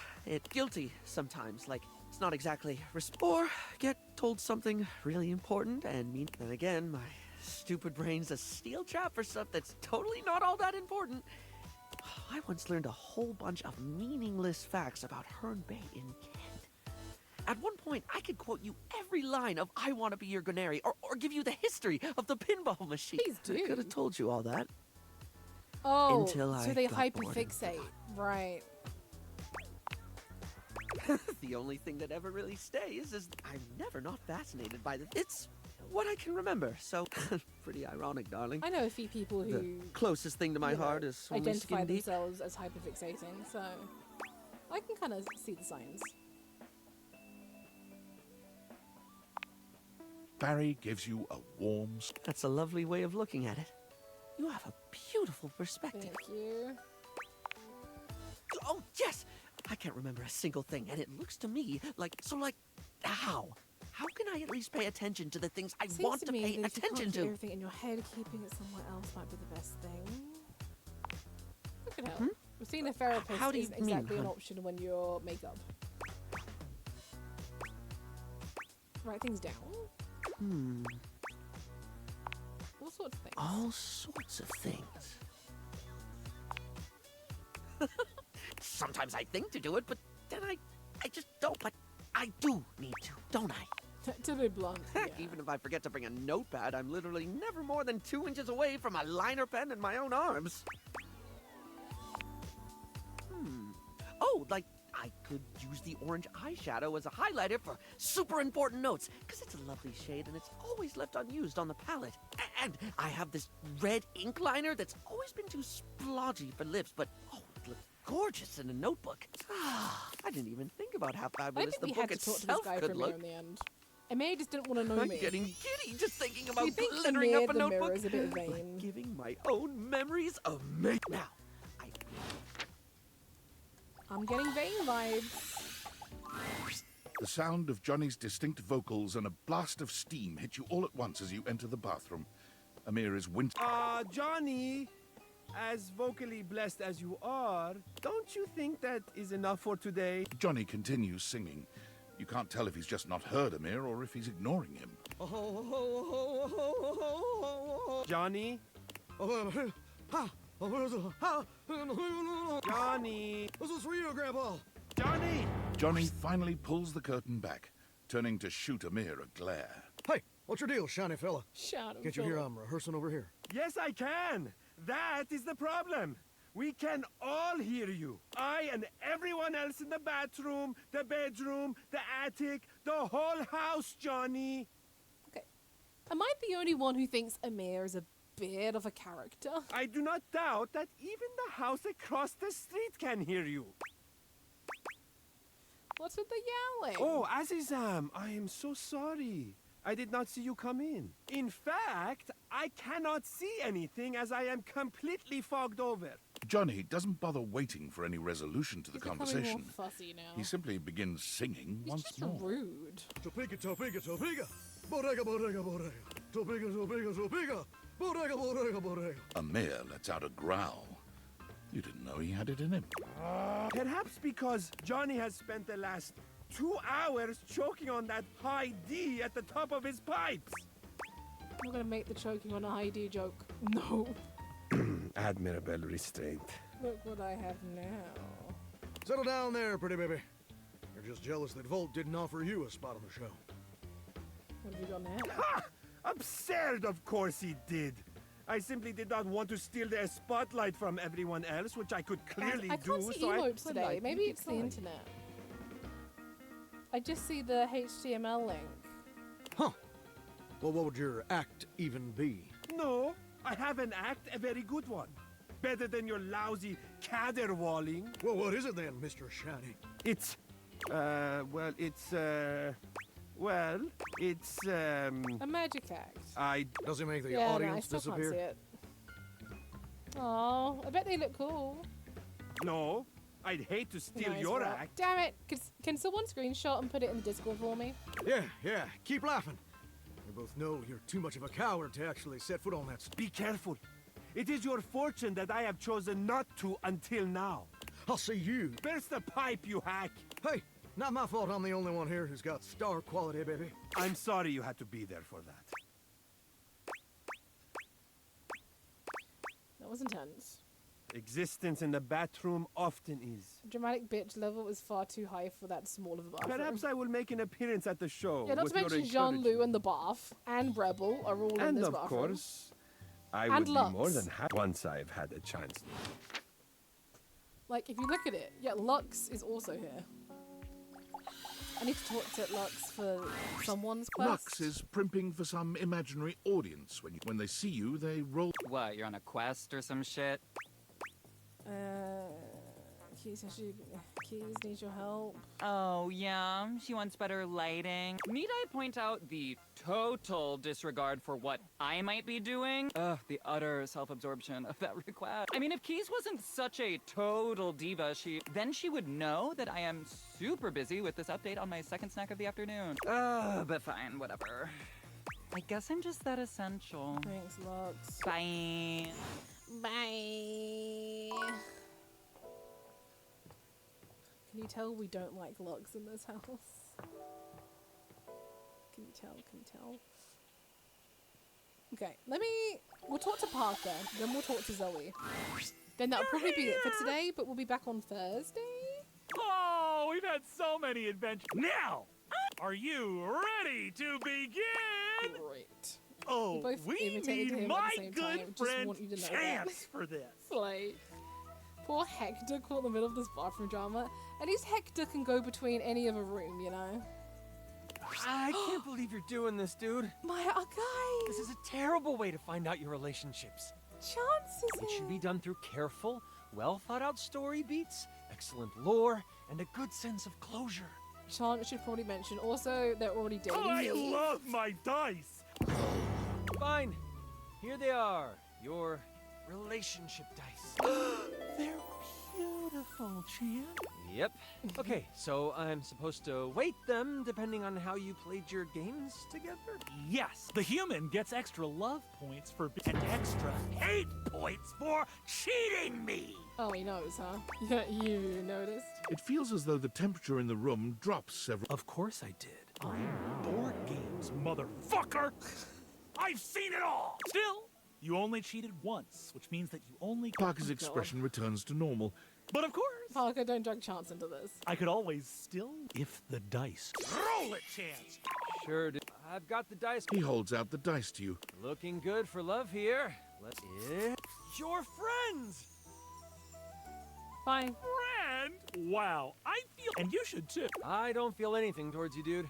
Guilty sometimes, like it's not exactly or get told something really important and mean. Then again, my stupid brain's a steel trap for stuff that's totally not all that important. I once learned a whole bunch of meaningless facts about Herne Bay in Kent. At one point, I could quote you every line of I Want to Be Your Granary or give you the history of the pinball machine. Please do. I could have told you all that. Oh, Until so they hyperfixate. Right. The only thing that ever really stays is I'm never not fascinated by it's what I can remember. So, pretty ironic, darling. I know a few people who... The closest thing to my heart is only identify skin deep. themselves as hyperfixating, so I can kind of see the signs. Barry gives you a warm... That's a lovely way of looking at it. You have a beautiful perspective. Thank you. Oh, yes! I can't remember a single thing, and it looks to me like... how? How can I at least pay attention to the things I want to pay attention to? Everything in your head, keeping it somewhere else might be the best thing. That could help. Seeing a therapist isn't exactly an option when you're makeup. Write things down. All sorts of things. All sorts of things. Sometimes I think to do it, but then I just don't. But I do need to, don't I? To be blunt, Heck, even if I forget to bring a notepad, I'm literally never more than 2 inches away from a liner pen in my own arms. Oh, like I could use the orange eyeshadow as a highlighter for super important notes, because it's a lovely shade and it's always left unused on the palette. And I have this red ink liner that's always been too splodgy for lips, but it looks gorgeous in a notebook. I didn't even think about how fabulous the book itself could look. In the end. Amir just didn't want to know I'm me. getting giddy just thinking about You think glittering Amir up a the notebook. mirror is a bit vain. Like giving my own memories a make. Now, I'm getting vain vibes. The sound of Johnny's distinct vocals and a blast of steam hit you all at once as you enter the bathroom. Amir is Johnny, as vocally blessed as you are, don't you think that is enough for today? Johnny continues singing. You can't tell if he's just not heard Amir or if he's ignoring him. Johnny? Johnny! This is for you, Grandpa! Johnny! Johnny finally pulls the curtain back, turning to shoot Amir a glare. Hey, what's your deal, shiny fella? Shiny Can't you hear I'm rehearsing over here? Yes, I can! That is the problem! We can all hear you. I and everyone else in the bathroom, the bedroom, the attic, the whole house, Johnny! Okay. Am I the only one who thinks Amir is a bit of a character? I do not doubt that even the house across the street can hear you. What's with the yelling? Oh, Azizam, I am so sorry. I did not see you come in. In fact, I cannot see anything as I am completely fogged over. Johnny doesn't bother waiting for any resolution to the conversation. More fussy now. He simply begins singing He's once just more. rude. Topeka, Topeka, Topeka. Bodega, bodega, bodega. Topeka, Topeka, Topeka. Bodega, bodega, bodega. Amir lets out a growl. You didn't know he had it in him. Perhaps because Johnny has spent the last 2 hours choking on that high D at the top of his pipes. I'm not gonna make the choking on a high D joke. No. Admirable restraint. Look what I have now. Settle down there, pretty baby. You're just jealous that Volt didn't offer you a spot on the show. What have you got now? Ha! Absurd, of course he did. I simply did not want to steal their spotlight from everyone else, which I could clearly I do. can't see so emotes I today. Maybe it's the internet. I just see the HTML link. Huh. Well, what would your act even be? No, I have an act, a very good one. Better than your lousy caterwauling. Well, what is it then, Mr. Shiny? It's, a magic act. Does it make the Yeah, audience no, I still disappear? can't see it. Oh, I bet they look cool. No, I'd hate to steal Nice your work. act. Damn it! Can someone screenshot and put it in the Discord for me? Yeah, keep laughing. We both know you're too much of a coward to actually set foot on that. Be careful. It is your fortune that I have chosen not to until now. I'll see you. Burst the pipe, you hack. Hey, not my fault I'm the only one here who's got star quality, baby. I'm sorry you had to be there for that. That was intense. Existence in the bathroom often is. Dramatic bitch level is far too high for that small of a bathroom. Perhaps I will make an appearance at the show. Yeah, not with to your mention Jean-Loup and the Bath and Rebel are all in And this of bathroom. course, I And would be Lux. more than happy once I've had a chance. Like, if you look at it, yeah, Lux is also here. I need to talk to Lux for someone's quest. Lux is primping for some imaginary audience. When they see you, they roll. What, you're on a quest or some shit? Keys needs your help. Oh, yeah? She wants better lighting. Need I point out the total disregard for what I might be doing? Ugh, the utter self-absorption of that request. I mean, if Keys wasn't such a total diva, then she would know that I am super busy with this update on my second snack of the afternoon. But fine, whatever. I guess I'm just that essential. Thanks, Lux. Bye. Bye. Can you tell we don't like Lux in this house? Can you tell? Okay, we'll talk to Parker, then we'll talk to Zoe. Then that'll probably be it for today, but we'll be back on Thursday. Oh, we've had so many adventures. Now, are you ready to begin? Great. Oh, both we imitated need him at my the same good time. Just friend want you to know Chance that. for this. Like, poor Hector caught in the middle of this bathroom drama. At least Hector can go between any of a room, you know? I can't believe you're doing this, dude. My guys! This is a terrible way to find out your relationships. Chance is It should be done through careful, well-thought-out story beats, excellent lore, and a good sense of closure. Chance should probably mention also they're already dating. I love my dice. Fine. Here they are. Your relationship dice. They're beautiful, Chan. Yep. Okay, so I'm supposed to weight them depending on how you played your games together? Yes, the human gets extra love points for and extra hate points for cheating me. Oh, he knows, huh? Yeah, you noticed. It feels as though the temperature in the room drops several. Of course I did. Board games, motherfucker. I've seen it all. Still, you only cheated once, which means that you only. Parker's expression returns to normal. But of course, Parker, don't drag Chance into this. I could always still, if the dice. Roll it, Chance. Sure, dude. I've got the dice. He holds out the dice to you. Looking good for love here. Let's. Your friends. Fine. Friend? Wow, I feel. And you should too. I don't feel anything towards you, dude.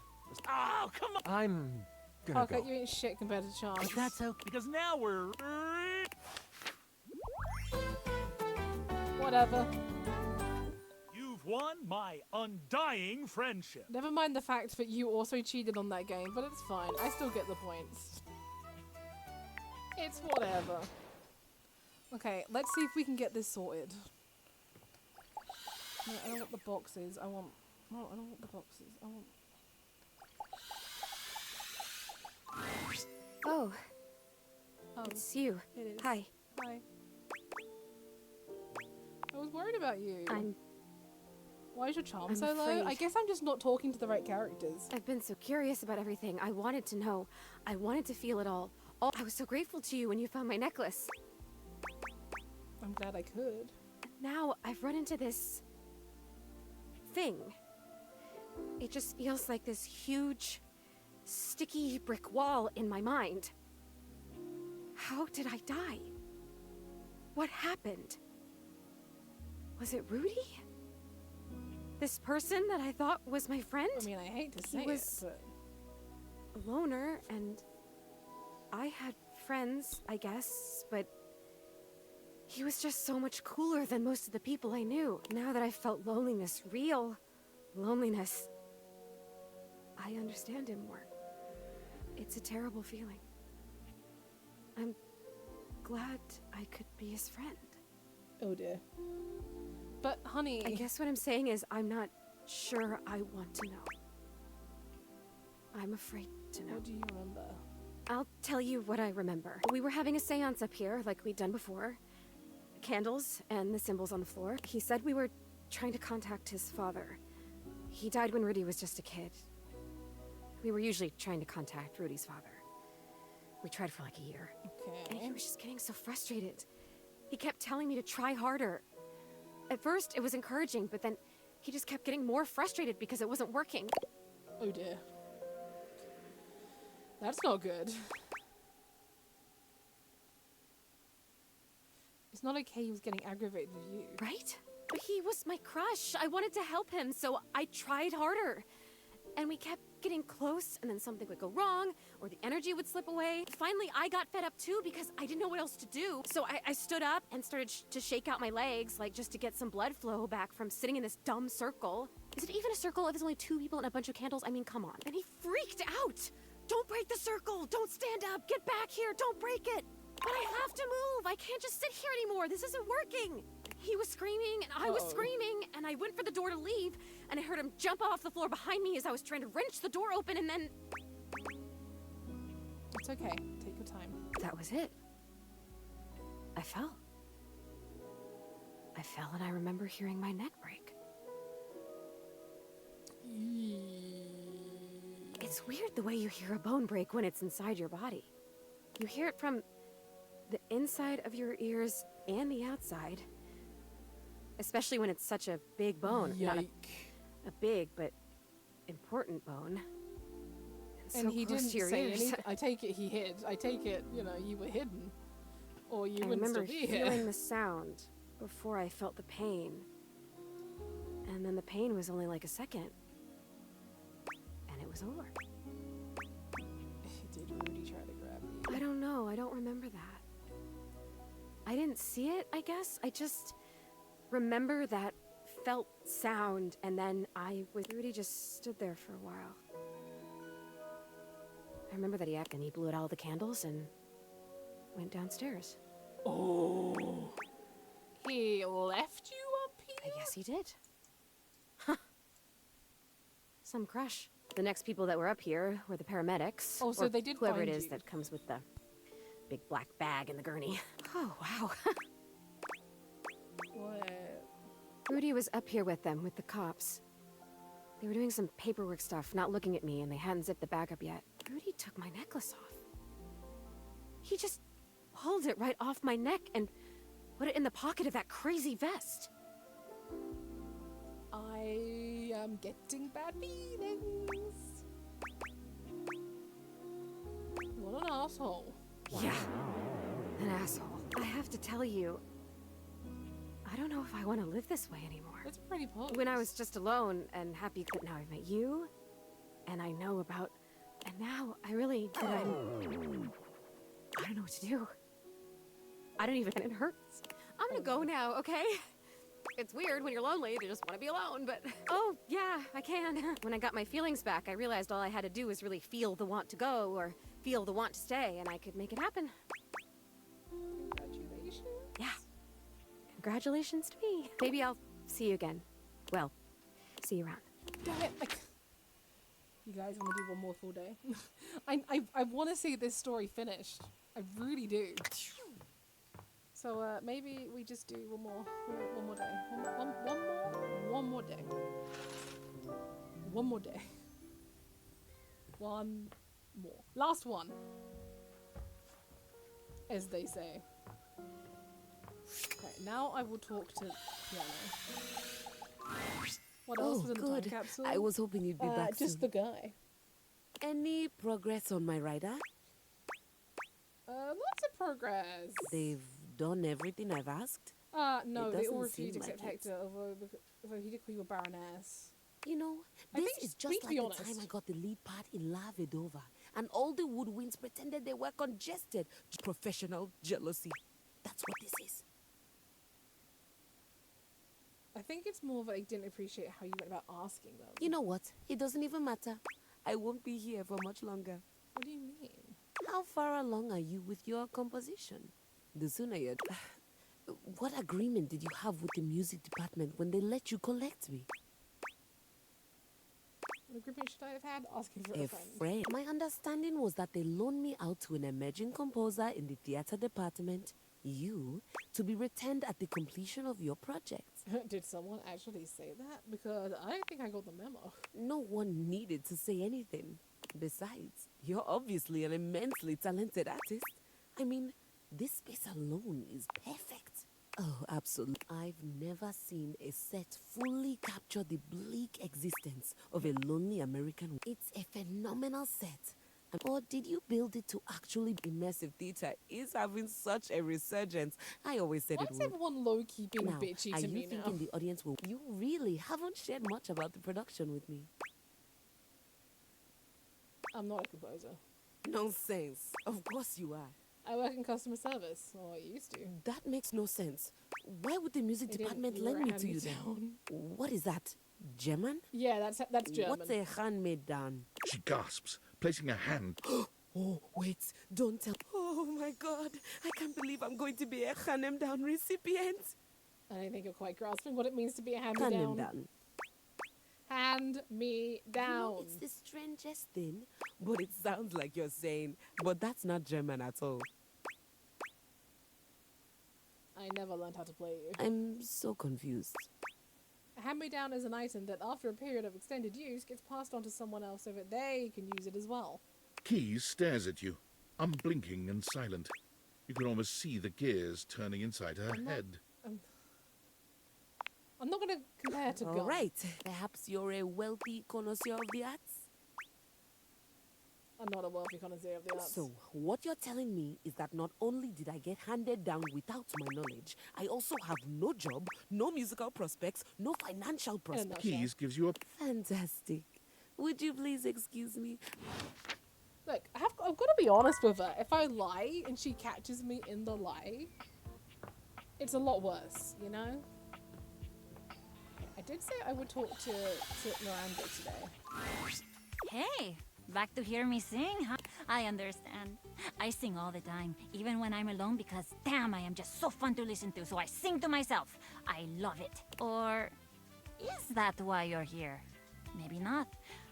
Oh, come on. I'm gonna Parker, go. you ain't shit compared to Chance. That's okay. Because now we're. Whatever. You've won my undying friendship. Never mind the fact that you also cheated on that game, but it's fine. I still get the points. It's whatever. Okay, let's see if we can get this sorted. No, I don't want the boxes. I want... No, I don't want the boxes. I want... Oh. Oh. It's you. It is. Hi. Hi. I was worried about you. I'm... Why is your charm I'm so low? afraid. I guess I'm just not talking to the right characters. I've been so curious about everything. I wanted to know. I wanted to feel it all. I was so grateful to you when you found my necklace. I'm glad I could. Now I've run into this... thing. It just feels like this huge, sticky brick wall in my mind. How did I die? What happened? Was it Rudy? This person that I thought was my friend? I mean, I hate to say he was it, but... a loner, and I had friends, I guess, but he was just so much cooler than most of the people I knew. Now that I felt loneliness, real loneliness, I understand him more. It's a terrible feeling. I'm glad I could be his friend. Oh dear. But, honey... I guess what I'm saying is I'm not sure I want to know. I'm afraid to know. What do you remember? I'll tell you what I remember. We were having a seance up here, like we'd done before. Candles and the symbols on the floor. He said we were trying to contact his father. He died when Rudy was just a kid. We were usually trying to contact Rudy's father. We tried for like a year. Okay. And he was just getting so frustrated. He kept telling me to try harder. At first, it was encouraging, but then he just kept getting more frustrated because it wasn't working. Oh dear. That's not good. It's not okay he was getting aggravated with you. Right? But he was my crush. I wanted to help him, so I tried harder. And we kept getting close, and then something would go wrong, or the energy would slip away. Finally, I got fed up too because I didn't know what else to do. So I stood up and started to shake out my legs, like just to get some blood flow back from sitting in this dumb circle. Is it even a circle if there's only 2 people and a bunch of candles? I mean, come on. And he freaked out. Don't break the circle. Don't stand up. Get back here. Don't break it. But I have to move. I can't just sit here anymore. This isn't working. He was screaming, and I was screaming, and I went for the door to leave, and I heard him jump off the floor behind me as I was trying to wrench the door open, and then... It's okay. Take your time. That was it. I fell. I fell, and I remember hearing my neck break. It's weird the way you hear a bone break when it's inside your body. You hear it from the inside of your ears and the outside. Especially when it's such a big bone. Yike. Not a big, but important bone. And so he close didn't to your say ears. anything. I take it he hid. I take it, you know, you were hidden. Or you I wouldn't remember still be feeling here. the sound before I felt the pain. And then the pain was only like a second. And it was over. Did Rudy try to grab you? I don't know. I don't remember that. I didn't see it, I guess. I just remember that felt sound, and then Rudy just stood there for a while. I remember that he acted and he blew out all the candles and went downstairs. Oh. He left you up here? I guess he did. Huh. Some crush. The next people that were up here were the paramedics. Oh, so or they did whoever find it is you. that comes with the big black bag and the gurney. Oh, wow. What? Rudy was up here with them, with the cops. They were doing some paperwork stuff, not looking at me, and they hadn't zipped the bag up yet. Rudy took my necklace off. He just pulled it right off my neck and put it in the pocket of that crazy vest. I am getting bad feelings. What an asshole. Yeah, an asshole. I have to tell you, I don't know if I want to live this way anymore. That's pretty pose. When I was just alone and happy, but now I've met you, and I know about, and now I really, I don't know what to do. I don't even, it hurts. I'm gonna go now, okay? It's weird when you're lonely, you just want to be alone, but... Oh, yeah, I can. When I got my feelings back, I realized all I had to do was really feel the want to go, or feel the want to stay, and I could make it happen. Congratulations. Yeah, congratulations to me. Maybe I'll see you again. Well, see you around. Damn it! You guys want to do one more full day? I want to see this story finished. I really do. So maybe we just do one more day. One more day. One more day. One more. Last one. As they say. Okay, now I will talk to Piano. What else was in the time capsule? I was hoping you'd be back soon. Just the guy. Any progress on my rider? Lots of progress. They've done everything I've asked? No, It they all doesn't seem refused except like it. Hector, although he did call you a baroness. You know, I this think, is to just be like the honest, time I got the lead part in La Vedova, and all the woodwinds pretended they were congested. Professional jealousy. That's what this is. I think it's more that I didn't appreciate how you went about asking them. You know what? It doesn't even matter. I won't be here for much longer. What do you mean? How far along are you with your composition? The sooner you're... What agreement did you have with the music department when they let you collect me? What agreement should I have had? Asking for A a friend. friend. My understanding was that they loaned me out to an emerging composer in the theater department, you, to be returned at the completion of your project. Did someone actually say that? Because I don't think I got the memo. No one needed to say anything. Besides, you're obviously an immensely talented artist. I mean, this space alone is perfect. Oh, absolutely. I've never seen a set fully capture the bleak existence of a lonely American. It's a phenomenal set. Or did you build it to actually be immersive? Theater is having such a resurgence. I always said Why it is would. everyone low-key being Now, bitchy are to you me now? thinking the audience will? You really haven't shared much about the production with me. I'm not a composer. Nonsense. Of course you are. I work in customer service, or I used to. That makes no sense. Why would the music They didn't department lend me ram to me you then? down. What is that? German? Yeah, that's German. What's a hand-me-down? She gasps, placing a hand. Oh, wait, don't tell. Oh my god, I can't believe I'm going to be a hand-me-down recipient. I don't think you're quite grasping what it means to be a hand-me-down. Hand-me-down. Hand me down. You know, it's the strangest thing, but it sounds like you're saying, but that's not German at all. I never learned how to play you. I'm so confused. A hand-me-down is an item that, after a period of extended use, gets passed on to someone else so that they can use it as well. Keys stares at you, unblinking and silent. You can almost see the gears turning inside her head. I'm not going to compare to All God. right, perhaps you're a wealthy connoisseur of the arts? I'm not a wealthy connoisseur of the arts. So, what you're telling me is that not only did I get handed down without my knowledge, I also have no job, no musical prospects, no financial prospects. Keys gives you a... Fantastic. Would you please excuse me? Look, I've got to be honest with her. If I lie and she catches me in the lie, it's a lot worse, you know? I did say I would talk to Miranda today. Hey, back to hear me sing, huh? I understand. I sing all the time, even when I'm alone, because damn, I am just so fun to listen to, so I sing to myself. I love it. Or is that why you're here? Maybe not.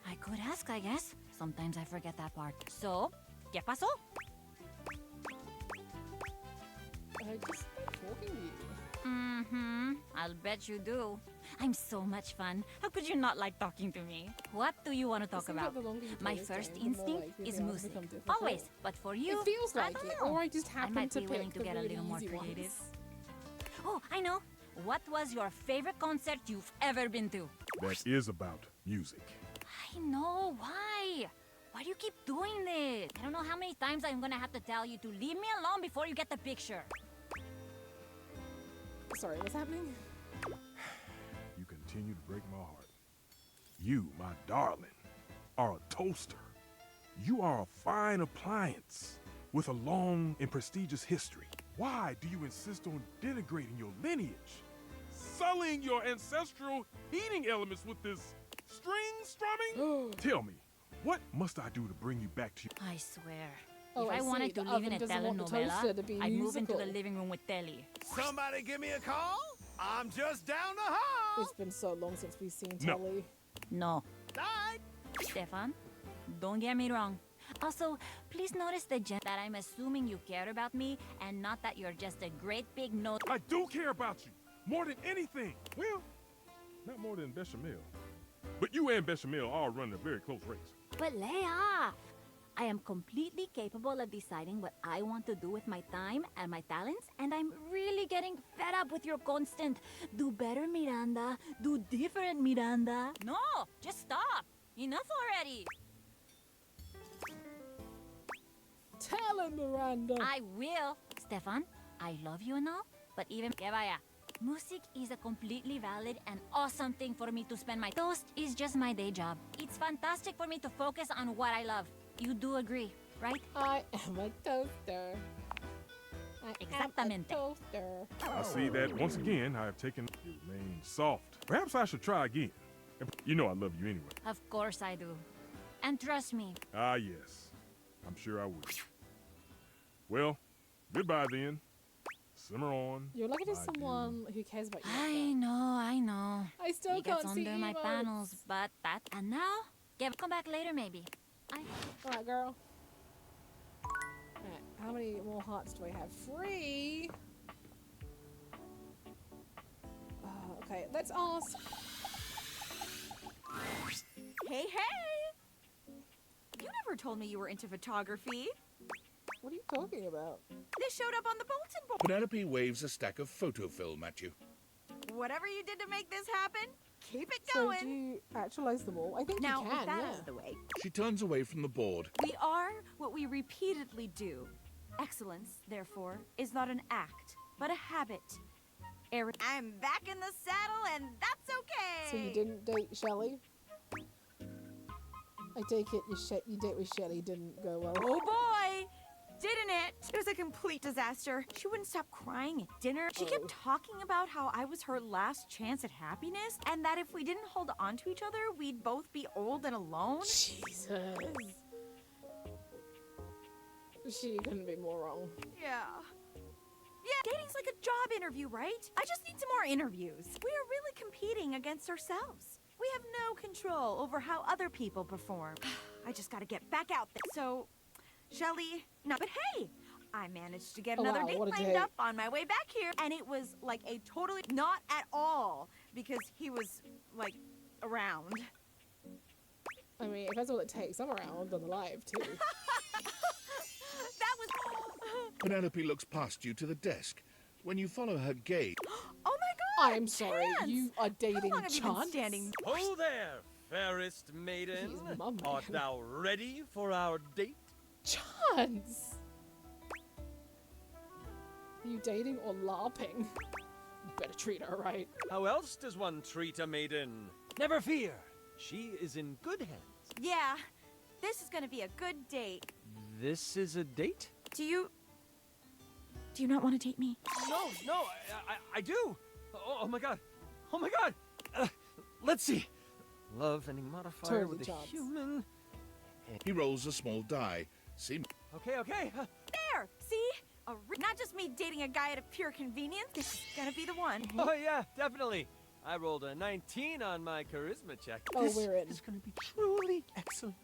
I could ask, I guess. Sometimes I forget that part. So, ¿qué pasó? I just like talking to you. Mm-hmm. I'll bet you do. I'm so much fun. How could you not like talking to me? What do you want to talk seems about? like the longer you play My this first game, the more instinct likely is they are to music. become difficult. Always. But for you, It feels I like don't it, know. or I just happen might to be pick willing to the get a really little more easy ones. creative. Oh, I know. What was your favorite concert you've ever been to? That is about music. I know. Why? Why do you keep doing this? I don't know how many times I'm gonna have to tell you to leave me alone before you get the picture. Sorry, what's happening? You continue to break my heart. You, my darling, are a toaster. You are a fine appliance with a long and prestigious history. Why do you insist on denigrating your lineage? Sullying your ancestral heating elements with this string strumming? Tell me, what must I do to bring you back to you? I swear. Oh, if I wanted to the live in a oven doesn't want the toaster to be telenovela, I'd move into the musical. living room with Telly. Somebody give me a call? I'm just down the hall. It's been so long since we've seen No. Telly. No. Stefan, don't get me wrong. Also, please notice the that I'm assuming you care about me and not that you're just a great big note. I do care about you more than anything. Well, not more than Bechamel. But you and Bechamel are running a very close race. But Leia, I am completely capable of deciding what I want to do with my time and my talents, and I'm really getting fed up with your constant do better, Miranda, do different, Miranda. No, just stop. Enough already. Tell him, Miranda. I will. Stefan, I love you and all, but even que vaya. Music is a completely valid and awesome thing for me to spend my toast is just my day job. It's fantastic for me to focus on what I love. You do agree, right? I am a toaster. Exactamente. Toaster. I see that once again I have taken you remain soft. Perhaps I should try again. And you know I love you anyway. Of course I do. And trust me, Ah, yes. I'm sure I would. Well, goodbye then. Simmer on. You're lucky there's my someone who cares about you. like I know. I still he can't gets see under my emotes. panels, but that and now, come back later maybe. Alright, girl. Alright, how many more hearts do I have? 3! Okay, let's ask. Hey, hey! You never told me you were into photography. What are you talking about? This showed up on the bulletin board. Penelope waves a stack of photo film at you. Whatever you did to make this happen, keep it So going. do you actualize them all? I think Now, you can, with that yeah. out of the way, She turns away from the board. we are what we repeatedly do. Excellence, therefore, is not an act, but a habit. I'm back in the saddle, and that's okay. So you didn't date Shelley? I take it your date with Shelley didn't go well. Oh boy! Didn't it? It was a complete disaster. She wouldn't stop crying at dinner. She kept talking about how I was her last chance at happiness, and that if we didn't hold on to each other, we'd both be old and alone. Jesus. She couldn't be more wrong. Yeah. Yeah, dating's like a job interview, right? I just need some more interviews. We are really competing against ourselves. We have no control over how other people perform. I just gotta get back out there. So, Shelly, no, but hey, I managed to get Oh, another wow, date what a lined date. up on my way back here, and it was like a totally not at all because he was like around. I mean, if that's all it takes, I'm around on the live too. That was. Penelope looks past you to the desk. When you follow her gaze, Oh my God! I'm sorry, Chance! you are dating How long have you been Chance? standing? Ho there, fairest maiden. He's my man. Art thou ready for our date? Chance! Are you dating or LARPing? You better treat her right. How else does one treat a maiden? Never fear, she is in good hands. Yeah, this is gonna be a good date. This is a date? Do you not want to date me? No, I do. Oh my god. Oh my god. Let's see. Love any modifier Totally with a Chance. human. he rolls a small die. Okay. There, see? Not just me dating a guy out of pure convenience. This is gonna be the one. Oh yeah, definitely. I rolled a 19 on my charisma check. Oh, This we're in. is gonna be truly excellent.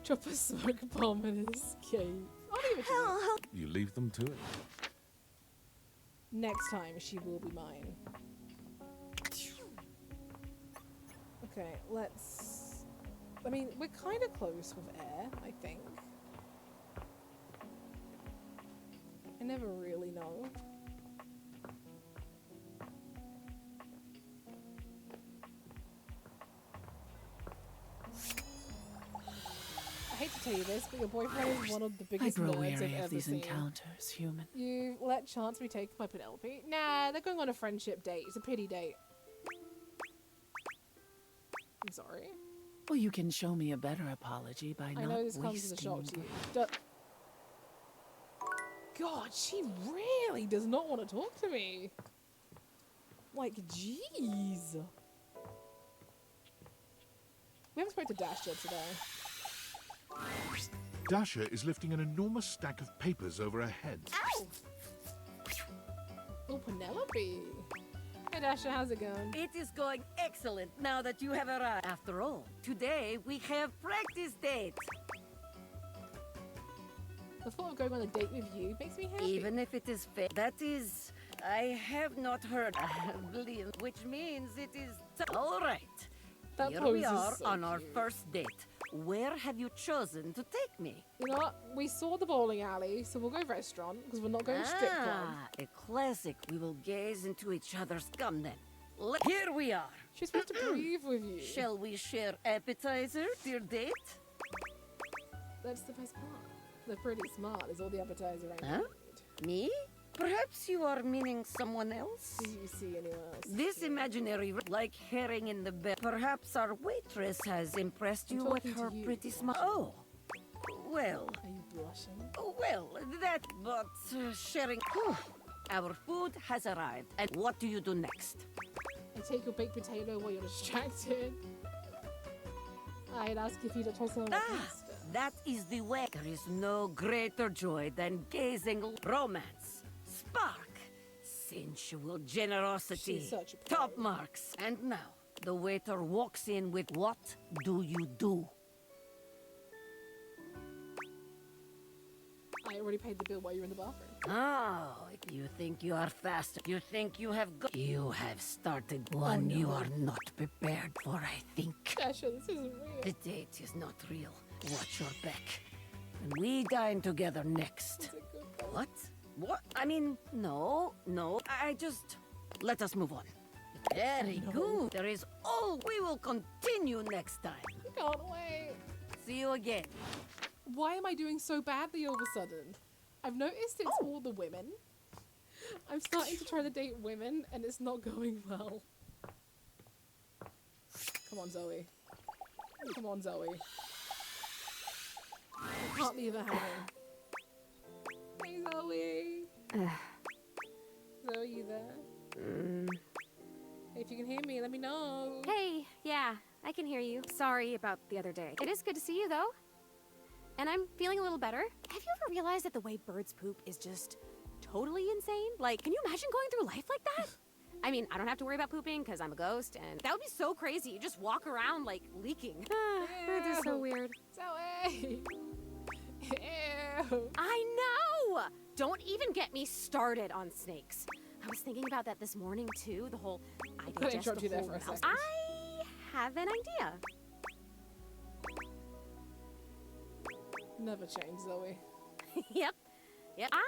Drop a smoke bomb and escape. I'll leave it to you. You leave them to it. Next time, she will be mine. Okay, let's... I mean, we're kind of close with air, I think. I never really know. I hate to tell you this, but your boyfriend is one of the I biggest grow nerds weary I've of ever these seen. encounters, human. You let Chance be taken by Penelope? Nah, they're going on a friendship date. It's a pity date. I'm sorry. Well, you can show me a better apology by I not know this comes as a shock wasting. to you. God, she really does not want to talk to me. Like, jeez. We haven't spoken to Dash yet today. Dasha is lifting an enormous stack of papers over her head. Ow! Oh, Penelope. Hey, Dasha, how's it going? It is going excellent now that you have arrived. After all, today we have practice date. The thought of going on a date with you makes me happy. Even if it is fake. That is, I have not heard, which means it is... All right. That Here we pose is are so on our cute. first date. Where have you chosen to take me? You know what? We saw the bowling alley, so we'll go restaurant, because we're not going strip club. A classic. We will gaze into each other's scum then. Here we are. She's supposed to breathe with you. Shall we share appetizer, dear date? That's the best part. They're pretty smart. There's all the appetizer right Huh? Me? Perhaps you are meaning someone else? Do you see anyone else? This imaginary, like herring in the bed. Perhaps our waitress has impressed I'm you with talking to her you. pretty smile. Oh, well. Are you blushing? Oh, well, that, but sharing. Whew. Our food has arrived. And what do you do next? I take your baked potato while you're distracted. I'd ask if you'd try some of my pasta. That is the way. There is no greater joy than gazing romance, spark, sensual generosity, She's such a pro. top marks. And now, the waiter walks in with what do you do? I already paid the bill while you were in the bathroom. Oh, you think you are fast. You think you have You have started one no. you are not prepared for, I think. Dasha, this isn't real. The date is not real. Watch your back. And we dine together next. What? What? I mean, no. I just... Let us move on. Very good. There is... Oh, we will continue next time. Can't wait. See you again. Why am I doing so badly all of a sudden? I've noticed it's all the women. I'm starting to try to date women, and it's not going well. Come on, Zoe. Come on, Zoe. I can't leave her hanging. Hey, Zoe. Zoe, you there? Hey, if you can hear me, let me know. Hey, yeah, I can hear you. Sorry about the other day. It is good to see you, though. And I'm feeling a little better. Have you ever realized that the way birds poop is just totally insane? Like, can you imagine going through life like that? I mean, I don't have to worry about pooping because I'm a ghost, and that would be so crazy. You just walk around, like, leaking. That is so weird. Zoe! Ew. I know! Don't even get me started on snakes. I was thinking about that this morning, too. The whole, I Could I digest interrupt the you there whole for a mouse. second? I have an idea. Never change, Zoe. Yep. I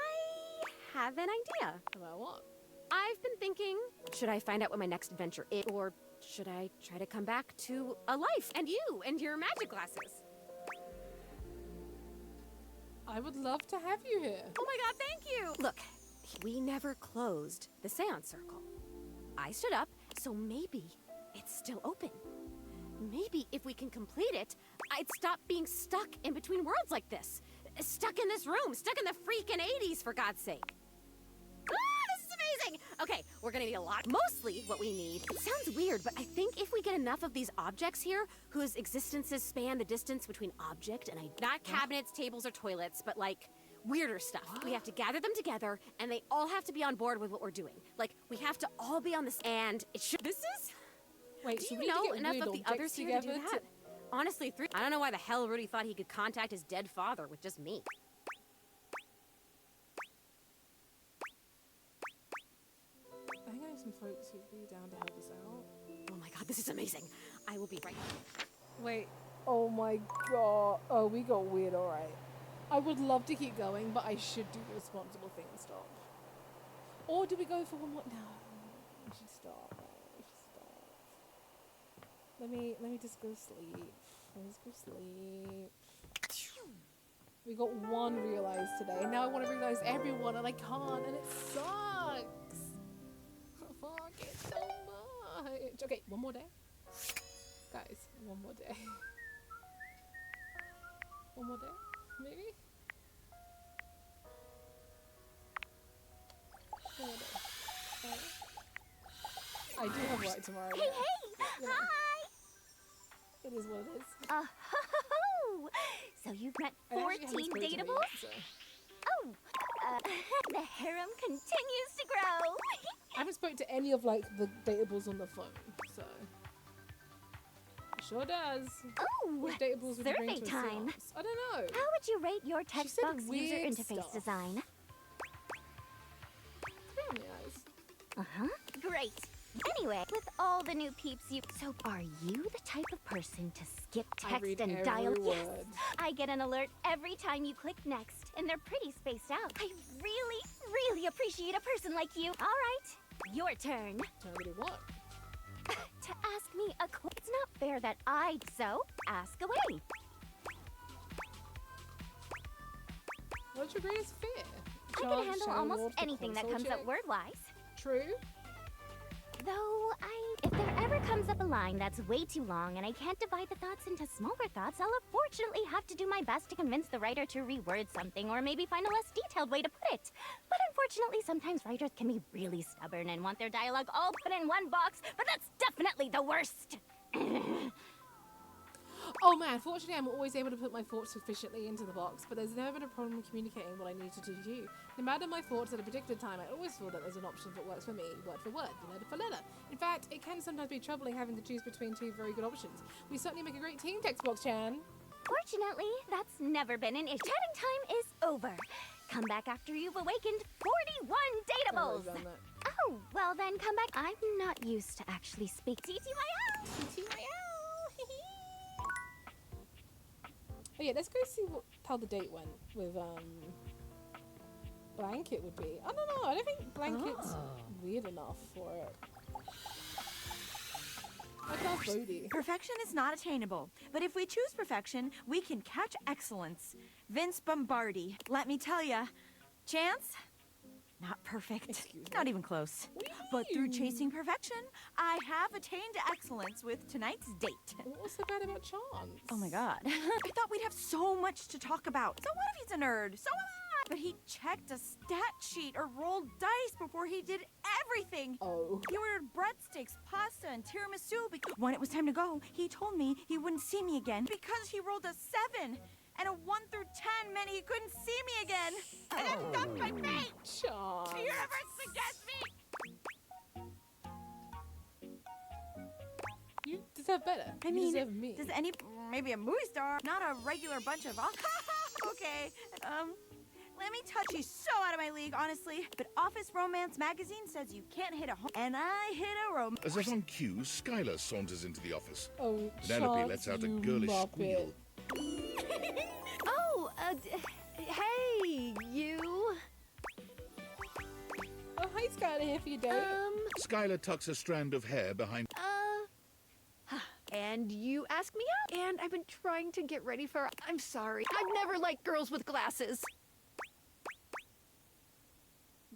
have an idea. About what? I've been thinking, should I find out what my next adventure is, or should I try to come back to a life and you and your magic glasses? I would love to have you here. Oh my god, thank you! Look, we never closed the seance circle. I stood up, so maybe it's still open. Maybe if we can complete it, I'd stop being stuck in between worlds like this. Stuck in this room, stuck in the freaking 80s, for God's sake. This is amazing! Okay, we're gonna need a lot. Mostly what we need. It sounds weird, but I think if we get enough of these objects here, whose existences span the distance between object and not cabinets, tables, or toilets, but like weirder stuff. We have to gather them together, and they all have to be on board with what we're doing. Like, we have to all be on this, and it should. This is. Wait, Do so you we need to know get enough weird of the objects others here to do together that? Honestly, I don't know why the hell Rudy thought he could contact his dead father with just me. I think I have some folks who'd be down to help us out. Oh my god, this is amazing. I will be right back. Wait. Oh my god. Oh, we got weird, alright. I would love to keep going, but I should do the responsible thing and stop. Or do we go for one more? No. We should stop. We should stop. Let me just go sleep. Let me just go sleep. We got one realized today. Now I want to realize everyone and I can't, and it sucks. Fuck it so much. Okay, one more day. Guys, one more day. One more day, maybe? One more day. I do have work tomorrow. Hey, yeah. hey! You know, Hi! it is what it is. Ho-ho! So you've met 14 dateables? Oh, the harem continues to grow. I haven't spoken to any of like the dateables on the phone, so it sure does. Oh, which dateables would you bring survey to a time. seance? I don't know. How would you rate your text said box user weird interface stuff. design? Very nice. Uh-huh. Great. Anyway, with all the new peeps so are you the type of person to skip I text read and every dial? word. Yes. I get an alert every time you click next, and they're pretty spaced out. I really appreciate a person like you. All right, your turn. Tell me what? To ask me a question. It's not fair that so ask away. What you agree is fair? I can handle almost anything that comes up word-wise. True. Though, if there ever comes up a line that's way too long and I can't divide the thoughts into smaller thoughts, I'll unfortunately have to do my best to convince the writer to reword something or maybe find a less detailed way to put it. But unfortunately, sometimes writers can be really stubborn and want their dialogue all put in one box, but that's definitely the worst. Oh man, fortunately I'm always able to put my thoughts sufficiently into the box, but there's never been a problem with communicating what I need to do to you. No matter my thoughts at a particular time, I always feel that there's an option that works for me, word for word, letter for letter. In fact, it can sometimes be troubling having to choose between two very good options. We certainly make a great team, Textbox Chan. Fortunately, that's never been an issue. Chatting time is over. Come back after you've awakened 41 dateables. Oh, well then come back. I'm not used to actually speak. TTYL! TTYL! Oh yeah, let's go see how the date went with Blanket would be. I don't know, I don't think Blanket's weird enough for it. I can ask Bodhi. Perfection is not attainable, but if we choose perfection, we can catch excellence. Vince Bombardi, let me tell ya, Chance? Not perfect. Not even close. But through chasing perfection, I have attained excellence with tonight's date. What was so bad about Chance? Oh my god. I thought we'd have so much to talk about. So what if he's a nerd? So am I. But he checked a stat sheet or rolled dice before he did everything. Oh. He ordered breadsticks, pasta, and tiramisu. When it was time to go, he told me he wouldn't see me again because he rolled a 7. And a 1 through 10 meant he couldn't see me again. And then dumped my fate. Chance. The universe against me. You deserve better. I You mean, deserve me. does maybe a movie star, not a regular bunch of, okay, let me touch. She's so out of my league, honestly. But Office Romance magazine says you can't hit a home, and I hit a romance. As if on cue, Skylar saunters into the office. Oh, Penelope lets out a girlish squeal. Oh, hey, you. Oh, hi, Skylar, here for your date. Skylar tucks a strand of hair behind. And you asked me out, and I've been trying to get ready for. I'm sorry. I've never liked girls with glasses.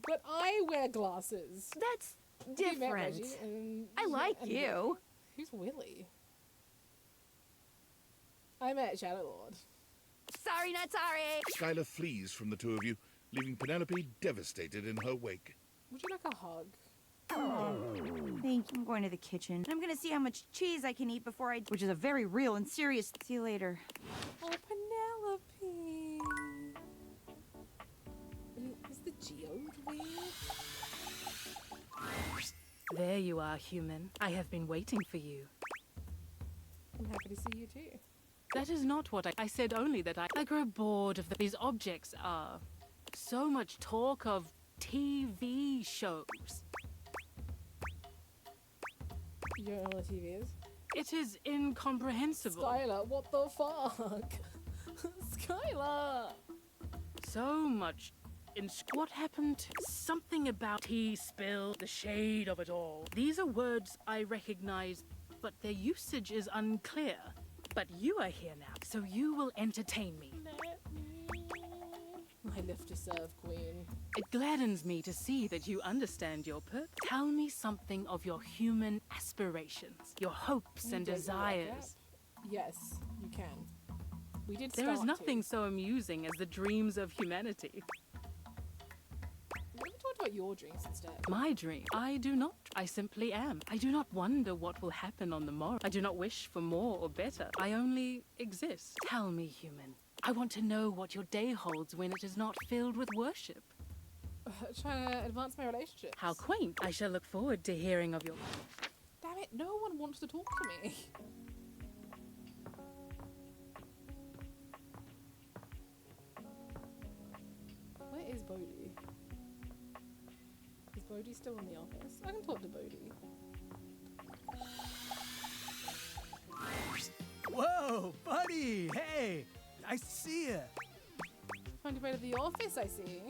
But I wear glasses. That's You met different. Reggie and I like and you. Who's Willie? I met Shadowlord. Sorry, not sorry. Skylar flees from the two of you, leaving Penelope devastated in her wake. Would you like a hug? Thank you. I'm going to the kitchen. I'm gonna see how much cheese I can eat before which is a very real and serious. See you later. Oh, Penelope. Is the geode weird? There you are, human. I have been waiting for you. I'm happy to see you too. That is not what I said, only that I grow bored of these objects are so much talk of TV shows. You don't know what a TV is? It is incomprehensible. Skylar, what the fuck? Skylar! So much. What happened to something about tea spill, the shade of it all? These are words I recognize, but their usage is unclear. But you are here now, so you will entertain me. I live to serve, Queen. It gladdens me to see that you understand your purpose. Tell me something of your human aspirations, your hopes and desires. Yes, you can. We did There is start nothing so amusing as the dreams of humanity. We talked about your dreams instead? My dream? I do not. I simply am. I do not wonder what will happen on the morrow. I do not wish for more or better. I only exist. Tell me, human. I want to know what your day holds when it is not filled with worship. Trying to advance my relationship. How quaint. I shall look forward to hearing of your... Damn it, no one wants to talk to me. Where is Bodhi? Is Bodhi still in the office? I can talk to Bodhi. Whoa, buddy! Hey! Nice to see you! Found your way to the office, I see.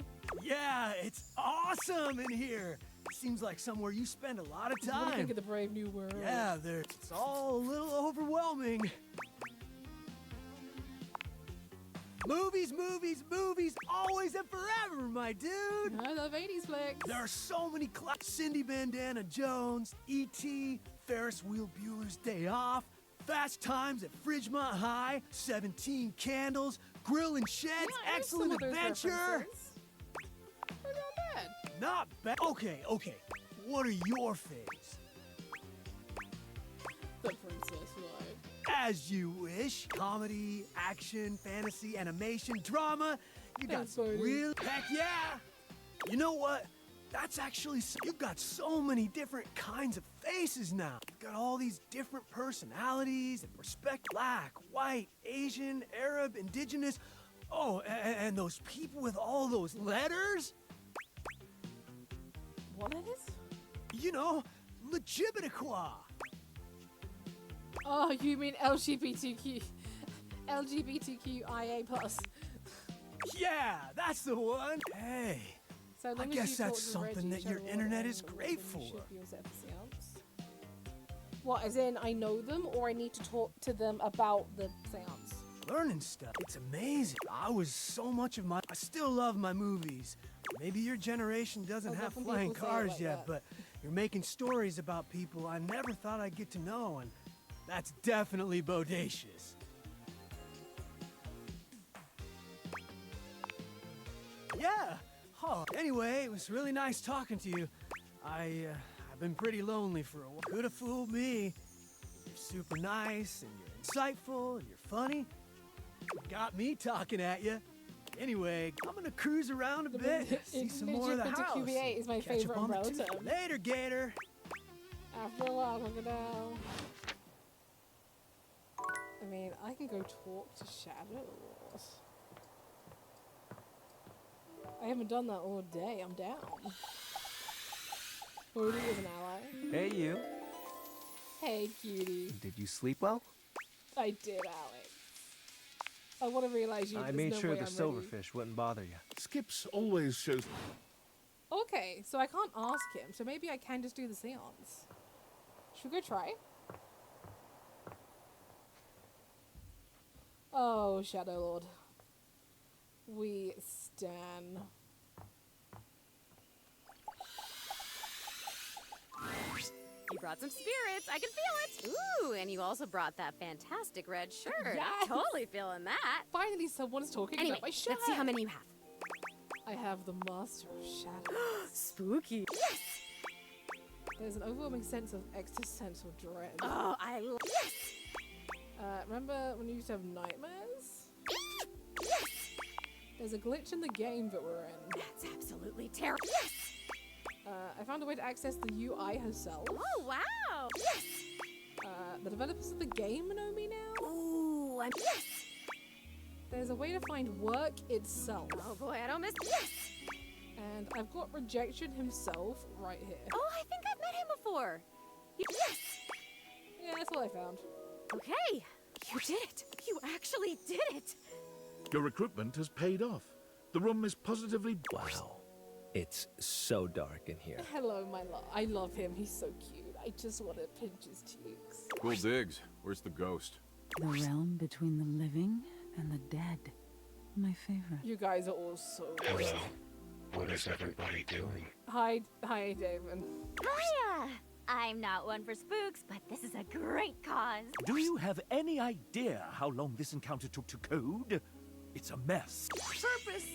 Yeah, it's awesome in here! Seems like somewhere you spend a lot of time. What do you think of the Brave New World? Yeah, it's all a little overwhelming. Movies, movies, movies, always and forever, my dude! I love 80s flicks. There are so many Cindy Bandana Jones, E.T., Ferris Wheel Bueller's Day Off, Fast Times at Fridgemont High, 17 Candles, Grill and Sheds, Yeah, Excellent Adventure! They're not bad. Not bad. Okay, okay. What are your faves? The Princess Bride. As you wish. Comedy, action, fantasy, animation, drama. You got some real... Heck yeah! You know what? That's actually... You've got so many different kinds of faces now. You've got all these different personalities and respect. Black, white, Asian, Arab, indigenous. Oh, and those people with all those letters? What letters? You know, LGBTQI. Oh, you mean LGBTQ. LGBTQIA+. Yeah, that's the one. Hey, So long I as guess you that's talk to something Reggie, that your Shadow internet Lord, is and great you for. should be all set for seance. What, as in I know them, or I need to talk to them about the seance? Learning stuff. It's amazing. I still love my movies. Maybe your generation doesn't I have love when flying people say it cars like yet, that. but you're making stories about people I never thought I'd get to know, and that's definitely bodacious. Yeah. Oh, anyway, it was really nice talking to you. I've been pretty lonely for a while. Could have fooled me. You're super nice, and you're insightful, and you're funny. Got me talking at you. Anyway, I'm gonna cruise around a bit, see some more of the Ninja house. QB8 is my Catch up favorite on the umbrella tube. term. Later, Gator. After a while, look it down. I mean, I can go talk to Shadow. I haven't done that all day. I'm down. Bodhi is an ally. Hey, you. Hey, cutie. Did you sleep well? I did, Alex. I want to realize you. I made sure the silverfish wouldn't bother you. Skips always shows... Okay, so I can't ask him, so maybe I can just do the seance. Should we go try? Oh, Shadow Lord. We stan. You brought some spirits. I can feel it. Ooh, and you also brought that fantastic red shirt. Yes. I'm totally feeling that. Finally, someone's talking Anyway, about my shirt. let's see how many you have. I have the Master of Shadows. Spooky. Yes. There's an overwhelming sense of existential dread. Oh, I love. Yes. Remember when you used to have nightmares? Yes. There's a glitch in the game that we're in. That's absolutely terrible. Yes. I found a way to access the UI herself. Oh wow. Yes. The developers of the game know me now. Ooh, I'm. Yes. There's a way to find work itself. Oh boy, I don't miss. Yes. And I've got Rejection himself right here. Oh, I think I've met him before. Yes. Yeah, that's all I found. Okay, you did it. You actually did it. Your recruitment has paid off. The room is positively... Wow. It's so dark in here. Hello, my love. I love him. He's so cute. I just want to pinch his cheeks. Cool digs. Where's the ghost? The realm between the living and the dead. My favorite. You guys are all so Hello. What is everybody doing? Hi, Damon. Hiya! I'm not one for spooks, but this is a great cause. Do you have any idea how long this encounter took to code? It's a mess. Purpose!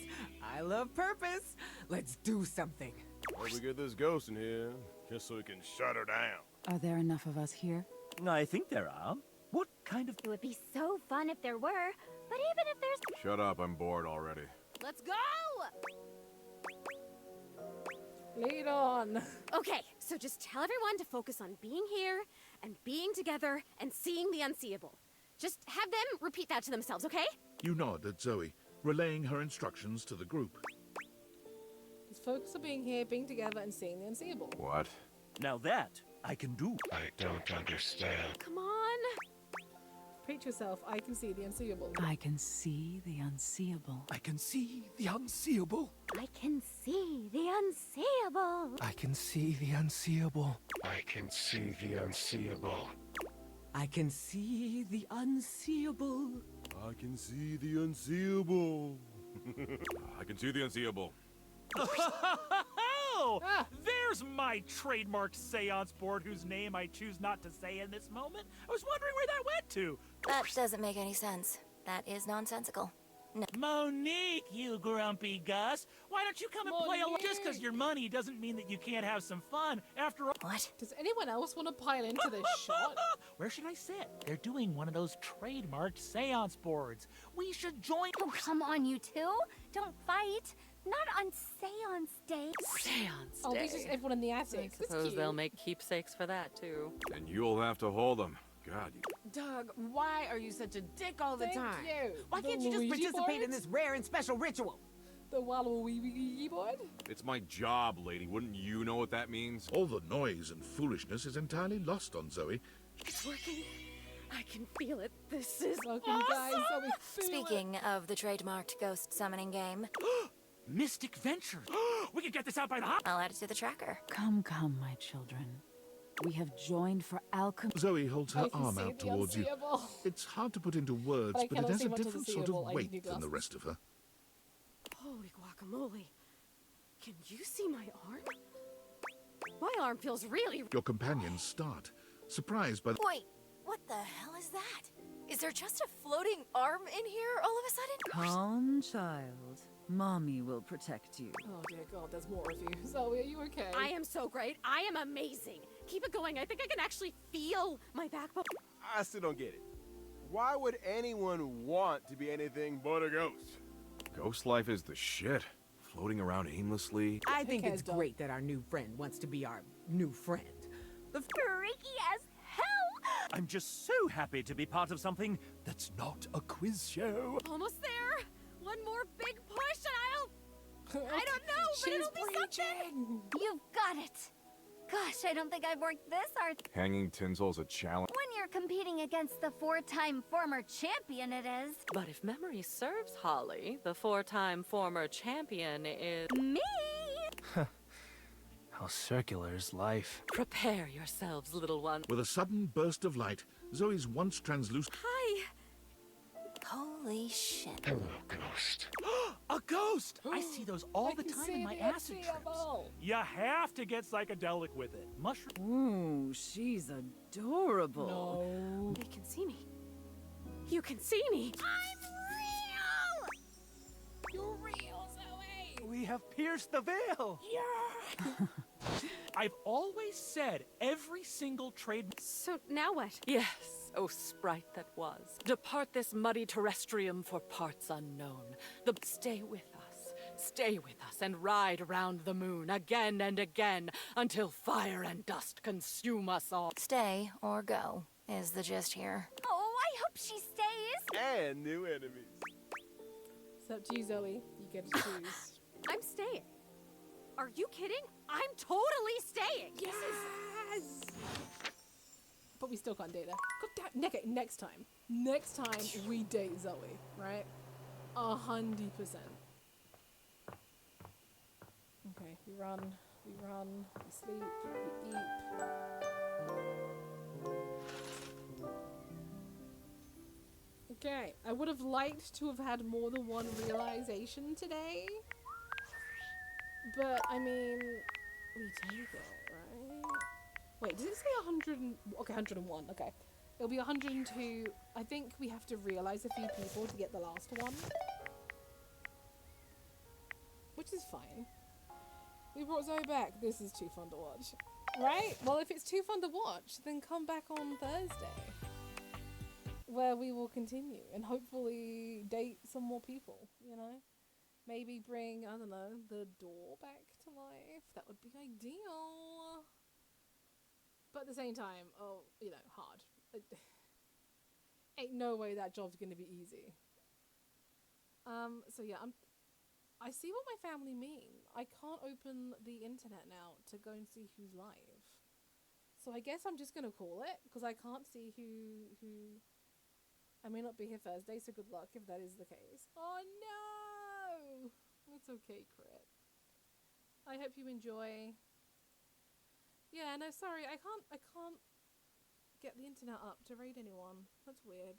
I love purpose. Let's do something. Hope we get this ghost in here, just so we can shut her down. Are there enough of us here? I think there are. What kind of... It would be so fun if there were, but even if there's... Shut up, I'm bored already. Let's go! Lead on. Okay, so just tell everyone to focus on being here and being together and seeing the unseeable. Just have them repeat that to themselves, okay? You nod at Zoe, relaying her instructions to the group. Just focus on being here, being together, and seeing the unseeable. What? Now that I can do. I don't understand. Come on. Repeat yourself. I can see the unseeable. I can see the unseeable. I can see the unseeable. I can see the unseeable. I can see the unseeable. I can see the unseeable. I can see the unseeable. I can see the unseeable. I can see the unseeable. Oh! There's my trademark seance board whose name I choose not to say in this moment. I was wondering where that went to. That doesn't make any sense. That is nonsensical. No. Monique, you grumpy Gus. Why don't you come and play along? Just because you're money doesn't mean that you can't have some fun. After all... What? Does anyone else want to pile into this shot? Where should I sit? They're doing one of those trademarked seance boards. We should join... Oh, come on, you two. Don't fight. Not on seance day. Seance Oh, day. this is everyone in the attic. I suppose they'll make keepsakes for that, too. And you'll have to hold them. God, you... Doug, why are you such a dick all the Thank time? you. Why The can't you just Luigi participate in board? this rare and special ritual? The Waluigi board? It's my job, lady. Wouldn't you know what that means? All the noise and foolishness is entirely lost on Zoe. It's working. I can feel it. This is Welcome, guys. Zoe, feel Speaking of the trademarked ghost summoning game, Mystic Ventures. We could get this out by the hop. I'll add it to the tracker. Come, come, my children. We have joined for alchemy. Zoe holds I her can arm see out the towards you. unseeable. It's hard to put into words, But I but it cannot has see a much of the different sort seeable. of I need new weight than the glasses. rest of her. Holy guacamole. Can you see my arm? My arm feels really... Your companions start, surprised by the... Wait, what the hell is that? Is there just a floating arm in here all of a sudden? Calm, child. Mommy will protect you. Oh, dear God, there's more of you. Zoe, are you okay? I am so great. I am amazing. Keep it going. I think I can actually feel my backbone. I still don't get it. Why would anyone want to be anything but a ghost? Ghost life is the shit. Floating around aimlessly. I think cares, it's Doug? great that our new friend wants to be our new friend. Freaky as hell! I'm just so happy to be part of something that's not a quiz show. Almost there. One more big push and I don't know, but She's it'll be something. You've got it. Gosh, I don't think I've worked this hard. Hanging tinsel's a challenge. When you're competing against the 4-time former champion, it is. But if memory serves, Holly, the 4-time former champion is... Me! How circular is life? Prepare yourselves, little one. With a sudden burst of light, Zoe's once translucent... Hi. Holy shit. Hello, ghost. A ghost! I see those all the time in my acid trips. You have to get psychedelic with it. Mushroom. Ooh, she's adorable. No. They can see me. You can see me. I'm real! You're real, Zoe! We have pierced the veil. I've always said every single trade... So now what? Yes, O sprite that was. Depart this muddy terrestrium for parts unknown. Stay with us, and ride around the moon again and again until fire and dust consume us all. Stay or go is the gist here. Oh, I hope she stays! And new enemies. It's up to you, Zoe. You get to choose. I'm staying. Are you kidding? I'm totally staying. Yes! But we still can't date her. God damn, next time. Next time we date Zoe, right? 100%. Okay, we run, we sleep, we eat. Okay, I would have liked to have had more than one realization today. But, I mean, we take it, right? Wait, did it say 100 and... Okay, 101, okay. It'll be 102. I think we have to realize a few people to get the last one. Which is fine. We brought Zoe back. This is too fun to watch. Right? Well, if it's too fun to watch, then come back on Thursday, where we will continue and hopefully date some more people, you know? Maybe bring, I don't know, the door back to life. That would be ideal. But at the same time, oh, you know, hard. Ain't no way that job's gonna be easy. So yeah, I see what my family mean. I can't open the internet now to go and see who's live. So I guess I'm just gonna call it, because I can't see who... I may not be here Thursday, so good luck if that is the case. Oh no! It's okay, Crit. I hope you enjoy. Yeah, no, sorry, I can't get the internet up to raid anyone. That's weird.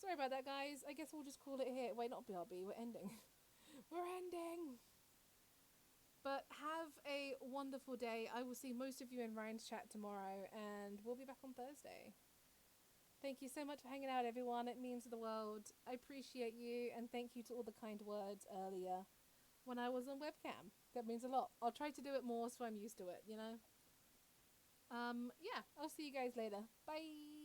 Sorry about that, guys. I guess we'll just call it here. Wait, not BRB, we're ending. We're ending! But have a wonderful day. I will see most of you in Ryan's chat tomorrow, and we'll be back on Thursday. Thank you so much for hanging out, everyone. It means the world. I appreciate you, and thank you to all the kind words earlier when I was on webcam. That means a lot. I'll try to do it more so I'm used to it, you know? Yeah, I'll see you guys later. Bye!